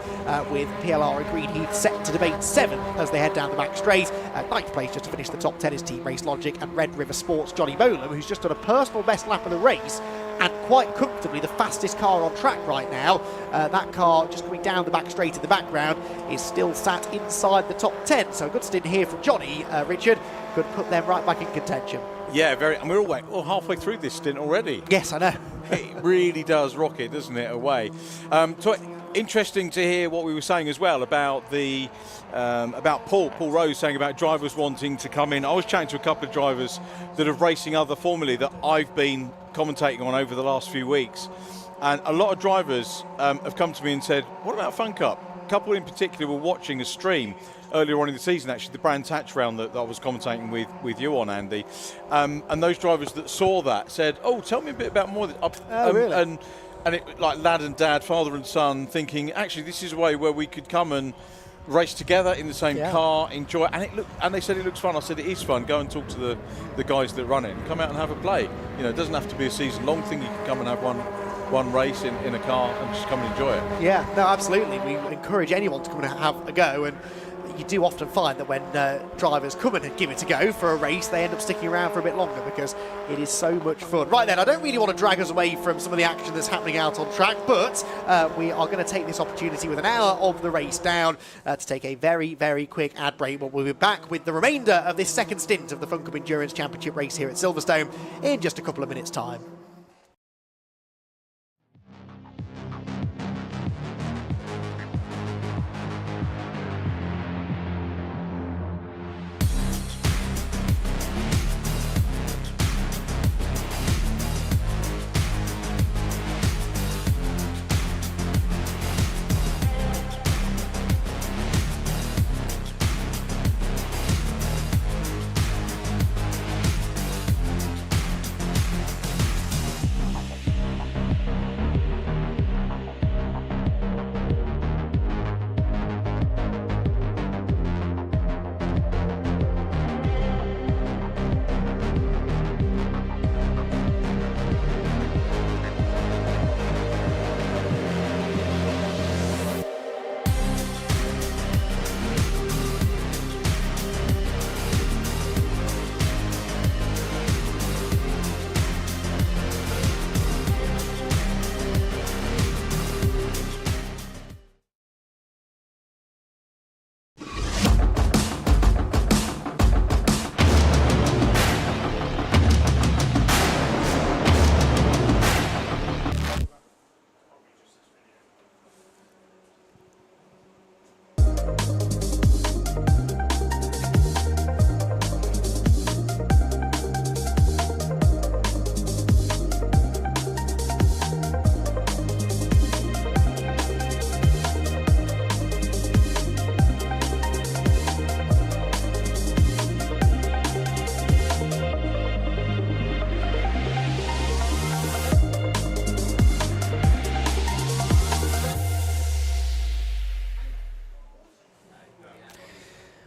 with PLR and Greenheath set to debate 7th as they head down the back straight. 9th place just to finish the top 10 is Team Race Logic and Red River Sports' Johnny Bolam, who's just done a personal best lap of the race and quite comfortably the fastest car on track right now. That car just coming down the back straight in the background is still sat inside the top 10. So a good stint here from Johnny, Richard, could put them right back in contention. Yeah, very. And we're all halfway through this stint already. Yes, I know. It really does rock it, doesn't it, away. So interesting to hear what we were saying as well about the about Paul Rose saying about drivers wanting to come in. I was chatting to a couple of drivers that are racing other formulae that I've been commentating on over the last few weeks, and a lot of drivers have come to me and said, what about Fun Cup? A couple in particular were watching a stream earlier on in the season, actually, the Brands Hatch round that I was commentating with you on, Andy, and those drivers that saw that said, oh, tell me a bit about more of this. Really? And it, like lad and dad, father and son, thinking, actually, this is a way where we could come and race together in the same car, enjoy it. And they said it looks fun. I said it is fun. Go and talk to the guys that run it and come out and have a play. You know, it doesn't have to be a season-long thing. You can come and have one race in a car and just come and enjoy it. Yeah, no, absolutely. We encourage anyone to come and have a go, and you do often find that when drivers come and give it a go for a race, they end up sticking around for a bit longer because it is so much fun. Right then, I don't really want to drag us away from some of the action that's happening out on track, but we are going to take this opportunity with an hour of the race down to take a very, very quick ad break. But we'll be back with the remainder of this second stint of the Fun Cup Endurance Championship race here at Silverstone in just a couple of minutes' time.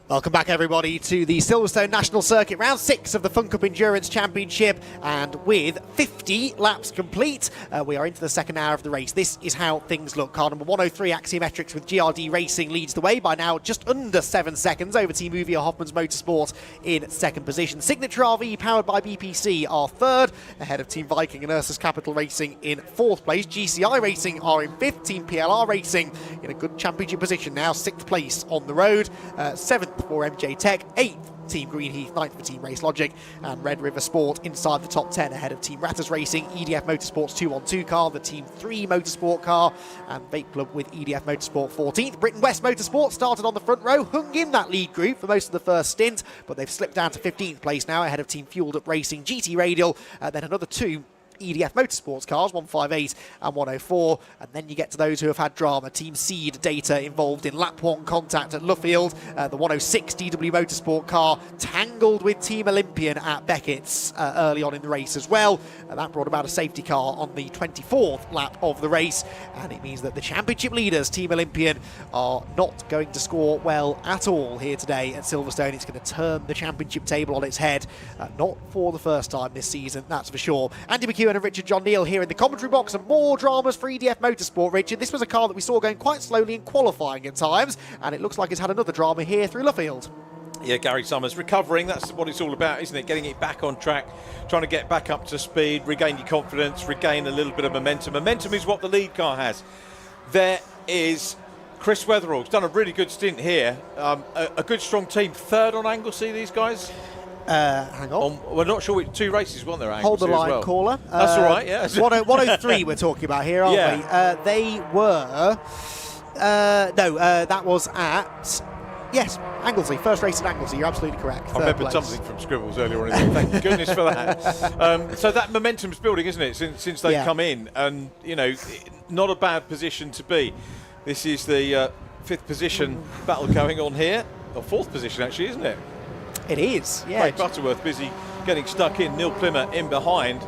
Welcome back, everybody, to the Silverstone National Circuit, round 6 of the Fun Cup Endurance Championship, and with 50 laps complete, we are into the second hour of the race. This is how things look. Car number 103, Axiometrics with GRD Racing, leads the way by now just under 7 seconds over Team Uvia Hoffman's Motorsport in second position. Signature RV, powered by BPC, are third, ahead of Team Viking and Ursus Capital Racing in fourth place. GCI Racing are in fifth. Team PLR Racing in a good championship position now, sixth place on the road, seventh for MJ Tech, 8th Team Greenheath, 9th for Team Race Logic, and Red River Sport inside the top 10 ahead of Team Ratters Racing, EDF Motorsport's 2-on-2 car, the Team 3 Motorsport car, and Vape Club with EDF Motorsport 14th. Britain West Motorsport started on the front row, hung in that lead group for most of the first stint, but they've slipped down to 15th place now ahead of Team Fueled Up Racing, GT Radial, then another 2 EDF Motorsports cars, 158 and 104, and then you get to those who have had drama. Team Seed Data involved in lap 1 contact at Luffield, the 106 DW Motorsport car tangled with Team Olympian at Beckett's early on in the race as well. That brought about a safety car on the 24th lap of the race, and it means that the championship leaders, Team Olympian, are not going to score well at all here today at Silverstone. It's going to turn the championship table on its head, not for the first time this season, that's for sure. Andy McEwen and Richard John Neal here in the commentary box, and more dramas for EDF Motorsport. Richard, this was a car that we saw going quite slowly in qualifying at times, and it looks like it's had another drama here through Luffield. Yeah, Gary Summers recovering, that's what it's all about, isn't it? Getting it back on track, trying to get back up to speed, regain your confidence, regain a little bit of momentum. Momentum is what the lead car has. There is Chris Weatherall, who's done a really good stint here. A good strong team. Third on Anglesey, these guys? Hang on. We're not sure which 2 races, weren't there? Hold the line, well. caller. That's all right, yeah. 103 we're talking about here, aren't we? They were... that was at... Yes, Anglesey. First race at Anglesey. You're absolutely correct. I remembered something from Scribbles earlier on. Thank goodness for that. So that momentum's building, isn't it, since they've come in? And, you know, not a bad position to be. This is the 5th position battle going on here. Or 4th position, actually, isn't it? It is, yeah. Craig Butterworth busy getting stuck in, Neil Plymmer in behind.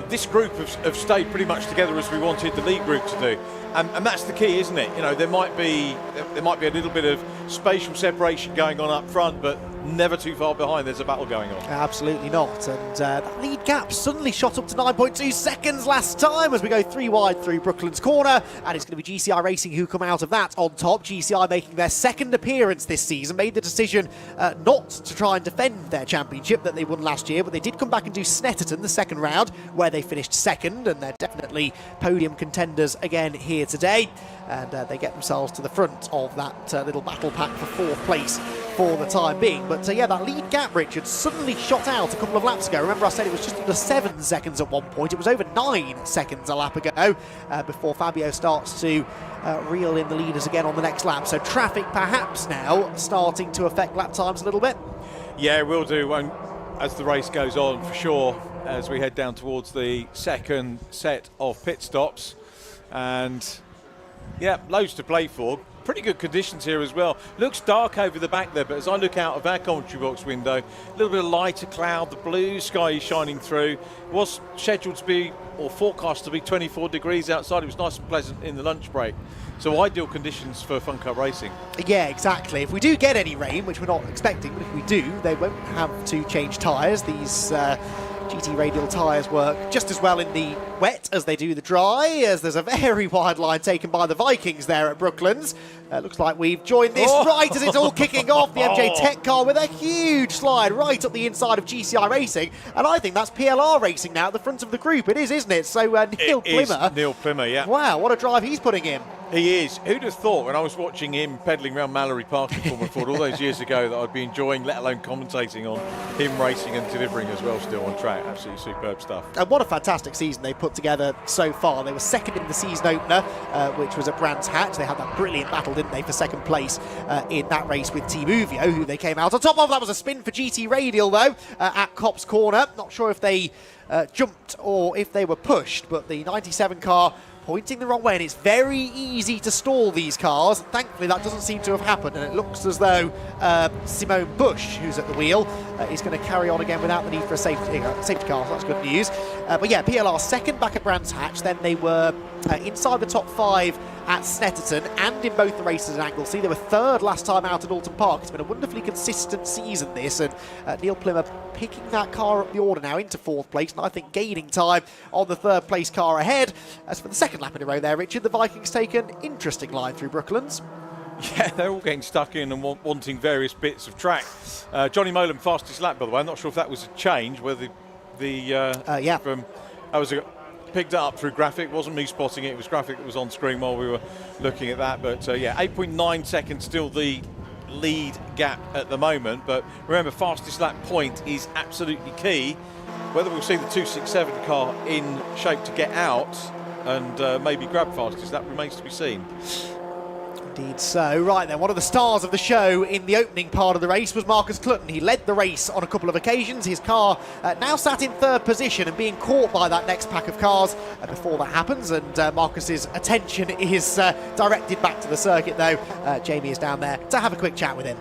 This group have stayed pretty much together as we wanted the lead group to do, and that's the key, isn't it? You know, there might be a little bit of spatial separation going on up front, but never too far behind. There's a battle going on. Absolutely not, and that lead gap suddenly shot up to 9.2 seconds last time as we go 3 wide through Brooklands Corner, and it's going to be GCI Racing who come out of that on top. GCI making their 2nd appearance this season, made the decision not to try and defend their championship that they won last year, but they did come back and do Snetterton the 2nd round, where they finished 2nd, and they're definitely podium contenders again here today, and they get themselves to the front of that little battle pack for 4th place for the time being. But yeah, that lead gap, Richard, suddenly shot out a couple of laps ago. Remember I said it was just under 7 seconds at one point. It was over 9 seconds a lap ago before Fabio starts to reel in the leaders again on the next lap. So traffic perhaps now starting to affect lap times a little bit. Yeah, it will do as the race goes on, for sure, as we head down towards the 2nd set of pit stops. And yeah, loads to play for. Pretty good conditions here as well. Looks dark over the back there, but as I look out of our commentary box window, a little bit of lighter cloud, the blue sky is shining through. It was scheduled to be, or forecast to be, 24 degrees outside. It was nice and pleasant in the lunch break. So ideal conditions for Fun Cup racing. Yeah, exactly. If we do get any rain, which we're not expecting, but if we do, they won't have to change tyres. These GT Radial tyres work just as well in the wet as they do the dry, as there's a very wide line taken by the Vikings there at Brooklands. Looks like we've joined this right as it's all kicking off. The MJ Tech car with a huge slide right up the inside of GCI Racing, and I think that's PLR Racing now at the front of the group. It is, isn't it? So Neil Plymmer. Neil Plymmer, yeah. Wow, what a drive he's putting in. He is. Who'd have thought, when I was watching him pedalling around Mallory Park in Formula Ford all those years ago, that I'd be enjoying, let alone commentating on him racing and delivering as well still on track. Absolutely superb stuff. And what a fantastic season they put together so far. They were 2nd in the season opener, which was at Brands Hatch. They had that brilliant battle, didn't they, for 2nd place in that race with Team Uvio, who they came out on top of. That was a spin for GT Radial, though, at Copse Corner. Not sure if they jumped or if they were pushed, but the 97 car pointing the wrong way, and it's very easy to stall these cars. Thankfully, that doesn't seem to have happened, and it looks as though Simone Bush, who's at the wheel, is going to carry on again without the need for a safety car, so that's good news. But yeah, PLR 2nd back at Brands Hatch, then they were inside the top 5 at Snetterton and in both the races at Anglesey. They were third last time out at Alton Park. It's been a wonderfully consistent season, this, and Neil Plymouth picking that car up the order now into 4th place, and I think gaining time on the 3rd place car ahead. As for the 2nd lap in a row there, Richard, the Vikings take an interesting line through Brooklands. Yeah, they're all getting stuck in and wanting various bits of track. Johnny Molan fastest lap, by the way. I'm not sure if that was a change, whether I was picked it up through graphic. It wasn't me spotting it. It was graphic that was on screen while we were looking at that. But 8.9 seconds still the lead gap at the moment. But remember, fastest lap point is absolutely key. Whether we'll see the 267 car in shape to get out and maybe grab fastest, that remains to be seen. Indeed so. Right then, one of the stars of the show in the opening part of the race was Marcus Clutton. He led the race on a couple of occasions. His car now sat in 3rd position and being caught by that next pack of cars before that happens, and Marcus's attention is directed back to the circuit, though. Jamie is down there to have a quick chat with him.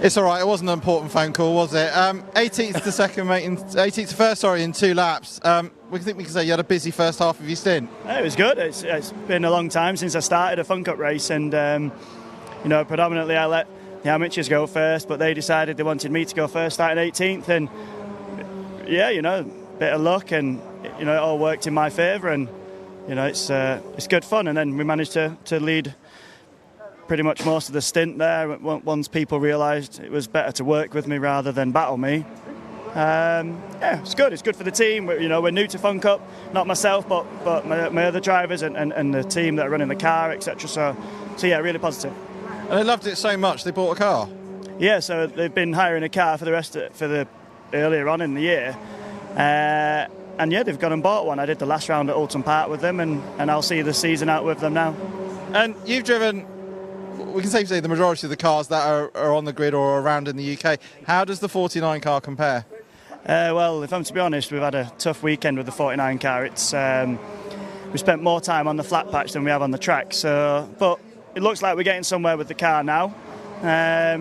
It's all right. It wasn't an important phone call, was it? 18th to second, mate. 18th to first, sorry, in 2 laps. We think we can say you had a busy first half of your stint. It was good. It's been a long time since I started a Fun Cup race, and predominantly I let the amateurs go first, but they decided they wanted me to go first, starting 18th, and bit of luck, and it all worked in my favour, and it's good fun, and then we managed to lead pretty much most of the stint there once people realised it was better to work with me rather than battle me. It's good. It's good for the team. We're new to Fun Cup, not myself, but my other drivers and the team that are running the car, etc. So yeah, really positive. And they loved it so much they bought a car. Yeah, so they've been hiring a car for the earlier on in the year, and yeah, they've gone and bought one. I did the last round at Alton Park with them, and I'll see the season out with them now. And you've driven, we can safely say, the majority of the cars that are on the grid or around in the UK. How does the 49 car compare? Well, if I'm to be honest, we've had a tough weekend with the 49 car. It's we spent more time on the flat patch than we have on the track. But it looks like we're getting somewhere with the car now.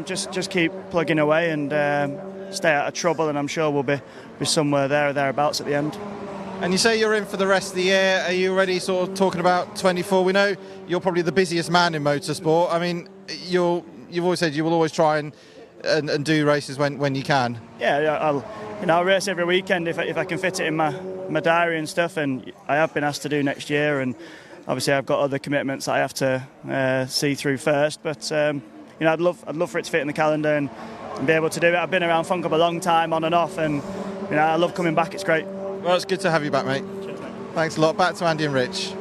Just keep plugging away and stay out of trouble, and I'm sure we'll be somewhere there or thereabouts at the end. And you say you're in for the rest of the year. Are you already sort of talking about 24? We know you're probably the busiest man in motorsport. I mean, you've always said you will always try and do races when you can. Yeah, I'll race every weekend if I can fit it in my diary and stuff. And I have been asked to do next year, and obviously I've got other commitments that I have to see through first. But I'd love for it to fit in the calendar and be able to do it. I've been around Fun Cup a long time, on and off, and I love coming back. It's great. Well, it's good to have you back, mate. Cheers, mate. Thanks a lot. Back to Andy and Rich.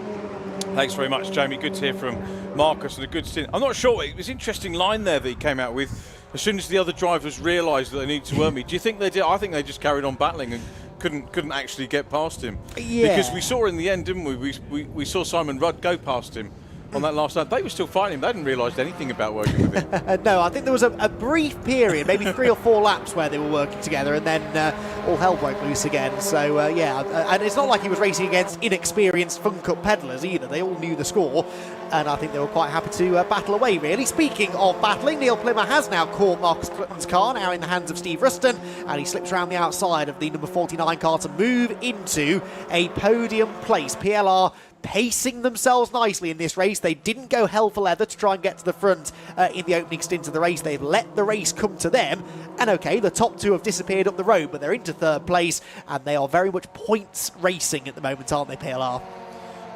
Thanks very much, Jamie. Good to hear from Marcus, and a good stint. I'm not sure, it was an interesting line there that he came out with. As soon as the other drivers realised that they needed to earn me, do you think they did? I think they just carried on battling and couldn't actually get past him. Yeah. Because we saw in the end, didn't we? We saw Simon Rudd go past him on that last lap. They were still fighting him. They hadn't realised anything about working with him. No, I think there was a brief period, maybe 3 or 4 laps where they were working together, and then all hell broke loose again. So, and it's not like he was racing against inexperienced Fun Cup pedallers either. They all knew the score, and I think they were quite happy to battle away, really. Speaking of battling, Neil Plymouth has now caught Marcus Clutton's car, now in the hands of Steve Ruston, and he slips around the outside of the number 49 car to move into a podium place. PLR pacing themselves nicely in this race. They didn't go hell for leather to try and get to the front in the opening stint of the race. They've let the race come to them, and okay, the top 2 have disappeared up the road, but they're into 3rd place, and they are very much points racing at the moment, aren't they, PLR?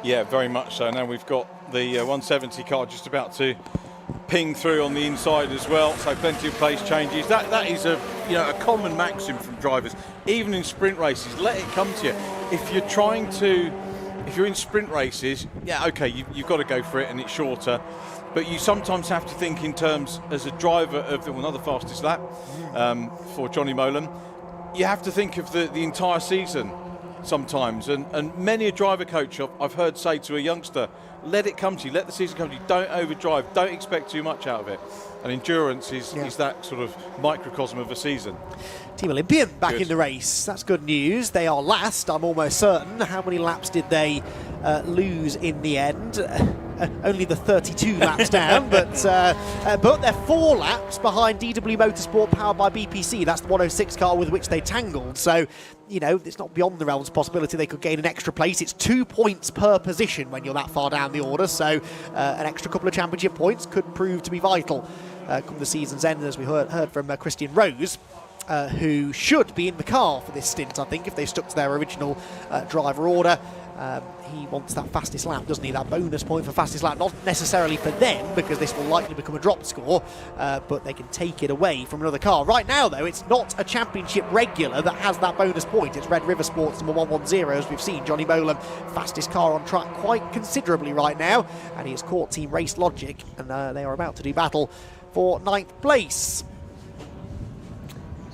Yeah, very much so. Now we've got the 170 car just about to ping through on the inside as well, so plenty of place changes. That is a common maxim from drivers, even in sprint races. Let it come to you. If you're in sprint races, yeah, okay, you've got to go for it and it's shorter. But you sometimes have to think in terms, as a driver of another fastest lap for Johnny Molan, you have to think of the entire season sometimes. And many a driver coach I've heard say to a youngster, let it come to you, let the season come to you, don't overdrive, don't expect too much out of it. And endurance is that sort of microcosm of a season. Team Olympian back in the race. That's good news. They are last, I'm almost certain. How many laps did they lose in the end. Only the 32 laps down, but they're 4 laps behind DW Motorsport powered by BPC. That's the 106 car with which they tangled. So, you know, it's not beyond the realms of possibility they could gain an extra place. It's 2 points per position when you're that far down the order, so an extra couple of championship points could prove to be vital come the season's end, as we heard from Christian Rose. Who should be in the car for this stint, I think, if they stuck to their original driver order. He wants that fastest lap, doesn't he? That bonus point for fastest lap, not necessarily for them, because this will likely become a drop score, but they can take it away from another car. Right now, though, it's not a championship regular that has that bonus point. It's Red River Sports number 110, as we've seen. Johnny Molan, fastest car on track quite considerably right now, and he has caught Team Race Logic, and they are about to do battle for 9th place.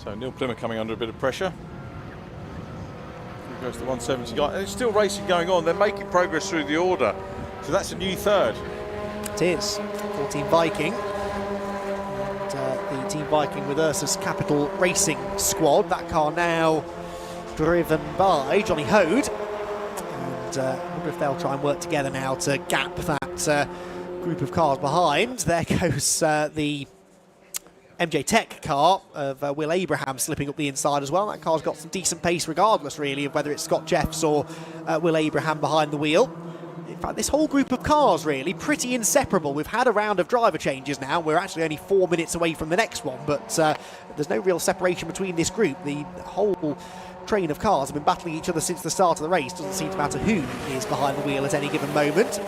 So Neil Plymouth coming under a bit of pressure. Here goes the 170 guy. And there's still racing going on. They're making progress through the order. So that's a new third. It is. 14 Viking. And the Team Viking with Ursus Capital Racing squad. That car now driven by Johnny Hode. And I wonder if they'll try and work together now to gap that group of cars behind. There goes the MJ Tech car of Will Abraham slipping up the inside as well. That car's got some decent pace regardless, really, of whether it's Scott Jeffs or Will Abraham behind the wheel. In fact, this whole group of cars, really, pretty inseparable. We've had a round of driver changes now. We're actually only 4 minutes away from the next one, but there's no real separation between this group. The whole train of cars have been battling each other since the start of the race. Doesn't seem to matter who is behind the wheel at any given moment.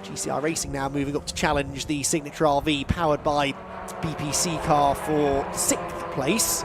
GCR Racing now moving up to challenge the Signature RV powered by BPC car for 6th place.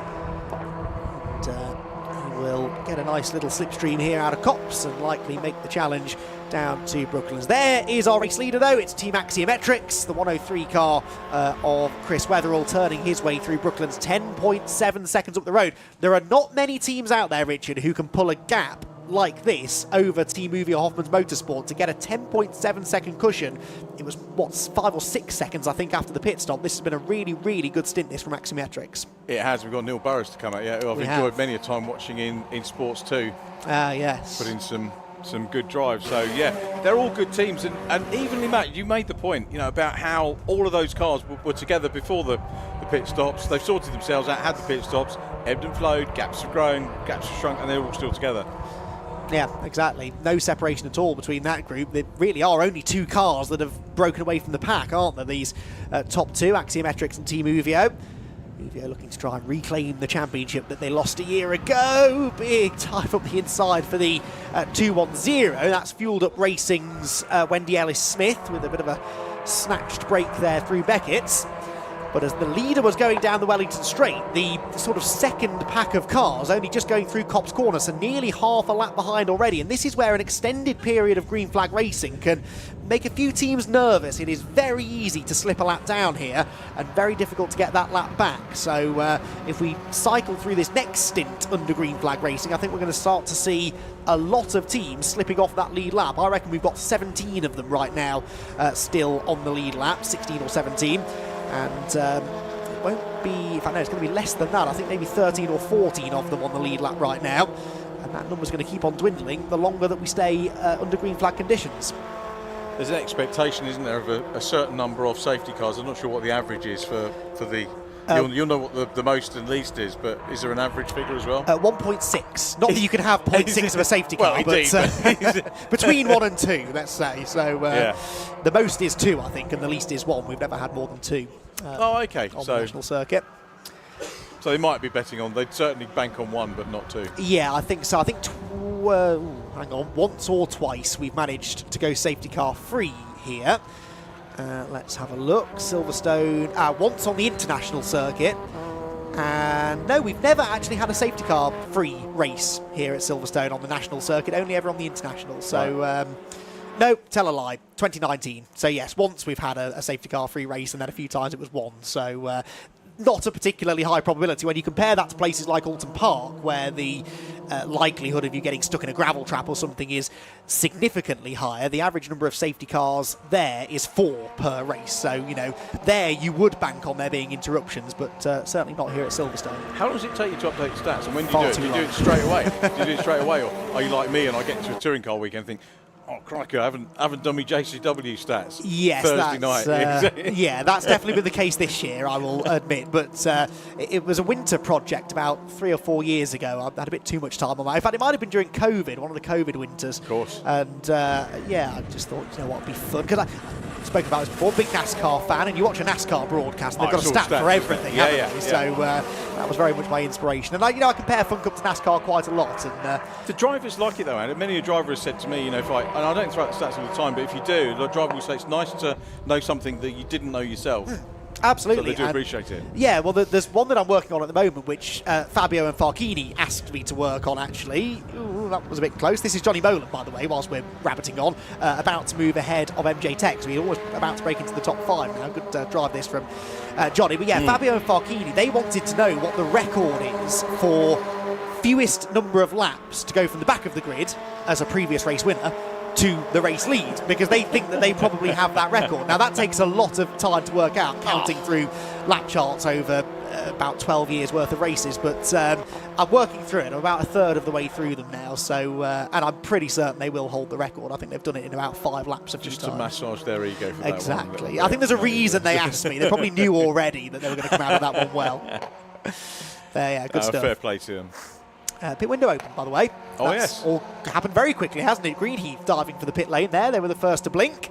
And he will get a nice little slipstream here out of Cops and likely make the challenge down to Brooklands. There is our race leader, though. It's Team Axiometrics, the 103 car of Chris Weatherall, turning his way through Brooklands, 10.7 seconds up the road. There are not many teams out there, Richard, who can pull a gap like this over Team Movie Hoffman's Motorsport to get a 10.7 second cushion. It was, what, 5 or 6 seconds, I think, after the pit stop. This has been a really, really good stint, this, from Axiometrics. It has. We've got Neil Burrows to come out, who I've enjoyed many a time watching in Sports 2. Yes. Put in some good drives. So, yeah, they're all good teams. And evenly matched. You made the point, about how all of those cars were together before the pit stops. They've sorted themselves out, had the pit stops, ebbed and flowed, gaps have grown, gaps have shrunk, and they're all still together. Yeah, exactly. No separation at all between that group. There really are only 2 cars that have broken away from the pack, aren't there? These top 2, Axiometrics and Team Uvio. Uvio looking to try and reclaim the championship that they lost a year ago. Big dive up the inside for the 210. That's fueled up Racing's Wendy Ellis-Smith with a bit of a snatched break there through Beckett's. But as the leader was going down the Wellington Straight, the sort of second pack of cars only just going through Copse Corner, so nearly half a lap behind already. And this is where an extended period of green flag racing can make a few teams nervous. It is very easy to slip a lap down here and very difficult to get that lap back. So if we cycle through this next stint under green flag racing, I think we're going to start to see a lot of teams slipping off that lead lap. I reckon we've got 17 of them right now still on the lead lap, 16 or 17. And it won't be, in fact, no, it's going to be less than that. I think maybe 13 or 14 of them on the lead lap right now. And that number's going to keep on dwindling the longer that we stay under green flag conditions. There's an expectation, isn't there, of a certain number of safety cars. I'm not sure what the average is for the... You'll know what the most and least is, but is there an average figure as well? 1.6. Not that you can have 0.6 of a safety car, but between 1 and 2, let's say. So the most is 2, I think, and the least is 1. We've never had more than 2 okay. On the national circuit. So they might be betting on, they'd certainly bank on 1, but not 2. Yeah, I think so. I think, once or twice we've managed to go safety car free here. Let's have a look. Silverstone, once on the international circuit. And no, we've never actually had a safety car free race here at Silverstone on the national circuit, only ever on the international. So, no, tell a lie, 2019. So yes, once we've had a safety car free race, and then a few times it was 1. So not a particularly high probability when you compare that to places like Alton Park, where the likelihood of you getting stuck in a gravel trap or something is significantly higher. The average number of safety cars there is 4 per race. So, there you would bank on there being interruptions, but certainly not here at Silverstone. How long does it take you to update the stats? And when do you do it? Do you do it straight away? Do you do it straight away? Or are you like me and I get into a touring car weekend and think, Oh, crikey, I haven't done my JCW stats. Yes, Thursday night. Yeah, that's definitely been the case this year, I will admit. But it was a winter project about 3 or 4 years ago. I had a bit too much time on that. In fact, it might have been during COVID, one of the COVID winters. Of course. And yeah, I just thought, you know what, it'd be fun. Because I spoke about this before, big NASCAR fan, and you watch a NASCAR broadcast, and they've got a stat for everything, haven't they? So that was very much my inspiration. And I compare Fun Cup to NASCAR quite a lot. And the drivers like it though, and many a driver has said to me, you know, and I don't throw out the stats all the time, but if you do, the driver will say it's nice to know something that you didn't know yourself. Absolutely. So they do appreciate it. Yeah, well, there's one that I'm working on at the moment, which Fabio and Farchini asked me to work on, actually. Ooh, that was a bit close. This is Johnny Molan, by the way, whilst we're rabbiting on, about to move ahead of MJ-Tech. So he's almost about to break into the top 5 now. Good drive this from Johnny. But yeah, Fabio and Farchini, they wanted to know what the record is for fewest number of laps to go from the back of the grid as a previous race winner to the race lead, because they think that they probably have that record. Now that takes a lot of time to work out, counting through lap charts over about 12 years worth of races, but I'm working through it. I'm about a third of the way through them now, so and I'm pretty certain they will hold the record. I think they've done it in about 5 laps of just time. to massage their ego for that one. Exactly. I think there's a reason they asked me. They probably knew already that they were going to come out of that one well. Yeah, good stuff. Fair play to them. Pit window open, by the way. Oh, That's yes. all happened very quickly, hasn't it? Greenheath diving for the pit lane there. They were the first to blink.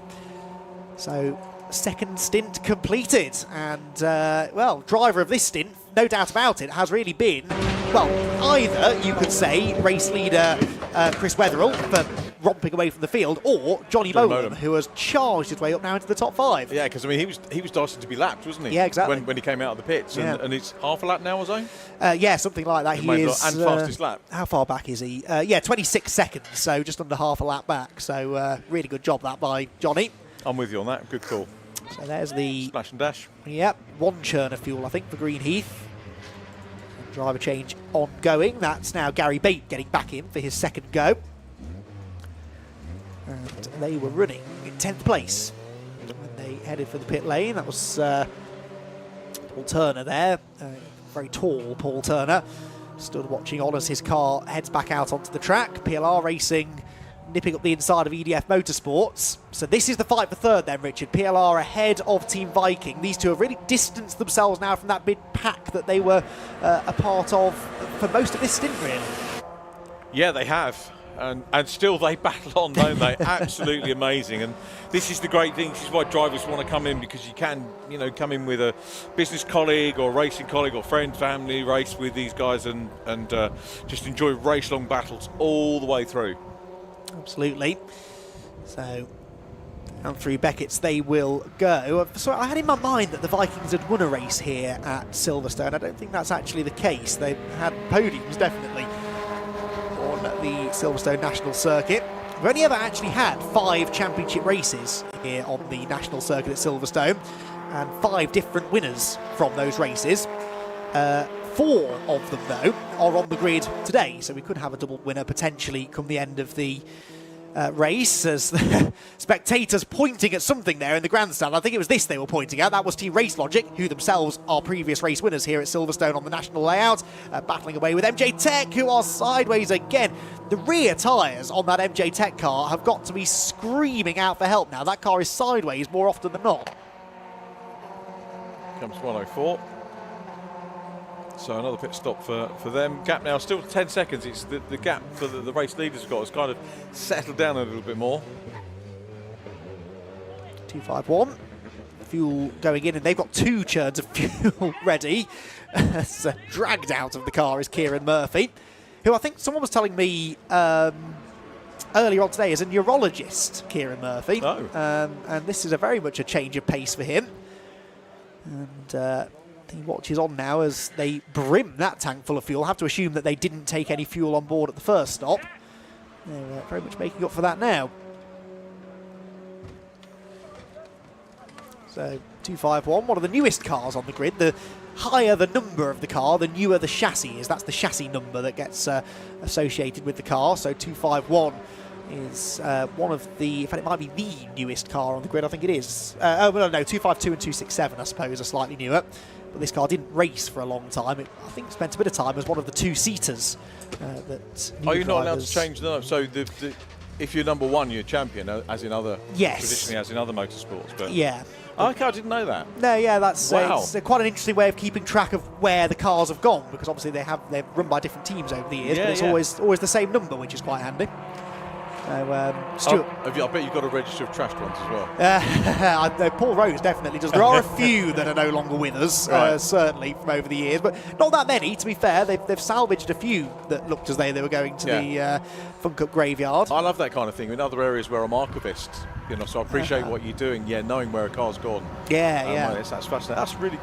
So, second stint completed. And, well, driver of this stint, no doubt about it, has really been, well, either, you could say, race leader Chris Wetherill for romping away from the field, or Johnny Molan, who has charged his way up now into the top 5. Yeah, because I mean he was destined to be lapped, wasn't he? Yeah, exactly. When he came out of the pits, and it's half a lap now or so. Yeah, something like that. He is and fastest lap. How far back is he? Yeah, 26 seconds, so just under half a lap back. So really good job that by Johnny. I'm with you on that. Good call. So there's the splash and dash. Yep, 1 churn of fuel, I think, for Greenheath. Driver change ongoing. That's now Gary Bate getting back in for his second go. And they were running in 10th place when they headed for the pit lane. That was Paul Turner there, very tall Paul Turner, stood watching on as his car heads back out onto the track. PLR Racing nipping up the inside of EDF Motorsports. So this is the fight for third then, Richard. PLR ahead of Team Viking. These two have really distanced themselves now from that big pack that they were a part of for most of this stint, really. Yeah, they have. And still they battle on, don't they? Absolutely amazing. And this is the great thing. This is why drivers want to come in, because you can, you know, come in with a business colleague or racing colleague or friend, family, race with these guys and just enjoy race-long battles all the way through. Absolutely. So down through Beckett's they will go. So I had in my mind that the Vikings had won a race here at Silverstone. I don't think that's actually the case. They've had podiums, definitely, on the Silverstone National Circuit. We've only ever actually had 5 championship races here on the National Circuit at Silverstone, and 5 different winners from those races. 4 of them, though, are on the grid today, so we could have a double winner potentially come the end of the race, as spectators pointing at something there in the grandstand. I think it was this they were pointing at. That was Team Race Logic, who themselves are previous race winners here at Silverstone on the national layout, battling away with MJ-Tech, who are sideways again. The rear tyres on that MJ-Tech car have got to be screaming out for help now. That car is sideways more often than not. Comes 104. So another pit stop for them. Gap now still 10 seconds. It's the gap for the race leaders have got has kind of settled down a little bit more. 251. Fuel going in, and they've got 2 churns of fuel ready. So dragged out of the car is Kieran Murphy, who I think someone was telling me earlier on today is a neurologist, Kieran Murphy. Oh. And this is very much a change of pace for him. And he watches on now as they brim that tank full of fuel. Have to assume that they didn't take any fuel on board at the first stop. They're very much making up for that now. So 251, one of the newest cars on the grid. The higher the number of the car, the newer the chassis is. That's the chassis number that gets associated with the car. So 251 is one of the, in fact it might be the newest car on the grid, I think it is. Oh, no, 252 and 267 I suppose are slightly newer. But this car didn't race for a long time. I think it spent a bit of time as one of the 2-seaters. Are you not allowed to change them up? So if you're number one, you're champion, as in other traditionally as in other motorsports. But Yeah. okay, I didn't know that. No, yeah, that's Wow. it's quite an interesting way of keeping track of where the cars have gone, because obviously they're run by different teams over the years, Yeah, but it's yeah. always the same number, which is quite handy. So, Stuart. I bet you've got a register of trashed ones as well. I know Paul Rose definitely does. There are a few that are no longer with us, Right. certainly from over the years, but not that many. To be fair, they've salvaged a few that looked as though they were going to the Fun Cup graveyard. I love that kind of thing. In other areas where I'm archivist, so I appreciate what you're doing. Yeah, knowing where a car's gone. Yeah. That's fascinating. That's really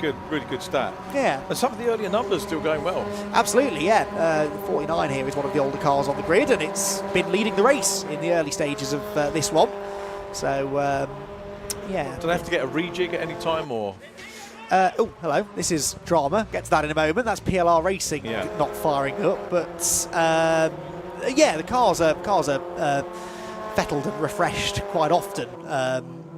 good stat. Yeah. And some of the earlier numbers still going well. Absolutely, yeah. The 49 here is one of the older cars on the grid, and it's been leading the race in the early stages of this one. So, yeah. Do they have to get a rejig at any time, or? Oh, hello. This is drama. Get to that in a moment. That's PLR Racing not firing up, but yeah, the cars are fettled and refreshed quite often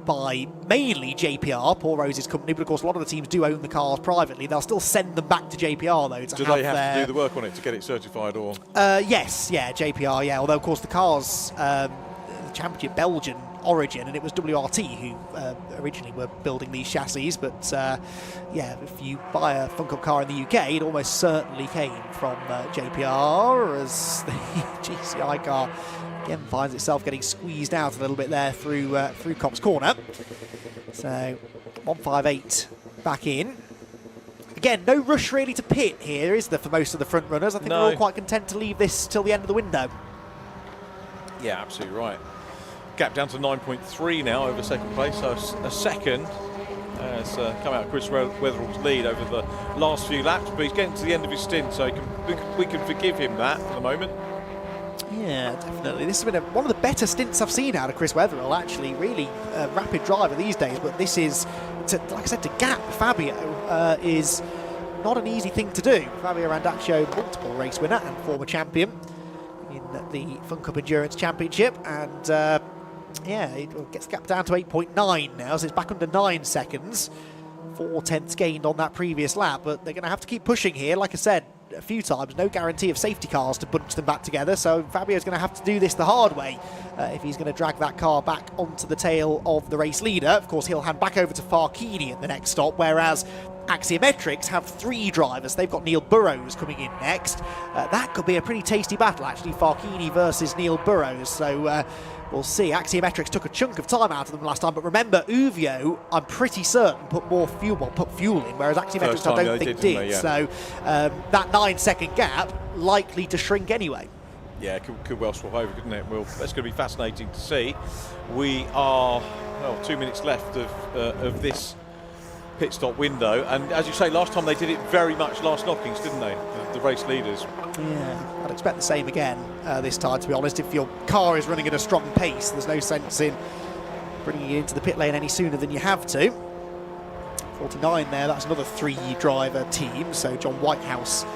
by mainly JPR, Paul Rose's company, but of course a lot of the teams do own the cars privately. They'll still send them back to JPR though to do they have to do the work on it to get it certified, or? Yes, yeah, JPR, yeah. Although of course the cars, the Championship Belgian origin, and it was WRT who originally were building these chassis, but yeah, if you buy a Fun Cup car in the UK, it almost certainly came from JPR, as the GCI car again finds itself getting squeezed out a little bit there through Copse Corner. So 158 back in. Again, no rush really to pit here, is there, for most of the front runners? I think they're all quite content to leave this till the end of the window. Yeah, absolutely right. Gap down to 9.3 now over second place, so a second has come out of Chris Wetherall's lead over the last few laps, but he's getting to the end of his stint, so we can forgive him that for the moment. Yeah, definitely. This has been one of the better stints I've seen out of Chris Wetherall, actually. Really rapid driver these days, but this is, like I said, to gap Fabio is not an easy thing to do. Fabio Randaccio, multiple race winner and former champion in the Fun Cup Endurance Championship, and yeah, it gets gapped down to 8.9 now, so it's back under 9 seconds. 4 tenths gained on that previous lap, but they're going to have to keep pushing here. Like I said a few times, no guarantee of safety cars to bunch them back together, so Fabio's going to have to do this the hard way if he's going to drag that car back onto the tail of the race leader. Of course, he'll hand back over to Farkini at the next stop, whereas Axiometrics have 3 drivers. They've got Neil Burrows coming in next. That could be a pretty tasty battle, actually, Farkini versus Neil Burrows, so we'll see. Axiometrics took a chunk of time out of them last time, but remember, Uvio, I'm pretty certain, put fuel in, whereas Axiometrics I don't think did. So that 9-second gap likely to shrink anyway. Yeah, could well swap over, couldn't it? Well, that's going to be fascinating to see. We are 2 minutes left of this pit stop window, and as you say, last time they did it very much last knockings, didn't they? The race leaders. Yeah, I'd expect the same again this time, to be honest. If your car is running at a strong pace, there's no sense in bringing it into the pit lane any sooner than you have to. 49 there, that's another 3-driver team, so John Whitehouse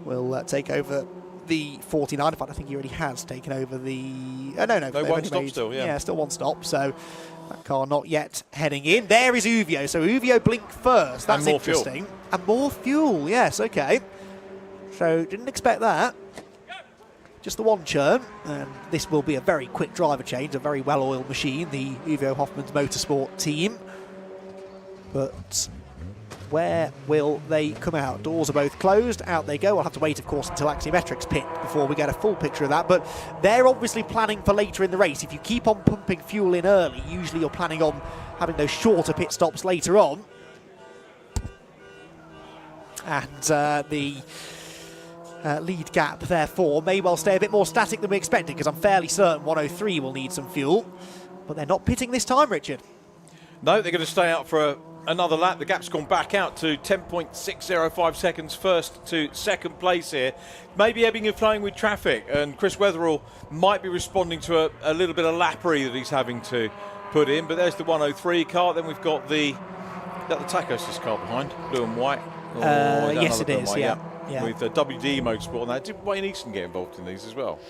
will take over the 49. In fact, I think he already has taken over the... no, one stop still, yeah. Yeah, still one stop, so that car not yet heading in. There is Uvio, so Uvio blinked first. That's interesting. Fuel. And more fuel, yes, okay. So didn't expect that. Just the one churn, and this will be a very quick driver change, a very well-oiled machine, the Uvio Hoffman's Motorsport team. But where will they come out? Doors are both closed, out they go. I'll have to wait, of course, until Axiometrics pit before we get a full picture of that, but they're obviously planning for later in the race. If you keep on pumping fuel in early, usually you're planning on having those shorter pit stops later on. And the lead gap, therefore, may well stay a bit more static than we expected, because I'm fairly certain 103 will need some fuel. But they're not pitting this time, Richard. No, they're going to stay out for another lap. The gap's gone back out to 10.605 seconds first to second place here. Maybe ebbing and flowing with traffic, and Chris Wetherall might be responding to a little bit of lappery that he's having to put in. But there's the 103 car. Then we've got the Tacos' car behind, blue and white. Yes, it is, yeah. With WD Motorsport and that. Did Wayne Easton get involved in these as well?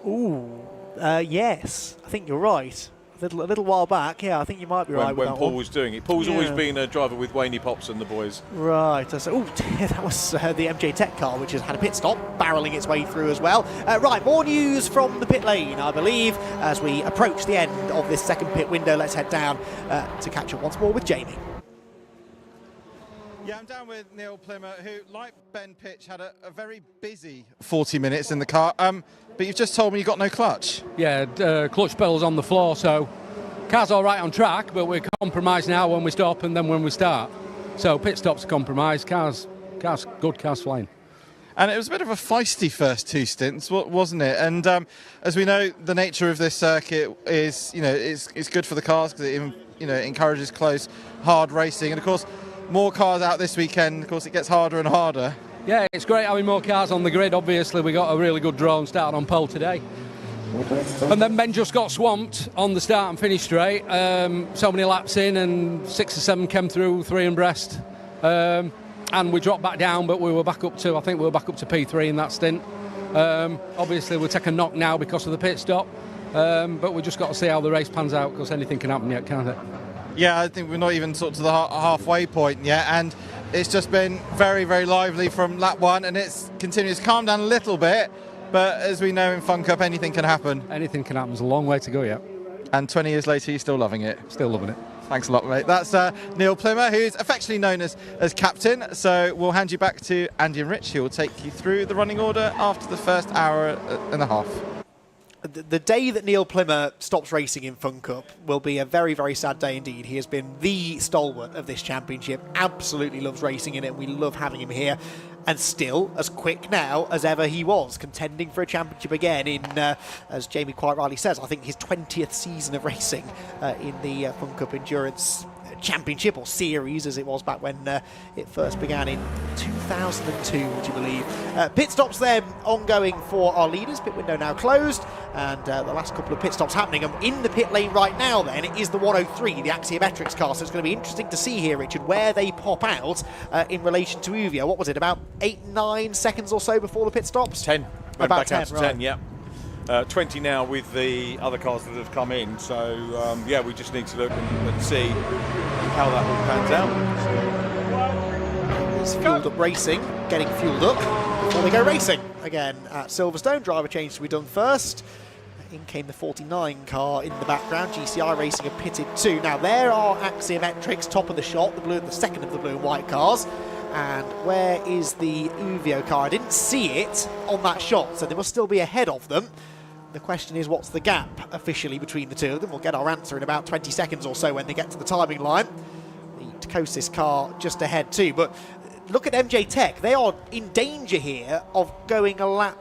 Ooh, yes. I think you're right. I A little while back, yeah, I think you might be right with when that Paul one. was doing it. Paul's always been a driver with Wayne Pops and the boys. Right, so, that was the MJ Tech car, which has had a pit stop, barrelling its way through as well. Right, more news from the pit lane, I believe, as we approach the end of this second pit window. Let's head down to catch up once more with Jamie. Yeah, I'm down with Neil Plimmer, who, like Ben Pitch, had a very busy 40 minutes in the car. But you've just told me you got no clutch. Yeah, clutch pedal's on the floor, so car's all right on track, but we're compromised now when we stop and then when we start. So pit stop's a compromise, car's good, car's flying. And it was a bit of a feisty first two stints, wasn't it? And as we know, the nature of this circuit is, it's good for the cars because it, encourages close, hard racing. And of course, more cars out this weekend, of course, it gets harder and harder. Yeah, it's great having more cars on the grid. Obviously, we got a really good draw and started on pole today. And then Ben just got swamped on the start and finish straight. So many laps in, and 6 or 7 came through, 3 and Brest. And we dropped back down, but we were back up to, I think we were back up to P3 in that stint. Obviously, we'll take a knock now because of the pit stop. But we just got to see how the race pans out, because anything can happen yet, can't it? Yeah, I think we're not even sort of to the halfway point yet, and it's just been very, very lively from lap 1, and it's continuous. Calmed down a little bit, but as we know in Fun Cup, anything can happen. Anything can happen. There's a long way to go yet. And 20 years later, you're still loving it. Still loving it. Thanks a lot, mate. That's Neil Plimmer, who's affectionately known as captain. So we'll hand you back to Andy and Rich, who will take you through the running order after the first hour and a half. The day that Neil Plimmer stops racing in Fun Cup will be a very, very sad day indeed. He has been the stalwart of this championship, absolutely loves racing in it, and we love having him here. And still as quick now as ever he was, contending for a championship again in, as Jamie quite rightly says, I think his 20th season of racing in the Fun Cup Endurance Championship, or series as it was back when it first began in 2002, would you believe. Pit stops then ongoing for our leaders, pit window now closed, and the last couple of pit stops happening. And in the pit lane right now then is the 103, the Axiometrics car, so it's going to be interesting to see here, Richard, where they pop out in relation to Uvio. What was it, about 8-9 seconds or so before the pit stops? 10. About back 10, out to right. 10, yeah. 20 now with the other cars that have come in, so yeah, we just need to look and see how that all pans out. It's fueled up racing, getting fueled up before they go racing again at Silverstone. Driver change to be done first. In came the 49 car in the background. GCI Racing have pitted too. Now there are Axiometrics top of the shot, the second of the blue and white cars. And where is the Uvio car? I didn't see it on that shot, so they must still be ahead of them. The question is, what's the gap officially between the two of them? We'll get our answer in about 20 seconds or so when they get to the timing line. The Tacosis car just ahead too, but look at MJ Tech. They are in danger here of going a lap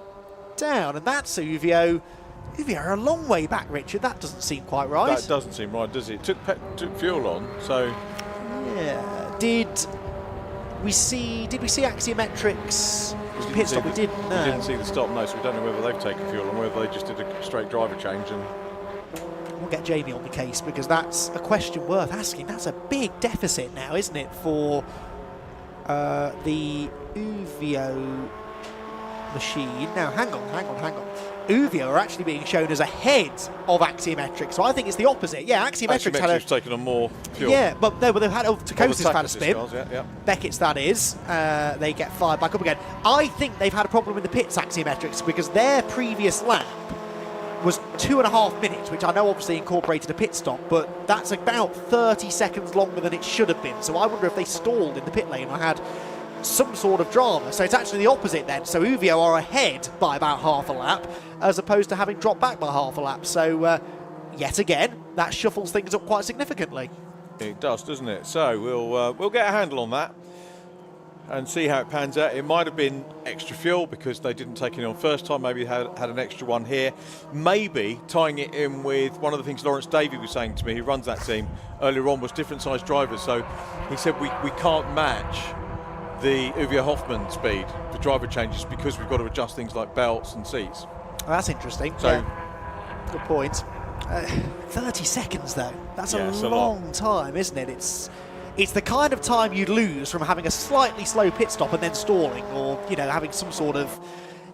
down, and that's Uvio. Uvio are a long way back, Richard. That doesn't seem quite right. That doesn't seem right, does it? Took fuel on, so... Yeah. Did we see Axiometrics pit stop? We didn't know. We didn't see the stop, no, so we don't know whether they've taken fuel and whether they just did a straight driver change. And we'll get Jamie on the case, because that's a question worth asking. That's a big deficit now, isn't it, for the Uvio machine. Now, hang on. Uvio are actually being shown as ahead of Axiometrics, so I think it's the opposite. Yeah, Axiometrics had taken on more fuel. Yeah, but no, but they've had Tacosis had a spin. Cars, yeah. Beckett's, that is. They get fired back up again. I think they've had a problem in the pits, Axiometrics, because their previous lap was 2.5 minutes, which I know obviously incorporated a pit stop, but that's about 30 seconds longer than it should have been. So I wonder if they stalled in the pit lane or had some sort of drama. So it's actually the opposite then. So Uvio are ahead by about half a lap, as opposed to having dropped back by half a lap. So yet again, that shuffles things up quite significantly. It does, doesn't it? So we'll get a handle on that and see how it pans out. It might have been extra fuel because they didn't take it on first time. Maybe had an extra one here. Maybe tying it in with one of the things Lawrence Davey was saying to me, who runs that team earlier on, was different sized drivers. So he said we can't match the Uvio Hoffman speed for driver changes because we've got to adjust things like belts and seats. Well, that's interesting. So, yeah. Good point. 30 seconds though. That's a long time, isn't it? It's the kind of time you'd lose from having a slightly slow pit stop and then stalling, or having some sort of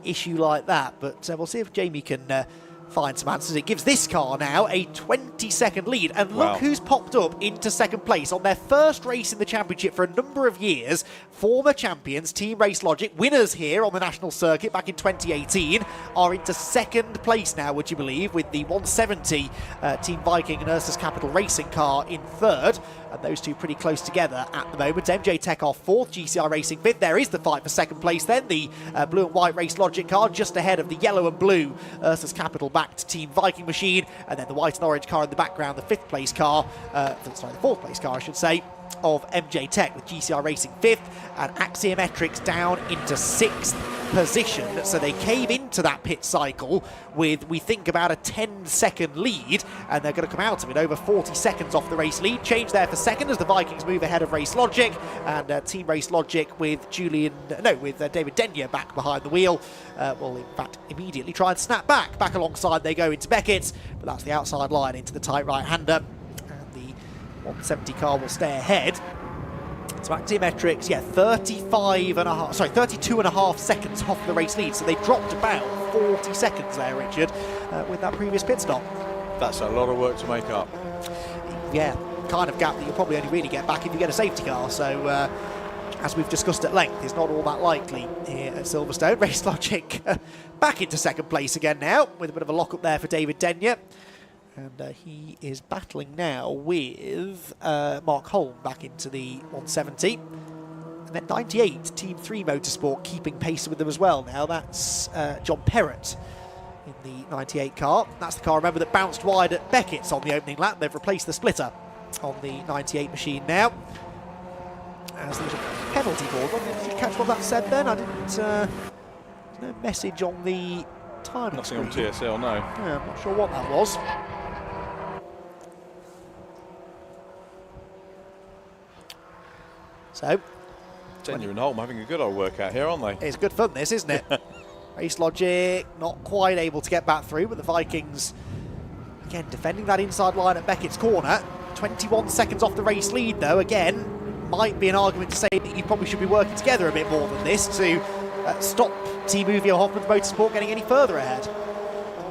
issue like that. But we'll see if Jamie can find some answers. It gives this car now a 20-second lead. And look Wow. who's popped up into second place on their first race in the championship for a number of years. Former champions, Team Race Logic, winners here on the national circuit back in 2018, are into second place now, would you believe, with the 170 Team Viking and Ursus Capital Racing car in third. And those two pretty close together at the moment. AIRTEC are fourth, GCR Racing fifth. There is the fight for second place then. The blue and white Race Logic car just ahead of the yellow and blue Ursus Capital backed Team Viking machine. And then the white and orange car in the background, the the fourth place car, I should say, of AIRTEC, with GCR Racing fifth and Axiometrics down into sixth position. So they came into that pit cycle with, we think, about a 10-second lead, and they're going to come out of it over 40 seconds off the race lead. Change there for second as the Vikings move ahead of Race Logic, and Team Race Logic with David Denyer back behind the wheel will in fact immediately try and snap back alongside they go into Beckett's, but that's the outside line into the tight right-hander, and the 170 car will stay ahead. So Axiometrics, 32 and a half seconds off the race lead. So they dropped about 40 seconds there, Richard, with that previous pit stop. That's a lot of work to make up. Yeah, kind of gap that you'll probably only really get back if you get a safety car. So, as we've discussed at length, it's not all that likely here at Silverstone. Race Logic back into second place again now, with a bit of a lock-up there for David Denyer. And he is battling now with Mark Holm back into the 170. And then 98, Team 3 Motorsport keeping pace with them as well now. That's John Perrott in the 98 car. That's the car, remember, that bounced wide at Beckett's on the opening lap. They've replaced the splitter on the 98 machine now. As there's a penalty board. Did you catch what that said then? I didn't... no message on the time. Nothing on TSL, no. Yeah, I'm not sure what that was. So, Denyer and Holm having a good old workout here, aren't they? It's good fun, this, isn't it? Race Logic not quite able to get back through, but the Vikings, again, defending that inside line at Beckett's corner. 21 seconds off the race lead, though. Again, might be an argument to say that you probably should be working together a bit more than this to stop Team Uvio Hoffman's Motorsport getting any further ahead.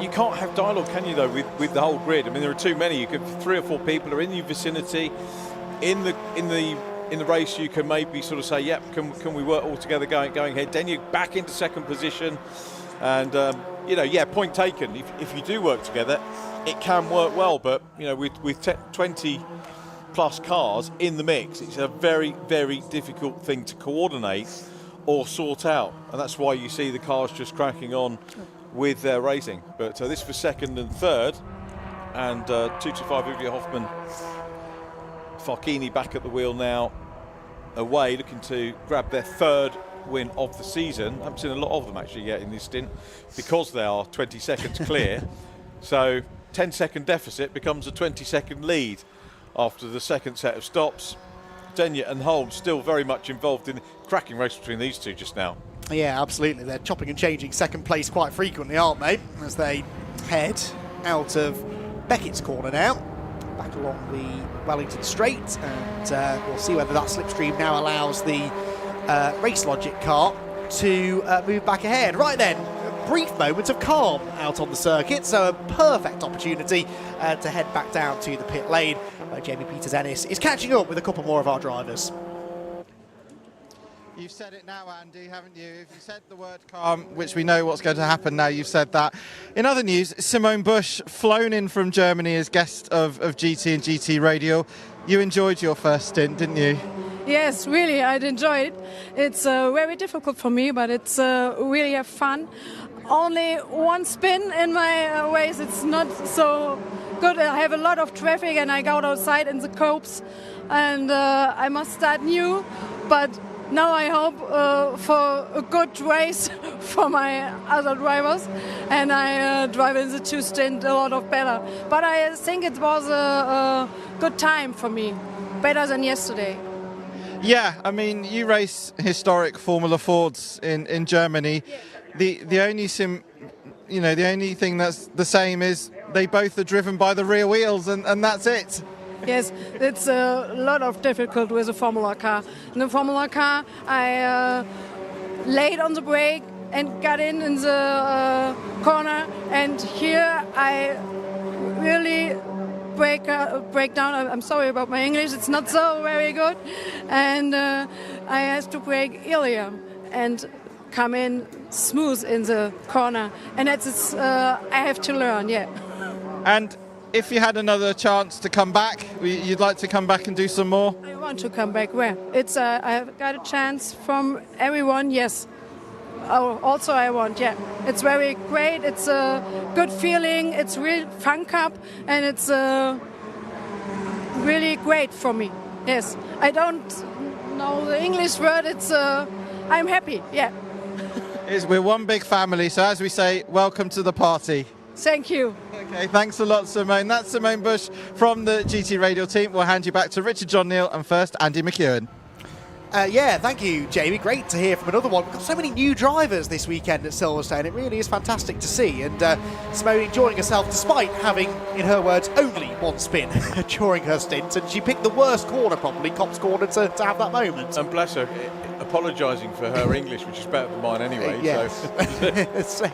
You can't have dialogue, can you, though, with the whole grid? I mean, there are too many. You could 3 or 4 people are in your vicinity. In the race, you can maybe sort of say, yep, can we work all together going ahead? Then you're back into second position. And, point taken. If you do work together, it can work well. But, with 20 plus cars in the mix, it's a very, very difficult thing to coordinate or sort out. And that's why you see the cars just cracking on with their racing. But this for second and third. And 225 Uvio Hoffman. Farchini back at the wheel now, away, looking to grab their third win of the season. I haven't seen a lot of them actually yet in this stint because they are 20 seconds clear. So 10-second deficit becomes a 20-second lead after the second set of stops. Denyer and Holm still very much involved in the cracking race between these two just now. Yeah, absolutely. They're chopping and changing second place quite frequently, aren't they? As they head out of Beckett's corner now, back along the Wellington Straight, and we'll see whether that slipstream now allows the Race Logic car to move back ahead. Right then, a brief moment of calm out on the circuit, so a perfect opportunity to head back down to the pit lane. Jamie Peters-Ennis is catching up with a couple more of our drivers. You've said it now, Andy, haven't you? If you said the word calm, which we know what's going to happen now, you've said that. In other news, Simone Busch flown in from Germany as guest of GT and GT Radio. You enjoyed your first stint, didn't you? Yes, really, I'd enjoy it. It's very difficult for me, but it's really fun. Only one spin in my race, it's not so good. I have a lot of traffic and I go outside in the copes and I must start new, but now I hope for a good race for my other drivers, and I drive in the 2 stint a lot of better. But I think it was a good time for me, better than yesterday. Yeah, I mean, you race historic Formula Fords in Germany. Yeah. The only the only thing that's the same is they both are driven by the rear wheels, and that's it. Yes, it's a lot of difficult with a Formula car. In the Formula car, I late on the brake, and got in the corner, and here I really break down. I'm sorry about my English, it's not so very good, and I had to brake earlier and come in smooth in the corner, and that's I have to learn, yeah. And if you had another chance to come back, you'd like to come back and do some more? I want to come back. Where? It's I've got a chance from everyone. Yes. Oh, also I want. Yeah. It's very great. It's a good feeling. It's real fun cup, and it's really great for me. Yes. I don't know the English word. It's I'm happy. Yeah. We're one big family. So as we say, welcome to the party. Thank you. Okay, thanks a lot, Simone. That's Simone Bush from the GT Radio team. We'll hand you back to Richard John Neal and first Andy McEwen. Yeah, thank you, Jamie. Great to hear from another one. We've got so many new drivers this weekend at Silverstone. It really is fantastic to see. And Simone enjoying herself despite having, in her words, only one spin during her stint. And she picked the worst corner, probably, Copse Corner, to have that moment. And bless her, apologising for her English, which is better than mine anyway. Yes, So.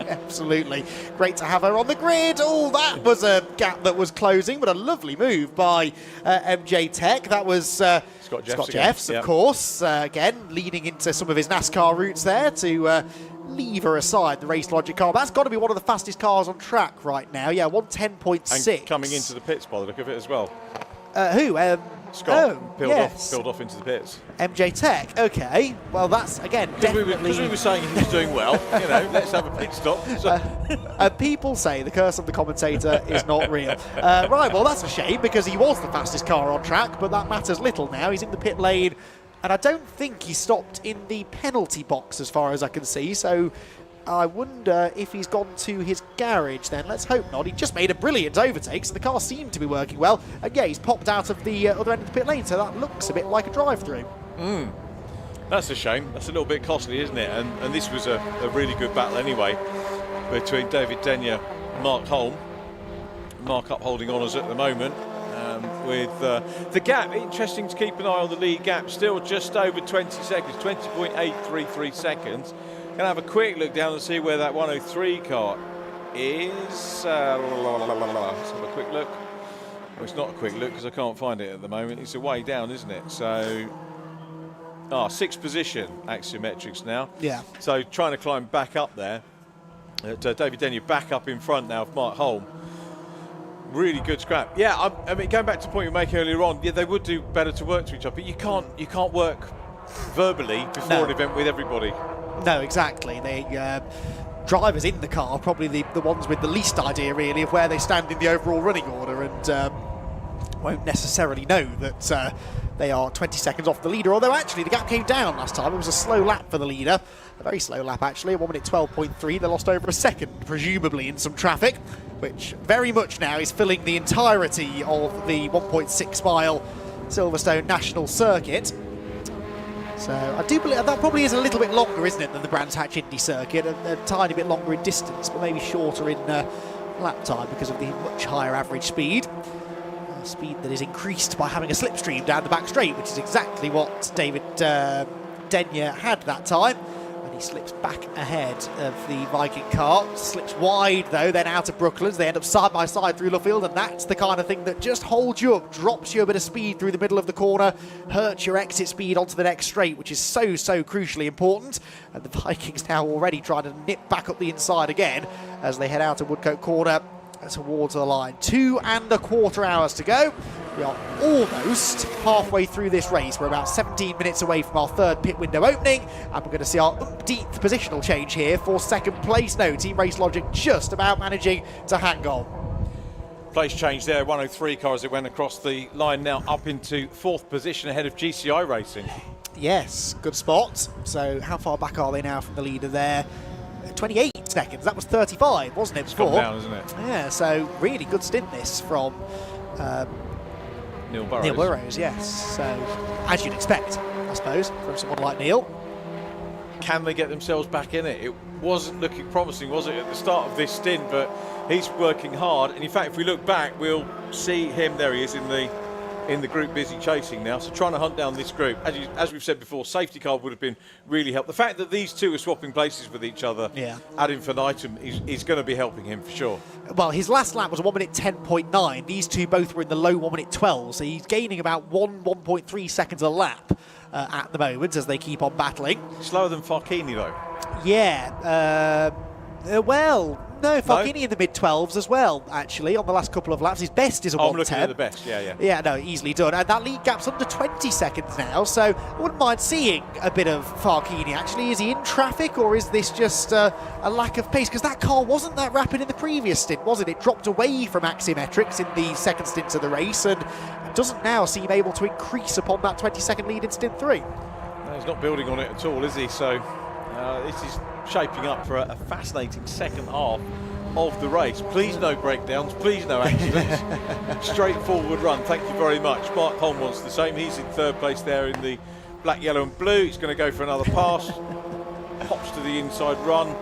Absolutely. Great to have her on the grid. Oh, that was a gap that was closing, but a lovely move by MJ Tech. That was Scott Jeffs, of course. Again, leading into some of his NASCAR routes there to lever aside the Race Logic car. That's got to be one of the fastest cars on track right now. Yeah, 110.6. And coming into the pits by the look of it as well. Who? Scott peeled off into the pits. MJ Tech, okay. Well, that's, again, definitely... Because we were saying he was doing well, let's have a pit stop. So. People say the curse of the commentator is not real. Right, well, that's a shame, because he was the fastest car on track, but that matters little now. He's in the pit lane, and I don't think he stopped in the penalty box, as far as I can see, so... I wonder if he's gone to his garage then. Let's hope not. He just made a brilliant overtake, so the car seemed to be working well. And yeah, he's popped out of the other end of the pit lane, so that looks a bit like a drive-through. That's a shame. That's a little bit costly, isn't it? And this was a really good battle anyway between David Denyer and Mark Holm. Mark up holding honours at the moment. With the gap, interesting to keep an eye on the lead gap, still just over 20 seconds, 20.833 seconds. Going to have a quick look down and see where that 103 car is. Let's have a quick look. Well, it's not a quick look because I can't find it at the moment. It's away down, isn't it? So, sixth position, Axiometrics now. Yeah. So trying to climb back up there. David Denyer back up in front now of Mark Holm. Really good scrap. Yeah, I mean, going back to the point you were making earlier on, yeah, they would do better to work to each other, but you can't work verbally before an event with everybody. No, exactly. The drivers in the car are probably the ones with the least idea, really, of where they stand in the overall running order, and won't necessarily know that they are 20 seconds off the leader, although actually the gap came down last time. It was a slow lap for the leader, a very slow lap actually, 1 minute 12.3. They lost over a second, presumably in some traffic, which very much now is filling the entirety of the 1.6 mile Silverstone National circuit. So I do believe that probably is a little bit longer, isn't it, than the Brands Hatch Indy circuit, a tiny bit longer in distance, but maybe shorter in lap time because of the much higher average speed. Speed that is increased by having a slipstream down the back straight, which is exactly what David Denyer had that time. And he slips back ahead of the Viking car, slips wide though, then out of Brooklands. They end up side by side through Luffield, and that's the kind of thing that just holds you up, drops you a bit of speed through the middle of the corner, hurts your exit speed onto the next straight, which is so crucially important. And the Vikings now already trying to nip back up the inside again as they head out of Woodcote Corner towards the line. 2.25 hours to go. We are almost halfway through this race. We're about 17 minutes away from our third pit window opening, and we're going to see our umpteenth positional change here for second place. No, Team Race Logic just about managing to hang on. Place change there, 103 car as it went across the line, now up into fourth position ahead of GCI Racing. Yes, good spot. So how far back are they now from the leader there? 28 seconds. That was 35, wasn't it, before? It's gone down, isn't it? Yeah, so really good stint this from Neil Burrows. Neil Burrows, yes. So, as you'd expect, I suppose, from someone like Neil. Can they get themselves back in it? It wasn't looking promising, was it, at the start of this stint, but he's working hard. And in fact, if we look back, we'll see him. There he is in the in the group busy chasing now, so trying to hunt down this group. As we've said before, safety car would have been really helpful. The fact that these two are swapping places with each other ad infinitum is going to be helping him for sure. Well, his last lap was a 1 minute 10.9. These two both were in the low 1 minute 12, so he's gaining about 1.3 seconds a lap at the moment as they keep on battling. Slower than Farchini though. Yeah, well, no, Farchini in the mid-12s as well, actually, on the last couple of laps. His best is a 1:10. I'm looking at the best, yeah. Yeah, no, easily done. And that lead gap's under 20 seconds now, so I wouldn't mind seeing a bit of Farchini, actually. Is he in traffic, or is this just a lack of pace? Because that car wasn't that rapid in the previous stint, was it? It dropped away from Axiometrics in the second stint of the race, and doesn't now seem able to increase upon that 20-second lead in stint 3. No, he's not building on it at all, is he? So this is shaping up for a fascinating second half of the race. Please no breakdowns, please no accidents. Straightforward run, thank you very much. Mark Holm wants the same. He's in third place there in the black, yellow and blue. He's going to go for another pass. Pops to the inside run.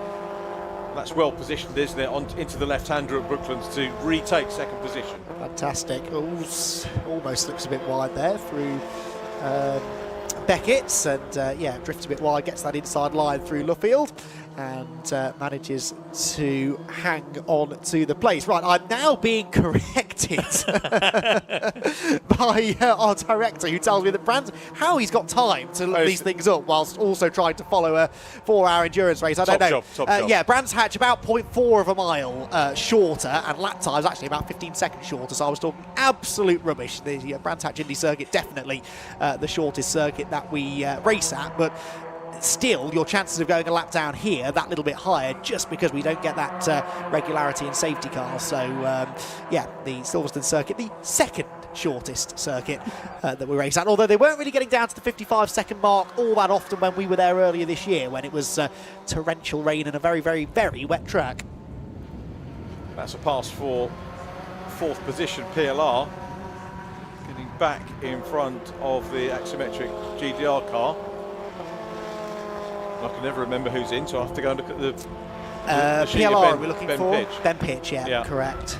That's well positioned, isn't it, into the left-hander at Brooklands to retake second position. Fantastic. Almost looks a bit wide there through Beckett's, and drifts a bit wide, gets that inside line through Luffield, and manages to hang on to the place. Right, I'm now being corrected by our director, who tells me that how he's got time to look these things up whilst also trying to follow a 4-hour endurance race. I don't know. Top job. Yeah, Brands Hatch about 0.4 of a mile shorter, and lap time's actually about 15 seconds shorter, so I was talking absolute rubbish. The Brands Hatch Indy circuit, definitely the shortest circuit that we race at, but still your chances of going a lap down here that little bit higher, just because we don't get that regularity in safety cars. So the Silverstone circuit, the second shortest circuit that we race at, although they weren't really getting down to the 55-second mark all that often when we were there earlier this year, when it was torrential rain and a very, very, very wet track. That's a pass for fourth position PLR, getting back in front of the Axiometric GDR car. I can never remember who's in, so I have to go and look at the PLR we're looking for. Pitch. Ben Pitch, yeah, correct.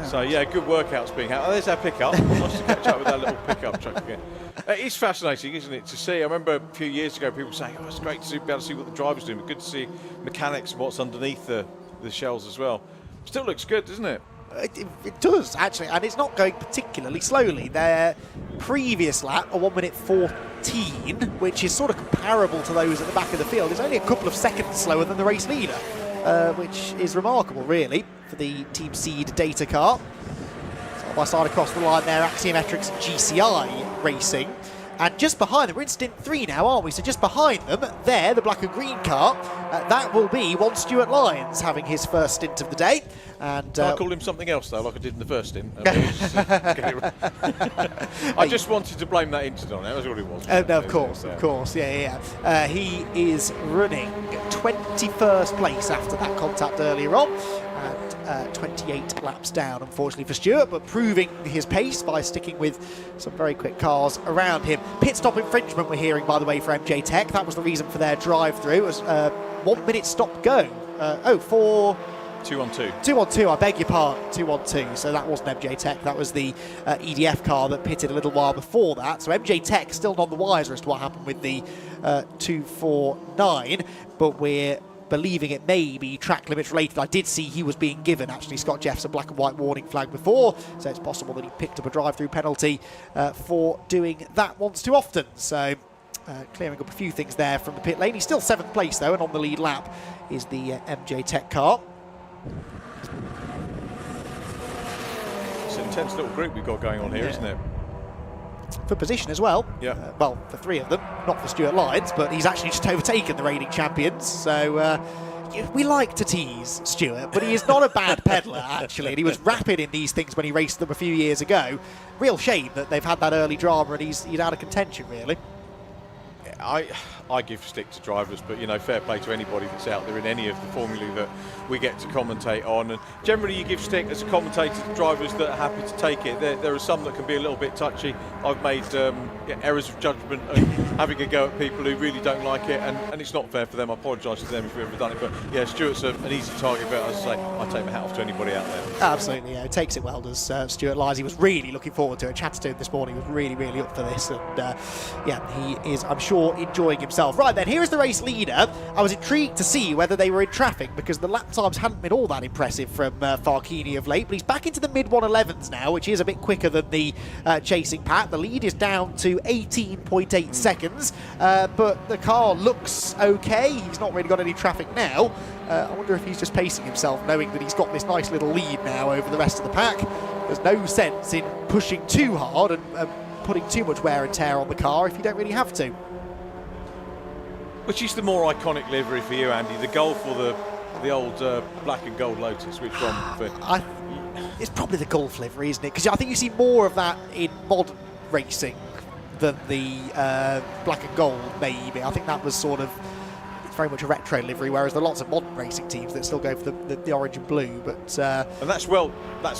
So good workouts being had. Oh, there's our pickup. Nice to catch up with that little pickup truck again. It's fascinating, isn't it, to see? I remember a few years ago people saying, it's great to be able to see what the driver's doing, but good to see mechanics and what's underneath the shells as well. Still looks good, doesn't it? It does, actually, and it's not going particularly slowly. Their previous lap, a 1 minute 14, which is sort of comparable to those at the back of the field, is only a couple of seconds slower than the race leader, which is remarkable, really, for the Team Seed data car. Side by side across the line there, Axiometrics and GCI racing. And just behind them, we're in stint 3 now, aren't we? So just behind them, there, the black and green car, that will be one Stuart Lyons having his first stint of the day. And I called him something else, though, like I did in the first stint. I just wanted to blame that incident on it. That was all it was. No, of course, yeah. He is running 21st place after that contact earlier on. 28 laps down, unfortunately for Stewart, but proving his pace by sticking with some very quick cars around him. Pit stop infringement we're hearing, by the way, for MJ Tech. That was the reason for their drive-through. It was 1 minute stop go. For 2-on-2. 2-on-2, I beg your pardon, 2-on-2. So that wasn't MJ Tech, that was the EDF car that pitted a little while before that. So MJ Tech still none the wiser as to what happened with the 249, but we're believing it may be track limits related. I did see he was being given, actually, Scott Jeffs, a black and white warning flag before, so it's possible that he picked up a drive-through penalty for doing that once too often. So clearing up a few things there from the pit lane. He's still 7th place, though, and on the lead lap is the MJ Tech car. It's an intense little group we've got going on here, isn't it? For position as well. Yeah. Well, for 3 of them, not for Stuart Lyons, but he's actually just overtaken the reigning champions. So we like to tease Stuart, but he is not a bad peddler, actually. And he was rapid in these things when he raced them a few years ago. Real shame that they've had that early drama and he's out of contention, really. I give stick to drivers, but fair play to anybody that's out there in any of the formulae that we get to commentate on. And generally, you give stick as a commentator to drivers that are happy to take it. There are some that can be a little bit touchy. I've made errors of judgment and having a go at people who really don't like it, and it's not fair for them. I apologise to them if you've ever done it. But yeah, Stuart's an easy target, but as I say, I take my hat off to anybody out there. Absolutely, yeah, takes it well, does Stuart Lyles. He was really looking forward to it. Chatted to him this morning. He was really, really up for this, and yeah, he is, I'm sure, enjoying himself. Right then, here is the race leader. I was intrigued to see whether they were in traffic because the lap times hadn't been all that impressive from Farkini of late, but he's back into the mid 111s now, which is a bit quicker than the chasing pack. The lead is down to 18.8 seconds, but the car looks okay. He's not really got any traffic now. I wonder if he's just pacing himself, knowing that he's got this nice little lead now over the rest of the pack. There's no sense in pushing too hard and putting too much wear and tear on the car if you don't really have to. Which is the more iconic livery for you, Andy? The Golf or the old black and gold Lotus? Which one? It's probably the Golf livery, isn't it? Because I think you see more of that in modern racing than the black and gold, maybe. I think that was sort of, it's very much a retro livery, whereas there are lots of modern racing teams that still go for the orange and blue. But and that's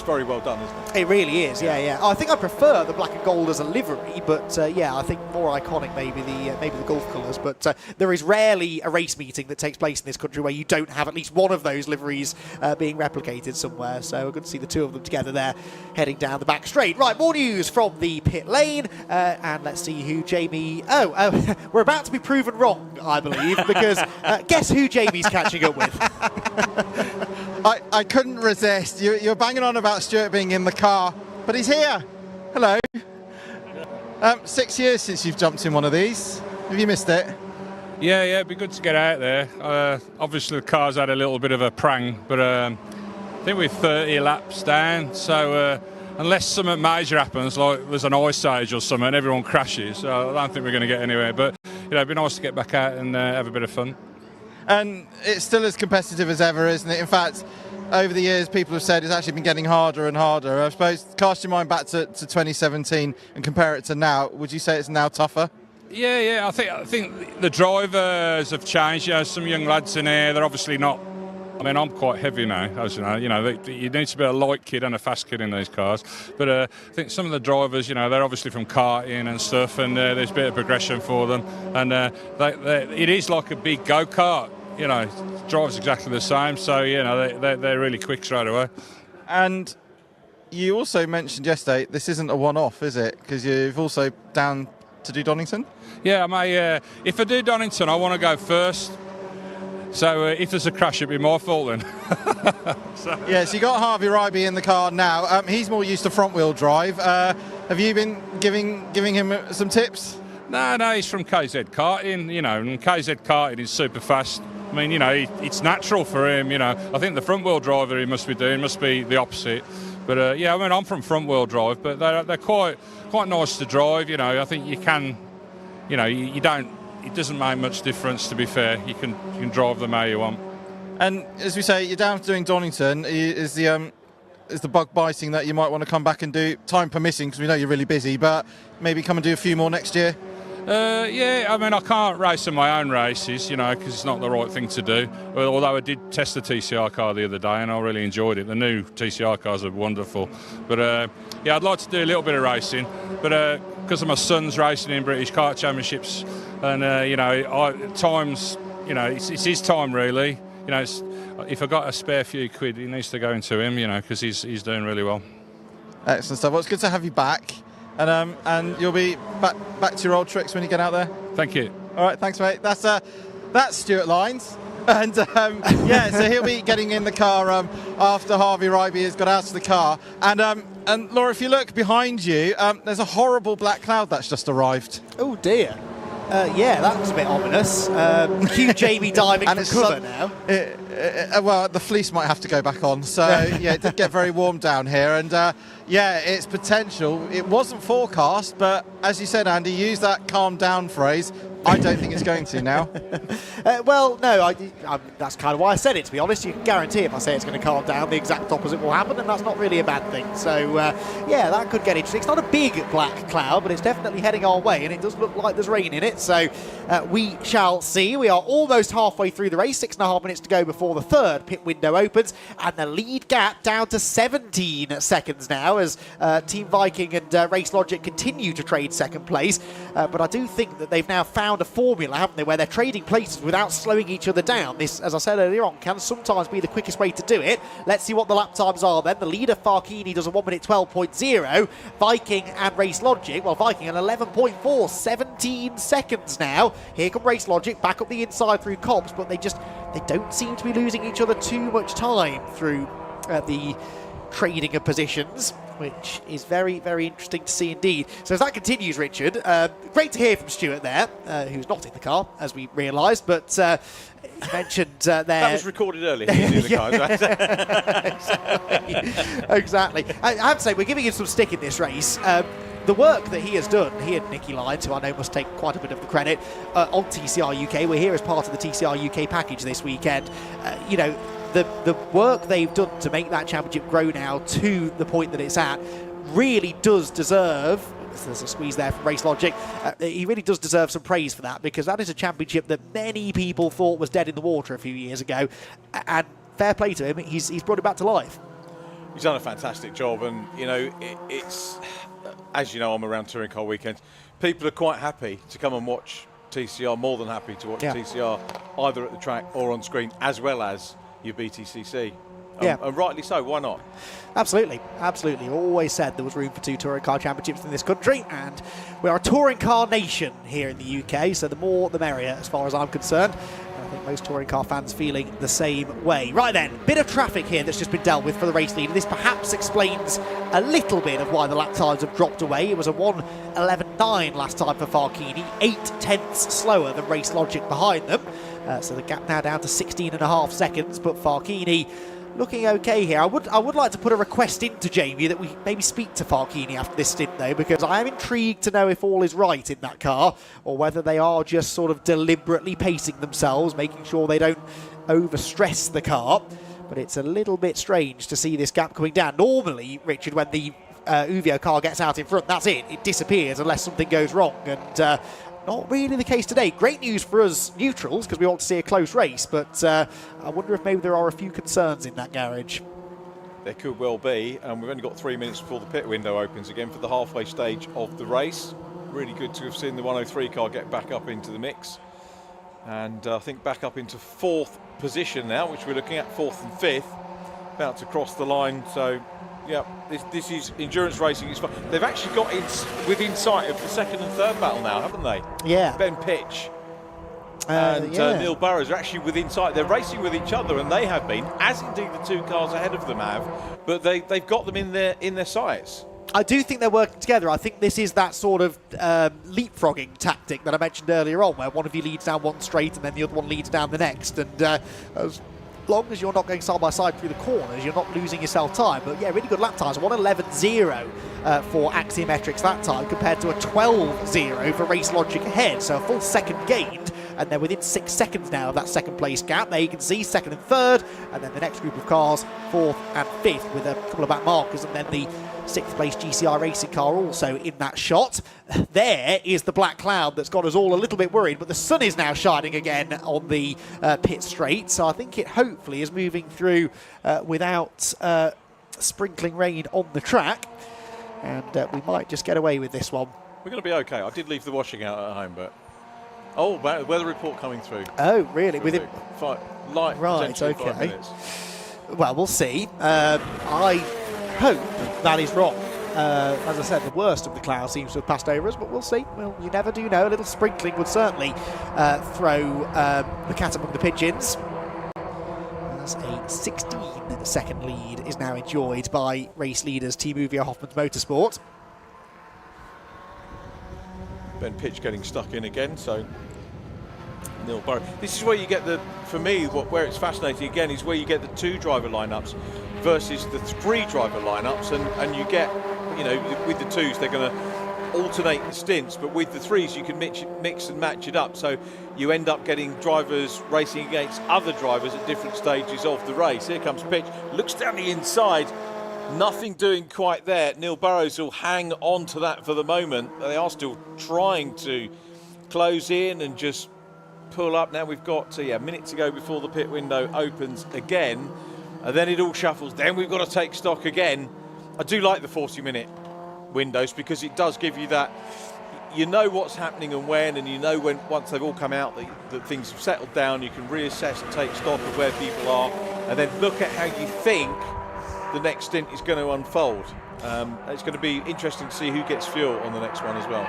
very well done, isn't it? It really is, yeah. I think I prefer the black and gold as a livery, but yeah, I think more iconic maybe the Golf colours. But there is rarely a race meeting that takes place in this country where you don't have at least one of those liveries being replicated somewhere. So we're good to see the two of them together there, heading down the back straight. Right, more news from the pit lane, and let's see who Jamie. We're about to be proven wrong, I believe, because guess who Jamie's catching up with. I couldn't resist. You're banging on about Stuart being in the car, but he's here. Hello. 6 years since you've jumped in one of these. Have you missed it? Yeah, it'd be good to get out there. Obviously, the car's had a little bit of a prang, but I think we're 30 laps down, so unless something major happens, like there's an ice age or something, everyone crashes, so I don't think we're going to get anywhere. But it'd be nice to get back out and have a bit of fun. And it's still as competitive as ever, isn't it? In fact, over the years, people have said it's actually been getting harder and harder. I suppose, cast your mind back to 2017 and compare it to now. Would you say it's now tougher? Yeah. I think the drivers have changed. Some young lads in here, they're obviously not. I mean, I'm quite heavy now, as you know. You need to be a light kid and a fast kid in these cars. But I think some of the drivers, they're obviously from karting and stuff, and there's a bit of progression for them. And it is like a big go-kart. Drives exactly the same. So, they're really quick straight away. And you also mentioned yesterday, this isn't a one-off, is it? Because you've also down to do Donington? Yeah, if I do Donington, I want to go first. So if there's a crash, it'd be my fault then. So you got Harvey Ryby in the car now. He's more used to front-wheel drive. Have you been giving him some tips? No, he's from KZ Karting, and KZ Karting is super fast. I mean, it's natural for him, I think the front-wheel driver he must be doing must be the opposite. But, I'm from front-wheel drive, but they're quite nice to drive, I think you can, you don't, it doesn't make much difference, to be fair. You can drive them how you want. And as we say, you're down to doing Donington. Is the bug biting that you might want to come back and do, time permitting, because we know you're really busy, but maybe come and do a few more next year? I can't race in my own races, because it's not the right thing to do. Although I did test the TCR car the other day and I really enjoyed it. The new TCR cars are wonderful. But I'd like to do a little bit of racing. But because of my son's racing in British Kart Championships, and times, it's his time really. If I got a spare few quid, it needs to go into him, because he's doing really well. Excellent stuff. Well, it's good to have you back. And you'll be back to your old tricks when you get out there. Thank you. All right, thanks, mate. That's Stuart Lyles, and so he'll be getting in the car after Harvey Ryby has got out of the car. And Laura, if you look behind you, there's a horrible black cloud that's just arrived. Oh dear. That was a bit ominous. Cue Jamie diving for cover now. Well, the fleece might have to go back on. So, it did get very warm down here. And, it's potential. It wasn't forecast, but as you said, Andy, use that calm down phrase. I don't think it's going to now. Well, no, that's kind of why I said it, to be honest. You can guarantee if I say it's going to calm down, the exact opposite will happen, and that's not really a bad thing. So, yeah, that could get interesting. It's not a big black cloud, but it's definitely heading our way, and it does look like there's rain in it. So we shall see. We are almost halfway through the race, 6.5 minutes to go before the third pit window opens, and the lead gap down to 17 seconds now as Team Viking and Race Logic continue to trade second place. But I do think that they've now found a formula, haven't they, where they're trading places without slowing each other down. This, as I said earlier on, can sometimes be the quickest way to do it. Let's see what the lap times are then. The leader, Farkini, does a 1 minute 12.0. Viking and Race Logic, well, Viking an 11.4, 17 seconds now. Here come Race Logic, back up the inside through comps, but they don't seem to be losing each other too much time through the trading of positions, which is very, very interesting to see indeed. So as that continues, Richard, great to hear from Stuart there, who's not in the car, as we realised, but he mentioned there... That was recorded earlier. In the car, exactly. I have to say, we're giving him some stick in this race. The work that he has done, he and Nicky Lyons, who I know must take quite a bit of the credit, on TCR UK. We're here as part of the TCR UK package this weekend. You know, the work they've done to make that championship grow now to the point that it's at really does deserve, there's a squeeze there from Race Logic, he really does deserve some praise for that, because that is a championship that many people thought was dead in the water a few years ago, and fair play to him, he's brought it back to life. He's done a fantastic job, and you know, it's, as you know, I'm around touring car weekends. People are quite happy to come and watch TCR, more than happy to watch TCR either at the track or on screen, as well as your BTCC. And rightly so, why not? Absolutely, absolutely. Always said there was room for 2 touring car championships in this country, and we are a touring car nation here in the UK, so the more the merrier as far as I'm concerned. I think most touring car fans feeling the same way. Right then, bit of traffic here that's just been dealt with for the race leader. This perhaps explains a little bit of why the lap times have dropped away. It was a 1:11.9 last time for Farkini, 0.8 slower than Race Logic behind them. So the gap now down to 16.5 seconds, but Farkini looking okay here. I would like to put a request into Jamie that we maybe speak to Farkini after this stint, though, because I am intrigued to know if all is right in that car, or whether they are just sort of deliberately pacing themselves, making sure they don't overstress the car. But it's a little bit strange to see this gap coming down. Normally, Richard, when the Uvio car gets out in front, that's it. It disappears unless something goes wrong, and not really the case today. Great news for us neutrals, because we want to see a close race, but I wonder if maybe there are a few concerns in that garage. There could well be, and we've only got 3 minutes before the pit window opens again for the halfway stage of the race. Really good to have seen the 103 car get back up into the mix, and I think back up into 4th position now, which we're looking at 4th and 5th, about to cross the line. So yeah, this is endurance racing. It's fun. They've actually got within sight of the 2nd and 3rd battle now, haven't they? Yeah. Ben Pitch and Neil Burrows are actually within sight. They're racing with each other, and they have been, as indeed the 2 cars ahead of them have. But they've got them in their sights. I do think they're working together. I think this is that sort of leapfrogging tactic that I mentioned earlier on, where one of you leads down one straight and then the other one leads down the next. And as long as you're not going side by side through the corners, you're not losing yourself time. But yeah, really good lap times. 1:11.0 for Axiometrics that time, compared to a 12.0 for Race Logic ahead. So a full second gained, and they're within 6 seconds now of that second place gap. There you can see 2nd and 3rd, and then the next group of cars 4th and 5th, with a couple of back markers, and then the 6th place GCR racing car also in that shot. There is the black cloud that's got us all a little bit worried, but the sun is now shining again on the pit straight, so I think it hopefully is moving through without sprinkling rain on the track, and we might just get away with this one. We're going to be okay. I did leave the washing out at home, but weather report coming through. Oh, really? With it, right? Okay. 5 minutes. Well, we'll see. I hope that is wrong. As I said, the worst of the cloud seems to have passed over us, but we'll see. Well, you never do know. A little sprinkling would certainly throw the cat among the pigeons. As a 16-second lead is now enjoyed by race leaders Team Uvio Hoffman's Motorsport. Ben Pitch getting stuck in again, so Neil Burrows. This is where you get for me, where it's fascinating again is where you get the 2 driver lineups versus the 3 driver lineups, and you get, you know, with the 2s they're going to alternate the stints, but with the threes you can mix and match it up, so you end up getting drivers racing against other drivers at different stages of the race. Here comes Pitch, looks down the inside, nothing doing quite there. Neil Burrows will hang on to that for the moment. They are still trying to close in and just pull up. Now we've got a minute to go before the pit window opens again, and then it all shuffles. Then we've got to take stock again. I do like the 40-minute windows because it does give you that, you know what's happening and when, and you know when once they've all come out that things have settled down. You can reassess and take stock of where people are, and then look at how you think the next stint is going to unfold. It's going to be interesting to see who gets fuel on the next one as well.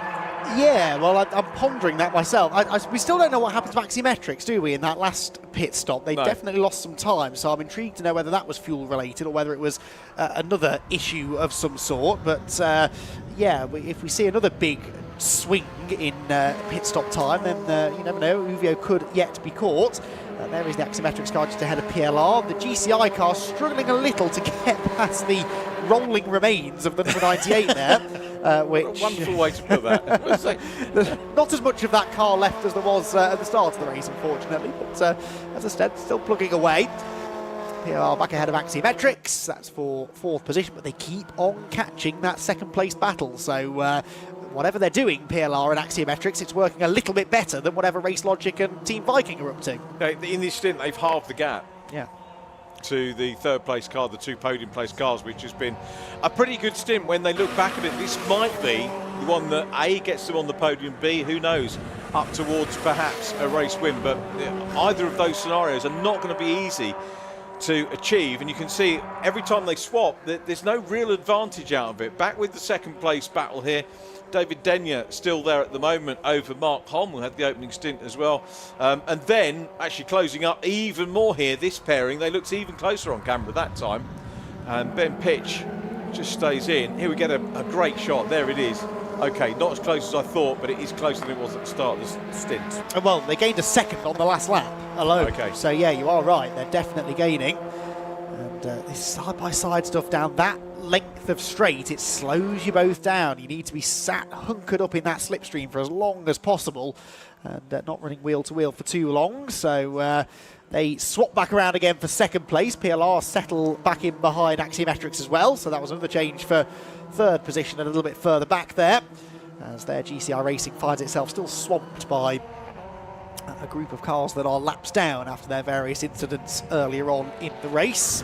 Yeah, well, I'm pondering that myself. We still don't know what happened to Axiometrics, do we, in that last pit stop? They definitely lost some time, so I'm intrigued to know whether that was fuel-related or whether it was another issue of some sort. But, yeah, if we see another big swing in pit stop time, then you never know, Uvio could yet be caught. There is the Axiometrics car just ahead of PLR. The GCI car struggling a little to get past the rolling remains of the number 98 there. Which, wonderful way to put that. There's not as much of that car left as there was at the start of the race, unfortunately. But as I said, still plugging away. PLR back ahead of Axiometrics. That's for 4th position, but they keep on catching that 2nd place battle. So whatever they're doing, PLR and Axiometrics, it's working a little bit better than whatever Race Logic and Team Viking are up to. In this stint, they've halved the gap. Yeah. To the 3rd place car, the 2 podium place cars, which has been a pretty good stint. When they look back at it, this might be the one that A, gets them on the podium, B, who knows, up towards perhaps a race win. But either of those scenarios are not going to be easy to achieve, and you can see every time they swap that there's no real advantage out of it. Back with the 2nd place battle here, David Denyer still there at the moment over Mark Holm, who had the opening stint as well. And then actually closing up even more here, this pairing, they looked even closer on camera that time. And Ben Pitch just stays in. Here we get a great shot. There it is. Okay, not as close as I thought, but it is closer than it was at the start of the stint. Well, they gained a 2nd on the last lap alone. Okay. So, yeah, you are right. They're definitely gaining. And this side-by-side stuff down that length of straight, it slows you both down. You need to be sat hunkered up in that slipstream for as long as possible and not running wheel to wheel for too long. So they swap back around again for 2nd place. PLR settle back in behind Axiometrics as well, so that was another change for 3rd position, a little bit further back there, as their GCI Racing finds itself still swamped by a group of cars that are laps down after their various incidents earlier on in the race.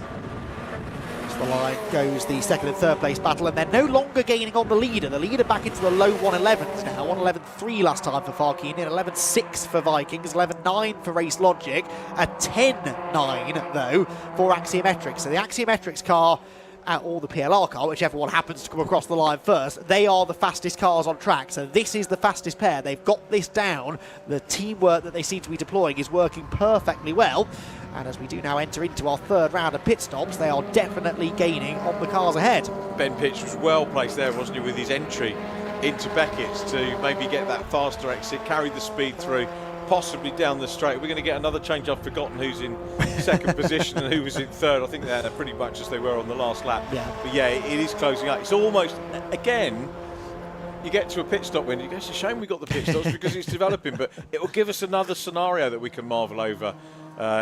The line goes the 2nd and 3rd place battle, and they're no longer gaining on the leader. The leader back into the low 111s now. 111.3 last time for Farkini, and 11.6 for Vikings, 11.9 for Race Logic, a 10.9 though for Axiometrics. So the Axiometrics car, or the PLR car, whichever one happens to come across the line first, they are the fastest cars on track. So this is the fastest pair. They've got this down. The teamwork that they seem to be deploying is working perfectly well. And as we do now enter into our 3rd round of pit stops, they are definitely gaining on the cars ahead. Ben Pitch was well placed there, wasn't he, with his entry into Beckett's to maybe get that faster exit, carry the speed through, possibly down the straight. We're going to get another change. I've forgotten who's in 2nd position and who was in 3rd. I think they're pretty much as they were on the last lap. Yeah. But yeah, it is closing up. It's almost, again, you get to a pit stop when you go, it's a shame we got the pit stops because it's developing, but it will give us another scenario that we can marvel over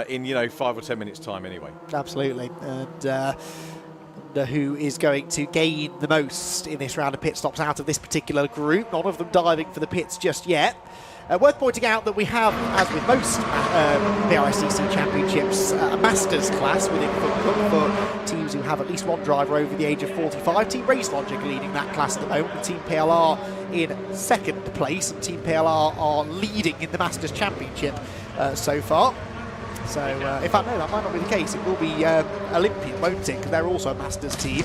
in 5 or 10 minutes time anyway. Absolutely. And who is going to gain the most in this round of pit stops out of this particular group? None of them diving for the pits just yet. Worth pointing out that we have, as with most BRSCC championships, a Masters class within for teams who have at least one driver over the age of 45. Team Race Logic leading that class at the moment, with Team PLR in 2nd place, and Team PLR are leading in the Masters Championship so far. So, in fact, no, that might not be the case. It will be Olympian, won't it? Because they're also a Masters team.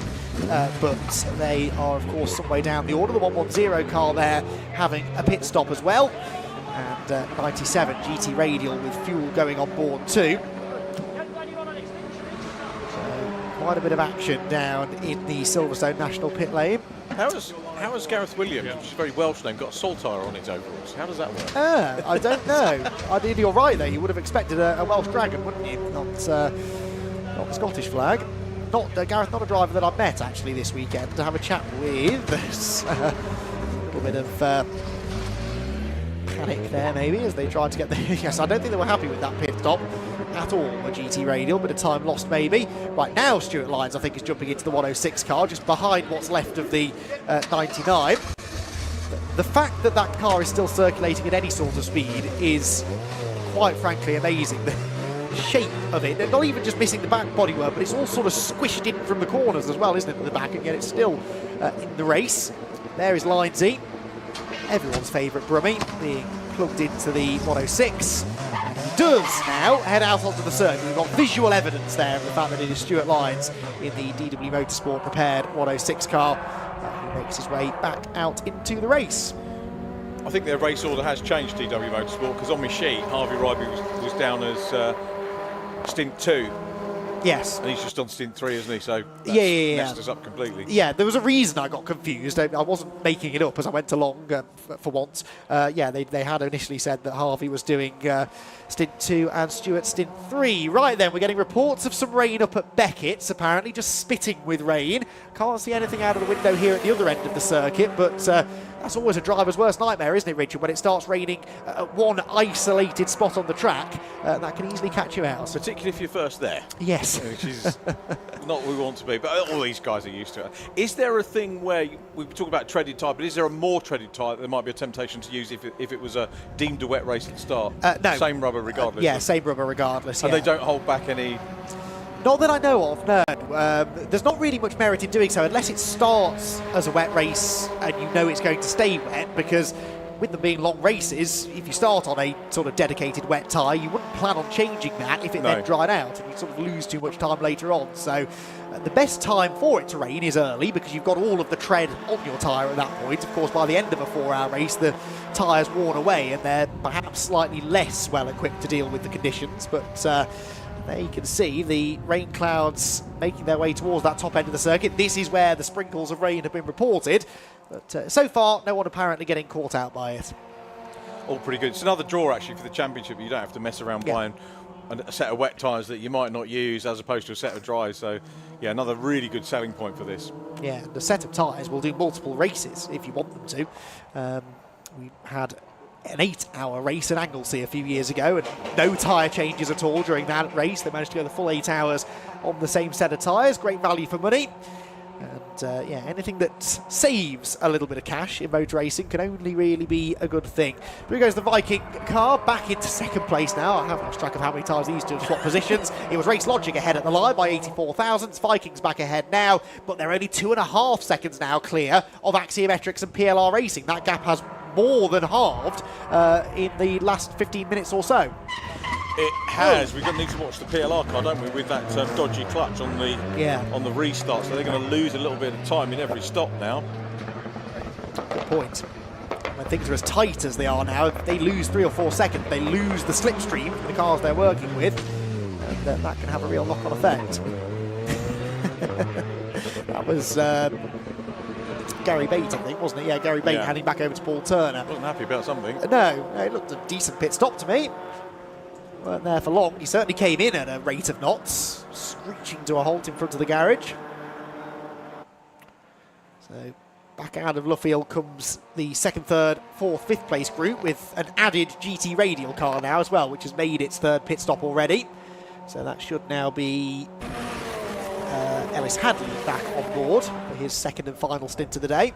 But they are, of course, some way down the order. The 110 car there having a pit stop as well. And 97 GT Radial with fuel going on board too. So, quite a bit of action down in the Silverstone National pit lane. How has Gareth Williams, which is a very Welsh name, got a Saltire on its overalls? How does that work? I don't know. You're right there. You would have expected a Welsh Dragon, wouldn't you? Not the Scottish flag. Gareth, not a driver that I've met actually this weekend to have a chat with. A little bit of panic there maybe as they tried to get the... Yes, I don't think they were happy with that pit stop at all, a GT Radial, bit of time lost maybe. Right now Stuart Lyons I think is jumping into the 106 car, just behind what's left of the 99. The fact that that car is still circulating at any sort of speed is quite frankly amazing. The shape of it, not even just missing the back bodywork, but it's all sort of squished in from the corners as well, isn't it, at the back, and yet it's still in the race. There is Lyonsy, everyone's favourite Brummie, being plugged into the 106. And he does now head out onto the circuit. We've got visual evidence there of the fact that it is Stuart Lyons in the DW Motorsport prepared 106 car who makes his way back out into the race. I think their race order has changed, DW Motorsport, because on my sheet, Harvey Ryby was down as stint 2. Yes. And he's just on stint 3, isn't he? So that's messed us up completely. Yeah, there was a reason I got confused. I wasn't making it up as I went along for once. Yeah, they had initially said that Harvey was doing stint 2 and Stuart stint 3. Right then, we're getting reports of some rain up at Beckett's, apparently, just spitting with rain. Can't see anything out of the window here at the other end of the circuit, but that's always a driver's worst nightmare, isn't it, Richard? When it starts raining at one isolated spot on the track, that can easily catch you out. Particularly if you're first there. Yes. Which is not what we want to be, but all these guys are used to it. Is there a thing where, we talk about treaded tyre, but is there a more treaded tyre that there might be a temptation to use if it was a deemed a wet race at the start? No. Same rubber regardless? Yeah, same rubber regardless. And they don't hold back any... Not that I know of, no. There's not really much merit in doing so unless it starts as a wet race and you know it's going to stay wet, because with them being long races, if you start on a sort of dedicated wet tyre, you wouldn't plan on changing that if it then dried out, and you sort of lose too much time later on. So the best time for it to rain is early, because you've got all of the tread on your tyre at that point. Of course, by the end of a 4-hour race, the tyre's worn away and they're perhaps slightly less well equipped to deal with the conditions, but there you can see the rain clouds making their way towards that top end of the circuit. This is where the sprinkles of rain have been reported, but so far no one apparently getting caught out by it. All pretty good. It's another draw actually for the championship. You don't have to mess around buying a set of wet tyres that you might not use as opposed to a set of dry. So yeah, another really good selling point for this. Yeah, the set of tyres will do multiple races if you want them to. We had an 8-hour race at Anglesey a few years ago, and no tyre changes at all during that race. They managed to go the full 8 hours on the same set of tyres. Great value for money. And yeah, anything that saves a little bit of cash in motor racing can only really be a good thing. Here goes the Viking car back into second place now. I have lost track of how many times these two have swapped positions. It was Race Logic ahead at the line by 84 thousandths. Vikings back ahead now, but they're only 2.5 seconds now clear of Axiometrics and PLR Racing. That gap has more than halved in the last 15 minutes or so. It has. We're going to need to watch the PLR car, don't we, with that dodgy clutch on the restart. So they're going to lose a little bit of time in every stop now. Good point. When things are as tight as they are now, if they lose 3 or 4 seconds, they lose the slipstream for the cars they're working with, and that can have a real knock-on effect. That was Gary Bate, I think, wasn't it? Yeah, Gary Bate handing back over to Paul Turner. Wasn't happy about something. No, it looked a decent pit stop to me. Weren't there for long. He certainly came in at a rate of knots, screeching to a halt in front of the garage. So back out of Luffield comes the 2nd, 3rd, 4th, 5th place group with an added GT Radial car now as well, which has made its 3rd pit stop already. So that should now be Ellis Hadley back on board for his 2nd and final stint of the day.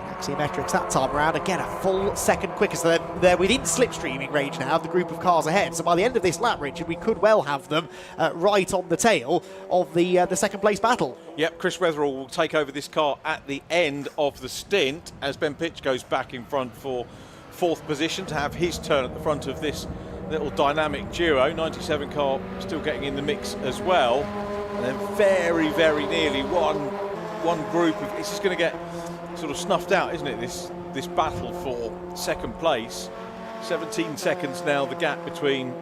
Axiometrics that time around, again a full second quicker, so they're within slipstreaming range now of the group of cars ahead. So by the end of this lap, Richard, we could well have them right on the tail of the 2nd place battle. Yep, Chris Weatherall will take over this car at the end of the stint as Ben Pitch goes back in front for 4th position to have his turn at the front of this little dynamic duo. 97 car still getting in the mix as well. And then very, very nearly one group of, it's just going to get sort of snuffed out, isn't it, this battle for 2nd place. 17 seconds now the gap between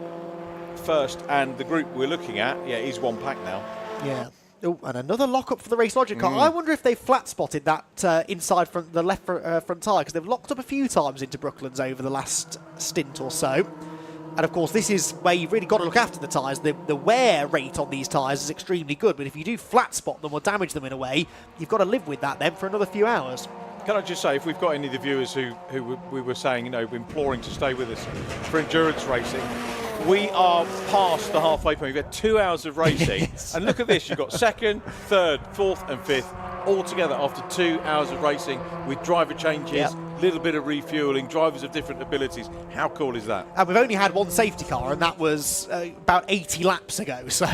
first and the group we're looking at. Yeah, it is one pack now. Yeah. Oh, and another lock-up for the Race Logic car. I wonder if they've flat-spotted that inside front, the left front tyre, because they've locked up a few times into Brooklands over the last stint or so. And of course, this is where you've really got to look after the tyres. The wear rate on these tyres is extremely good, but if you do flat spot them or damage them in a way, you've got to live with that then for another few hours. Can I just say, if we've got any of the viewers who we were saying, imploring to stay with us for endurance racing, we are past the halfway point. We've had 2 hours of racing. Yes. And look at this, you've got second, third, fourth and fifth all together after 2 hours of racing with driver changes, little bit of refueling, drivers of different abilities. How cool is that? And we've only had one safety car, and that was about 80 laps ago. So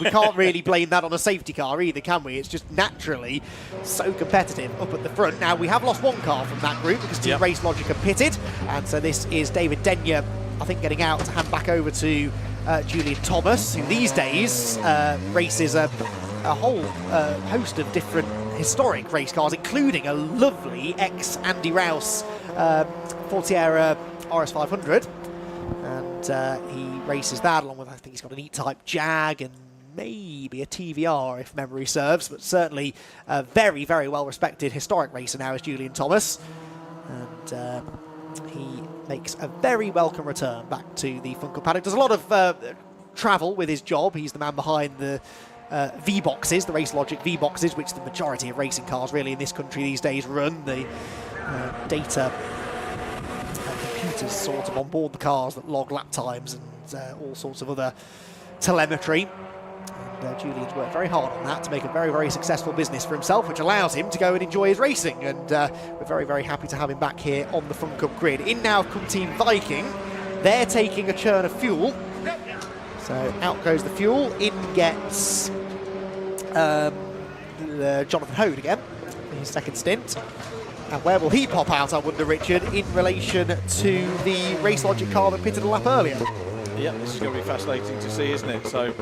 we can't really blame that on a safety car either, can we? It's just naturally so competitive up at the front. Now, we have lost one car from that group because Team Race Logic have pitted. And so this is David Denyer, I think, getting out to hand back over to Julian Thomas, who these days races a whole host of different historic race cars, including a lovely ex-Andy Rouse Fortiera RS500. And he races that along with, I think he's got an E-Type Jag and maybe a TVR, if memory serves, but certainly a very, very well-respected historic racer now is Julian Thomas. And he makes a very welcome return back to the Fun Cup paddock. Does a lot of travel with his job. He's the man behind the V-boxes, the Race Logic V-boxes, which the majority of racing cars really in this country these days run. The data computers sort of on board the cars that log lap times and all sorts of other telemetry. And Julian's worked very hard on that to make a very, very successful business for himself, which allows him to go and enjoy his racing. And we're very, very happy to have him back here on the Fun Cup grid. In now come Team Viking. They're taking a churn of fuel. So out goes the fuel. In gets Jonathan Hode again for his second stint. And where will he pop out, I wonder, Richard, in relation to the Race Logic car that pitted a lap earlier? Yeah, this is going to be fascinating to see, isn't it? So,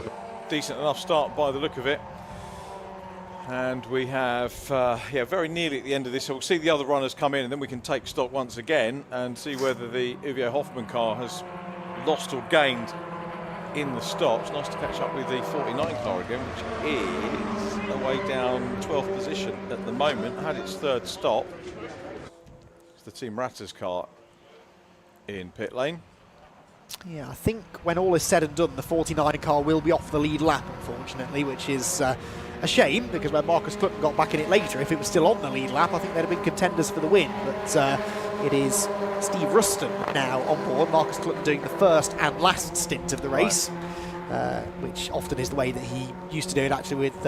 decent enough start by the look of it. And we have, very nearly at the end of this. So we'll see the other runners come in and then we can take stock once again and see whether the Uvio Hoffman car has lost or gained in the stops. Nice to catch up with the 49 car again, which is away down 12th position at the moment. Had its third stop. It's the Team Ratters car in pit lane. Yeah, I think when all is said and done, the 49 car will be off the lead lap, unfortunately, which is a shame, because when Marcus Clutton got back in it later, if it was still on the lead lap, I think they'd have been contenders for the win. But it is Steve Ruston now on board. Marcus Clutton doing the first and last stint of the race, which often is the way that he used to do it, actually, with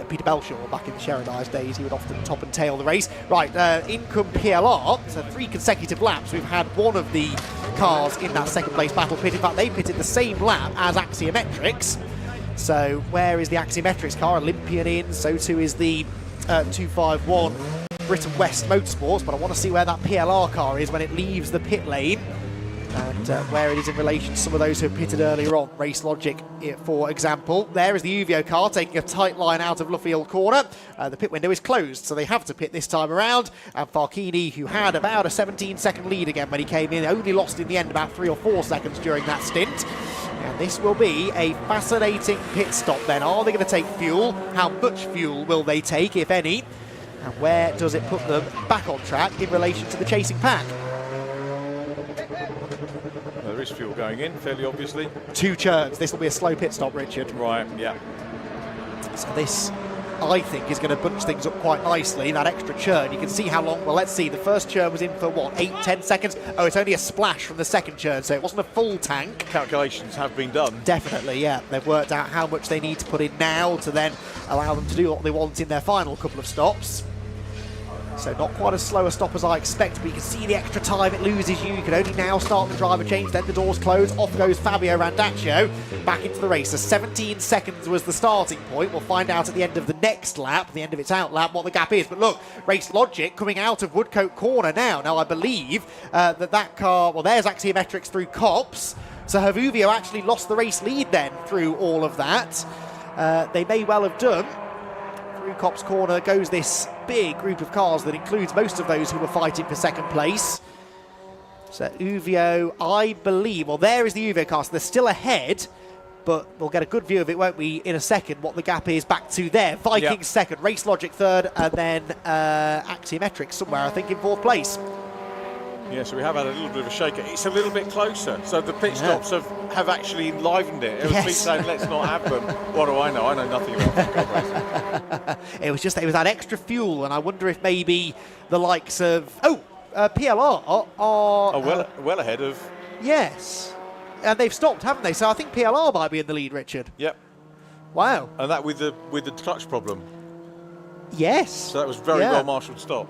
Peter Belshaw back in the Sherrodise days. He would often top and tail the race. Right, in come PLR, so 3 consecutive laps. We've had one of the cars in that second place battle pit. In fact, they pitted the same lap as Axiometrics. So where is the Axiometrics car? Olympian in, so too is the 251 Britain West Motorsports, but I want to see where that PLR car is when it leaves the pit lane, and where it is in relation to some of those who have pitted earlier on. Race Logic, for example. There is the Uvio car taking a tight line out of Luffield Corner. The pit window is closed, so they have to pit this time around. And Farchini, who had about a 17-second lead again when he came in, only lost in the end about 3 or 4 seconds during that stint. And this will be a fascinating pit stop then. Are they going to take fuel? How much fuel will they take, if any? And where does it put them back on track in relation to the chasing pack? There is fuel going in, fairly obviously. 2 churns. This will be a slow pit stop, Richard. Right, yeah. So this, I think, is going to bunch things up quite nicely. That extra churn, you can see how long. Well, let's see. The first churn was in for, what, 8-10 seconds? Oh, it's only a splash from the second churn, so it wasn't a full tank. Calculations have been done. Definitely, yeah. They've worked out how much they need to put in now to then allow them to do what they want in their final couple of stops. So not quite as slow a stop as I expect, but you can see the extra time it loses you. You can only now start the driver change, then the doors close. Off goes Fabio Randaccio back into the race. So 17 seconds was the starting point. We'll find out at the end of the next lap, the end of its out lap, what the gap is. But look, Race Logic coming out of Woodcote Corner now. Now I believe that car, well, there's Axiometrics through Copse. So have Uvio actually lost the race lead then through all of that? They may well have done. Through Copse Corner goes this big group of cars that includes most of those who were fighting for second place. So Uvio, I believe, well, there is the Uvio car, so they're still ahead, but we'll get a good view of it, won't we, in a second, what the gap is back to there. Vikings second, Race Logic third, and then Axiometrics somewhere, I think, in 4th place. Yeah, so we have had a little bit of a shaker. It's a little bit closer, so the pit stops have actually enlivened it. It was me saying, let's not have them. What do I know? I know nothing about Fun Cup racing. It was that extra fuel, and I wonder if maybe the likes of PLR are well ahead of. Yes, and they've stopped, haven't they? So I think PLR might be in the lead, Richard. Yep. Wow. And that with the clutch problem. Yes. So that was very well marshalled stop.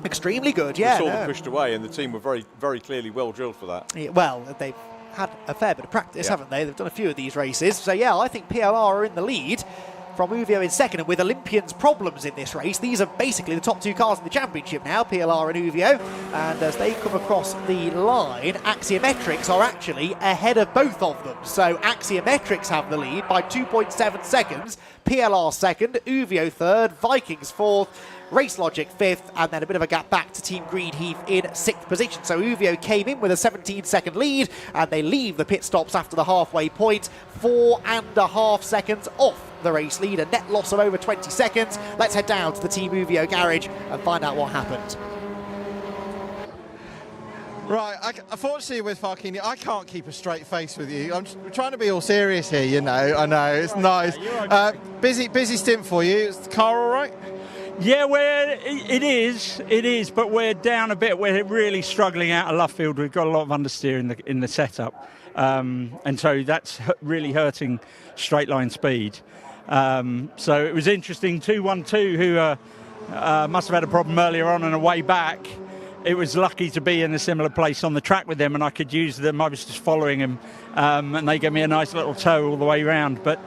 Extremely good, yeah. We saw them pushed away, and the team were very, very clearly well drilled for that. Yeah, well, they've had a fair bit of practice, haven't they? They've done a few of these races. So, yeah, I think PLR are in the lead from Uvio in second. And with Olympians' problems in this race, these are basically the top two cars in the championship now, PLR and Uvio. And as they come across the line, Axiometrics are actually ahead of both of them. So Axiometrics have the lead by 2.7 seconds. PLR second, Uvio third, Vikings fourth, Race Logic fifth, and then a bit of a gap back to Team Greenheath in sixth position. So Uvio came in with a 17-second lead, and they leave the pit stops after the halfway point, 4.5 seconds off the race lead, a net loss of over 20 seconds. Let's head down to the Team Uvio garage and find out what happened. Right, unfortunately with Farkini, I can't keep a straight face with you. I'm trying to be all serious here, you know. I know, it's nice. Busy stint for you. Is the car all right? Yeah, it is, but we're down a bit. We're really struggling out of Luffield. We've got a lot of understeer in the setup, and so that's really hurting straight line speed. So it was interesting. 212, who must have had a problem earlier on a way back. It was lucky to be in a similar place on the track with them, and I could use them. I was just following them, and they gave me a nice little tow all the way round. But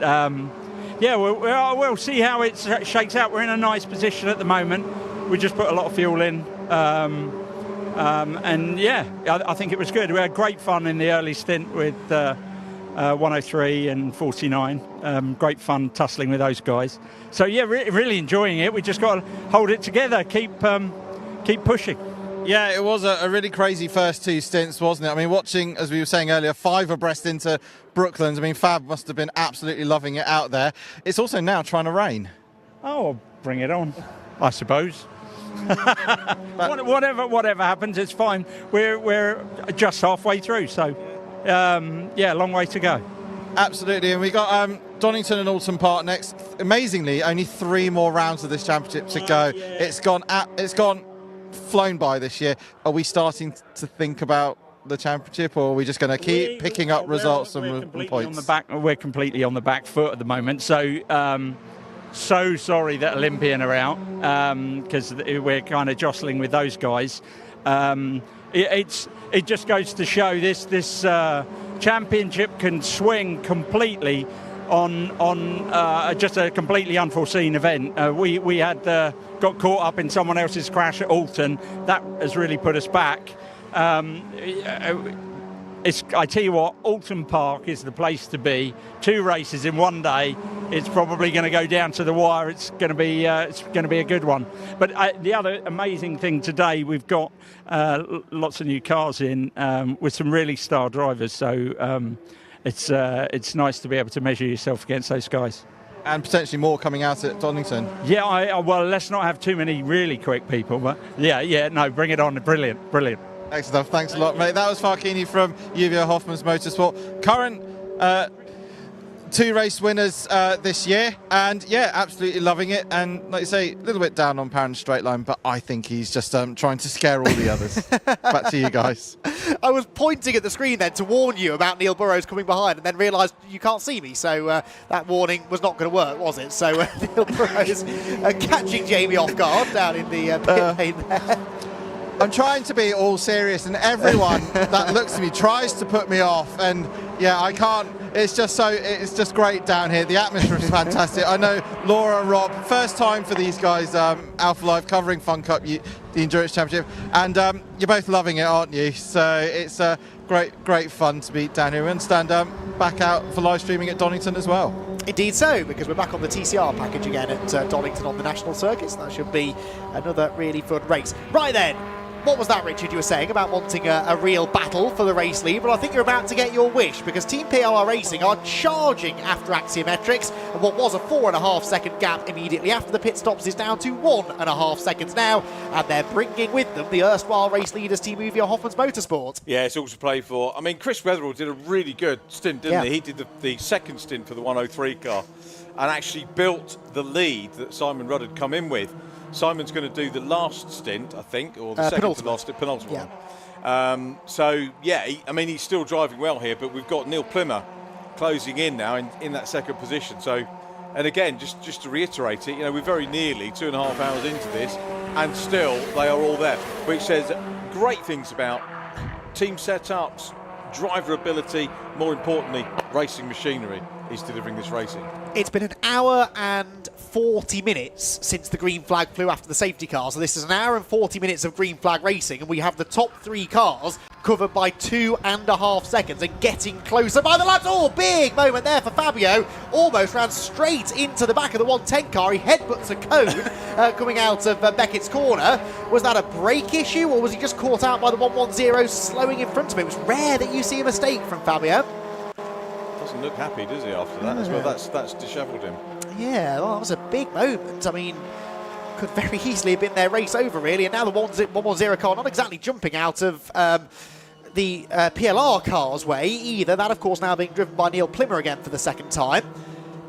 yeah, we'll see how it shakes out. We're in a nice position at the moment. We just put a lot of fuel in, and yeah, I think it was good. We had great fun in the early stint with 103 and 49. Great fun tussling with those guys. So yeah, really enjoying it. We just got to hold it together, keep pushing. Yeah, it was a really crazy first two stints, wasn't it? I mean, watching, as we were saying earlier, 5 abreast into Brooklands. I mean, Fab must have been absolutely loving it out there. It's also now trying to rain. Oh, bring it on, I suppose. whatever happens, it's fine. We're just halfway through, so yeah, long way to go. Absolutely, and we got Donington and Alton Park next. Amazingly, only 3 more rounds of this championship to go. Yeah. It's gone flown by this year. Are we starting to think about the championship, or are we just going to keep picking up results and points? We're completely on the back foot at the moment. So so sorry that Olympian are out, because we're kind of jostling with those guys. It just goes to show this championship can swing completely on just a completely unforeseen event. We had got caught up in someone else's crash at Alton. That has really put us back. I tell you what, Alton Park is the place to be. 2 races in one day. It's probably going to go down to the wire. It's going to be a good one. But the other amazing thing today, we've got lots of new cars in with some really star drivers. So it's nice to be able to measure yourself against those guys. And potentially more coming out at Donington. Yeah, well, let's not have too many really quick people. But yeah, no, bring it on. Brilliant. Excellent stuff. Thanks a lot, mate. That was Farkini from Uvio Hoffman's Motorsport. Current 2 race winners this year, and yeah, absolutely loving it. And like you say, a little bit down on Parent Straight Line, but I think he's just trying to scare all the others. Back to you guys. I was pointing at the screen then to warn you about Neil Burrows coming behind, and then realised you can't see me, so that warning was not going to work, was it? So Neil Burrows catching Jamie off guard down in the pit lane there. I'm trying to be all serious, and everyone that looks at me tries to put me off, and yeah, I can't. It's just great down here. The atmosphere is fantastic. I know Laura and Rob, first time for these guys, Alpha Live covering Fun Cup, the Endurance Championship, and you're both loving it, aren't you? So it's great fun to be down here and stand back out for live streaming at Donington as well. Indeed so, because we're back on the TCR package again at Donington on the national circuit, so that should be another really fun race. Right then, what was that, Richard, you were saying about wanting a real battle for the race lead? Well, I think you're about to get your wish, because Team PLR Racing are charging after Axiometrics, and what was a 4.5 second gap immediately after the pit stops is down to 1.5 seconds now, and they're bringing with them the erstwhile race leaders, Team Uvia Hoffman's Motorsport. Yeah, it's all to play for. I mean, Chris Wetherall did a really good stint, didn't he? He did the second stint for the 103 car and actually built the lead that Simon Rudd had come in with. Simon's going to do the last stint, I think, or the second to last, penultimate one. So, yeah, he's still driving well here, but we've got Neil Plimmer closing in now in that second position. So, and again, just to reiterate it, we're very nearly 2.5 hours into this, and still they are all there, which says great things about team setups, driver ability, more importantly, racing machinery is delivering this racing. It's been an hour and 40 minutes since the green flag flew after the safety car, so this is an hour and 40 minutes of green flag racing, and we have the top 3 cars covered by 2.5 seconds and getting closer by the laps. Oh, big moment there for Fabio. Almost ran straight into the back of the 110 car. He headbutts a cone coming out of Beckett's corner. Was that a brake issue, or was he just caught out by the 110 slowing in front of him? It was rare that you see a mistake from Fabio. Doesn't look happy, does he, after that as well? That's dishevelled him. Yeah, well, that was a big moment. I mean, could very easily have been their race over, really. And now the 110 car not exactly jumping out of the PLR car's way either. That, of course, now being driven by Neil Plimmer again for the second time.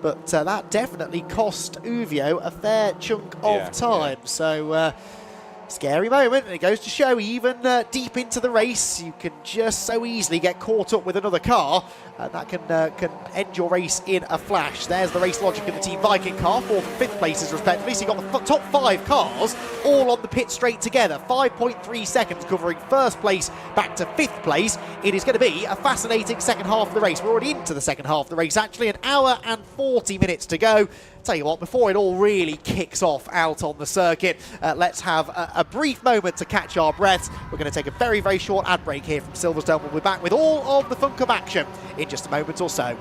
But that definitely cost Uvio a fair chunk of time. Yeah. So, scary moment. And it goes to show, even deep into the race, you can just so easily get caught up with another car. And that can end your race in a flash. There's the race logic of the Team Viking car, 4th and 5th places respectively. So you've got the top 5 cars all on the pit straight together. 5.3 seconds covering 1st place back to 5th place. It is going to be a fascinating second half of the race. We're already into the second half of the race, actually. An hour and 40 minutes to go. Tell you what, before it all really kicks off out on the circuit, let's have a brief moment to catch our breaths. We're going to take a very, very short ad break here from Silverstone. We'll be back with all of the Fun Cup action in just a moment or so.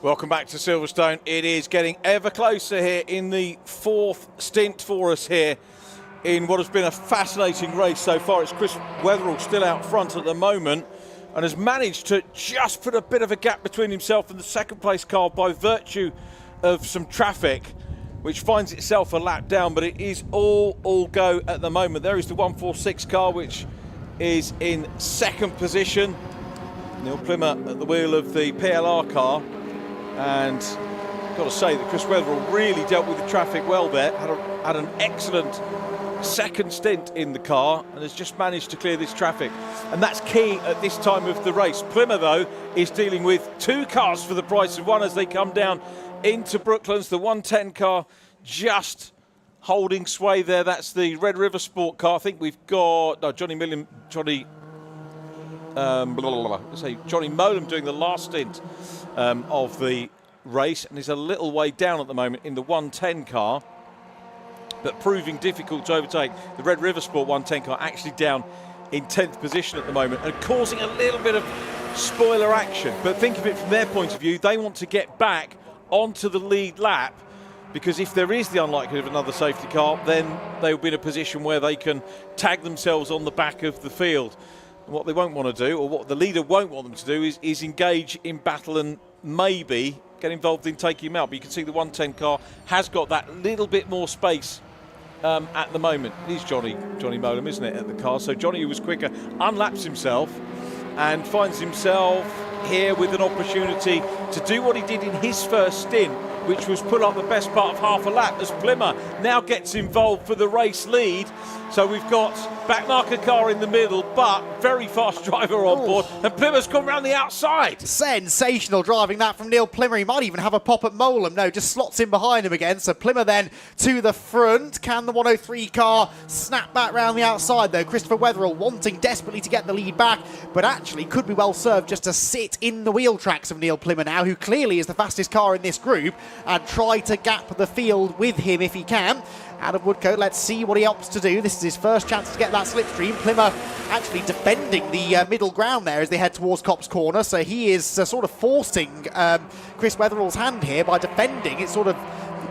Welcome back to Silverstone. It is getting ever closer here in the 4th stint for us here in what has been a fascinating race so far. It's Chris Wetherall still out front at the moment and has managed to just put a bit of a gap between himself and the 2nd place car by virtue of some traffic, which finds itself a lap down, but it is all go at the moment. There is the 146 car, which is in 2nd position. Neil Plimmer at the wheel of the PLR car. And got to say that Chris Wetherall really dealt with the traffic well there. Had an excellent second stint in the car and has just managed to clear this traffic. And that's key at this time of the race. Plymouth, though, is dealing with 2 cars for the price of 1 as they come down into Brooklands. The 110 car just holding sway there. That's the Red River Sport car. I think we've got Johnny Molam doing the last stint of the race, and is a little way down at the moment in the 110 car, but proving difficult to overtake. The Red River Sport 110 car actually down in 10th position at the moment and causing a little bit of spoiler action. But think of it from their point of view, they want to get back onto the lead lap, because if there is the unlikelihood of another safety car, then they will be in a position where they can tag themselves on the back of the field. And what they won't want to do, or what the leader won't want them to do, is engage in battle and maybe get involved in taking him out. But you can see the 110 car has got that little bit more space at the moment. It is Johnny Molam, isn't it, at the car? So Johnny, who was quicker, unlaps himself and finds himself here with an opportunity to do what he did in his first stint, which was pull up the best part of half a lap, as Plymouth now gets involved for the race lead. So we've got backmarker car in the middle, but very fast driver on board, and Plymouth's gone round the outside. Sensational driving that from Neil Plymouth. He might even have a pop at Molam. No, just slots in behind him again. So Plymouth then to the front. Can the 103 car snap back round the outside though? Christopher Wetherill wanting desperately to get the lead back, but actually could be well served just to sit in the wheel tracks of Neil Plymouth now, who clearly is the fastest car in this group, and try to gap the field with him if he can. Adam Woodcote, let's see what he opts to do. This is his first chance to get that slipstream. Plymouth actually defending the middle ground there as they head towards Copse Corner, so he is sort of forcing Chris Wetherill's hand here by defending. It sort of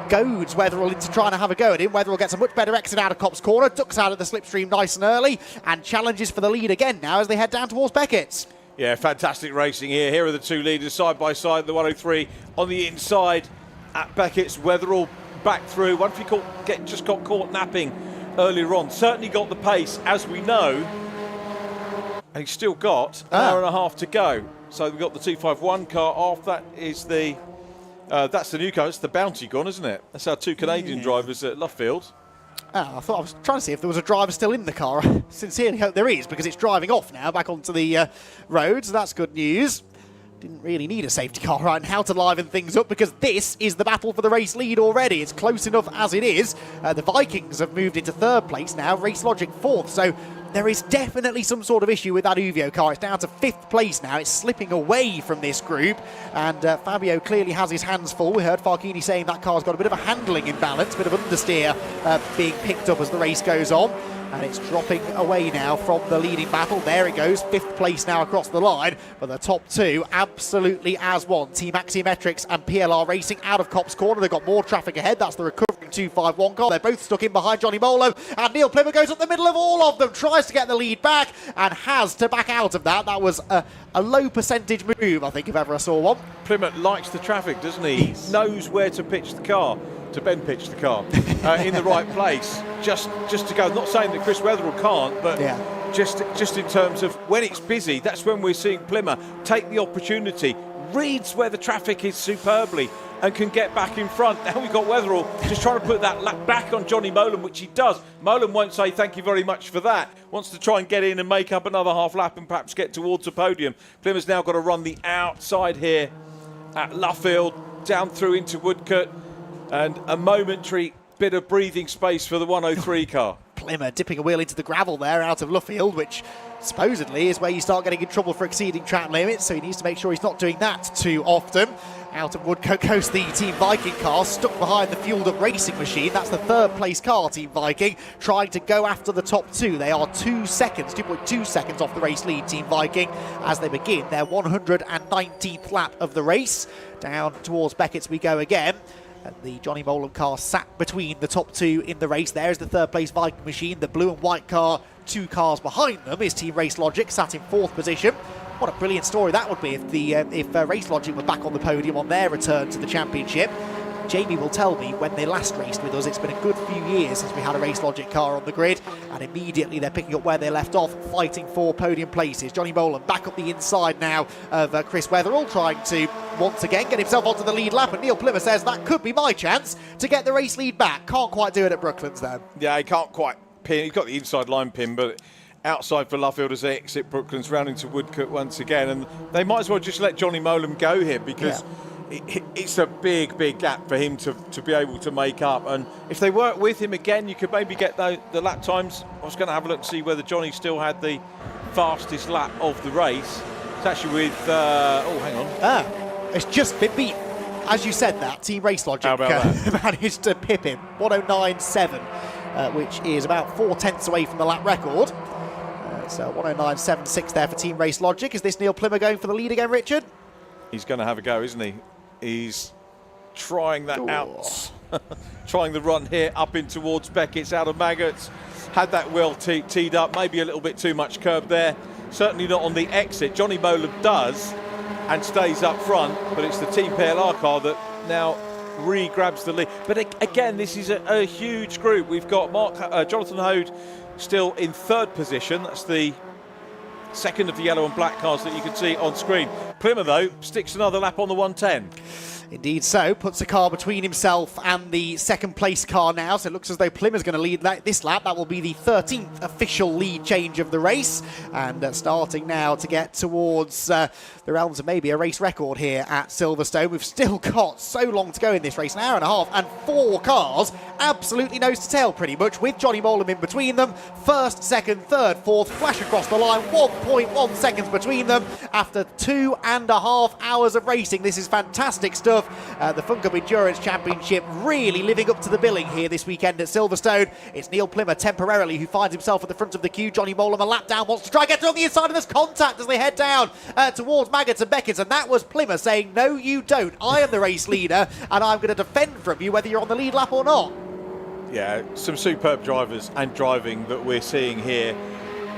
goads Wetherill into trying to have a go at him. Wetherill gets a much better exit out of Copse Corner, ducks out of the slipstream nice and early, and challenges for the lead again now as they head down towards Beckett's. Yeah, fantastic racing here. Here are the 2 leaders side by side. The 103 on the inside at Beckett's. Wetherill back through. One if you just got caught napping earlier on. Certainly got the pace, as we know. And he's still got an hour and a half to go. So we've got the 251 car off. That is the that's the new car. It's the Bounty gone, isn't it? That's our 2 Canadian drivers at Luffield. I thought I was trying to see if there was a driver still in the car. I sincerely hope there is, because it's driving off now back onto the road, so that's good news. Didn't really need a safety car right now to liven things up, because this is the battle for the race lead already. It's close enough as it is. The Vikings have moved into 3rd place now, Race Logic 4th, so there is definitely some sort of issue with that Uvio car. It's down to 5th place now. It's slipping away from this group, and Fabio clearly has his hands full. We heard Farchini saying that car's got a bit of a handling imbalance, a bit of understeer being picked up as the race goes on. And it's dropping away now from the leading battle. There it goes, 5th place now across the line. But the top 2 absolutely as one. Team Axiometrics and PLR Racing out of Copse Corner. They've got more traffic ahead. That's the recovering 251 car. They're both stuck in behind Johnny Molam. And Neil Plymouth goes up the middle of all of them. Tries to get the lead back and has to back out of that. That was a low percentage move, I think, if ever I saw one. Plymouth likes the traffic, doesn't he? He knows where to pitch the car. To Ben pitch the car in the right place, just to go. Not saying that Chris Wetherill can't, but just in terms of when it's busy, that's when we're seeing Plymouth take the opportunity, reads where the traffic is superbly, and can get back in front. Now we've got Wetherill just trying to put that lap back on Johnny Molam, which he does. Molam won't say thank you very much for that. Wants to try and get in and make up another half lap and perhaps get towards the podium. Plymouth's now got to run the outside here at Luffield, down through into Woodcote. And a momentary bit of breathing space for the 103 car. Plymouth dipping a wheel into the gravel there out of Luffield, which supposedly is where you start getting in trouble for exceeding track limits, so he needs to make sure he's not doing that too often. Out of Woodcote goes the Team Viking car, stuck behind the fueled-up racing machine. That's the 3rd place car, Team Viking, trying to go after the top 2. They are 2.2 seconds off the race lead, Team Viking, as they begin their 119th lap of the race. Down towards Beckett's we go again. And the Johnny Molam car sat between the top 2 in the race. There's the 3rd place Viking machine. The blue and white car, 2 cars behind them, is Team Race Logic, sat in 4th position. What a brilliant story that would be if Race Logic were back on the podium on their return to the championship. Jamie will tell me when they last raced with us, it's been a good few years since we had a Race Logic car on the grid, and immediately they're picking up where they left off, fighting for podium places. Johnny Molam back up the inside now of Chris Wetherill, trying to once again get himself onto the lead lap, and Neil Plymouth says that could be my chance to get the race lead back. Can't quite do it at Brooklands though. Yeah, he can't quite pin. He's got the inside line pin, but outside for Luffield as they exit Brooklands, round into Woodcote once again. And they might as well just let Johnny Molam go here, because it's a big, big gap for him to be able to make up. And if they work with him again, you could maybe get the lap times. I was going to have a look and see whether Johnny still had the fastest lap of the race. It's actually with, hang on. It's just been beat. As you said that, Team Race Logic managed to pip him 109.7, which is about 4 tenths away from the lap record. So 109.76 there for Team Race Logic. Is this Neil Plimmer going for the lead again, Richard? He's going to have a go, isn't he? He's trying that out. Trying the run here up in towards Beckett's out of Maggots. Had that well teed up. Maybe a little bit too much curb there. Certainly not on the exit. Johnny Molam does and stays up front, but it's the Team PLR car that now re-grabs the lead. But again, this is a huge group. We've got Jonathan Hode still in 3rd position. That's the second of the yellow and black cars that you can see on screen. Plimmer, though, sticks another lap on the 110. Indeed so. Puts a car between himself and the 2nd place car now. So it looks as though Plimmer's going to lead this lap. That will be the 13th official lead change of the race. And starting now to get towards the realms of maybe a race record here at Silverstone. We've still got so long to go in this race, an hour and a half, and 4 cars absolutely nose to tail pretty much, with Johnny Molam in between them. 1st, 2nd, 3rd, 4th, flash across the line, 1.1 seconds between them after 2.5 hours of racing. This is fantastic stuff. The Fun Cup Endurance Championship really living up to the billing here this weekend at Silverstone. It's Neil Plimmer temporarily who finds himself at the front of the queue. Johnny Molam a lap down, wants to try and get on the inside, and there's contact as they head down towards Maggots and Beckett's, and that was Plimmer saying, no you don't, I am the race leader and I'm going to defend from you whether you're on the lead lap or not. Yeah, some superb drivers and driving that we're seeing here.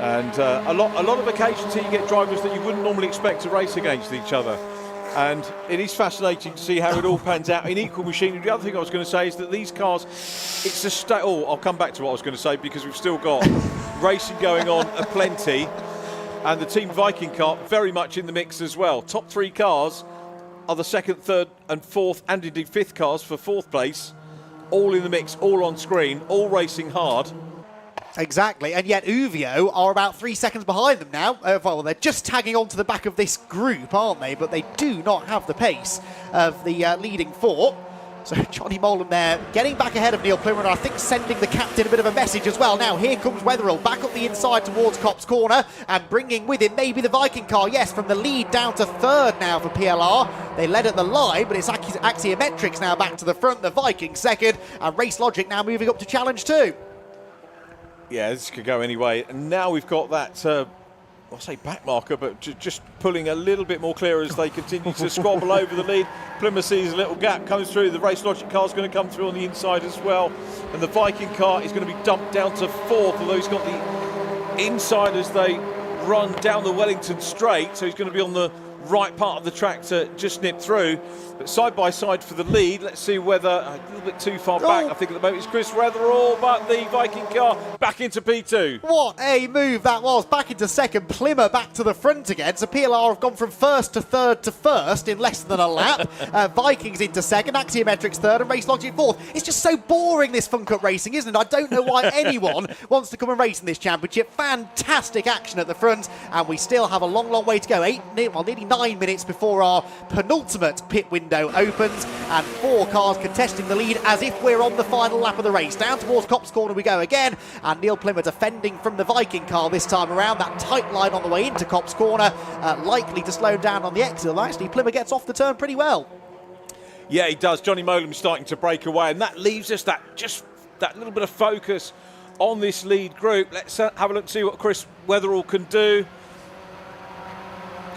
And a lot of occasions here you get drivers that you wouldn't normally expect to race against each other. And it is fascinating to see how it all pans out in equal machinery. The other thing I was going to say is that these cars, it's a I'll come back to what I was going to say, because we've still got racing going on aplenty, and the Team Viking car very much in the mix as well. Top 3 cars are the 2nd, 3rd and 4th and indeed 5th cars for 4th place, all in the mix, all on screen, all racing hard. Exactly, and yet Uvio are about 3 seconds behind them now. Well, they're just tagging on to the back of this group, aren't they? But they do not have the pace of the leading 4. So Johnny Molam there getting back ahead of Neil Plimmer, and I think sending the captain a bit of a message as well. Now here comes Wetherill back up the inside towards Copse Corner, and bringing with him maybe the Viking car. Yes, from the lead down to 3rd now for PLR. They led at the line, but it's Axiometrics now back to the front. The Viking 2nd, and Race Logic now moving up to Challenge 2. Yeah, this could go anyway. And now we've got that, I'll say back marker, but just pulling a little bit more clear as they continue to squabble over the lead. Plymouth sees a little gap, comes through. The Race Logic car's going to come through on the inside as well. And the Viking car is going to be dumped down to 4th, although he's got the inside as they run down the Wellington straight. So he's going to be on the right part of the track to just nip through. But side by side for the lead. Let's see whether a little bit too far back. I think at the moment it's Chris Wetherall, but the Viking car back into P2. What a move that was. Back into 2nd, Plimmer back to the front again. So PLR have gone from 1st to 3rd to 1st in less than a lap. Vikings into 2nd, Axiometrics 3rd, and Race Logic 4th. It's just so boring, this Fun Cup racing, isn't it? I don't know why anyone wants to come and race in this championship. Fantastic action at the front, and we still have a long, long way to go. Nearly 9 minutes before our penultimate pit window opens, and 4 cars contesting the lead as if we're on the final lap of the race. Down towards Copse Corner we go again, and Neil Plimmer defending from the Viking car this time around. That tight line on the way into Copse Corner, likely to slow down on the exit. Actually, Plimmer gets off the turn pretty well. Yeah, he does. Johnny Molam starting to break away, and that leaves us that little bit of focus on this lead group. Let's have a look and see what Chris Wetherall can do.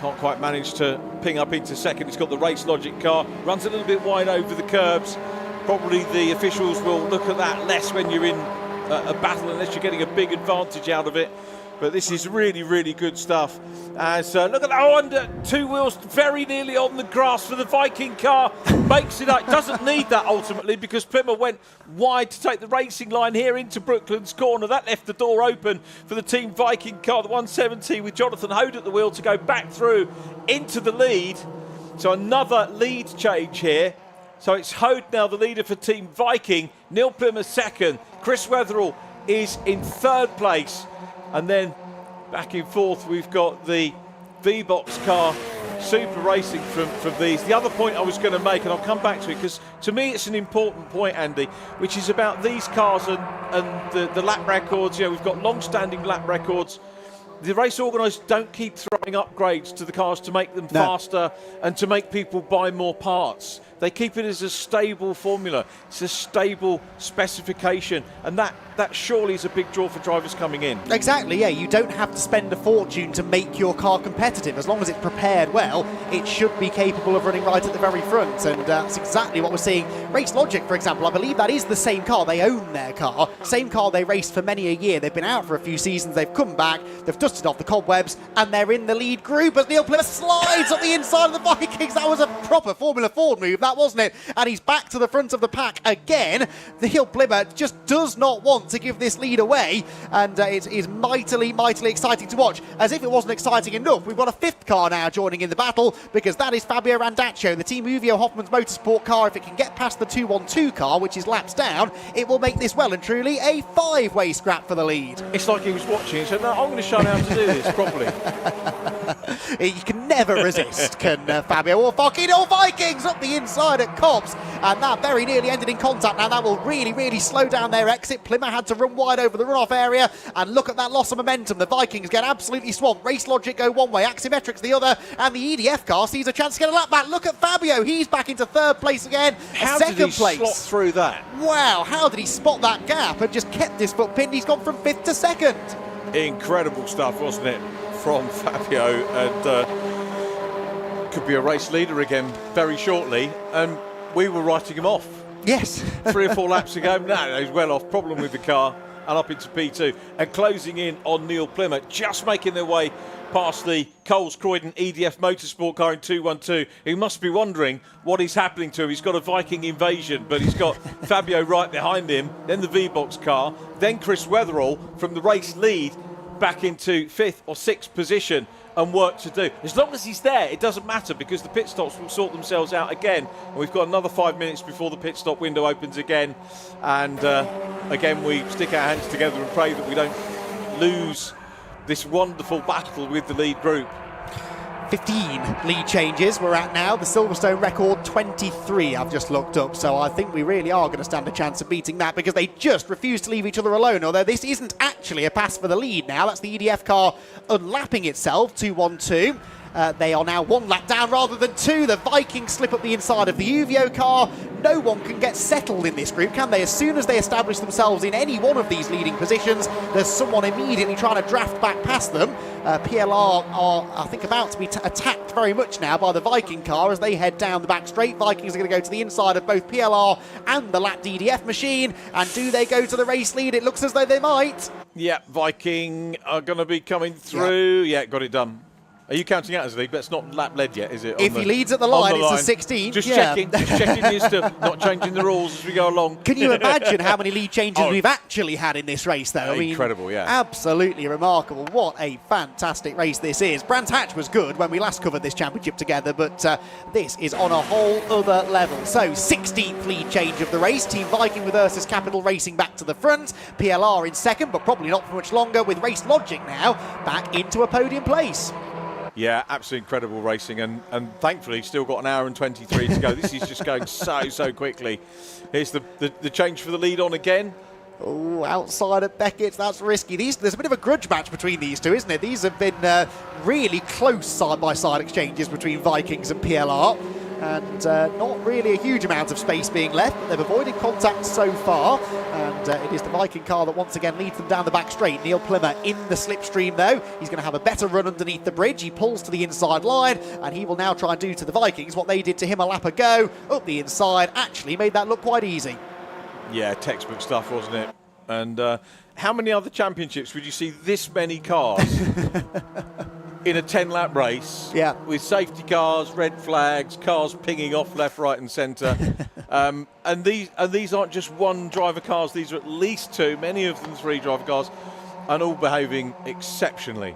Can't quite manage to ping up into 2nd. He's got the Race Logic car. Runs a little bit wide over the curbs. Probably the officials will look at that less when you're in a battle, unless you're getting a big advantage out of it. But this is really, really good stuff. As look at that, under 2 wheels very nearly on the grass for the Viking car. Makes it up. Doesn't need that ultimately, because Plimmer went wide to take the racing line here into Brooklands Corner. That left the door open for the Team Viking car, the 170 with Jonathan Hode at the wheel, to go back through into the lead. So another lead change here. So it's Hode now the leader for Team Viking. Neil Plimmer 2nd. Chris Wetherall is in third place. And then back in fourth, we've got the V-Box car, super racing from these. The other point I was going to make, and I'll come back to it, because to me it's an important point, Andy, which is about these cars and the lap records. You know, we've got long-standing lap records. The race organisers don't keep throwing upgrades to the cars to make them faster and to make people buy more parts. They keep it as a stable formula. It's a stable specification, and that surely is a big draw for drivers coming in. Exactly, yeah. You don't have to spend a fortune to make your car competitive. As long as it's prepared well, it should be capable of running right at the very front, and that's exactly what we're seeing. Race Logic, for example, I believe that is the same car. They own their car. Same car they raced for many a year. They've been out for a few seasons. They've come back. They've dusted off the cobwebs, and they're in the lead group as Neil Plymouth slides up the inside of the Vikings. That was a proper Formula Ford move, that wasn't it? And he's back to the front of the pack again. Neil Plymouth just does not want to give this lead away, and it is mightily exciting to watch. As if it wasn't exciting enough, we've got a fifth car now joining in the battle, because that is Fabio Randaccio, the Team Uvio Hoffman's Motorsport car. If it can get past the 212 car, which is laps down, it will make this well and truly a five-way scrap for the lead. It's like he was watching and said, no, I'm going to show him how to do this properly. You can never resist, can Fabio or Fokin or Vikings up the inside at Cobbs, and that very nearly ended in contact. Now that will really slow down their exit. Plymouth had to run wide over the runoff area, and look at that loss of momentum. The Vikings get absolutely swamped. Race Logic go one way, Axiometrics the other, and the EDF car sees a chance to get a lap back. Look at Fabio, he's back into third place again. How second did he place. slot through that? Wow, how did he spot that gap and just kept his foot pinned? He's gone from fifth to second. Incredible stuff, wasn't it, from Fabio? And could be a race leader again very shortly, and we were writing him off. Yes. 3 or 4 laps ago, no, he's well off. Problem with the car, and up into P2, and closing in on Neil Plymouth, just making their way past the Coles Croydon EDF Motorsport car in 212. He must be wondering what is happening to him. He's got a Viking invasion, but he's got Fabio right behind him, then the V-Box car, then Chris Weatherall from the race lead back into 5th or 6th position, and work to do. As long as he's there, it doesn't matter, because the pit stops will sort themselves out again. And we've got another 5 minutes before the pit stop window opens again. And again, we stick our hands together and pray that we don't lose this wonderful battle with the lead group. 15 lead changes we're at now. The Silverstone record 23 I've just looked up, so I think we really are going to stand a chance of beating that, because they just refuse to leave each other alone. Although this isn't actually a pass for the lead now. That's the EDF car unlapping itself, 212. They are now 1 lap down rather than 2. The Vikings slip up the inside of the Uvio car. No one can get settled in this group, can they? As soon as they establish themselves in any one of these leading positions, there's someone immediately trying to draft back past them. PLR are, I think, about to be attacked very much now by the Viking car as they head down the back straight. Vikings are going to go to the inside of both PLR and the lapped EDF machine. And do they go to the race lead? It looks as though they might. Yeah, Viking are going to be coming through. Yeah, got it done. Are you counting out as a lead? But it's not lap led yet, is it? If he leads at the line, it's a 16. Just checking as to not changing the rules as we go along. Can you imagine how many lead changes we've actually had in this race, though? I mean, incredible, yeah. Absolutely remarkable. What a fantastic race this is. Brands Hatch was good when we last covered this championship together, but this is on a whole other level. So, 16th lead change of the race. Team Viking with Ursus Capital racing back to the front. PLR in second, but probably not for much longer, with Race Logic now back into a podium place. Yeah, absolutely incredible racing, and thankfully still got an hour and 23 to go. This is just going so quickly. Here's the change for the lead on again. Oh, outside of Beckett's, that's risky. There's a bit of a grudge match between these two, isn't it? These have been really close side-by-side exchanges between Vikings and PLR. And not really a huge amount of space being left, but they've avoided contact so far, and it is the Viking car that once again leads them down the back straight. Neil Plymouth in the slipstream, though. He's going to have a better run underneath the bridge. He pulls to the inside line, and he will now try and do to the Vikings what they did to him a lap ago. Up the inside, actually made that look quite easy. Yeah, textbook stuff, wasn't it? And how many other championships would you see this many cars in a 10-lap race? Yeah. With safety cars, red flags, cars pinging off left, right and centre. and these aren't just one driver cars, these are at least 2, many of them 3 driver cars, and all behaving exceptionally.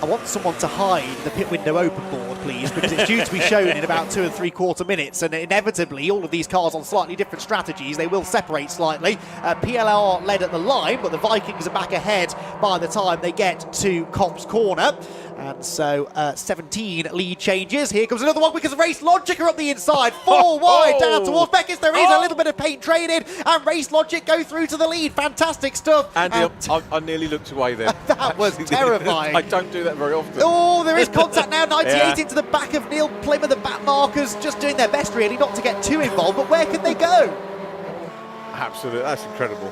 I want someone to hide the pit window open board, please, because it's due to be shown in about 2 3/4 minutes, and inevitably all of these cars on slightly different strategies, they will separate slightly. PLR led at the line, but the Vikings are back ahead by the time they get to Copse Corner. And so 17 lead changes. Here comes another one because Race Logic are up the inside. 4 wide down towards Beckett. There is a little bit of paint traded, and Race Logic go through to the lead. Fantastic stuff. Andy, I nearly looked away there. That was terrifying. I don't do that very often. Oh, there is contact now. 98 into the back of Neil Plymouth. The back markers just doing their best, really, not to get too involved. But where can they go? Absolutely, that's incredible.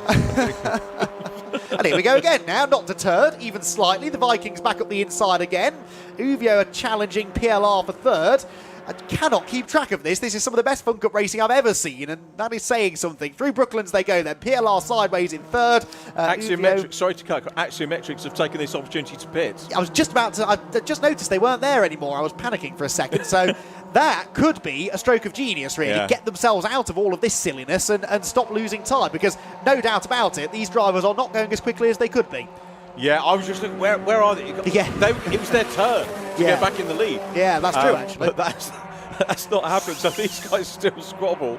And here we go again now, not deterred, even slightly. The Vikings back up the inside again. Uvio are challenging PLR for third. I cannot keep track of this. This is some of the best Fun Cup racing I've ever seen, and that is saying something. Through Brooklands they go then. PLR sideways in third. Axiometrics, sorry to cut, Axiometrics have taken this opportunity to pit. I was just about to, I just noticed they weren't there anymore. I was panicking for a second, so that could be a stroke of genius, really. Yeah. Get themselves out of all of this silliness and stop losing time, because no doubt about it, these drivers are not going as quickly as they could be. Yeah, I was just looking, where are they? It was their turn to get back in the lead. Yeah, that's true, actually. But that's not happened, so these guys still squabble.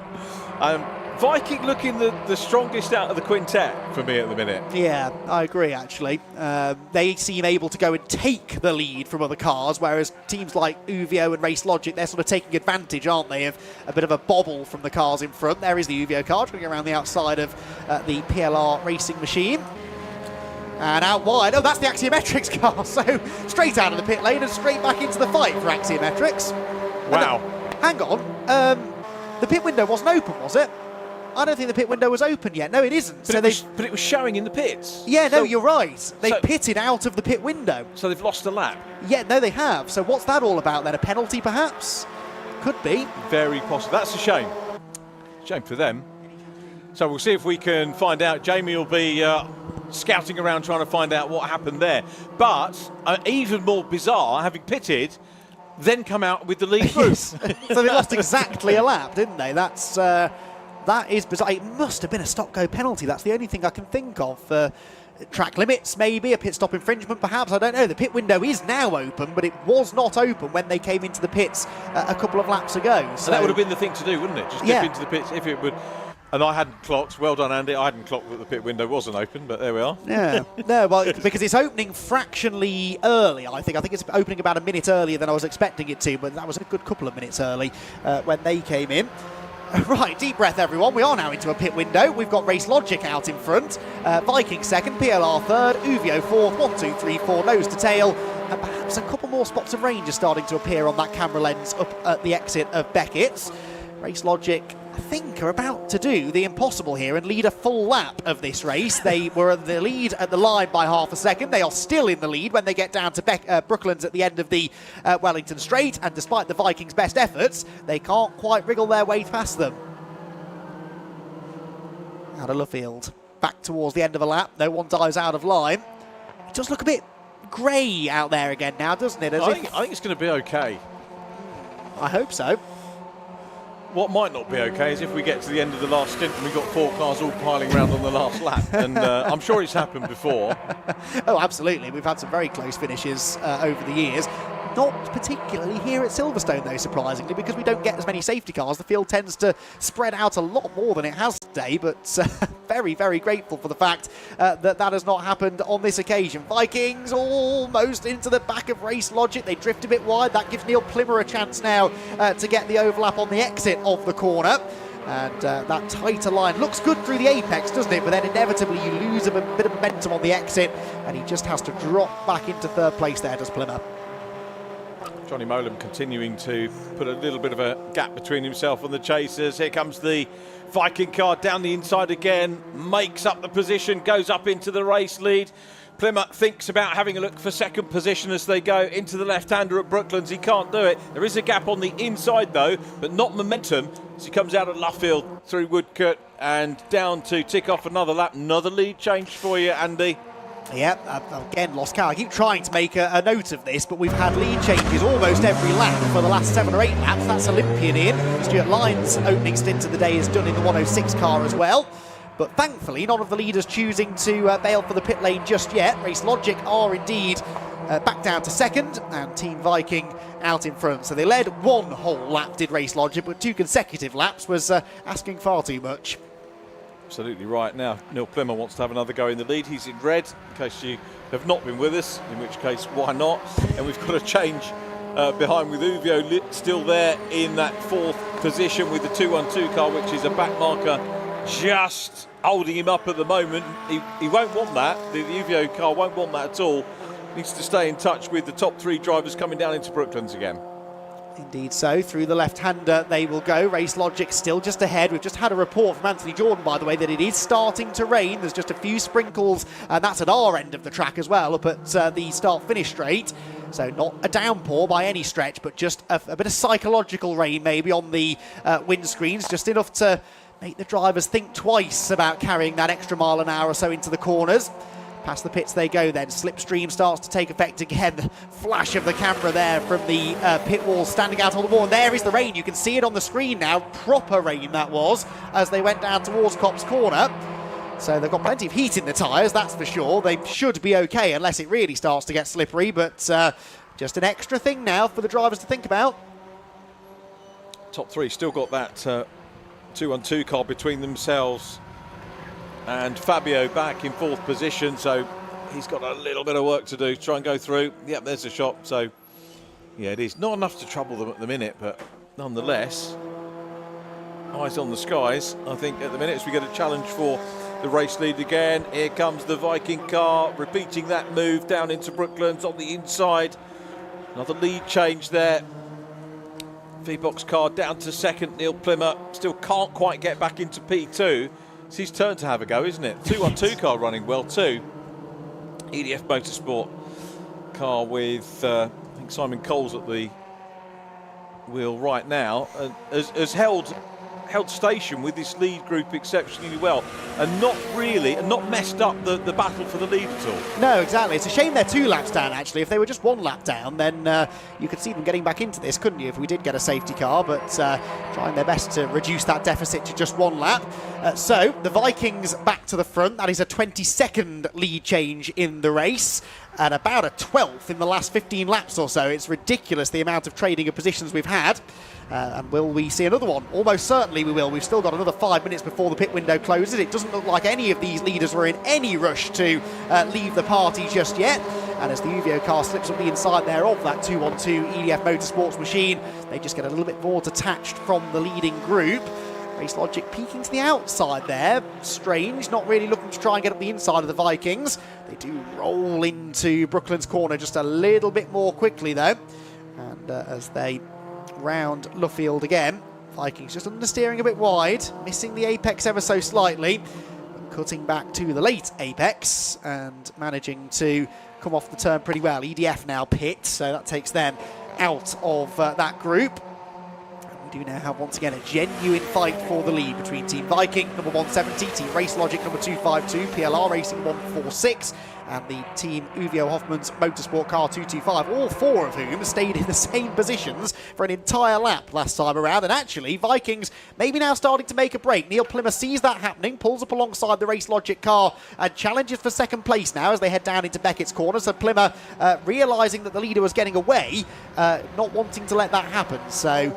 Viking looking the strongest out of the quintet for me at the minute. Yeah, I agree, actually. They seem able to go and take the lead from other cars, whereas teams like Uvio and Race Logic, they're sort of taking advantage, aren't they, of a bit of a bobble from the cars in front. There is the Uvio car going around the outside of the PLR racing machine. And out wide, oh, that's the Axiometrics car. So straight out of the pit lane and straight back into the fight for Axiometrics. Wow. Hang on, the pit window wasn't open, was it? I don't think the pit window was open yet. No, it isn't. But, but it was showing in the pits. Yeah, no, you're right. They pitted out of the pit window. So they've lost a lap? Yeah, no, they have. So what's that all about then? A penalty, perhaps? Could be. Very possible. That's a shame. Shame for them. So we'll see if we can find out. Jamie will be scouting around trying to find out what happened there. But even more bizarre, having pitted, then come out with the lead group. So they lost exactly a lap, didn't they? That is bizarre. It must have been a stop-go penalty. That's the only thing I can think of. Track limits, maybe, a pit stop infringement, perhaps. I don't know. The pit window is now open, but it was not open when they came into the pits a couple of laps ago. So and that would have been the thing to do, wouldn't it? Just dip into the pits if it would. And I hadn't clocked. Well done, Andy. I hadn't clocked that the pit window wasn't open, but there we are. Yeah. No, well, because it's opening fractionally early, I think. I think it's opening about a minute earlier than I was expecting it to, but that was a good couple of minutes early when they came in. Right, deep breath, everyone. We are now into a pit window. We've got Race Logic out in front. Viking second, PLR third, Uvio fourth, 1, 2, 3, 4, nose to tail. And perhaps a couple more spots of rain just starting to appear on that camera lens up at the exit of Beckett's. Race Logic, I think, are about to do the impossible here and lead a full lap of this race. They were in the lead at the line by half a second. They are still in the lead when they get down to Brooklands at the end of the Wellington Straight, and despite the Vikings' best efforts, they can't quite wriggle their way past them. Out of Luffield, back towards the end of a lap. No one dives out of line. It does look a bit grey out there again now, doesn't it? I think it's going to be okay. I hope so. What might not be okay is if we get to the end of the last stint and we've got 4 cars all piling around on the last lap. And I'm sure it's happened before. Oh, absolutely. We've had some very close finishes over the years. Not particularly here at Silverstone, though, surprisingly, because we don't get as many safety cars. The field tends to spread out a lot more than it has today, but very, very grateful for the fact that has not happened on this occasion. Vikings almost into the back of Race Logic. They drift a bit wide. That gives Neil Plymouth a chance now to get the overlap on the exit of the corner. And that tighter line looks good through the apex, doesn't it? But then inevitably you lose a bit of momentum on the exit, and he just has to drop back into third place there, does Plymouth. Johnny Molam continuing to put a little bit of a gap between himself and the chasers. Here comes the Viking car down the inside again, makes up the position, goes up into the race lead. Plymouth thinks about having a look for second position as they go into the left-hander at Brooklands. He can't do it. There is a gap on the inside though, but not momentum as he comes out of Luffield through Woodcote and down to tick off another lap. Another lead change for you, Andy. Yeah, again, lost count. I keep trying to make a note of this, but we've had lead changes almost every lap for the last 7 or 8 laps. That's Olympian in. Stuart Lyne's opening stint of the day is done in the 106 car as well. But thankfully, none of the leaders choosing to bail for the pit lane just yet. Race Logic are indeed back down to second, and Team Viking out in front. So they led one whole lap, did Race Logic, but 2 consecutive laps was asking far too much. Absolutely right. Now, Neil Plimmer wants to have another go in the lead. He's in red, in case you have not been with us, in which case, why not? And we've got a change behind with Uvio still there in that 4th position with the 212 car, which is a back marker just holding him up at the moment. He won't want that. The Uvio car won't want that at all. Needs to stay in touch with the top 3 drivers coming down into Brooklands again. Indeed so. Through the left-hander they will go. Race Logic still just ahead. We've just had a report from Anthony Jordan, by the way, that it is starting to rain. There's just a few sprinkles, and that's at our end of the track as well, up at the start-finish straight. So not a downpour by any stretch, but just a bit of psychological rain maybe on the windscreens, just enough to make the drivers think twice about carrying that extra mile an hour or so into the corners. Past the pits they go then. Slipstream starts to take effect again. The flash of the camera there from the pit wall standing out on the wall. And there is the rain. You can see it on the screen now. Proper rain that was as they went down towards Copse Corner. So they've got plenty of heat in the tyres, that's for sure. They should be okay unless it really starts to get slippery. But just an extra thing now for the drivers to think about. Top 3 still got that 212 car between themselves. And Fabio back in 4th position, so he's got a little bit of work to do to try and go through. Yep, there's a shot. So, yeah, it is not enough to trouble them at the minute, but nonetheless, eyes on the skies, I think, at the minute, as we get a challenge for the race lead again. Here comes the Viking car, repeating that move down into Brooklands on the inside. Another lead change there. V-Box car down to second. Neil Plimmer still can't quite get back into P2. It's his turn to have a go, isn't it? 212 car running well too. EDF Motorsport car with I think Simon Coles at the wheel right now, has held station with this lead group exceptionally well, and not messed up the battle for the lead at all. No, exactly. It's a shame they're 2 laps down, actually. If they were just 1 lap down, then you could see them getting back into this, couldn't you, if we did get a safety car, but trying their best to reduce that deficit to just 1 lap. So the Vikings back to the front. That is a 22nd lead change in the race, and about a 12th in the last 15 laps or so. It's ridiculous the amount of trading of positions we've had. And will we see another one? Almost certainly we will. We've still got another 5 minutes before the pit window closes. It doesn't look like any of these leaders were in any rush to leave the party just yet. And as the Uvio car slips up the inside there of that 212 EDF Motorsports machine, they just get a little bit more detached from the leading group. Race Logic peeking to the outside there. Strange, not really looking to try and get up the inside of the Vikings. They do roll into Brooklands Corner just a little bit more quickly though. And as they round Luffield again, Vikings just understeering a bit wide, missing the apex ever so slightly, cutting back to the late apex and managing to come off the turn pretty well. EDF now pit, so that takes them out of that group. And we do now have once again a genuine fight for the lead between Team Viking number 170, Team Race Logic number 252, PLR Racing 146, and the Team Uvio Hoffmann's Motorsport car 225, all 4 of whom stayed in the same positions for an entire lap last time around. And actually, Vikings maybe now starting to make a break. Neil Plimmer sees that happening, pulls up alongside the Race Logic car and challenges for second place now as they head down into Beckett's corner. So Plimmer, realising that the leader was getting away, not wanting to let that happen. So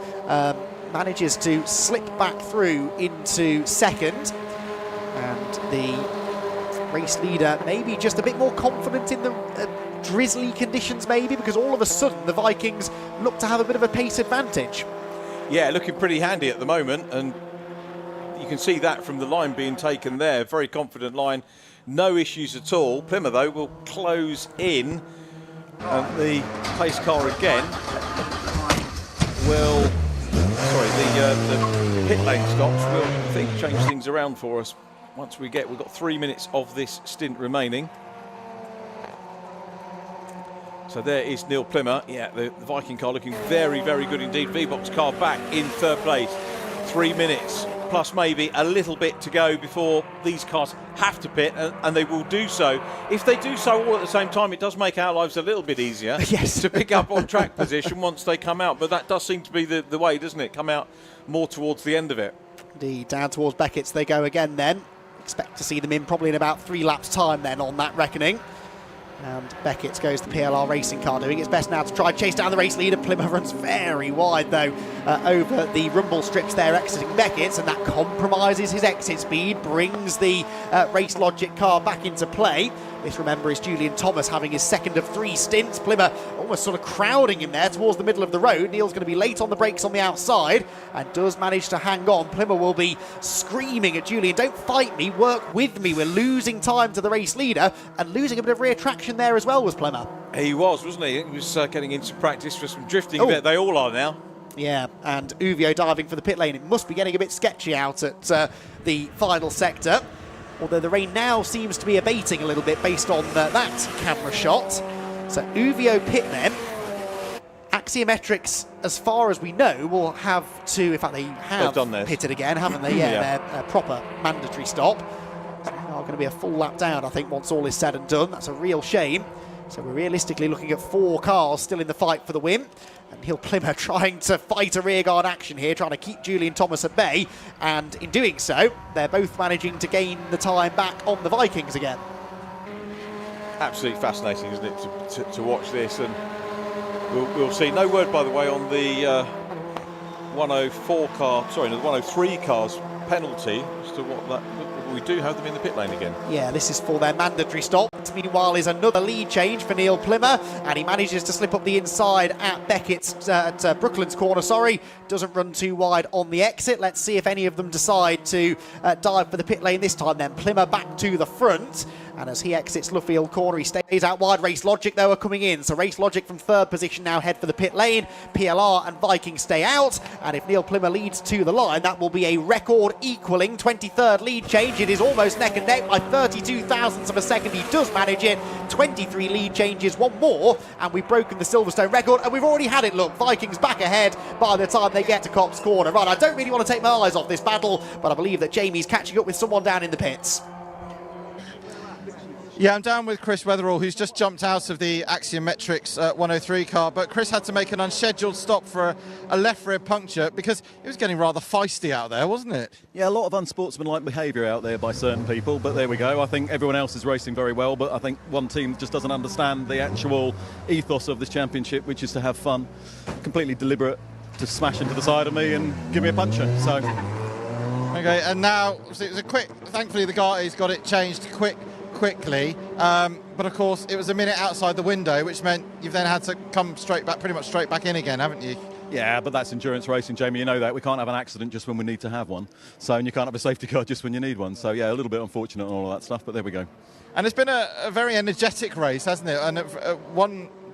manages to slip back through into second. And the race leader maybe just a bit more confident in the drizzly conditions maybe, because all of a sudden the Vikings look to have a bit of a pace advantage. Yeah, looking pretty handy at the moment, and you can see that from the line being taken there. Very confident line, no issues at all. Plimmer though will close in, and the pace car again will, the pit lane stops will, I think, change things around for us. Once we've got 3 minutes of this stint remaining. So there is Neil Plimmer. Yeah, the Viking car looking very, very good indeed. V-Box car back in 3rd place. 3 minutes plus maybe a little bit to go before these cars have to pit, and they will do so. If they do so all at the same time, it does make our lives a little bit easier to pick up on track position once they come out. But that does seem to be the way, doesn't it? Come out more towards the end of it. Indeed, down towards Beckett's they go again then. Expect to see them in probably in about 3 laps time then on that reckoning. And Beckett's goes the PLR racing car, doing its best now to try and chase down the race leader. Plymouth runs very wide, though, over the rumble strips there, exiting Beckett's, and that compromises his exit speed, brings the Race Logic car back into play. This, remember, is Julian Thomas having his second of 3 stints. Plymouth almost sort of crowding him there towards the middle of the road. Neil's going to be late on the brakes on the outside and does manage to hang on. Plymouth will be screaming at Julian, don't fight me, work with me. We're losing time to the race leader, and losing a bit of rear traction there as well was Plymouth. He was, wasn't he? He was getting into practice for some drifting a bit. They all are now. Yeah, and Uvio diving for the pit lane. It must be getting a bit sketchy out at the final sector. Although the rain now seems to be abating a little bit based on that camera shot. So Uvio pit then. Axiometrics, as far as we know, will have to, in fact they have pitted again, haven't they? Yeah, their proper mandatory stop. So they are going to be a full lap down, I think, once all is said and done. That's a real shame. So we're realistically looking at 4 cars still in the fight for the win. And Neil Plymouth trying to fight a rearguard action here, trying to keep Julian Thomas at bay. And in doing so, they're both managing to gain the time back on the Vikings again. Absolutely fascinating, isn't it, to watch this? And we'll see. No word, by the way, on the 104 car, sorry, the 103 car's penalty as to what that. We do have them in the pit lane again. Yeah, this is for their mandatory stop. Meanwhile, is another lead change for Neil Plymouth, and he manages to slip up the inside at Beckett's, at Brooklands corner, sorry. Doesn't run too wide on the exit. Let's see if any of them decide to dive for the pit lane this time then. Plymouth back to the front, and as he exits Luffield corner, he stays out wide. Race Logic, though, are coming in. So Race Logic from 3rd position now head for the pit lane. PLR and Viking stay out, and if Neil Plymouth leads to the line, that will be a record-equaling 23rd lead change. It is almost neck and neck by 32 thousandths of a second. He does manage it. 23 lead changes, one more, and we've broken the Silverstone record, and we've already had it. Look, Vikings back ahead by the time they get to Cops Corner. Right, I don't really want to take my eyes off this battle, but I believe that Jamie's catching up with someone down in the pits. Yeah, I'm down with Chris Weatherall, who's just jumped out of the Axiometrics 103 car, but Chris had to make an unscheduled stop for a left rear puncture because it was getting rather feisty out there, wasn't it? Yeah, a lot of unsportsmanlike behaviour out there by certain people, but there we go. I think everyone else is racing very well, but I think one team just doesn't understand the actual ethos of this championship, which is to have fun. Completely deliberate to smash into the side of me and give me a puncture. So, okay, and now it was a quick. Thankfully, the guy's got it changed quickly, but of course it was a minute outside the window, which meant you've then had to come straight back, pretty much straight back in again, haven't you? Yeah, but that's endurance racing, Jamie. You know that. We can't have an accident just when we need to have one. So, and you can't have a safety car just when you need one. So, yeah, a little bit unfortunate and all of that stuff, but there we go. And it's been a very energetic race, hasn't it? And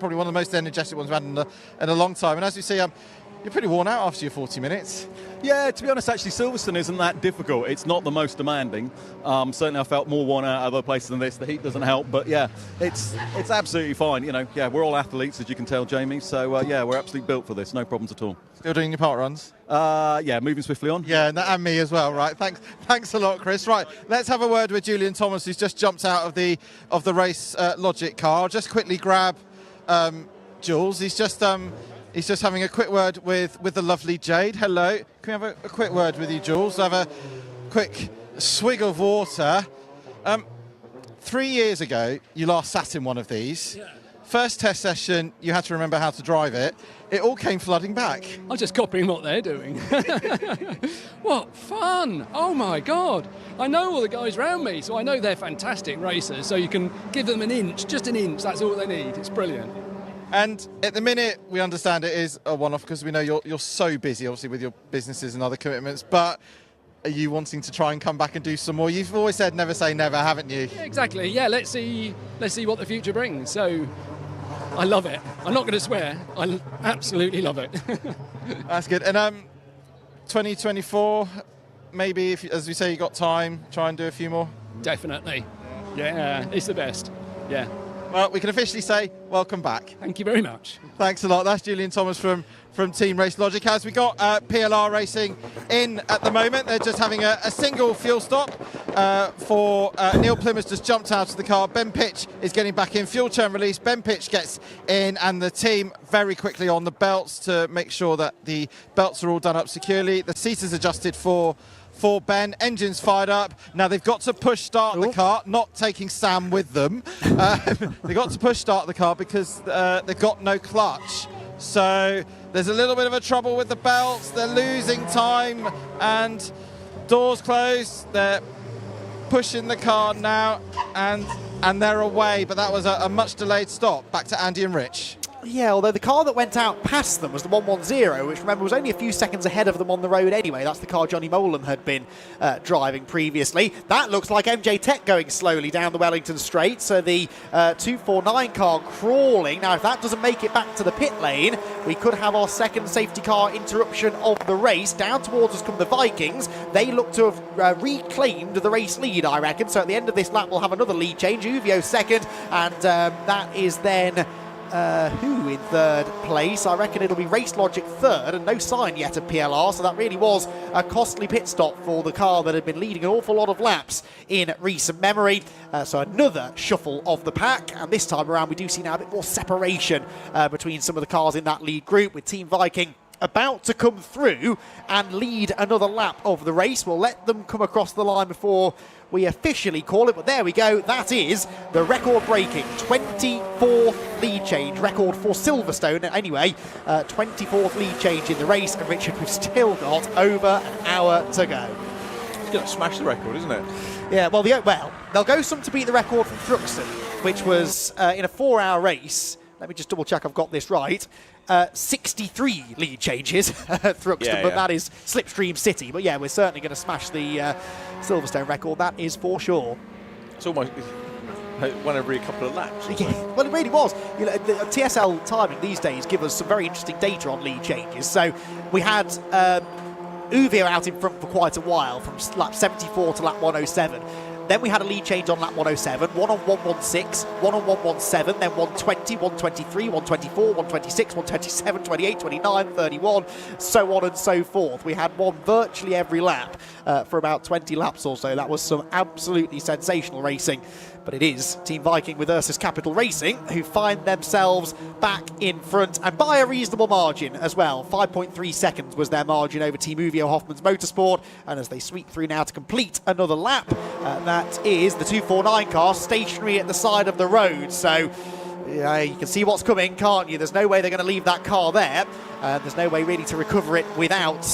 probably one of the most energetic ones we've had in a long time. And as you see, you're pretty worn out after your 40 minutes. Yeah, to be honest, actually, Silverstone isn't that difficult. It's not the most demanding. Certainly, I felt more worn out at other places than this. The heat doesn't help, but yeah, it's absolutely fine. You know, yeah, we're all athletes, as you can tell, Jamie. So yeah, we're absolutely built for this. No problems at all. Still doing your park runs? Yeah, moving swiftly on. Yeah, and me as well. Right, thanks a lot, Chris. Right, let's have a word with Julian Thomas, who's just jumped out of the Race Logic car. I'll just quickly grab Jules. He's just having a quick word with the lovely Jade. Hello. Can we have a quick word with you, Jules? Have a quick swig of water. 3 years ago, you last sat in one of these. Yeah. First test session, you had to remember how to drive it. It all came flooding back. I'm just copying what they're doing. What fun! Oh my God! I know all the guys around me, so I know they're fantastic racers. So you can give them an inch, just an inch. That's all they need. It's brilliant. And at the minute, we understand it is a one-off because we know you're so busy, obviously, with your businesses and other commitments. But are you wanting to try and come back and do some more? You've always said never say never, haven't you? Yeah, exactly. Yeah, let's see what the future brings. So I love it. I'm not going to swear. I absolutely love it. That's good. And 2024, maybe, if, as we say, you got time, try and do a few more? Definitely. Yeah, it's the best. Yeah. Well, we can officially say welcome back. Thank you very much. Thanks a lot. That's Julian Thomas from Team Race Logic. As we got PLR racing in at the moment, they're just having a single fuel stop for Neil Plymouth just jumped out of the car. Ben Pitch is getting back in. Fuel turn release. Ben Pitch gets in, and the team very quickly on the belts to make sure that the belts are all done up securely. The seat is adjusted for for Ben. Engines fired up. Now they've got to push start the car, not taking Sam with them. They've got to push start the car because they've got no clutch. So there's a little bit of a trouble with the belts. They're losing time and doors closed. They're pushing the car now and they're away. But that was a much delayed stop. Back to Andy and Rich. Yeah, although the car that went out past them was the 110, which, remember, was only a few seconds ahead of them on the road anyway. That's the car Johnny Molan had been driving previously. That looks like MJ Tech going slowly down the Wellington Straight, so the 249 car crawling. Now, if that doesn't make it back to the pit lane, we could have our second safety car interruption of the race. Down towards us come the Vikings. They look to have reclaimed the race lead, I reckon. So at the end of this lap, we'll have another lead change. Uvio second, and that is then... who in third place? I reckon it'll be Race Logic third, and no sign yet of PLR, so that really was a costly pit stop for the car that had been leading an awful lot of laps in recent memory. So another shuffle of the pack, and this time around we do see now a bit more separation between some of the cars in that lead group, with Team Viking about to come through and lead another lap of the race. We'll let them come across the line before we officially call it, but there we go. That is the record-breaking 24th lead change, record for Silverstone anyway. 24th lead change in the race, and Richard, we've still got over an hour to go. It's going to smash the record, isn't it? Yeah, well, they'll go some to beat the record from Thruxton, which was in a 4-hour race. Let me just double check I've got this right. 63 lead changes at Thruxton, but that is Slipstream City. But yeah, we're certainly going to smash the Silverstone record, that is for sure. It's almost one every couple of laps. Yeah, well, it really was. You know, the TSL timing these days give us some very interesting data on lead changes. So we had Uvio out in front for quite a while, from lap 74 to lap 107. Then we had a lead change on lap 107, one on 116, one on 117, then 120, 123, 124, 126, 127, 28, 29, 31, so on and so forth. We had one virtually every lap for about 20 laps or so. That was some absolutely sensational racing. But it is Team Viking with Ursus Capital Racing who find themselves back in front, and by a reasonable margin as well. 5.3 seconds was their margin over Team Uvio Hoffman's Motorsport, and as they sweep through now to complete another lap, that is the 249 car stationary at the side of the road. So you can see what's coming, can't you? There's no way they're going to leave that car there. There's no way really to recover it without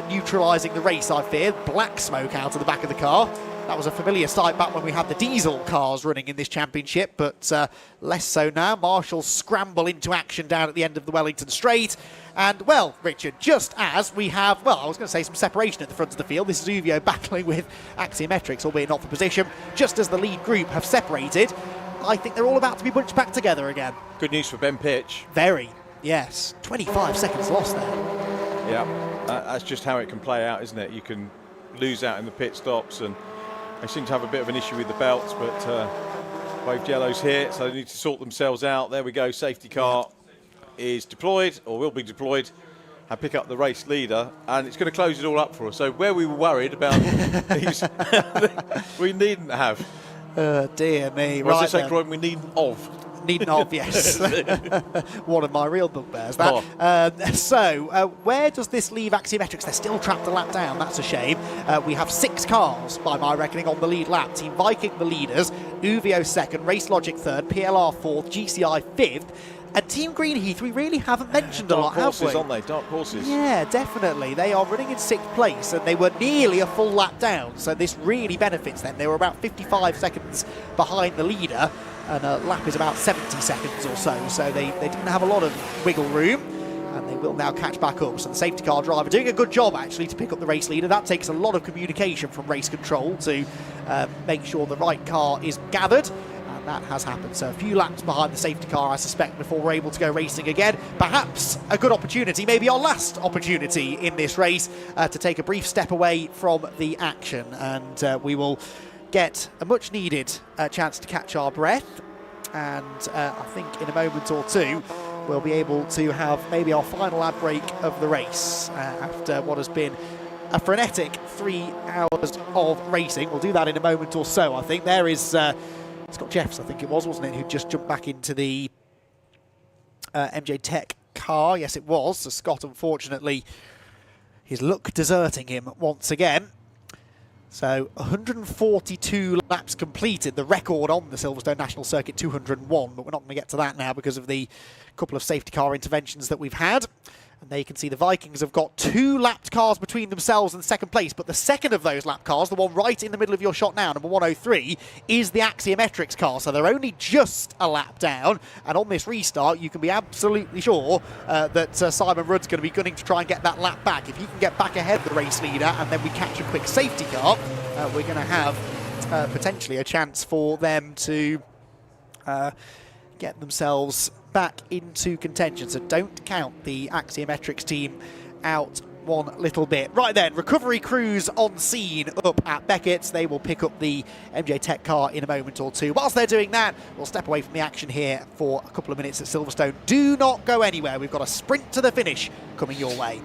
neutralising the race, I fear. Black smoke out of the back of the car. That was a familiar sight back when we had the diesel cars running in this championship, but less so now. Marshall scramble into action down at the end of the Wellington Straight. And, well, Richard, just as we have, well, I was going to say some separation at the front of the field. This is Uvio battling with Axiometrics, albeit not for position. Just as the lead group have separated, I think they're all about to be bunched back together again. Good news for Ben Pitch. Very, yes. 25 seconds lost there. Yeah, that's just how it can play out, isn't it? You can lose out in the pit stops, and they seem to have a bit of an issue with the belts, but Wave Yellow's here, so they need to sort themselves out. There we go, safety car is deployed, or will be deployed, and pick up the race leader, and it's going to close it all up for us. So where we were worried about these, we needn't have. Dear me. Right, as I say, Croydon, we needn't of. Needn't of, yes. One of my real bugbears, that. So, where does this leave Axiometrics? They're still trapped a lap down, that's a shame. We have 6 cars, by my reckoning, on the lead lap. Team Viking the leaders, Uvio second, Race Logic third, PLR fourth, GCI fifth. And Team Greenheath, we really haven't mentioned a lot, have we? Dark horses, aren't they? Dark horses. Yeah, definitely. They are running in 6th place, and they were nearly a full lap down, so this really benefits them. They were about 55 seconds behind the leader, and a lap is about 70 seconds or so they didn't have a lot of wiggle room, and they will now catch back up. So the safety car driver doing a good job, actually, to pick up the race leader. That takes a lot of communication from race control to make sure the right car is gathered. That has happened. So a few laps behind the safety car, I suspect, before we're able to go racing again. Perhaps a good opportunity, maybe our last opportunity in this race, to take a brief step away from the action. And we will get a much needed chance to catch our breath. And I think in a moment or two, we'll be able to have maybe our final ad break of the race after what has been a frenetic 3 hours of racing. We'll do that in a moment or so, I think. There is Scott Jeffs, I think it was, wasn't it, who just jumped back into the MJ Tech car. Yes, it was. So Scott, unfortunately, his luck deserting him once again. So 142 laps completed, the record on the Silverstone National Circuit, 201, but we're not going to get to that now because of the couple of safety car interventions that we've had. And there you can see the Vikings have got 2 lapped cars between themselves and second place, but the second of those lap cars, the one right in the middle of your shot now, number 103, is the Axiometrics car, so they're only just a lap down, and on this restart you can be absolutely sure that Simon Rudd's going to be gunning to try and get that lap back. If he can get back ahead of the race leader and then we catch a quick safety car, we're going to have potentially a chance for them to get themselves back into contention. So don't count the Axiometrics team out one little bit. Right then, recovery crews on scene up at Beckett's. They will pick up the MJ Tech car in a moment or two. Whilst they're doing that, we'll step away from the action here for a couple of minutes at Silverstone. Do not go anywhere. We've got a sprint to the finish coming your way.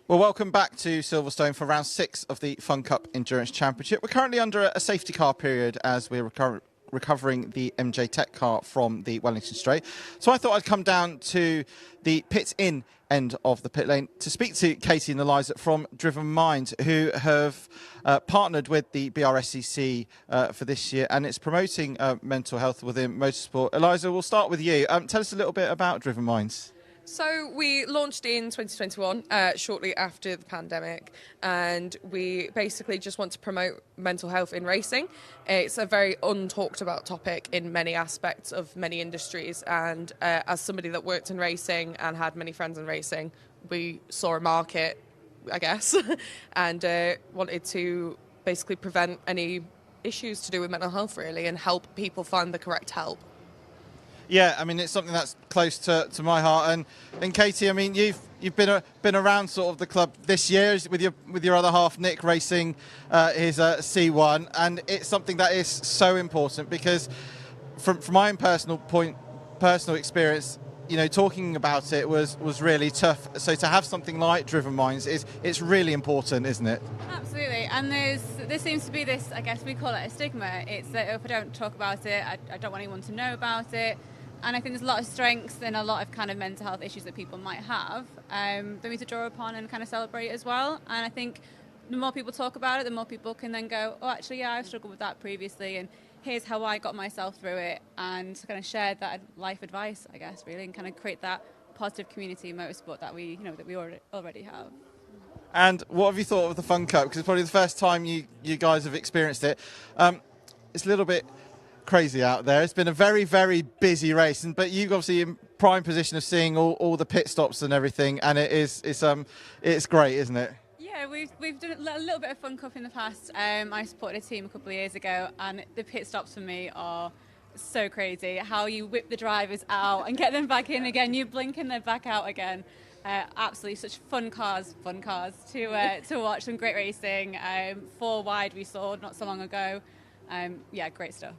Well, welcome back to Silverstone for round 6 of the Fun Cup Endurance Championship. We're currently under a safety car period as we're recovering the MJ Tech car from the Wellington Straight. So I thought I'd come down to the pit-in end of the pit lane to speak to Katie and Eliza from Driven Minds, who have partnered with the BRSCC for this year, and it's promoting mental health within motorsport. Eliza, we'll start with you. Tell us a little bit about Driven Minds. So we launched in 2021, shortly after the pandemic, and we basically just want to promote mental health in racing. It's a very untalked about topic in many aspects of many industries, and as somebody that worked in racing and had many friends in racing, we saw a market, I guess, and wanted to basically prevent any issues to do with mental health, really, and help people find the correct help. Yeah, I mean, it's something that's close to my heart. And Katie, I mean, you've been around sort of the club this year with your other half, Nick, racing his C1, and it's something that is so important because, from my own personal experience, you know, talking about it was really tough. So to have something like Driven Minds it's really important, isn't it? Absolutely, and there seems to be this, I guess we call it a stigma. It's that if I don't talk about it, I don't want anyone to know about it. And I think there's a lot of strengths and a lot of kind of mental health issues that people might have that we need to draw upon and kind of celebrate as well. And I think the more people talk about it, the more people can then go, oh, actually, yeah, I've struggled with that previously. And here's how I got myself through it, and kind of share that life advice, I guess, really, and kind of create that positive community in motorsport that we already have. And what have you thought of the Fun Cup? Because it's probably the first time you guys have experienced it. It's a little bit crazy out there. It's been a very, very busy race, but you're obviously in prime position of seeing all the pit stops and everything, and it's great, isn't it? Yeah, we've done a little bit of Fun Cup in the past. I supported a team a couple of years ago, and the pit stops for me are so crazy. How you whip the drivers out and get them back in again, you blink and they're back out again. Absolutely such fun cars to watch. Some great racing. 4 wide we saw not so long ago. Yeah, great stuff.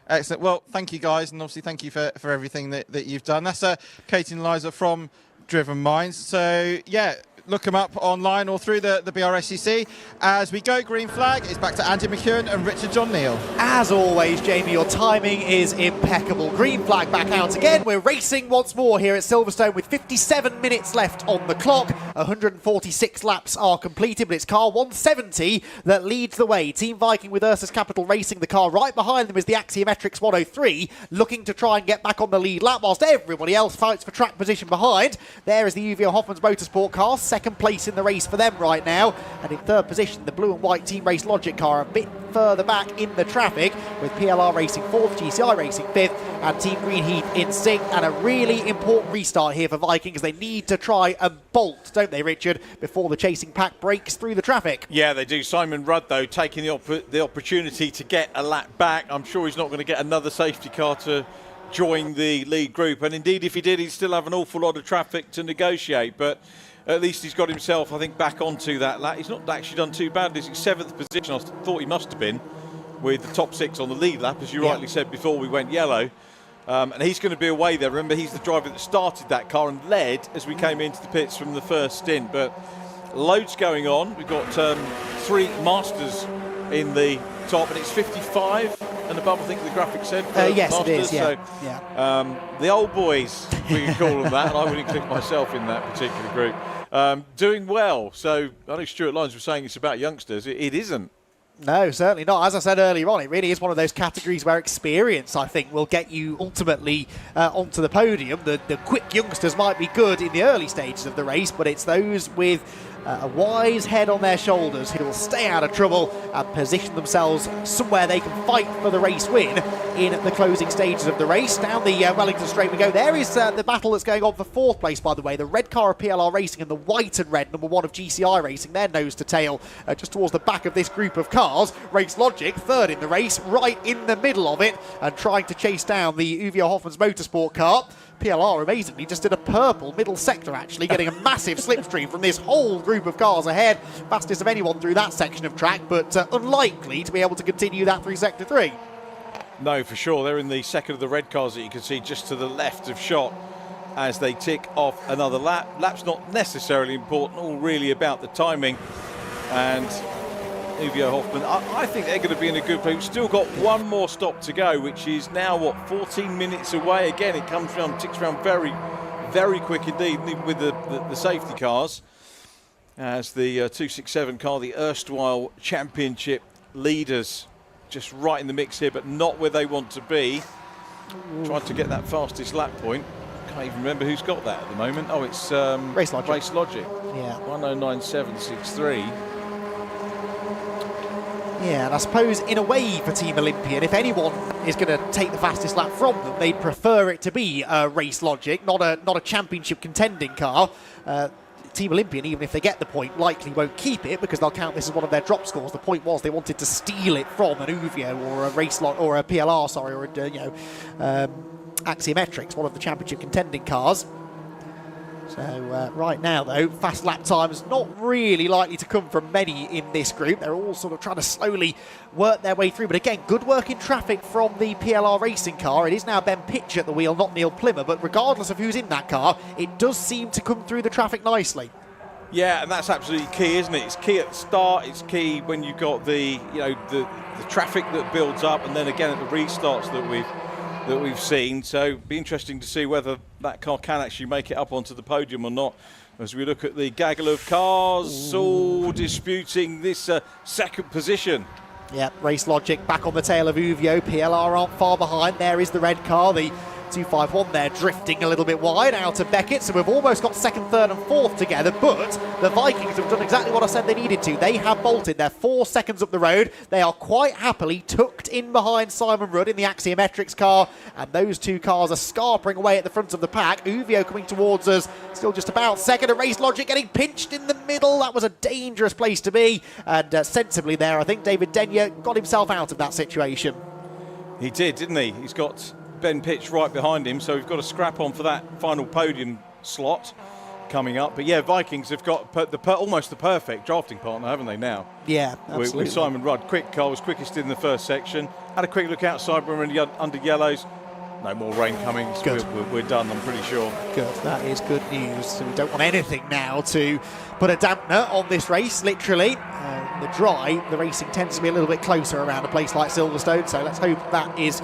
Excellent. Well, thank you guys, and obviously thank you for everything that you've done. That's Katie and Eliza from Driven Minds. So yeah, look them up online or through the BRSCC. As we go, green flag, it's back to Andy McEwen and Richard John Neal. As always, Jamie, your timing is impeccable. Green flag back out again. We're racing once more here at Silverstone with 57 minutes left on the clock. 146 laps are completed, but it's car 170 that leads the way. Team Viking with Ursus Capital Racing. The car right behind them is the Axiometrics 103, looking to try and get back on the lead lap, whilst everybody else fights for track position behind. There is the UVO Hoffman's Motorsport car, second place in the race for them right now. And in third position, the blue and white Team Race Logic car a bit further back in the traffic, with PLR Racing 4th, GCI Racing 5th, and Team Green Heat in 6th. And a really important restart here for Vikings. They need to try and bolt, don't they, Richard, before the chasing pack breaks through the traffic. Yeah, they do. Simon Rudd, though, taking the opportunity to get a lap back. I'm sure he's not going to get another safety car to join the lead group. And indeed, if he did, he'd still have an awful lot of traffic to negotiate. But at least he's got himself, I think, back onto that lap. He's not actually done too bad. He's in 7th position. I thought he must have been, with the top 6 on the lead lap, as you rightly said before we went yellow. And he's going to be away there. Remember, he's the driver that started that car and led as we came into the pits from the first stint. But loads going on. We've got 3 Masters in the top, and it's 55 and above, I think the graphic said. Yes, Masters. it is, yeah. So, the old boys, we can call them that, and I would include myself in that particular group, doing well. So I know Stuart Lyons was saying it's about youngsters. It isn't. No, certainly not. As I said earlier on, it really is one of those categories where experience, I think, will get you ultimately onto the podium. The quick youngsters might be good in the early stages of the race, but it's those with a wise head on their shoulders who will stay out of trouble and position themselves somewhere they can fight for the race win in the closing stages of the race. Down the Wellington Straight we go. There is the battle that's going on for 4th place, by the way. The red car of PLR Racing and the white and red number 1 of GCI Racing. They're nose to tail just towards the back of this group of cars. Race Logic, 3rd in the race, right in the middle of it, and trying to chase down the UVO Hoffman's Motorsport car. PLR, amazingly, just did a purple middle sector, actually, getting a massive slipstream from this whole group of cars ahead. Fastest of anyone through that section of track, but unlikely to be able to continue that through Sector 3. No, for sure. They're in the second of the red cars that you can see just to the left of shot as they tick off another lap. Lap's not necessarily important, all really about the timing. And UVO Hoffman, I think they're going to be in a good place. Still got one more stop to go, which is now, 14 minutes away. Again, it comes round, ticks round very, very quick indeed, even with the safety cars. As the 267 car, the erstwhile championship leaders, just right in the mix here, but not where they want to be. Trying to get that fastest lap point. Can't even remember who's got that at the moment. Oh, it's Race Logic. Race Logic. Yeah. 109.763. Yeah, and I suppose in a way for Team Olympian, if anyone is going to take the fastest lap from them, they'd prefer it to be Race Logic, not a championship contending car. Team Olympian, even if they get the point, likely won't keep it because they'll count this as one of their drop scores. The point was they wanted to steal it from an UVO or a Race or a PLR, sorry, or a Axiometrics, one of the championship contending cars. So right now, though, fast lap times not really likely to come from many in this group. They're all sort of trying to slowly work their way through. But again, good work in traffic from the PLR racing car. It is now Ben Pitcher at the wheel, not Neil Plimmer. But regardless of who's in that car, it does seem to come through the traffic nicely. Yeah, and that's absolutely key, isn't it? It's key at the start. It's key when you've got the traffic that builds up, and then again at the restarts that we've seen. So it'll be interesting to see whether that car can actually make it up onto the podium or not. As we look at the gaggle of cars, all disputing this second position. Yeah, Race Logic back on the tail of Uvio. PLR aren't far behind. There is the red car, the 251 there, drifting a little bit wide out of Beckett, so we've almost got second, third and fourth together, but the Vikings have done exactly what I said they needed to. They have bolted. They're 4 seconds up the road. They are quite happily tucked in behind Simon Rudd in the Axiometrics car, and those two cars are scarpering away at the front of the pack. Uvio coming towards us, still just about second, and Race Logic getting pinched in the middle. That was a dangerous place to be, and sensibly there, I think David Denyer got himself out of that situation. He did, didn't he? He's got Ben Pitch right behind him, so we've got a scrap on for that final podium slot coming up. But yeah, Vikings have got almost the perfect drafting partner, haven't they now? Yeah, absolutely. With Simon Rudd. Quick car, was quickest in the first section. Had a quick look outside, we're under yellows. No more rain coming. Good. We're done, I'm pretty sure. Good, that is good news. So we don't want anything now to put a dampener on this race, literally. The dry, the racing tends to be a little bit closer around a place like Silverstone, so let's hope that is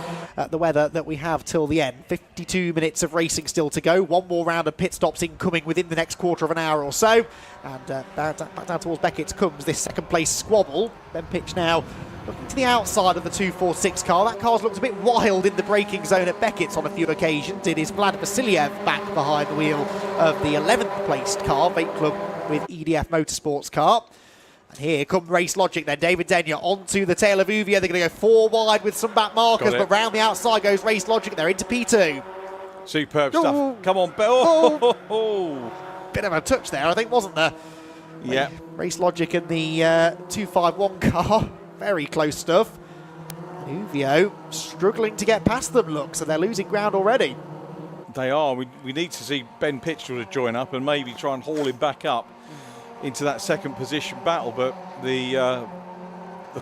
the weather that we have till the end. 52 minutes of racing still to go. One more round of pit stops incoming within the next quarter of an hour or so. And back down towards Beckett comes this second place squabble. Ben Pitch now looking to the outside of the 246 car. That car's looked a bit wild in the braking zone at Beckett's on a few occasions. It is Vlad Vasiliev back behind the wheel of the 11th placed car, Vape Club with EDF Motorsports car. And here come Race Logic then. David Denyer onto the tail of Uvio. They're going to go 4 wide with some back markers, but round the outside goes Race Logic. They're into P2. Superb stuff. Come on, Bill. Bit of a touch there, I think, wasn't there? Yeah. Race Logic and the 251 car. Very close stuff. Uvio struggling to get past them, look, so they're losing ground already. They are. We need to see Ben Pitch sort of join up and maybe try and haul him back up into that second position battle, but the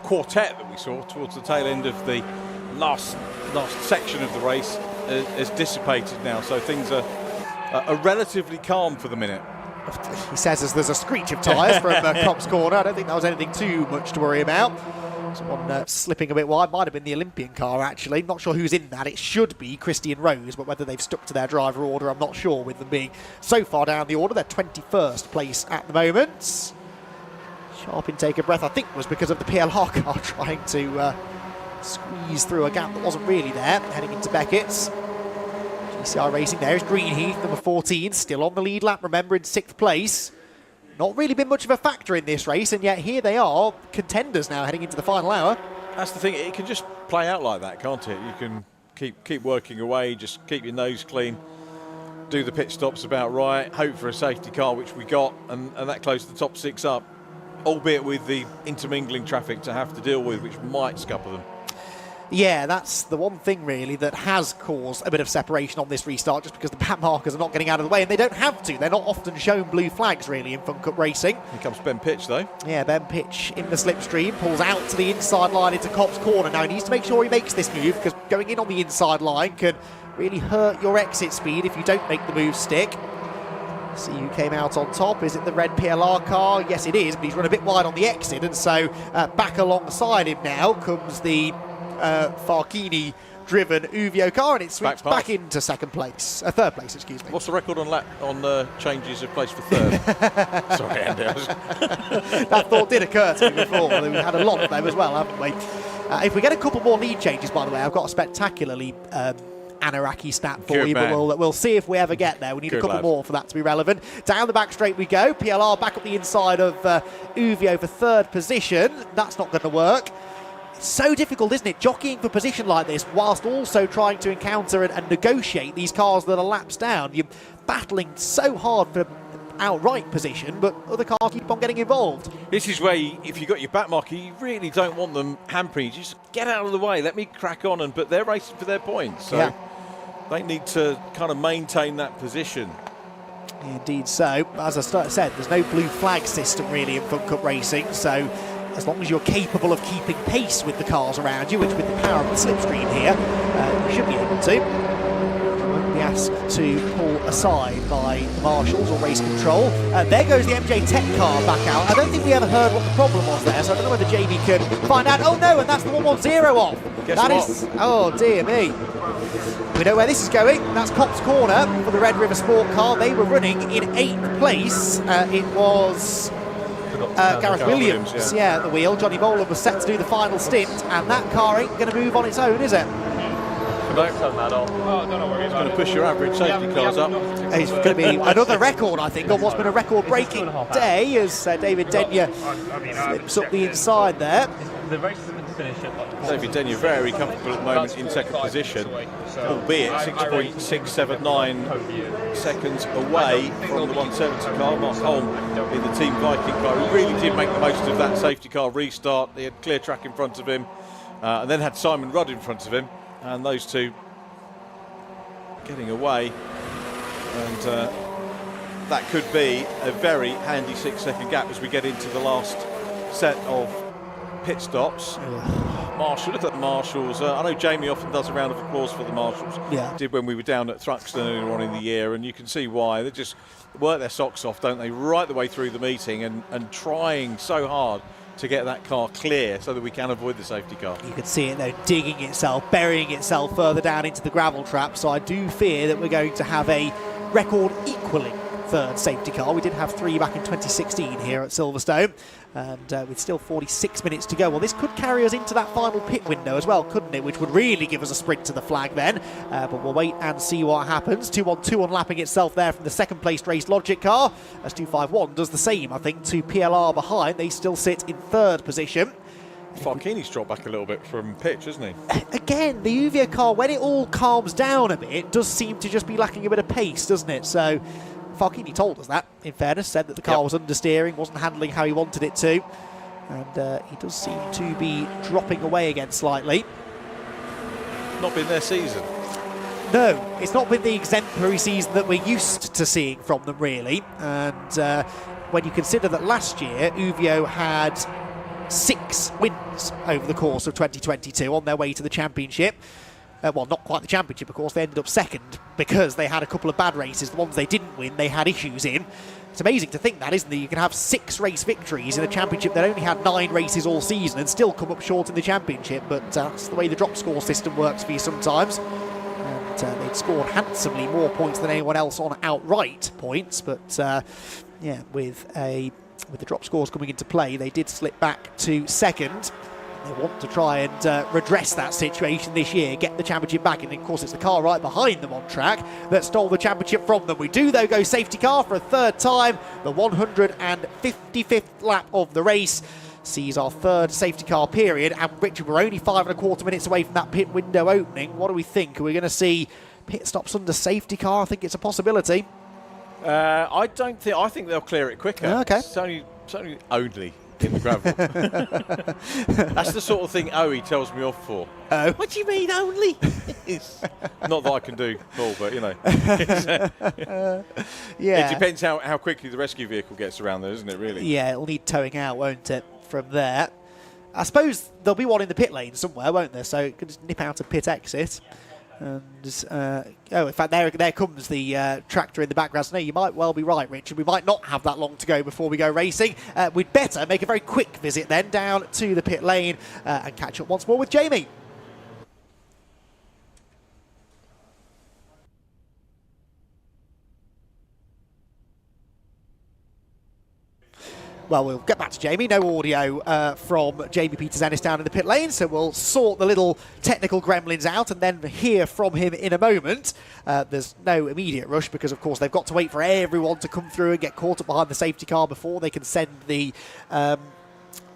quartet that we saw towards the tail end of the last section of the race has dissipated now, so things are relatively calm for the minute. He says as there's a screech of tyres from Cop's corner. I don't think that was anything too much to worry about. Someone slipping a bit wide, might have been the Olympian car actually. Not sure who's in that. It should be Christian Rose, but whether they've stuck to their driver order, I'm not sure, with them being so far down the order. They're 21st place at the moment. Sharp intake of breath, I think, was because of the PLR car trying to squeeze through a gap that wasn't really there, heading into Beckett's. GCR Racing there is Greenheath, number 14, still on the lead lap, remember, in 6th place. Not really been much of a factor in this race, and yet here they are, contenders now heading into the final hour. That's the thing, it can just play out like that, can't it? You can keep working away, just keep your nose clean, do the pit stops about right, hope for a safety car, which we got, and that closed the top 6 up, albeit with the intermingling traffic to have to deal with, which might scupper them. Yeah, that's the one thing really that has caused a bit of separation on this restart, just because the back markers are not getting out of the way, and they don't have to. They're not often shown blue flags really in Fun Cup racing. Here comes Ben Pitch though. Yeah, Ben Pitch in the slipstream, pulls out to the inside line into Cop's corner. Now he needs to make sure he makes this move, because going in on the inside line can really hurt your exit speed if you don't make the move stick. See who came out on top. Is it the red PLR car? Yes, it is, but he's run a bit wide on the exit, and so back alongside him now comes the Farkini-driven Uvio car, and it swings back into third place, excuse me. What's the record on changes of place for third? Sorry, Andy. That thought did occur to me before. We've had a lot of them as well, haven't we? If we get a couple more lead changes, by the way, I've got a spectacularly Anaraki stat for you, but we'll see if we ever get there. We need a couple more for that to be relevant. Down the back straight we go. PLR back up the inside of Uvio for 3rd position. That's not going to work. It's so difficult, isn't it, jockeying for position like this whilst also trying to encounter and negotiate these cars that are laps down. You're battling so hard for outright position, but other cars keep on getting involved. This is where, if you've got your back marker, you really don't want them hampering. You just get out of the way, let me crack on, but they're racing for their points. So they need to kind of maintain that position. Indeed so. As I said, there's no blue flag system really in Fun Cup racing, so as long as you're capable of keeping pace with the cars around you, which with the power of the slipstream here, you should be able to. You won't be asked to pull aside by the marshals or race control. There goes the MJ Tech car back out. I don't think we ever heard what the problem was there, so I don't know whether Jamie can find out. Oh no, and that's the 110 off. Oh dear me. We know where this is going. That's Cop's corner for the Red River Sport car. They were running in 8th place. It was Gareth Williams, at the wheel. Johnny Boland was set to do the final stint, and that car ain't going to move on its own, is it? He's going to push your average safety cars up. It's going to be another record, I think, on what's been a record-breaking day, as David Denyer slips up the inside there. David Denyer very comfortable at the moment in second position, albeit 6.679 seconds away from the 170 car. Mark Holm in the Team Viking car, who really did make the most of that safety car restart. He had clear track in front of him, and then had Simon Rudd in front of him, and those two getting away, and that could be a very handy 6-second gap as we get into the last set of pit stops. Marshall, look at the Marshals. I know Jamie often does a round of applause for the Marshals. Yeah. Did when we were down at Thruxton earlier on in the year, and you can see why. They just work their socks off, don't they, right the way through the meeting, and trying so hard to get that car clear so that we can avoid the safety car. You can see it though, digging itself, burying itself further down into the gravel trap, so I do fear that we're going to have a record equaling third safety car. We did have 3 back in 2016 here at Silverstone, and with still 46 minutes to go. Well, this could carry us into that final pit window as well, couldn't it? Which would really give us a sprint to the flag then, but we'll wait and see what happens. 2-1-2 unlapping itself there from the second placed Race Logic car, as 251 does the same, I think, to PLR behind. They still sit in third position. Farkini's dropped back a little bit from pitch, hasn't he? Again, the Uvia car, when it all calms down a bit, does seem to just be lacking a bit of pace, doesn't it? So Farkini told us that, in fairness, said that the car was understeering, wasn't handling how he wanted it to, and he does seem to be dropping away again slightly. Not been their season. No, it's not been the exemplary season that we're used to seeing from them, really. And when you consider that last year Uvio had 6 wins over the course of 2022 on their way to the championship. Well, not quite the championship, of course. They ended up second because they had a couple of bad races. The ones they didn't win, they had issues in. It's amazing to think that, isn't it? You can have 6 race victories in a championship that only had 9 races all season and still come up short in the championship. But that's the way the drop score system works for you sometimes. And they'd scored handsomely more points than anyone else on outright points. But yeah, with the drop scores coming into play, they did slip back to second. They want to try and redress that situation this year, get the championship back, and of course it's the car right behind them on track that stole the championship from them. We do though go safety car for a third time. The 155th lap of the race sees our third safety car period, and Richard, we're only 5.25 minutes away from that pit window opening. What do we think? Are we going to see pit stops under safety car? I think it's a possibility. I don't think. I think they'll clear it quicker. Okay. It's only only in the gravel. That's the sort of thing Owie tells me off for. Oh. What do you mean only? Not that I can do, Paul, but you know. Yeah. It depends how quickly the rescue vehicle gets around there, isn't it, really? Yeah, it'll need towing out, won't it, from there. I suppose there'll be one in the pit lane somewhere, won't there? So it could just nip out a pit exit. And in fact, there comes the tractor in the background. So no, you might well be right, Richard. We might not have that long to go before we go racing. We'd better make a very quick visit then down to the pit lane and catch up once more with Jamie. Well, we'll get back to Jamie. No audio from Jamie Peters-Ennis down in the pit lane, so we'll sort the little technical gremlins out and then hear from him in a moment. There's no immediate rush because, of course, they've got to wait for everyone to come through and get caught up behind the safety car before they can send the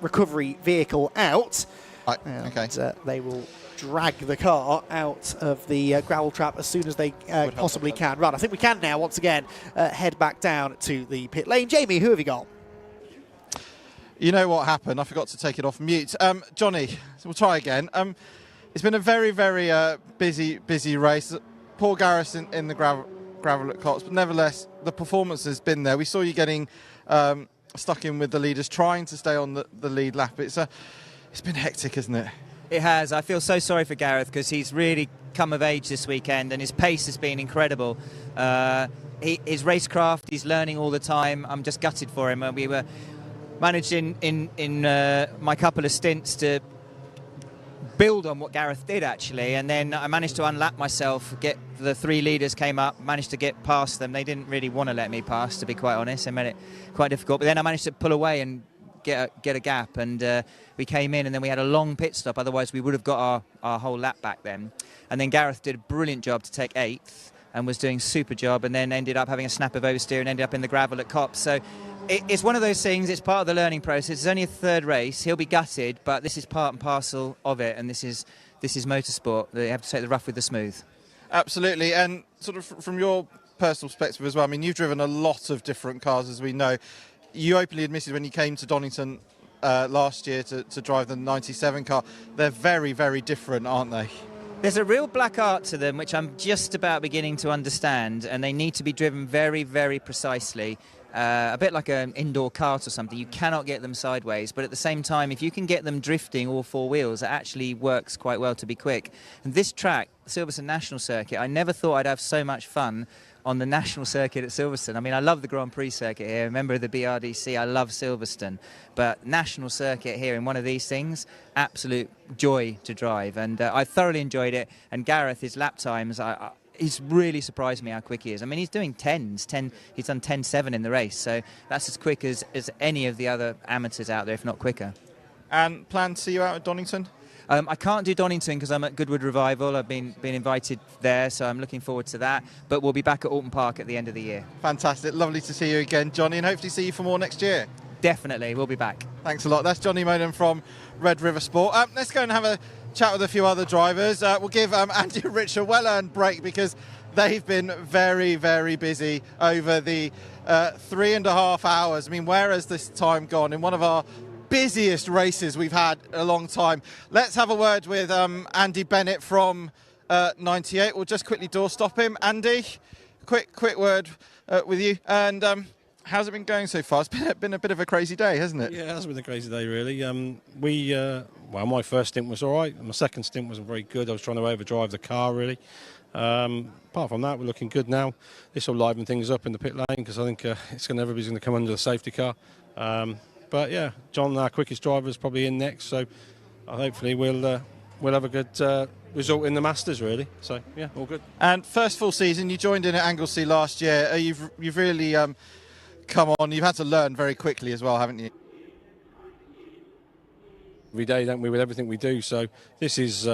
recovery vehicle out. Okay. They will drag the car out of the gravel trap as soon as they possibly can. Right, I think we can now, once again, head back down to the pit lane. Jamie, who have you got? You know what happened? I forgot to take it off mute. Johnny, we'll try again. It's been a very, very busy race. Poor Gareth in the gravel at Cots, but nevertheless, the performance has been there. We saw you getting stuck in with the leaders, trying to stay on the lead lap. It's been hectic, isn't it? It has. I feel so sorry for Gareth because he's really come of age this weekend and his pace has been incredible. His racecraft, he's learning all the time. I'm just gutted for him. We were managed in my couple of stints to build on what Gareth did, actually, and then I managed to unlap myself, get the 3 leaders came up, managed to get past them. They didn't really want to let me pass, to be quite honest. They made it quite difficult, but then I managed to pull away and get a gap, and we came in, and then we had a long pit stop. Otherwise, we would have got our whole lap back then. And then Gareth did a brilliant job to take 8th and was doing a super job, and then ended up having a snap of oversteer and ended up in the gravel at Copse. So it's one of those things. It's part of the learning process. It's only a 3rd race. He'll be gutted, but this is part and parcel of it, and this is motorsport. They have to take the rough with the smooth. Absolutely, and sort of from your personal perspective as well, I mean, you've driven a lot of different cars, as we know. You openly admitted when you came to Donington last year to drive the 97 car, they're very, very different, aren't they? There's a real black art to them, which I'm just about beginning to understand, and they need to be driven very, very precisely. A bit like an indoor kart or something. You cannot get them sideways, but at the same time, if you can get them drifting all 4 wheels, it actually works quite well to be quick. And this track, Silverstone National Circuit, I never thought I'd have so much fun on the national circuit at Silverstone. I mean, I love the Grand Prix circuit here. Member of the BRDC, I love Silverstone. But national circuit here in one of these things, absolute joy to drive. And I thoroughly enjoyed it. And Gareth, his lap times, he's really surprised me how quick he is. I mean, he's doing 10s. He's done 10.7 in the race. So that's as quick as any of the other amateurs out there, if not quicker. And plan to see you out at Donington? I can't do Donington because I'm at Goodwood Revival. I've been invited there, so I'm looking forward to that. But we'll be back at Alton Park at the end of the year. Fantastic. Lovely to see you again, Johnny, and hopefully see you for more next year. Definitely. We'll be back. Thanks a lot. That's Johnny Moden from Red River Sport. Let's go and have a chat with a few other drivers. We'll give Andy and Rich a well-earned break because they've been very, very busy over the 3.5 hours. I mean, where has this time gone? In one of our busiest races we've had in a long time. Let's have a word with Andy Bennett from 98. We'll just quickly doorstop him. Andy, quick word with you. And how's it been going so far? It's been a bit of a crazy day, hasn't it? Yeah, it has been a crazy day, really. Well, my first stint was all right. My second stint wasn't very good. I was trying to overdrive the car, really. Apart from that, we're looking good now. This will liven things up in the pit lane because I think everybody's going to come under the safety car. But yeah, John, our quickest driver, is probably in next, so hopefully we'll have a good result in the Masters, really. So yeah, all good. And first full season, you joined in at Anglesey last year. You've really come on. You've had to learn very quickly as well, haven't you? Every day, don't we, with everything we do? So this is,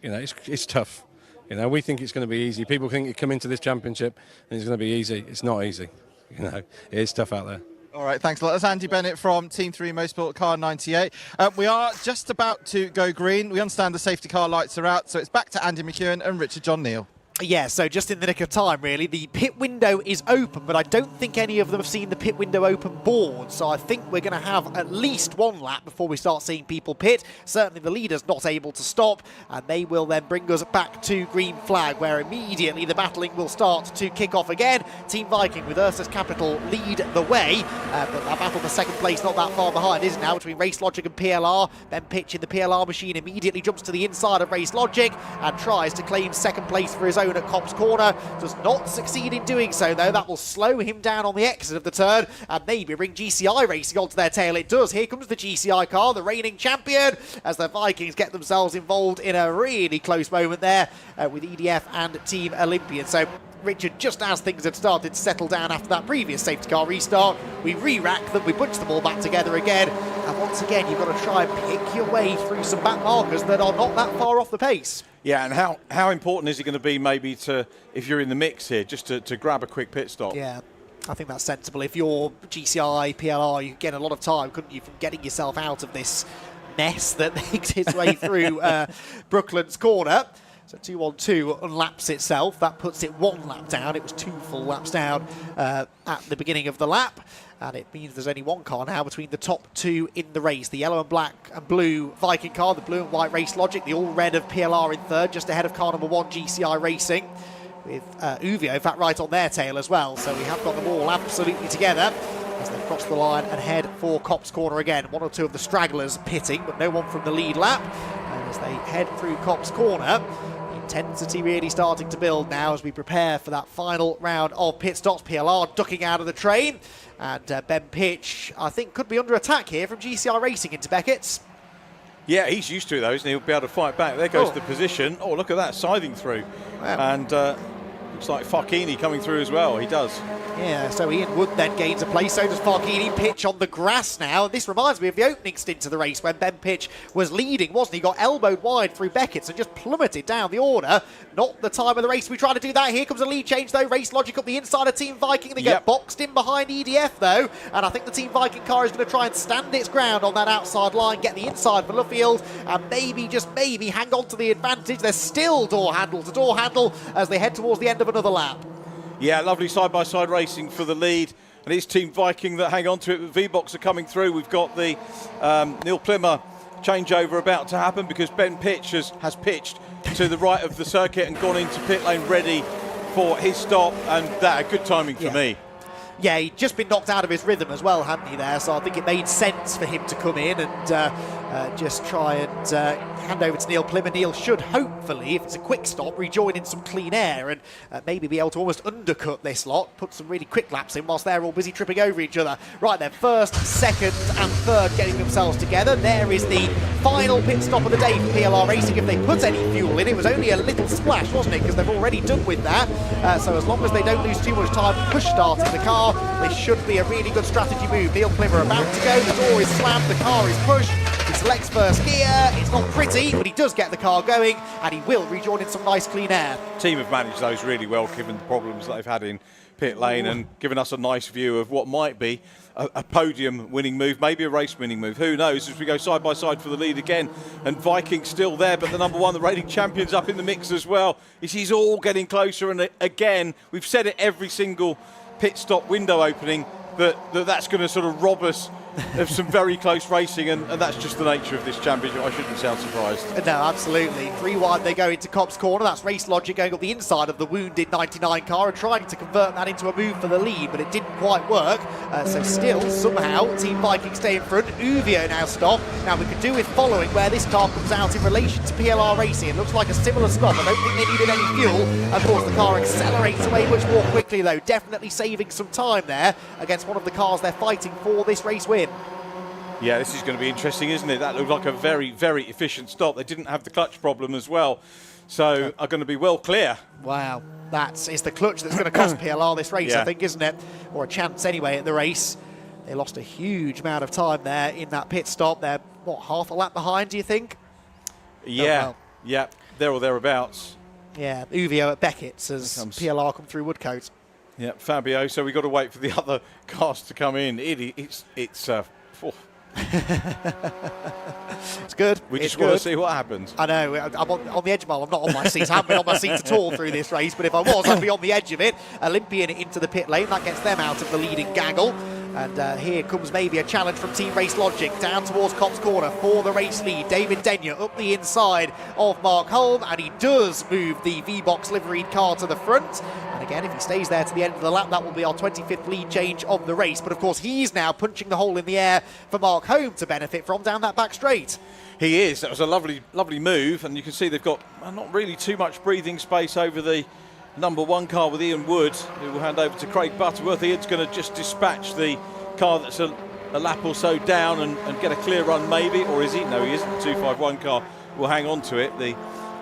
it's tough. We think it's going to be easy. People think you come into this championship and it's going to be easy. It's not easy. It is tough out there. All right, thanks a lot. That's Andy Bennett from Team 3 Motorsport Car 98. We are just about to go green. We understand the safety car lights are out, so it's back to Andy McEwen and Richard John Neal. Yeah, so just in the nick of time, really. The pit window is open, but I don't think any of them have seen the pit window open board. So I think we're going to have at least one lap before we start seeing people pit. Certainly the leader's not able to stop, and they will then bring us back to green flag, where immediately the battling will start to kick off again. Team Viking with Ursus Capital lead the way, but that battle for second place not that far behind, is now between Race Logic and PLR. Then Pitch in the PLR machine immediately jumps to the inside of Race Logic and tries to claim second place for his own at Copse Corner. Does not succeed in doing so, though. That will slow him down on the exit of the turn and maybe bring GCI racing onto their tail. It does. Here comes the GCI car, the reigning champion, as the Vikings get themselves involved in a really close moment there with EDF and Team Olympian. So Richard, just as things had started to settle down after that previous safety car restart, we re-rack them, we bunch them all back together again, and once again you've got to try and pick your way through some back markers that are not that far off the pace. Yeah, and how important is it going to be maybe to, if you're in the mix here, just to grab a quick pit stop? Yeah, I think that's sensible. If you're GCI, PLR, you could get a lot of time, couldn't you, from getting yourself out of this mess that makes its way through Brooklands Corner. So 2-1-2 unlaps itself. That puts it one lap down. It was 2 full laps down at the beginning of the lap. And it means there's only one car now between the top 2 in the race. The yellow and black and blue Viking car, the blue and white Race Logic, the all red of PLR in third, just ahead of car number 1 GCI Racing, with Uvio, in fact, right on their tail as well. So we have got them all absolutely together as they cross the line and head for Copse Corner again. 1 or 2 of the stragglers pitting, but no one from the lead lap. And as they head through Copse Corner, intensity really starting to build now as we prepare for that final round of pit stops. PLR ducking out of the train, and Ben Pitch, I think, could be under attack here from GCI Racing into Beckett's. Yeah, he's used to those, and he'll be able to fight back. There goes the position. Oh, look at that, scything through. Wow. And looks like Facchini coming through as well. He does. Yeah, so Ian Wood then gains a place, so does Farghini. Pitch on the grass now. This reminds me of the opening stint of the race when Ben Pitch was leading, wasn't he? Got elbowed wide through Beckett and just plummeted down the order. Not the time of the race we try to do that. Here comes a lead change though. Race Logic up the inside of Team Viking. They get boxed in behind EDF though, and I think the Team Viking car is going to try and stand its ground on that outside line, get the inside for Luffield, and maybe, just maybe, hang on to the advantage. They're still door handle to door handle as they head towards the end of another lap. Yeah, lovely side-by-side racing for the lead. And it's Team Viking that hang on to it. V-Box are coming through. We've got the Neil Plymmer changeover about to happen because Ben Pitch has pitched to the right of the circuit and gone into pit lane ready for his stop. And that, good timing for me. Yeah, he'd just been knocked out of his rhythm as well, hadn't he, there? So I think it made sense for him to come in and just try and hand over to Neil Plymmer. Neil should hopefully, if it's a quick stop, rejoin in some clean air and maybe be able to almost undercut this lot, put some really quick laps in whilst they're all busy tripping over each other. Right then, first, second and third getting themselves together. There is the final pit stop of the day for PLR Racing. If they put any fuel in, it was only a little splash, wasn't it? Because they've already done with that. So as long as they don't lose too much time push starting the car, this should be a really good strategy move. Neil Plymmer about to go, the door is slammed, the car is pushed. He selects first gear, it's not pretty, but he does get the car going, and he will rejoin in some nice clean air. Team have managed those really well, given the problems that they've had in pit lane, and given us a nice view of what might be a podium winning move, maybe a race winning move. Who knows, as we go side by side for the lead again. And Viking's still there, but the number one, the reigning champion's up in the mix as well. He's all getting closer, and again, we've said it every single pit stop window opening, that's going to sort of rob us of some very close racing, and that's just the nature of this championship. I shouldn't sound surprised. No, absolutely. 3 wide they go into Copse Corner. That's Race Logic going up the inside of the wounded 99 car and trying to convert that into a move for the lead, but it didn't quite work. So still, somehow, Team Viking stay in front. Uvio now stop. Now we could do with following where this car comes out in relation to PLR Racing. It looks like a similar stop. I don't think they needed any fuel. Of course, the car accelerates away much more quickly though, definitely saving some time there against one of the cars they're fighting for this race win. Yeah, this is going to be interesting, isn't it? That looked like a very, very efficient stop. They didn't have the clutch problem as well, so are going to be well clear. Wow, it's the clutch that's going to cost PLR this race, I think, isn't it? Or a chance anyway at the race. They lost a huge amount of time there in that pit stop. They're, what, half a lap behind, do you think? Yeah, yeah, there or thereabouts. Yeah, Uvio at Beckett's as PLR come through Woodcote. Yeah, Fabio, so we've got to wait for the other cars to come in. It's it's good. We just want to see what happens. I know. I'm on the edge of I'm not on my seat. I haven't been on my seat at all through this race, but if I was, I'd be on the edge of it. Olympian into the pit lane. That gets them out of the leading gaggle. And here comes maybe a challenge from Team Race Logic down towards Copse Corner for the race lead. David Denyer up the inside of Mark Holm, and he does move the V-Box liveried car to the front. And again, if he stays there to the end of the lap, that will be our 25th lead change of the race. But of course, he's now punching the hole in the air for Mark Holm to benefit from down that back straight. He is. That was a lovely, lovely move, and you can see they've got not really too much breathing space over the number one car with Ian Wood, who will hand over to Craig Butterworth. Ian's going to just dispatch the car that's a lap or so down and get a clear run maybe, or is he? No, he isn't. The 251 car will hang on to it. The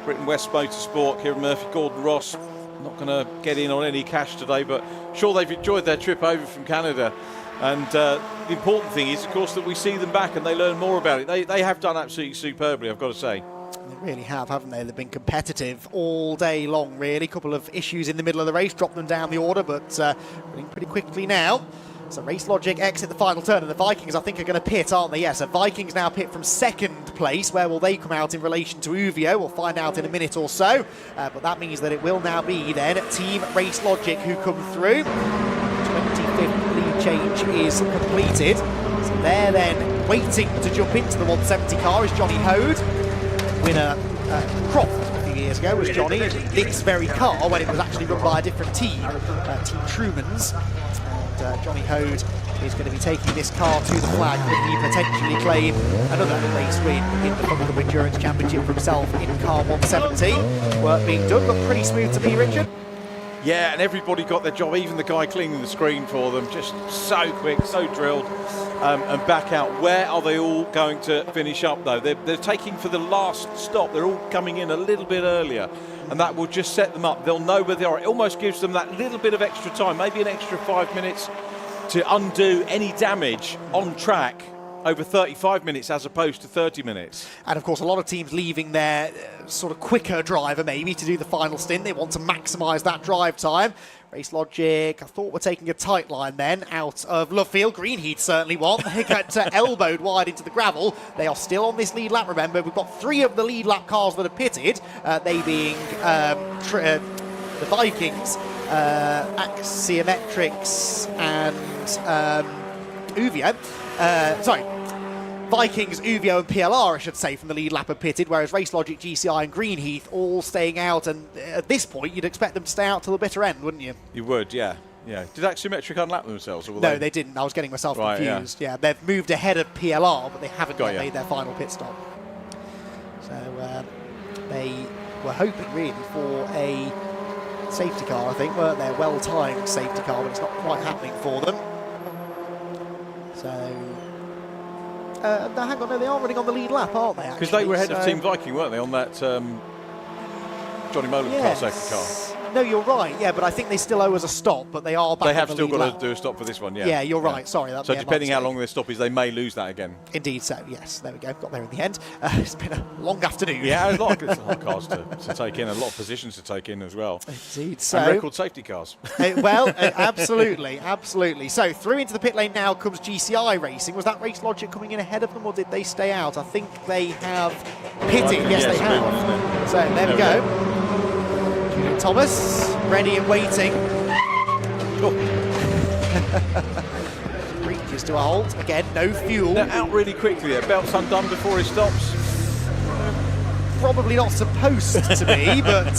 Britain West Motorsport, Kieran Murphy, Gordon Ross, not going to get in on any cash today, but sure they've enjoyed their trip over from Canada. And the important thing is, of course, that we see them back and they learn more about it. They have done absolutely superbly, I've got to say. They really have, haven't they? They've been competitive all day long, really. A couple of issues in the middle of the race, dropped them down the order, but running pretty quickly now. So Race Logic exit the final turn, and the Vikings, I think, are going to pit, aren't they? Yes, so Vikings now pit from second place. Where will they come out in relation to Uvio? We'll find out in a minute or so. But that means that it will now be then Team Race Logic who come through. 25th lead change is completed. So they're then waiting to jump into the 170 car is Johnny Hode. Winner Croft a few years ago was Johnny. This very car when it was actually run by a different team, Team Truman's. Johnny Hode is going to be taking this car to the flag. Could he potentially claim another race win in the Fun Cup Endurance Championship for himself in car 170? Work being done, but pretty smooth to me, Richard. Yeah, and everybody got their job, even the guy cleaning the screen for them, just so quick, so drilled, and back out. Where are they all going to finish up, though? They're taking for the last stop. They're all coming in a little bit earlier. and that will just set them up. They'll know where they are. It almost gives them that little bit of extra time, maybe an extra 5 minutes to undo any damage on track over 35 minutes as opposed to 30 minutes. And of course, a lot of teams leaving their sort of quicker driver maybe to do the final stint. They want to maximise that drive time. Race Logic, I thought we're taking a tight line then out of Lovefield. Greenheath certainly won't. They got elbowed wide into the gravel. They are still on this lead lap, remember. We've got 3 of the lead lap cars that are pitted, they being the Vikings, Axiometrics and Uvio. Vikings, Uvio and PLR, I should say, from the lead lap are pitted, whereas Race Logic, GCI and Greenheath all staying out, and at this point you'd expect them to stay out till the bitter end, wouldn't you? You would, yeah. Yeah. Did Axiometric unlap themselves? Or No, they didn't. I was getting myself confused. Yeah, they've moved ahead of PLR, but they haven't yet made their final pit stop. So they were hoping really for a safety car, I think, weren't they? A well-timed safety car, but it's not quite happening for them. So... no, hang on, no, they are running on the lead lap, aren't they? Because they were ahead of Team Viking, weren't they, on that Johnny Molan car, safety car? No, you're right, yeah, but I think they still owe us a stop, but they are back They have on the still lead got lap. to do a stop for this one, yeah. Yeah, you're right, sorry. So depending how long their stop is, they may lose that again. Indeed so, yes, there we go, got there in the end. It's been a long afternoon. Yeah, a lot of cars to take in, a lot of positions to take in as well. Indeed so. And record safety cars. Absolutely, absolutely. So through into the pit lane now comes GCI Racing. Was that Race Logic coming in ahead of them, or did they stay out? I think they have pitted. Yes, they have. So there we go. Julian Thomas, ready and waiting. Reaches to a halt. Again, no fuel. They're out really quickly there. Belt's undone before he stops. Probably not supposed to be, but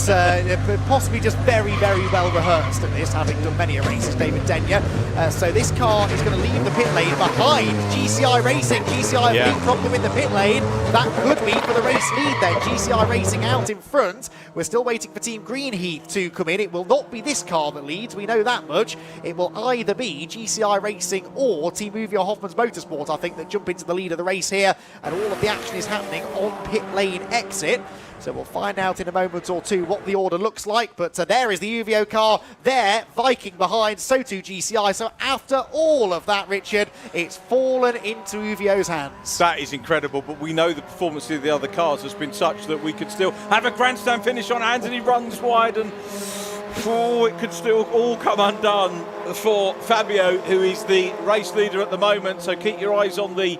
possibly just very, very well rehearsed at this, having done many races, David Denyer. So this car is going to leave the pit lane behind GCI Racing. GCI have leapfrogged them in the pit lane. That could be for the race lead then. GCI Racing out in front. We're still waiting for Team Greenheath to come in. It will not be this car that leads, we know that much. It will either be GCI Racing or Team Uvio Hoffman's Motorsport, I think, that jump into the lead of the race here. And all of the action is happening on pit lane exit. So we'll find out in a moment or two what the order looks like. But there is the Uvio car. There, Viking behind, so too GCI. So after all of that, Richard, it's fallen into Uvio's hands. That is incredible, but we know the performance of the other cars has been such that we could still have a grandstand finish on hands, and he runs wide, and it could still all come undone for Fabio, who is the race leader at the moment. So keep your eyes on the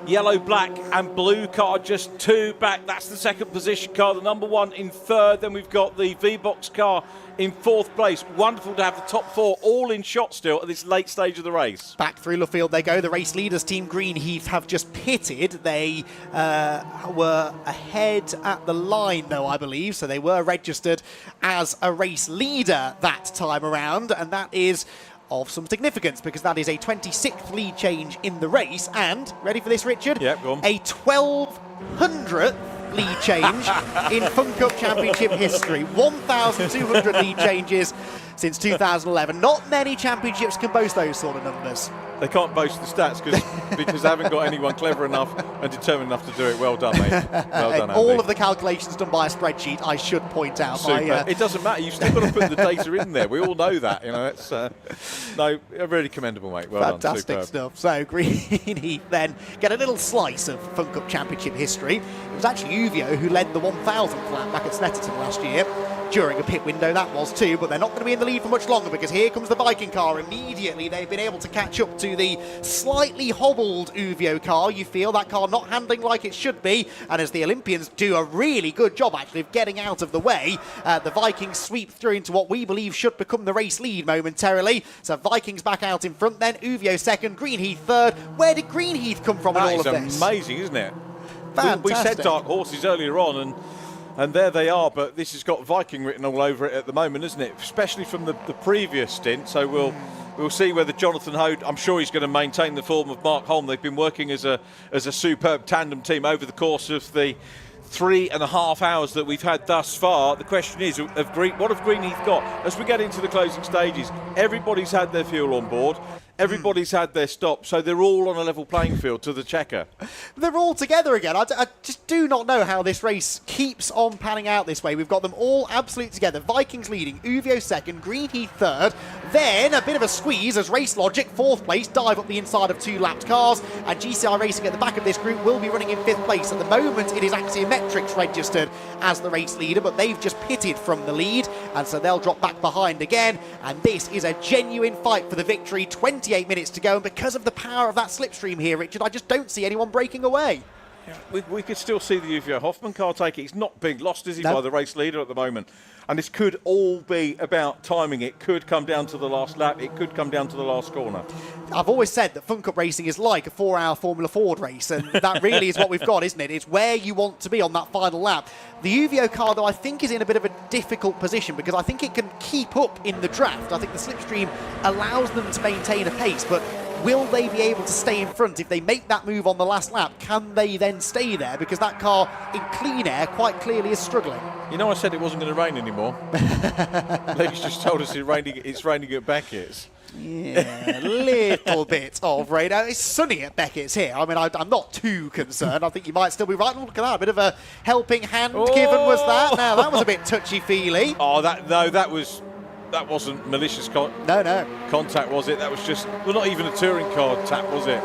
yellow, black and blue car, just 2 back. That's the second position car, the number 1 in 3rd. Then we've got the V-Box car in 4th place. Wonderful to have the top 4 all in shot still at this late stage of the race. Back through Lovefield they go. The race leaders, Team Greenheath, have just pitted. They were ahead at the line, though, I believe. So they were registered as a race leader that time around. And that is of some significance, because that is a 26th lead change in the race, and, ready for this, Richard? Yep, go on. A 1200th lead change in Fun Cup Championship history. 1,200 lead changes since 2011. Not many championships can boast those sort of numbers. They can't boast the stats because they haven't got anyone clever enough and determined enough to do it. Well done, mate. Well done, Andy. All of the calculations done by a spreadsheet, I should point out. Super. It doesn't matter. You've still got to put the data in there. We all know that. You know, it's really commendable, mate. Well done. Fantastic stuff. So Greenheath then get a little slice of Fun Cup Championship history. It was actually Uvio who led the 1,000th lap back at Snetterton last year. During a pit window, that was too, but they're not going to be in the lead for much longer, because here comes the Viking car. Immediately they've been able to catch up to the slightly hobbled Uvio car. You feel that car not handling like it should be, and as the Olympians do a really good job actually of getting out of the way, the Vikings sweep through into what we believe should become the race lead momentarily. So Vikings back out in front, then Uvio second, Greenheath third. Where did Greenheath come from in all of this? That is amazing, isn't it? Fantastic. We said dark horses earlier on, and there they are, but this has got Viking written all over it at the moment, isn't it? Especially from the previous stint. So we'll see whether Jonathan Hode, I'm sure he's going to maintain the form of Mark Holm. They've been working as a superb tandem team over the course of the 3.5 hours that we've had thus far. The question is, what have Greenheath got? As we get into the closing stages, everybody's had their fuel on board. Everybody's had their stop, so they're all on a level playing field to the checker. They're all together again. I just do not know how this race keeps on panning out this way. We've got them all absolutely together. Vikings leading, Uvio second, Greenheath third. Then a bit of a squeeze as Race Logic, fourth place, dive up the inside of 2 lapped cars. And GCI Racing at the back of this group will be running in 5th place. At the moment, it is Axiometrics registered as the race leader, but they've just pitted from the lead, and so they'll drop back behind again. And this is a genuine fight for the victory. 28 minutes to go, and because of the power of that slipstream here, Richard, I just don't see anyone breaking away. We could still see the Uvio Hoffman car take it. He's not being lost, is he, No. by the race leader at the moment? And this could all be about timing. It could come down to the last lap. It could come down to the last corner. I've always said that Fun Cup racing is like a 4-hour Formula Ford race, and that really is what we've got, isn't it? It's where you want to be on that final lap. The Uvio car, though, I think is in a bit of a difficult position because I think it can keep up in the draft. I think the slipstream allows them to maintain a pace, but will they be able to stay in front? If they make that move on the last lap, can they then stay there? Because that car in clean air quite clearly is struggling. You know, I said it wasn't going to rain anymore. Legs just told us it's raining at Beckett's. Yeah, a little bit of rain. It's sunny at Beckett's here. I mean, I'm not too concerned. I think you might still be right. Look at that, a bit of a helping hand given was that. Now, that was a bit touchy-feely. Oh, that wasn't malicious contact, was it? That was just, well, not even a touring car tap, was it?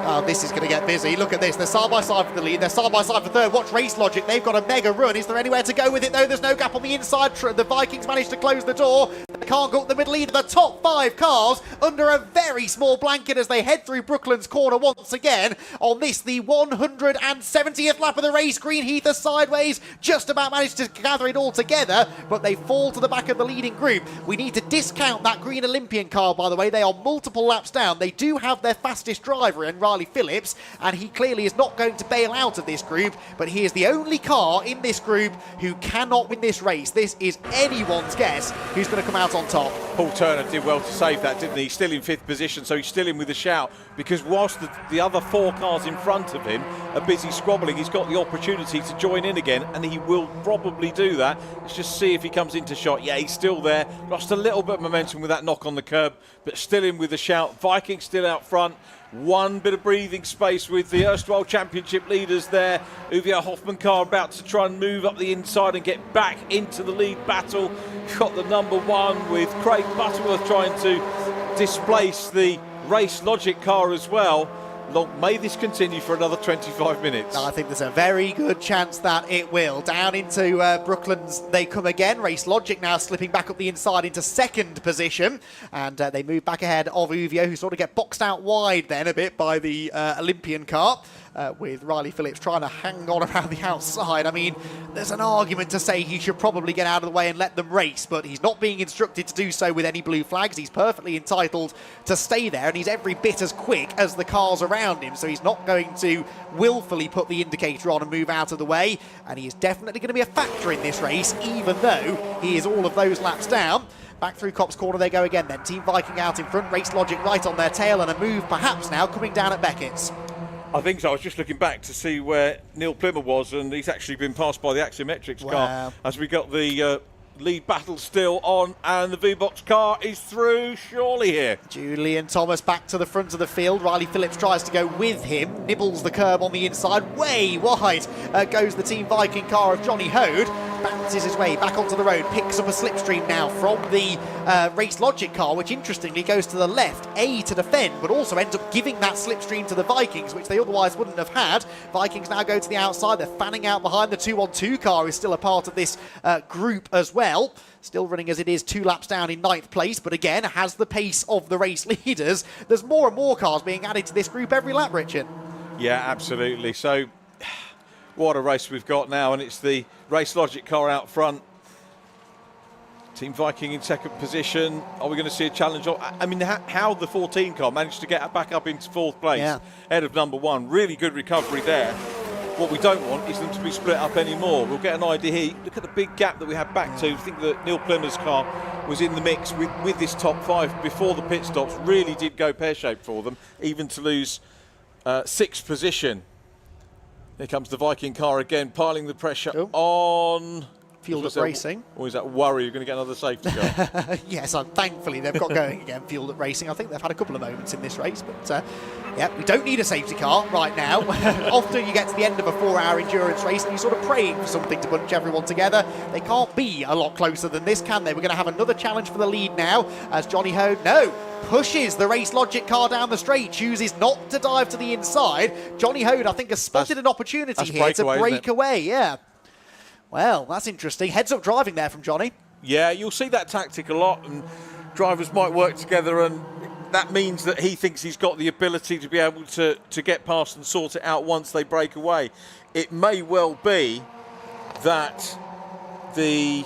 Oh, this is going to get busy. Look at this. They're side by side for the lead. They're side by side for third. Watch Race Logic. They've got a mega run. Is there anywhere to go with it, though? There's no gap on the inside. The Vikings managed to close the door. They can't go up the middle either. The top 5 cars under a very small blanket as they head through Brooklands corner once again. On this, the 170th lap of the race. Greenheath are sideways. Just about managed to gather it all together, but they fall to the back of the leading group. We need to discount that Green Olympian car, by the way. They are multiple laps down. They do have their fastest driver in Riley Phillips, and he clearly is not going to bail out of this group, but he is the only car in this group who cannot win this race. This is anyone's guess who's going to come out on top. Paul Turner did well to save that, didn't he? He's still in 5th position, so he's still in with a shout, because whilst the other 4 cars in front of him are busy squabbling, he's got the opportunity to join in again, and he will probably do that. Let's just see if he comes into shot. Yeah, he's still there. Lost a little bit of momentum with that knock on the curb, but still in with a shout. Vikings still out front. One bit of breathing space with the erstwhile championship leaders there. Uvio Hoffman car about to try and move up the inside and get back into the lead battle. Got the number 1 with Craig Butterworth trying to displace the Race Logic car as well. Long may this continue for another 25 minutes. I think there's a very good chance that it will. Down into Brooklands they come again. Race Logic now slipping back up the inside into 2nd position, and they move back ahead of Uvio, who sort of get boxed out wide then a bit by the Olympian car. With Riley Phillips trying to hang on around the outside. I mean, there's an argument to say he should probably get out of the way and let them race, but he's not being instructed to do so with any blue flags. He's perfectly entitled to stay there, and he's every bit as quick as the cars around him, so he's not going to willfully put the indicator on and move out of the way, and he is definitely going to be a factor in this race, even though he is all of those laps down. Back through Cops Corner they go again then. Team Viking out in front, Race Logic right on their tail, and a move perhaps now coming down at Beckett's. I think so. I was just looking back to see where Neil Plymmer was, and he's actually been passed by the Axiometrics car as we got the lead battle still on, and the V-Box car is through surely here. Julian Thomas back to the front of the field. Riley Phillips tries to go with him, nibbles the curb on the inside, way wide goes the Team Viking car of Johnny Hode, bounces his way back onto the road, picks up a slipstream now from the Race Logic car, which interestingly goes to the left, to defend, but also ends up giving that slipstream to the Vikings, which they otherwise wouldn't have had. Vikings now go to the outside, they're fanning out behind. The 2-on-2 car is still a part of this group as well. Still running as it is, 2 laps down in 9th place, but again has the pace of the race leaders. There's more and more cars being added to this group every lap, Richard. Yeah, absolutely. So what a race we've got now, and it's the Race Logic car out front. Team Viking in 2nd position. Are we going to see a challenge? I mean, how the 14 car managed to get back up into 4th place ahead of number 1. Really good recovery there. What we don't want is them to be split up anymore. We'll get an idea here. Look at the big gap that we had back to. I think that Neil Plymmer's car was in the mix with this top 5 before the pit stops. Really did go pear-shaped for them, even to lose 6th position. Here comes the Viking car again, piling the pressure on Fueled Up Racing. Or is that worry you're going to get another safety car? Yes, thankfully they've got going again, Fueled Up Racing. I think they've had a couple of moments in this race, but yeah, we don't need a safety car right now. Often you get to the end of a 4-hour endurance race and you're sort of praying for something to bunch everyone together. They can't be a lot closer than this, can they? We're going to have another challenge for the lead now as Johnny Hode, pushes the Race Logic car down the straight, chooses not to dive to the inside. Johnny Hode, I think, has spotted an opportunity here to break away, yeah. Well, that's interesting. Heads-up driving there from Johnny. Yeah, you'll see that tactic a lot, and drivers might work together, and that means that he thinks he's got the ability to be able to get past and sort it out once they break away. It may well be that the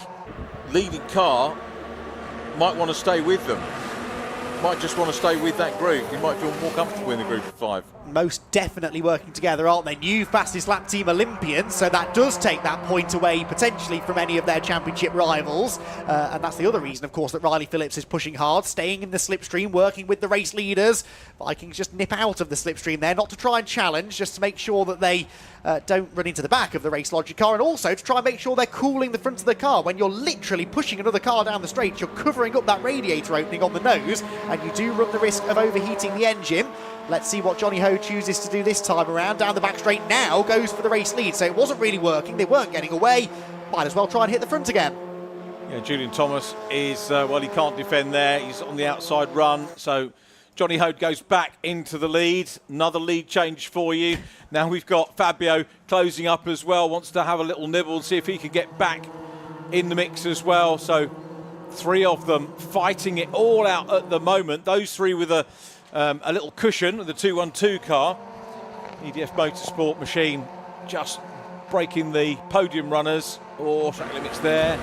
leading car might want to stay with them. Might just want to stay with that group. You might feel more comfortable in the group of 5. Most definitely working together, aren't they? New fastest lap team Olympians, so that does take that point away potentially from any of their championship rivals. And that's the other reason, of course, that Riley Phillips is pushing hard, staying in the slipstream, working with the race leaders. Vikings just nip out of the slipstream there, not to try and challenge, just to make sure that they don't run into the back of the Race Logic car, and also to try and make sure they're cooling the front of the car. When you're literally pushing another car down the straight, you're covering up that radiator opening on the nose, and you do run the risk of overheating the engine. Let's see what Johnny Hode chooses to do this time around. Down the back straight now, goes for the race lead. So it wasn't really working. They weren't getting away. Might as well try and hit the front again. Yeah, Julian Thomas is, well, he can't defend there. He's on the outside run. So Johnny Hode goes back into the lead. Another lead change for you. Now we've got Fabio closing up as well. Wants to have a little nibble and see if he can get back in the mix as well. So 3 of them fighting it all out at the moment. Those 3 with a little cushion with the 212 car. EDF Motorsport machine just breaking the podium runners. Track limits there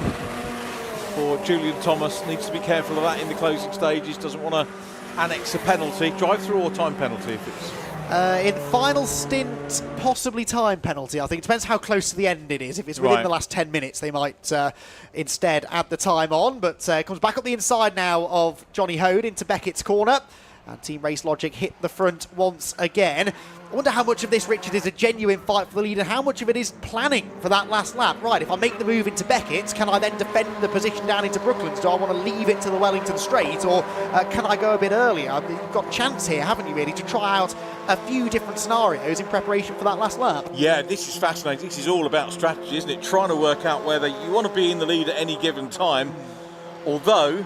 for Julian Thomas. Needs to be careful of that in the closing stages. Doesn't want to annex a penalty. Drive through or time penalty if it's... in final stint, possibly time penalty. I think it depends how close to the end it is. If it's within the last 10 minutes, they might instead add the time on. But comes back up the inside now of Johnny Hode into Beckett's corner. And Team Race Logic hit the front once again. I wonder how much of this, Richard, is a genuine fight for the lead and how much of it is planning for that last lap. Right, if I make the move into Beckett's, can I then defend the position down into Brooklands? Do I want to leave it to the Wellington straight, or can I go a bit earlier? I mean, you've got a chance here, haven't you, really, to try out a few different scenarios in preparation for that last lap. Yeah, this is fascinating. This is all about strategy, isn't it? Trying to work out whether you want to be in the lead at any given time, although...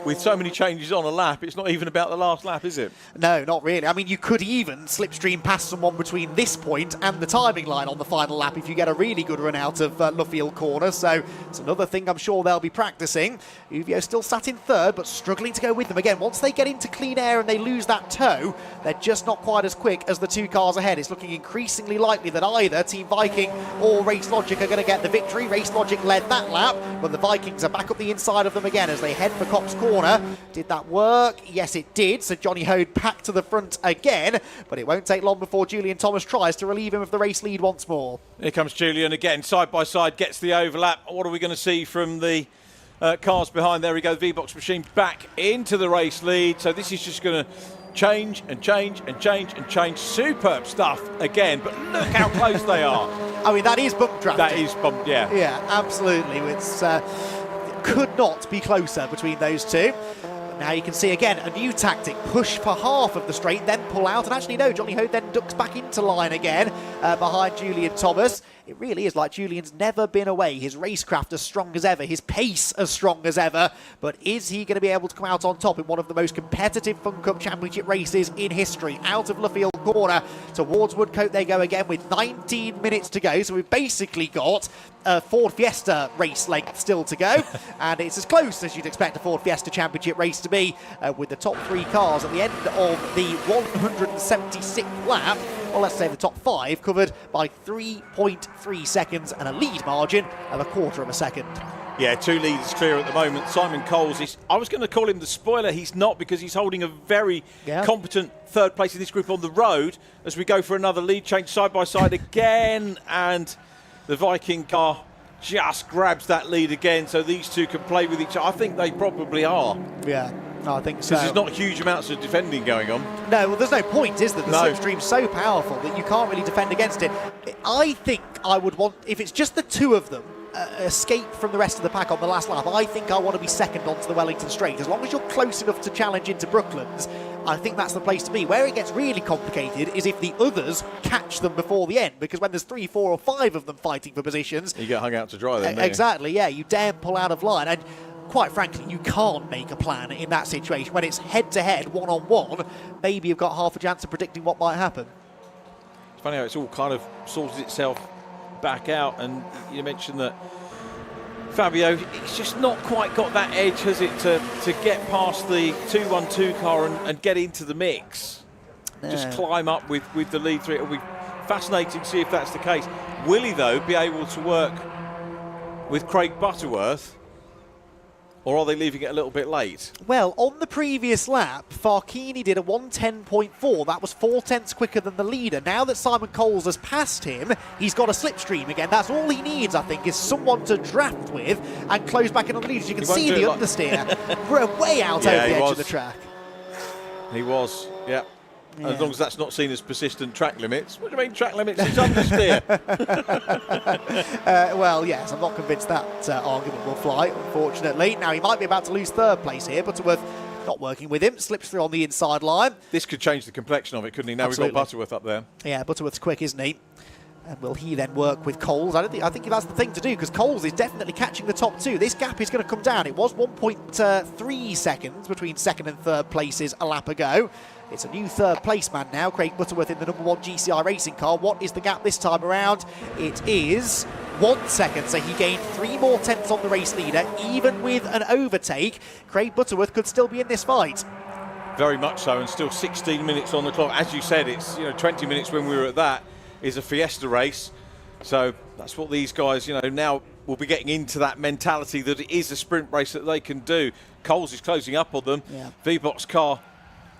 with so many changes on a lap, it's not even about the last lap, is it? No, not really. I mean, you could even slipstream past someone between this point and the timing line on the final lap if you get a really good run out of Luffield corner. So it's another thing I'm sure they'll be practicing. Uvio still sat in third, but struggling to go with them. Again, once they get into clean air and they lose that toe, they're just not quite as quick as the 2 cars ahead. It's looking increasingly likely that either Team Viking or Race Logic are going to get the victory. Race Logic led that lap, but the Vikings are back up the inside of them again as they head for Cops Corner. Did that work? Yes, it did. So Johnny Hode back to the front again, but it won't take long before Julian Thomas tries to relieve him of the race lead once more. Here comes Julian again, side by side, gets the overlap. What are we going to see from the cars behind? There we go, the V-Box machine back into the race lead. So this is just going to change and change and change and change. Superb stuff again, but look how close they are. I mean, that is bump drafting. That is bump, yeah. Yeah, absolutely. It's... could not be closer between those 2. But now you can see again a new tactic: push for half of the straight, then pull out. And actually, no, Johnny Hode then ducks back into line again behind Julian Thomas. It really is like Julian's never been away. His racecraft as strong as ever, his pace as strong as ever. But is he going to be able to come out on top in one of the most competitive Fun Cup Championship races in history? Out of Luffield corner towards Woodcote they go again with 19 minutes to go. So we've basically got a Ford Fiesta race length still to go. And it's as close as you'd expect a Ford Fiesta Championship race to be, with the top 3 cars at the end of the 176th lap. Well, let's say the top 5 covered by 3.3 seconds and a lead margin of 1/4 of a second. Yeah, 2 leaders clear at the moment. Simon Coles, I was going to call him the spoiler. He's not, because he's holding a very competent 3rd place in this group on the road as we go for another lead change side by side again. And the Viking car just grabs that lead again, so these 2 can play with each other. I think they probably are. Yeah. I think so. Because there's not huge amounts of defending going on. No, well, there's no point, is there? The slipstream's so powerful that you can't really defend against it. I think I would want, if it's just the 2 of them, escape from the rest of the pack on the last lap. I think I want to be second onto the Wellington Straight. As long as you're close enough to challenge into Brooklands, I think that's the place to be. Where it gets really complicated is if the others catch them before the end, because when there's 3, 4 or 5 of them fighting for positions... You get hung out to dry then, don't you? Exactly, yeah. You dare pull out of line. And quite frankly, you can't make a plan in that situation. When it's head-to-head, one-on-one, maybe you've got half a chance of predicting what might happen. It's funny how it's all kind of sorted itself back out, and you mentioned that Fabio, it's just not quite got that edge, has it, to get past the 2-1-2 car and get into the mix. No. Just climb up with the lead through. It'll be fascinating to see if that's the case. Will he, though, be able to work with Craig Butterworth, or are they leaving it a little bit late? Well, on the previous lap, Farchini did a 1:10.4. That was 4 tenths quicker than the leader. Now that Simon Coles has passed him, he's got a slipstream again. That's all he needs, I think, is someone to draft with and close back in on the leaders. You can see the understeer way out over the edge of the track. He was, yeah. Yeah. As long as that's not seen as persistent track limits. What do you mean track limits? It's understeer. Well, yes, I'm not convinced that argument will fly, unfortunately. Now, he might be about to lose third place here. Butterworth not working with him, slips through on the inside line. This could change the complexion of it, couldn't he? Now Absolutely. We've got Butterworth up there. Yeah, Butterworth's quick, isn't he? And will he then work with Coles? I think that's the thing to do, because Coles is definitely catching the top two. This gap is going to come down. It was 1.3 seconds between second and third places a lap ago. It's a new third place man now, Craig Butterworth in the number 1 GCI racing car. What is the gap this time around? It is 1 second, so he gained 3 more tenths on the race leader. Even with an overtake, Craig Butterworth could still be in this fight. Very much so, and still 16 minutes on the clock. As you said, it's 20 minutes when we were at that is a Fiesta race. So that's what these guys, now will be getting into that mentality that it is a sprint race that they can do. Coles is closing up on them. Yeah. V-Box car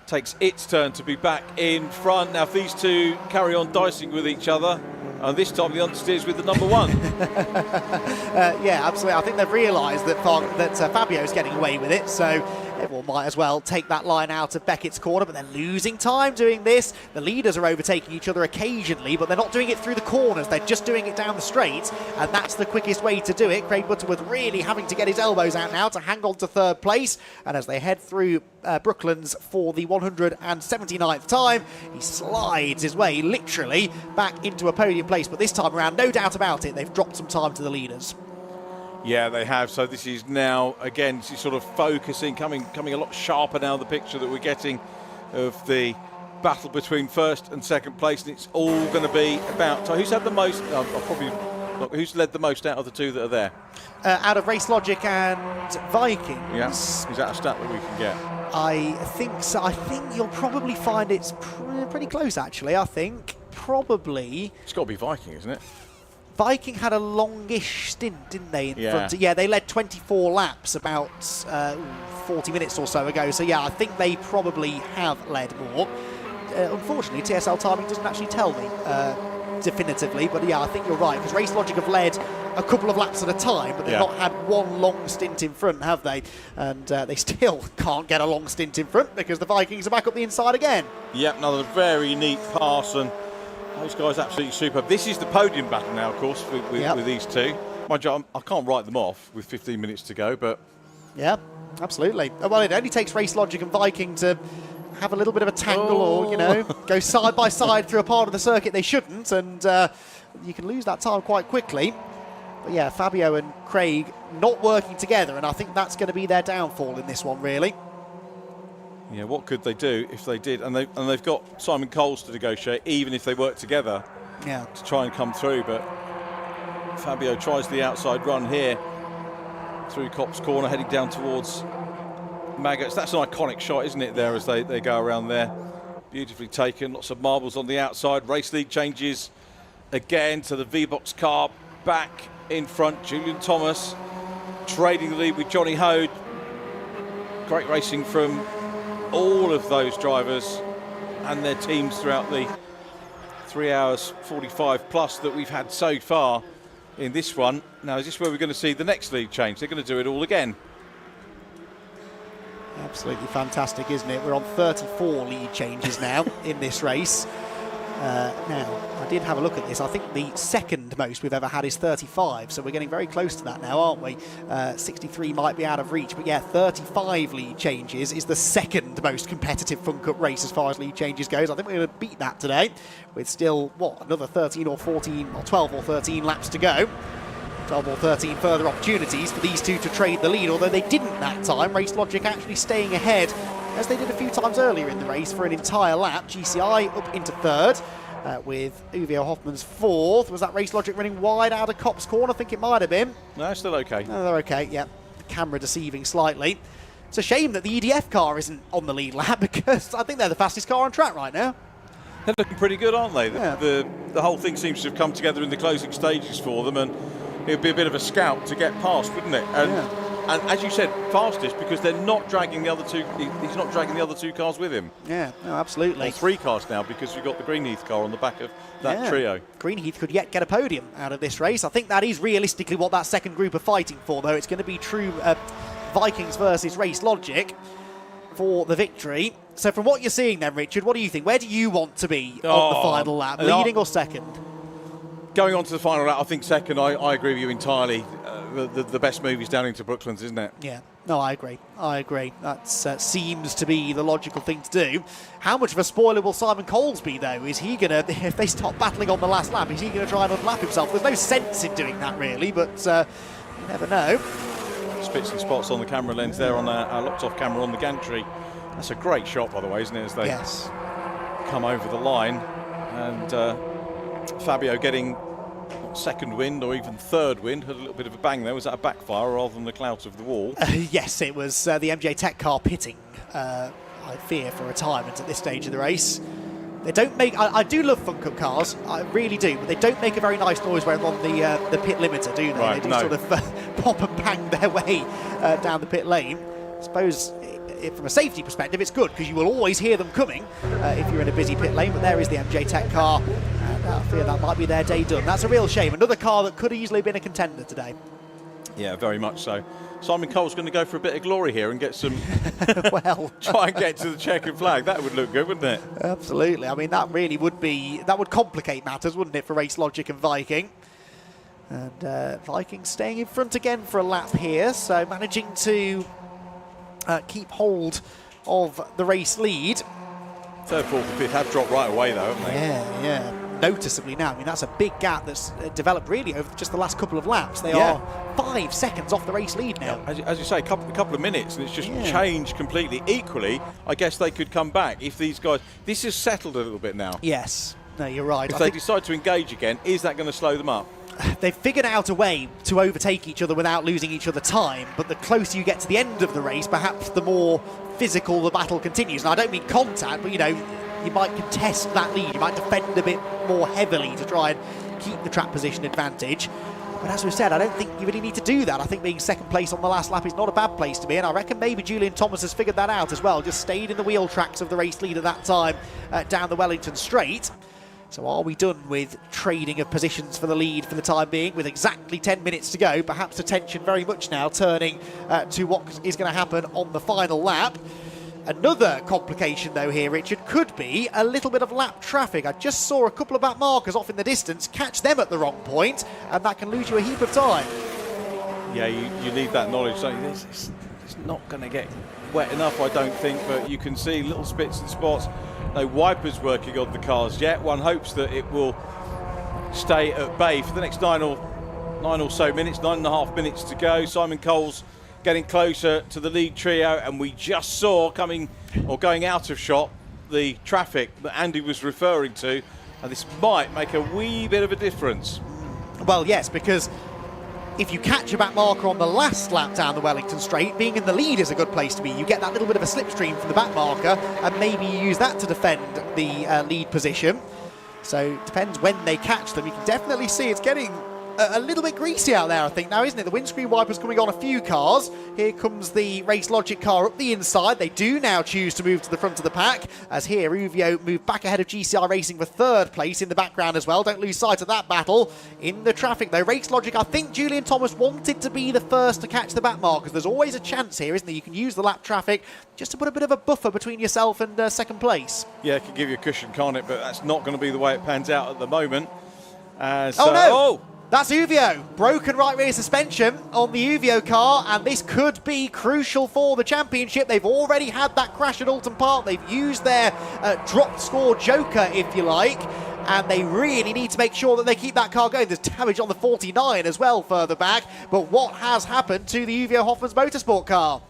takes its turn to be back in front. Now, if these two carry on dicing with each other, and this time the understeer's with the number 1. Yeah, absolutely. I think they've realised that Fabio's getting away with it, so everyone might as well take that line out of Beckett's corner, but they're losing time doing this. The leaders are overtaking each other occasionally, but they're not doing it through the corners. They're just doing it down the straight, and that's the quickest way to do it. Craig Butterworth really having to get his elbows out now to hang on to third place, and as they head through Brooklands for the 179th time, he slides his way literally back into a podium place, but this time around, no doubt about it, they've dropped some time to the leaders. Yeah, they have. So this is now, again, sort of focusing, coming a lot sharper now, the picture that we're getting of the battle between first and second place, and it's all going to be about... So who's had the most... who's led the most out of the two that are there? Out of Race Logic and Vikings. Yeah. Is that a stat that we can get? I think so. I think you'll probably find it's pretty close, actually. I think probably... It's got to be Viking, isn't it? Viking had a longish stint, didn't they, in front? Yeah, they led 24 laps about 40 minutes or so ago. So, yeah, I think they probably have led more. Unfortunately, TSL timing doesn't actually tell me definitively. But, yeah, I think you're right, because Race Logic have led a couple of laps at a time, but they've not had one long stint in front, have they? And they still can't get a long stint in front because the Vikings are back up the inside again. Yep, another very neat pass, and those guys absolutely superb. This is the podium battle now, of course, with these two. Mind you, I can't write them off with 15 minutes to go, but... Yeah, absolutely. Well, it only takes Race Logic and Viking to have a little bit of a tangle or, go side by side through a part of the circuit they shouldn't, and you can lose that time quite quickly. But yeah, Fabio and Craig not working together, and I think that's going to be their downfall in this one, really. Yeah, what could they do if they did? And they've got Simon Coles to negotiate, even if they work together to try and come through. But Fabio tries the outside run here through Copse Corner, heading down towards Maggots. That's an iconic shot, isn't it, there, as they go around there. Beautifully taken, lots of marbles on the outside. Race lead changes again to the V-Box car back in front. Julian Thomas trading the lead with Johnny Hode. Great racing from all of those drivers and their teams throughout the 3 hours 45 plus that we've had so far in this one. Now, is this where we're going to see the next lead change? They're going to do it all again. Absolutely fantastic, isn't it? We're on 34 lead changes now in this race. Now, I did have a look at this. I think the second most we've ever had is 35, so we're getting very close to that now, aren't we? 63 might be out of reach, but yeah, 35 lead changes is the second most competitive Fun Cup race as far as lead changes goes. I think we're going to beat that today, with still, another 13 or 14, or 12 or 13 laps to go. 12 or 13 further opportunities for these two to trade the lead, although they didn't that time. Race Logic actually staying ahead, as they did a few times earlier in the race, for an entire lap. GCI up into third, with Uvio Hoffman's fourth. Was that Race Logic running wide out of Copse Corner? I think it might have been. No, still okay. No, they're okay, yeah. The camera deceiving slightly. It's a shame that the EDF car isn't on the lead lap, because I think they're the fastest car on track right now. They're looking pretty good, aren't they? Yeah. The whole thing seems to have come together in the closing stages for them, and it would be a bit of a scout to get past, wouldn't it? And as you said, fastest, because they're not dragging the other two. He's not dragging the other two cars with him. Yeah, no, absolutely. Or three cars now, because we've got the Greenheath car on the back of that trio. Greenheath could yet get a podium out of this race. I think that is realistically what that second group are fighting for, though. It's going to be true Vikings versus Race Logic for the victory. So from what you're seeing then, Richard, what do you think? Where do you want to be on the final lap, leading or second? Going on to the final lap, I think second. I agree with you entirely. The best move is down into Brooklands, isn't it? Yeah, no, I agree. That seems to be the logical thing to do. How much of a spoiler will Simon Coles be, though? Is he going to, if they start battling on the last lap, is he going to try and unlap himself? There's no sense in doing that, really, but you never know. Spits and spots on the camera lens there on our locked-off camera on the gantry. That's a great shot, by the way, isn't it, as they come over the line. And Fabio getting second wind or even third wind, had a little bit of a bang there. Was that a backfire rather than the clout of the wall? Yes, it was the MJ Tech car pitting, I fear, for retirement at this stage of the race. They don't make... I do love Fun Cup cars, I really do, but they don't make a very nice noise when on the pit limiter, do they? Right, they do sort of pop and bang their way down the pit lane. I suppose from a safety perspective it's good, because you will always hear them coming if you're in a busy pit lane, but there is the MJ Tech car, and I fear that might be their day done. That's a real shame. Another car that could easily have been a contender today. Yeah, very much so. Simon Cole's going to go for a bit of glory here and get some... well... try and get to the checkered flag. That would look good, wouldn't it? Absolutely. I mean, that really would be... That would complicate matters, wouldn't it, for Race Logic and Viking? And Viking staying in front again for a lap here, so managing to keep hold of the race lead. Third, fourth and fifth have dropped right away, though, haven't they? Yeah. Noticeably now. I mean, that's a big gap that's developed really over just the last couple of laps. They are 5 seconds off the race lead now. Yeah, as you say, a couple of minutes, and it's just changed completely. Equally, I guess they could come back if these guys... This has settled a little bit now. Yes. No, you're right. If they decide to engage again, is that going to slow them up? They've figured out a way to overtake each other without losing each other time, but the closer you get to the end of the race, perhaps the more physical the battle continues. And I don't mean contact, but, you know, you might contest that lead, you might defend a bit more heavily to try and keep the track position advantage. But as we've said, I don't think you really need to do that. I think being second place on the last lap is not a bad place to be, and I reckon maybe Julian Thomas has figured that out as well, just stayed in the wheel tracks of the race lead at that time down the Wellington Straight. So are we done with trading of positions for the lead for the time being, with exactly 10 minutes to go? Perhaps attention very much now turning to what is going to happen on the final lap. Another complication, though, here, Richard, could be a little bit of lap traffic. I just saw a couple of back markers off in the distance, catch them at the wrong point, and that can lose you a heap of time. Yeah, you need that knowledge. So it's not going to get wet enough, I don't think, but you can see little spits and spots. No wipers working on the cars yet. One hopes that it will stay at bay for the next 9 or so minutes, 9.5 minutes to go. Simon Coles getting closer to the lead trio, and we just saw going out of shot the traffic that Andy was referring to, and this might make a wee bit of a difference. Well, yes, because if you catch a back marker on the last lap down the Wellington Straight, being in the lead is a good place to be. You get that little bit of a slipstream from the back marker, and maybe you use that to defend the lead position. So it depends when they catch them. You can definitely see it's getting a little bit greasy out there, I think, now, isn't it? The windscreen wipers coming on a few cars. Here comes the Race Logic car up the inside. They do now choose to move to the front of the pack, as here Uvio moved back ahead of GCI Racing for third place in the background as well. Don't lose sight of that battle in the traffic, though. Race Logic, I think Julian Thomas wanted to be the first to catch the back markers. There's always a chance here, isn't there? You can use the lap traffic just to put a bit of a buffer between yourself and second place. Yeah, it can give you a cushion, can't it? But that's not going to be the way it pans out at the moment. Oh, no! That's Uvio. Broken right rear suspension on the Uvio car, and this could be crucial for the championship. They've already had that crash at Alton Park. They've used their drop score joker, if you like, and they really need to make sure that they keep that car going. There's damage on the 49 as well further back, but what has happened to the Uvio Hoffman's Motorsport car?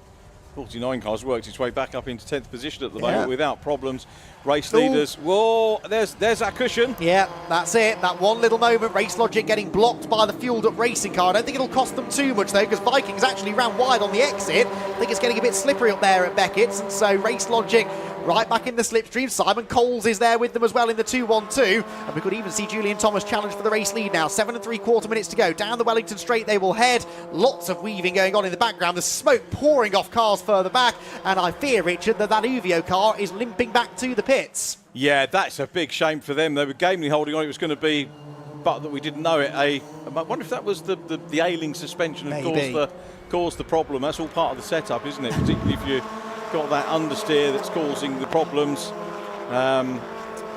49 cars worked its way back up into 10th position at the moment without problems. Race leaders, whoa, there's that cushion. Yeah, that's it. That one little moment, Race Logic getting blocked by the fueled-up racing car. I don't think it'll cost them too much, though, because Vikings actually ran wide on the exit. I think it's getting a bit slippery up there at Beckett's, and so Race Logic right back in the slipstream. Simon Coles is there with them as well in the 2-1-2, and we could even see Julian Thomas challenge for the race lead now. 7 3/4 minutes to go. Down the Wellington Straight they will head. Lots of weaving going on in the background. The smoke pouring off cars further back, and I fear, Richard, that Uvio car is limping back to the pits. Yeah, that's a big shame for them. They were gamely holding on. It was going to be, but that we didn't know it. I wonder if that was the ailing suspension that caused the problem. That's all part of the setup, isn't it? Particularly if you've got that understeer that's causing the problems.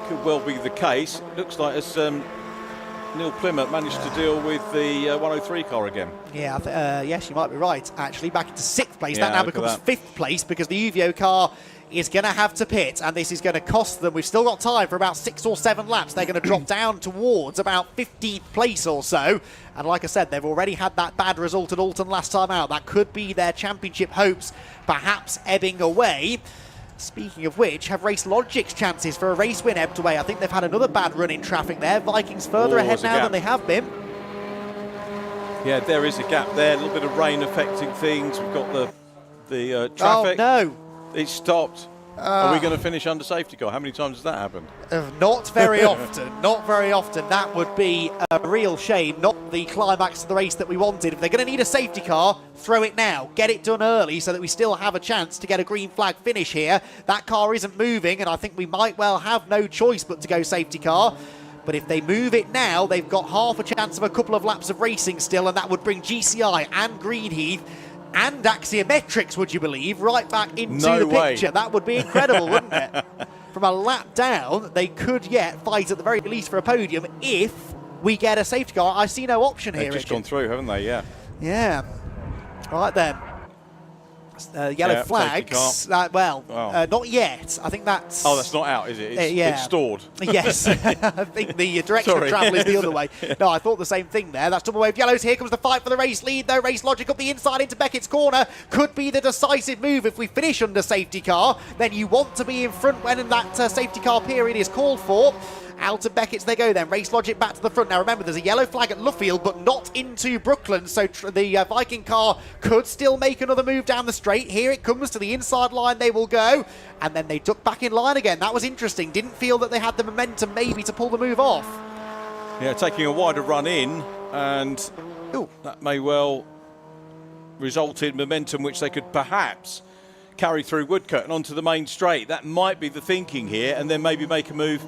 Could well be the case. Looks like as Neil Plymouth managed to deal with the 103 car again. Yeah, yes, you might be right, actually. Back into 6th place. Yeah, that now becomes 5th place because the Uvio car is going to have to pit, and this is going to cost them. We've still got time for about 6 or 7 laps. They're going to drop down towards about 15th place or so. And like I said, they've already had that bad result at Alton last time out. That could be their championship hopes perhaps ebbing away. Speaking of which, have Race Logic's chances for a race win ebbed away? I think they've had another bad run in traffic there. Vikings further ahead now than they have been. Yeah, there is a gap there. A little bit of rain affecting things. We've got the traffic. Oh, no. It's stopped. Are we going to finish under safety car? How many times has that happened? Not very often. Not very often. That would be a real shame. Not the climax of the race that we wanted. If they're going to need a safety car, throw it now. Get it done early so that we still have a chance to get a green flag finish here. That car isn't moving, and I think we might well have no choice but to go safety car. But if they move it now, they've got half a chance of a couple of laps of racing still, and that would bring GCI and Greenheath and Axiometrics, would you believe, right back into the picture. That would be incredible, wouldn't it? From a lap down, they could yet fight at the very least for a podium if we get a safety car. I see no option here. They've just gone through, haven't they? Yeah. Yeah. Right then. Yellow flags. Not yet. I think that's... Oh, that's not out, is it? It's stored. Yes. I think the direction of travel is the other way. No, I thought the same thing there. That's double wave yellows. Here comes the fight for the race lead, though. Race Logic up the inside into Beckett's corner. Could be the decisive move. If we finish under safety car, then you want to be in front when that safety car period is called for. Out of Beckett's they go then. Race Logic back to the front. Now remember, there's a yellow flag at Luffield, but not into Brooklyn, so the Viking car could still make another move down the straight. Here it comes to the inside line, they will go, and then they duck back in line again. That was interesting. Didn't feel that they had the momentum maybe to pull the move off. Yeah, taking a wider run in, and that may well result in momentum which they could perhaps carry through Woodcote and onto the main straight. That might be the thinking here, and then maybe make a move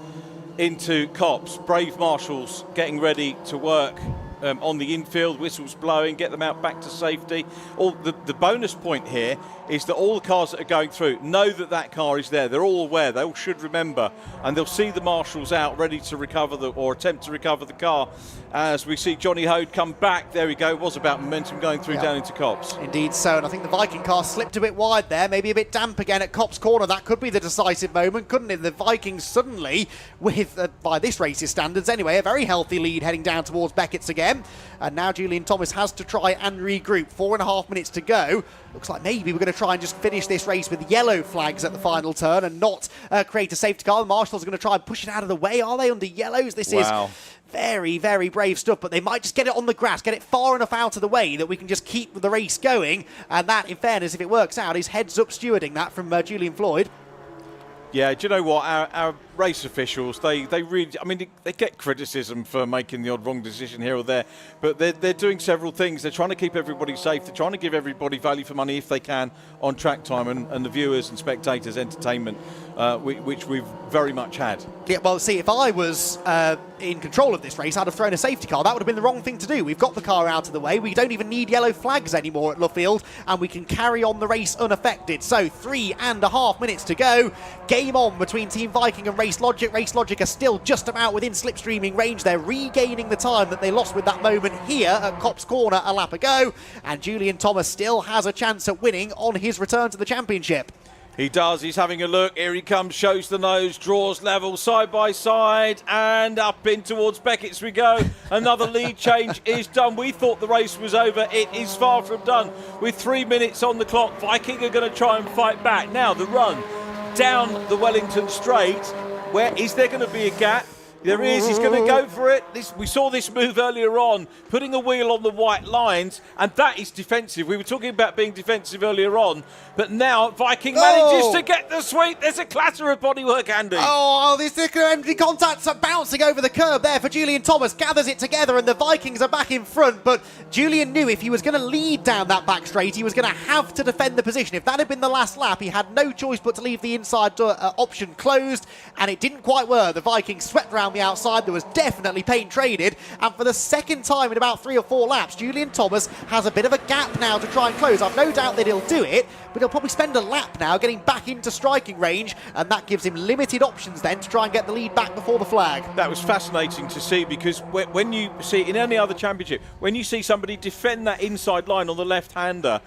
into Copse. Brave Marshals getting ready to work on the infield, whistles blowing, get them out back to safety. The bonus point here is that all the cars that are going through know that that car is there. They're all aware. They all should remember, and they'll see the marshals out ready to recover or attempt to recover the car. As we see Johnny Hode come back, there we go. It was about momentum going through down into Copse. Indeed so, and I think the Viking car slipped a bit wide there, maybe a bit damp again at Copse corner. That could be the decisive moment, couldn't it? The Vikings suddenly, with by this race's standards anyway, a very healthy lead heading down towards Beckett's again. And now Julian Thomas has to try and regroup. 4.5 minutes to go. Looks like maybe we're going to try and just finish this race with yellow flags at the final turn and not create a safety car. The Marshals are going to try and push it out of the way. Are they under yellows? This is very, very brave stuff, but they might just get it on the grass, get it far enough out of the way that we can just keep the race going. And that, in fairness, if it works out, is heads up stewarding that from Julian Floyd. Yeah, do you know what? Our race officials, they really, I mean, they get criticism for making the odd wrong decision here or there, but they're doing several things. They're trying to keep everybody safe. They're trying to give everybody value for money if they can on track time, and the viewers and spectators entertainment, which we've very much had. Yeah, well, see, if I was in control of this race, I'd have thrown a safety car. That would have been the wrong thing to do. We've got the car out of the way. We don't even need yellow flags anymore at Luffield, and we can carry on the race unaffected. So 3.5 minutes to go. Game on between Team Viking and Race Logic. Race Logic are still just about within slipstreaming range. They're regaining the time that they lost with that moment here at Copse Corner a lap ago, and Julian Thomas still has a chance at winning on his return to the championship. He does, he's having a look, here he comes, shows the nose, draws level, side by side, and up in towards Beckett's we go. Another lead change is done. We thought the race was over, it is far from done. With 3 minutes on the clock, Viking are going to try and fight back. Now the run down the Wellington Straight, where is there going to be a gap? There is, he's going to go for it. We saw this move earlier on, putting a wheel on the white lines, and that is defensive. We were talking about being defensive earlier on, but now Viking manages to get the sweep. There's a clatter of bodywork, Andy. Oh, this empty contacts are bouncing over the curb there for Julian Thomas. Gathers it together, and the Vikings are back in front, but Julian knew if he was going to lead down that back straight, he was going to have to defend the position. If that had been the last lap, he had no choice but to leave the inside door, option closed, and it didn't quite work. The Vikings swept round the outside. There was definitely paint traded, and for the second time in about 3 or 4 laps, Julian Thomas has a bit of a gap now to try and close. I've no doubt that he'll do it, but he'll probably spend a lap now getting back into striking range, and that gives him limited options then to try and get the lead back before the flag. That was fascinating to see, because when you see in any other championship, when you see somebody defend that inside line on the left-hander,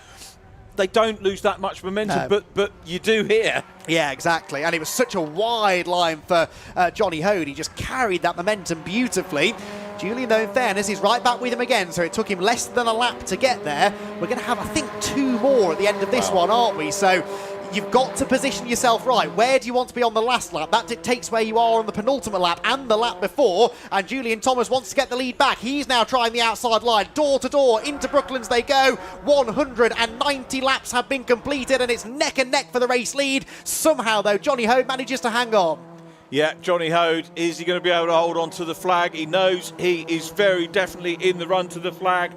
they don't lose that much momentum, but you do here. Yeah, exactly. And it was such a wide line for Johnny Hode. He just carried that momentum beautifully. Julian, though, in fairness, is right back with him again, so it took him less than a lap to get there. We're going to have, I think, 2 more at the end of this one, aren't we? So you've got to position yourself right. Where do you want to be on the last lap? That dictates where you are on the penultimate lap and the lap before. And Julian Thomas wants to get the lead back. He's now trying the outside line. Door to door, into Brooklands they go. 190 laps have been completed, and it's neck and neck for the race lead. Somehow, though, Johnny Hode manages to hang on. Yeah, Johnny Hode, is he going to be able to hold on to the flag? He knows he is very definitely in the run to the flag.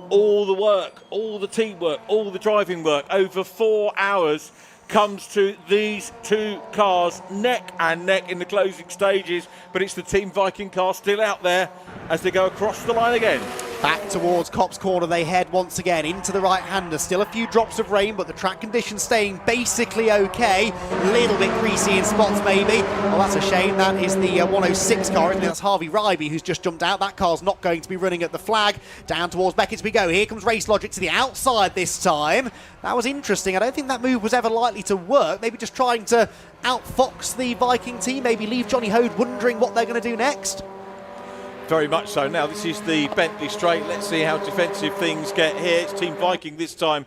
All the work, all the teamwork, all the driving work, over 4 hours comes to these 2 cars neck and neck in the closing stages, but it's the Team Viking car still out there as they go across the line again. Back towards Copse Corner they head once again into the right-hander. Still a few drops of rain, but the track conditions staying basically okay. A little bit greasy in spots maybe. Well, that's a shame. That is the 106 car, isn't it? That's Harvey Ryby who's just jumped out. That car's not going to be running at the flag. Down towards Beckett's we go. Here comes Race Logic to the outside this time. That was interesting. I don't think that move was ever likely to work. Maybe just trying to outfox the Viking team. Maybe leave Johnny Hode wondering what they're going to do next. Very much so. Now this is the Bentley Straight. Let's see how defensive things get here. It's Team Viking this time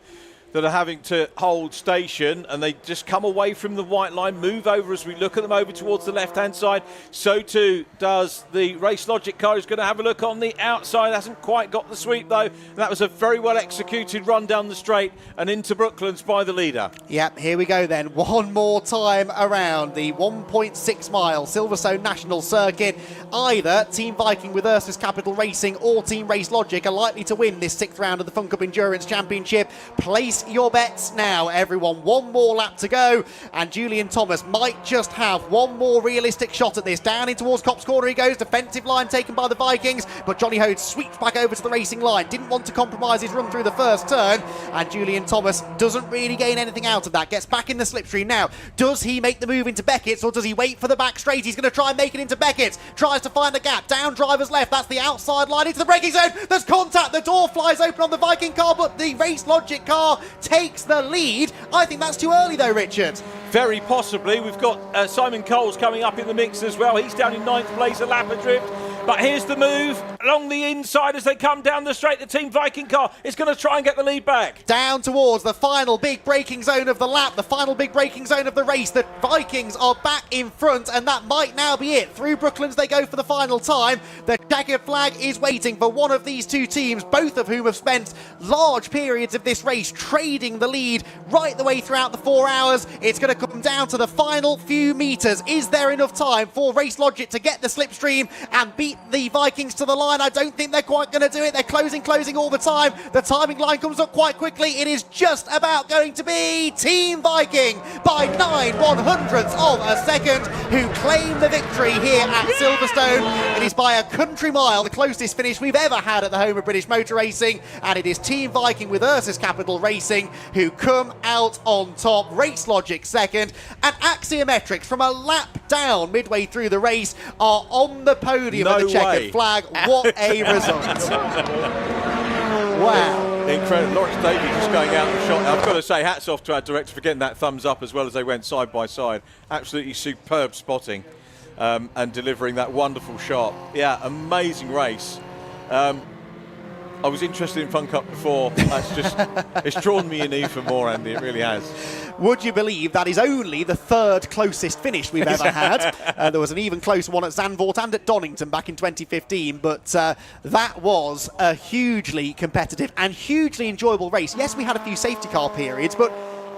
that are having to hold station, and they just come away from the white line, move over as we look at them over towards the left-hand side. So too does the Race Logic car, who's going to have a look on the outside. Hasn't quite got the sweep though. That was a very well executed run down the straight and into Brooklands by the leader. Yep, here we go then. One more time around the 1.6 mile Silverstone National circuit. Either Team Viking with Ursus Capital Racing or Team Race Logic are likely to win this 6th round of the Fun Cup Endurance Championship. Place your bets now, everyone. One more lap to go, and Julian Thomas might just have one more realistic shot at this. Down in towards Copse Corner he goes. Defensive line taken by the Vikings, but Johnny Hode sweeps back over to the racing line. Didn't want to compromise his run through the first turn, and Julian Thomas doesn't really gain anything out of that. Gets back in the slipstream now. Does he make the move into Beckett's, or does he wait for the back straight? He's going to try and make it into Beckett's. Tries to find the gap. Down driver's left. That's the outside line into the braking zone. There's contact. The door flies open on the Viking car, but the Race Logic car takes the lead. I think that's too early though, Richard. Very possibly. We've got Simon Coles coming up in the mix as well. He's down in 9th place, a lap adrift. But here's the move along the inside as they come down the straight. The Team Viking car is going to try and get the lead back. Down towards the final big braking zone of the lap, the final big braking zone of the race. The Vikings are back in front, and that might now be it. Through Brooklands they go for the final time. The checkered flag is waiting for one of these two teams, both of whom have spent large periods of this race trading the lead right the way throughout the 4 hours. It's going to come down to the final few metres. Is there enough time for Race Logic to get the slipstream and beat the Vikings to the line? I don't think they're quite going to do it. They're closing all the time. The timing line comes up quite quickly. It is just about going to be Team Viking by 9/100ths of a second who claim the victory here at Silverstone. It is by a country mile the closest finish we've ever had at the home of British motor racing, and it is Team Viking with Ursus Capital Racing who come out on top. Race Logic second, and Axiometrics from a lap down midway through the race are on the podium of the checkered flag. What a result. Wow. Incredible. Lawrence Davies just going out of shot. I've got to say, hats off to our director for getting that thumbs up as well as they went side by side. Absolutely superb spotting and delivering that wonderful shot. Yeah, amazing race. I was interested in Fun Cup before. It's drawn me in even more, Andy. It really has. Would you believe that is only the third closest finish we've ever had? There was an even closer one at Zandvoort and at Donington back in 2015, but that was a hugely competitive and hugely enjoyable race. Yes, we had a few safety car periods, but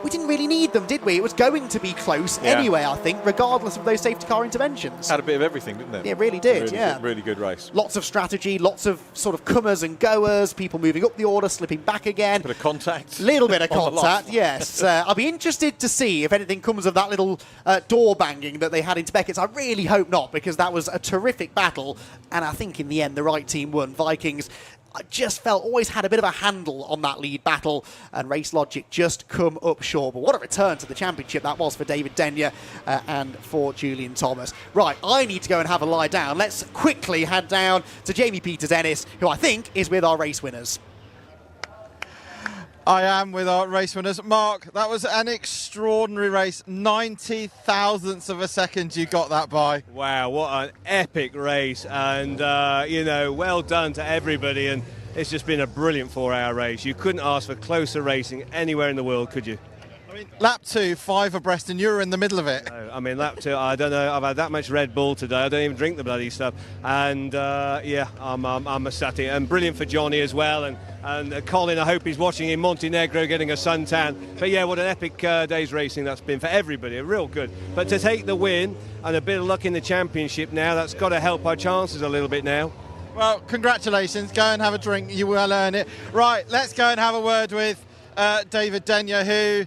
we didn't really need them, did we? It was going to be close anyway, I think, regardless of those safety car interventions. Had a bit of everything, didn't it? It really did, Really good race. Lots of strategy, lots of sort of comers and goers, people moving up the order, slipping back again. Bit of contact. Little bit of contact, yes. I'll be interested to see if anything comes of that little door banging that they had into Beckett's. I really hope not, because that was a terrific battle, and I think in the end the right team won. Vikings, I just felt always had a bit of a handle on that lead battle, and Race Logic just come up short. But what a return to the championship that was for David Denyer and for Julian Thomas. Right, I need to go and have a lie down. Let's quickly head down to Jamie Peters-Ennis, who I think is with our race winners. I am with our race winners. Mark, that was an extraordinary race. 90,000ths of a second you got that by. Wow, what an epic race. And, well done to everybody. And it's just been a brilliant 4-hour race. You couldn't ask for closer racing anywhere in the world, could you? Lap 2, 5 abreast, and you were in the middle of it. No, I mean, lap 2, I don't know, I've had that much Red Bull today, I don't even drink the bloody stuff. And, I'm ecstatic. And brilliant for Johnny as well. And Colin, I hope he's watching in Montenegro getting a suntan. But yeah, what an epic day's racing that's been for everybody, real good. But to take the win and a bit of luck in the championship now, that's got to help our chances a little bit now. Well, congratulations. Go and have a drink. You will earn it. Right, let's go and have a word with David Denyer, who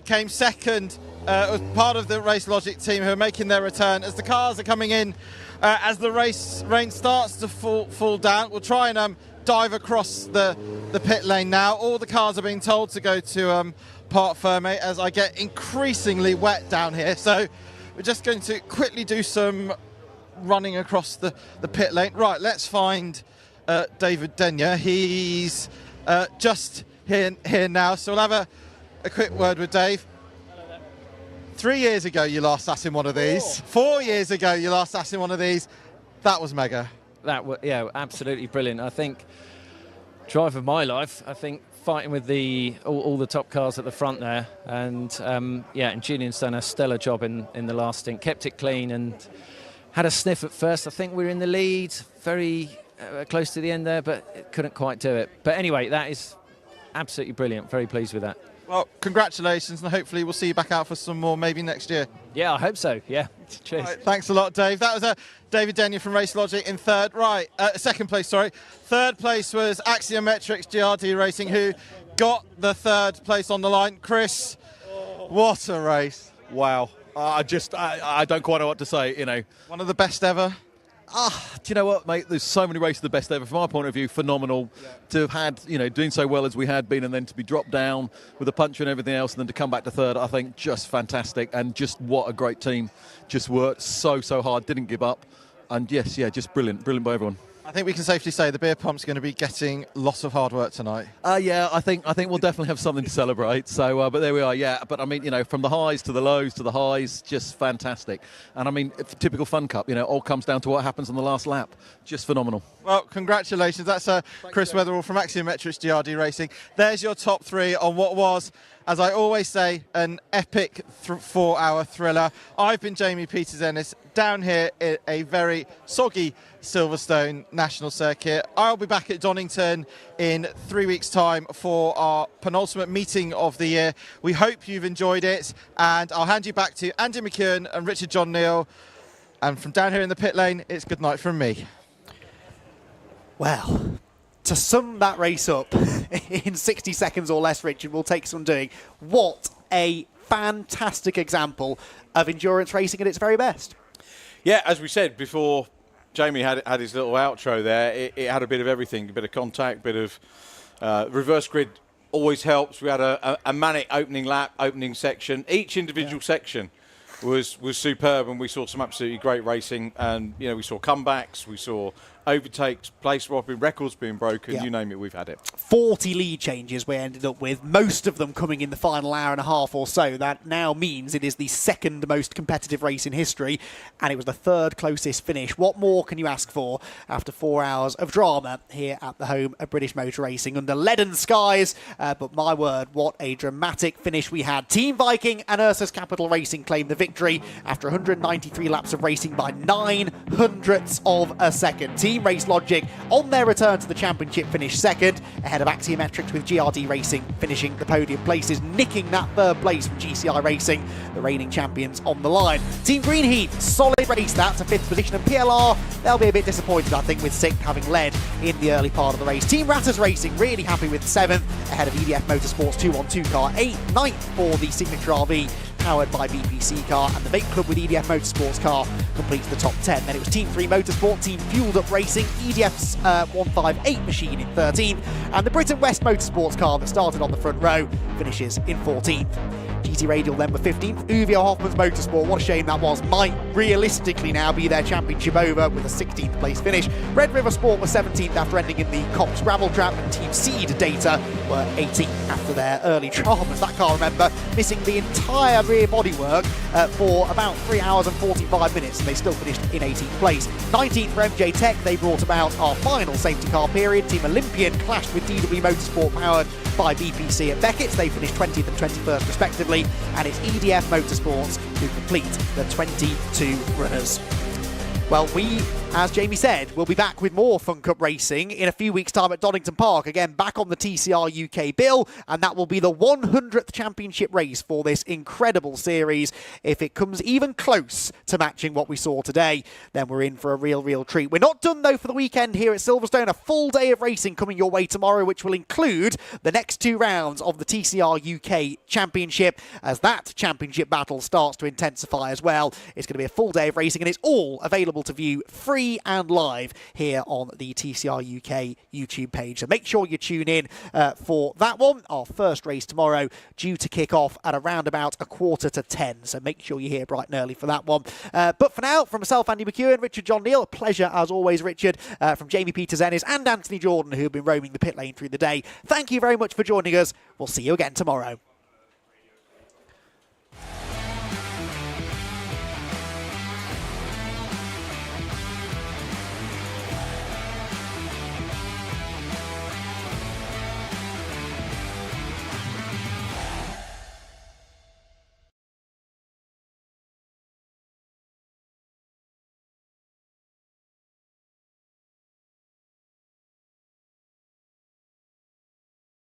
came second, was part of the Race Logic team who are making their return. As the cars are coming in, as the rain starts to fall down, we'll try and dive across the pit lane now. All the cars are being told to go to Parc Fermé as I get increasingly wet down here. So we're just going to quickly do some running across the pit lane. Right, let's find David Denyer. He's just here now, so we'll have a quick word with Dave. 3 years ago you last sat in one of these. 4 years ago you last sat in one of these. That was mega. That was, absolutely brilliant. I think drive of my life. I think fighting with all the top cars at the front there, and and Julian's done a stellar job in the last stint. Kept it clean and had a sniff at first. I think we were in the lead, very close to the end there, but couldn't quite do it. But anyway, that is absolutely brilliant. Very pleased with that. Well, congratulations, and hopefully we'll see you back out for some more maybe next year. Yeah, I hope so. Yeah. Cheers. Right, thanks a lot, Dave. That was David Denyer from Race Logic in second place, sorry. Third place was Axiometrics GRD Racing, who got the third place on the line. Chris, what a race. Wow. I don't quite know what to say, One of the best ever. Do you know what, mate? There's so many races the best ever. From my point of view, phenomenal to have had, doing so well as we had been, and then to be dropped down with a puncher and everything else, and then to come back to third. I think just fantastic, and just what a great team. Just worked so hard, didn't give up, and just brilliant by everyone. I think we can safely say the beer pump's going to be getting lots of hard work tonight. Yeah, I think we'll definitely have something to celebrate. So, but there we are. Yeah, but I mean, from the highs to the lows to the highs, just fantastic. And I mean, typical Fun Cup. All comes down to what happens on the last lap. Just phenomenal. Well, congratulations. That's Chris Weatherall from Axiometrics GRD Racing. There's your top 3 on what was, as I always say, an epic 4-hour thriller. I've been Jamie Peters-Ennis down here at a very soggy Silverstone National Circuit. I'll be back at Donington in 3 weeks' time for our penultimate meeting of the year. We hope you've enjoyed it, and I'll hand you back to Andy McEwen and Richard John Neal. And from down here in the pit lane, it's good night from me. Well, to sum that race up in 60 seconds or less, Richard, will take some doing. What a fantastic example of endurance racing at its very best. Yeah, as we said before, Jamie had his little outro there. It had a bit of everything, a bit of contact, a bit of reverse grid always helps. We had a manic opening lap, opening section. Each individual section was superb, and we saw some absolutely great racing. And we saw comebacks, we saw overtakes, place swapping, records being broken, you name it, we've had it. 40 lead changes we ended up with, most of them coming in the final hour and a half or so. That now means it is the second most competitive race in history, and it was the third closest finish. What more can you ask for after 4 hours of drama here at the home of British Motor Racing under leaden skies? But my word, what a dramatic finish we had. Team Viking and Ursus Capital Racing claimed the victory after 193 laps of racing by 9/100ths of a second. Team Race Logic on their return to the championship finished second, ahead of Axiometrics with GRD Racing finishing the podium places, nicking that third place from GCI Racing, the reigning champions on the line. Team Green Heat, solid race that to 5th position, and PLR, they'll be a bit disappointed, I think, with 6th, having led in the early part of the race. Team Ratters Racing really happy with 7th, ahead of EDF Motorsport's 2-on-2 car. 8th, 9th for the Signature RV, powered by BPC car, and the Vape Club with EDF Motorsport's car completes the top 10. Then it was Team 3 Motorsport, Team Fueled Up Racing, EDF's 158 machine in 13th, and the Britain West Motorsports car that started on the front row finishes in 14th. GT Radial then were 15th. Uvio Hoffman's Motorsport, what a shame that was, might realistically now be their championship over with a 16th place finish. Red River Sport was 17th after ending in the Cops Gravel Trap, and Team Seed Data were 18th after their early dramas. That car, remember, missing the entire rear bodywork for about 3 hours and 45 minutes, and they still finished in 18th place. 19th for MJ Tech, they brought about our final safety car period. Team Olympian clashed with DW Motorsport, powered by BPC at Beckett's. They finished 20th and 21st respectively, and it's EDF Motorsports who complete the 22 runners. Well, we, as Jamie said, will be back with more Fun Cup racing in a few weeks' time at Donington Park. Again, back on the TCR UK bill, and that will be the 100th championship race for this incredible series. If it comes even close to matching what we saw today, then we're in for a real treat. We're not done, though, for the weekend here at Silverstone. A full day of racing coming your way tomorrow, which will include the next 2 rounds of the TCR UK Championship, as that championship battle starts to intensify as well. It's going to be a full day of racing, and it's all available to view free and live here on the TCR UK YouTube page. So make sure you tune in for that one. Our first race tomorrow due to kick off at around about 9:45. So make sure you're here bright and early for that one. But for now, from myself, Andy McEwen, Richard John Neal, a pleasure as always, Richard, from Jamie Peters-Ennis and Anthony Jordan, who have been roaming the pit lane through the day. Thank you very much for joining us. We'll see you again tomorrow.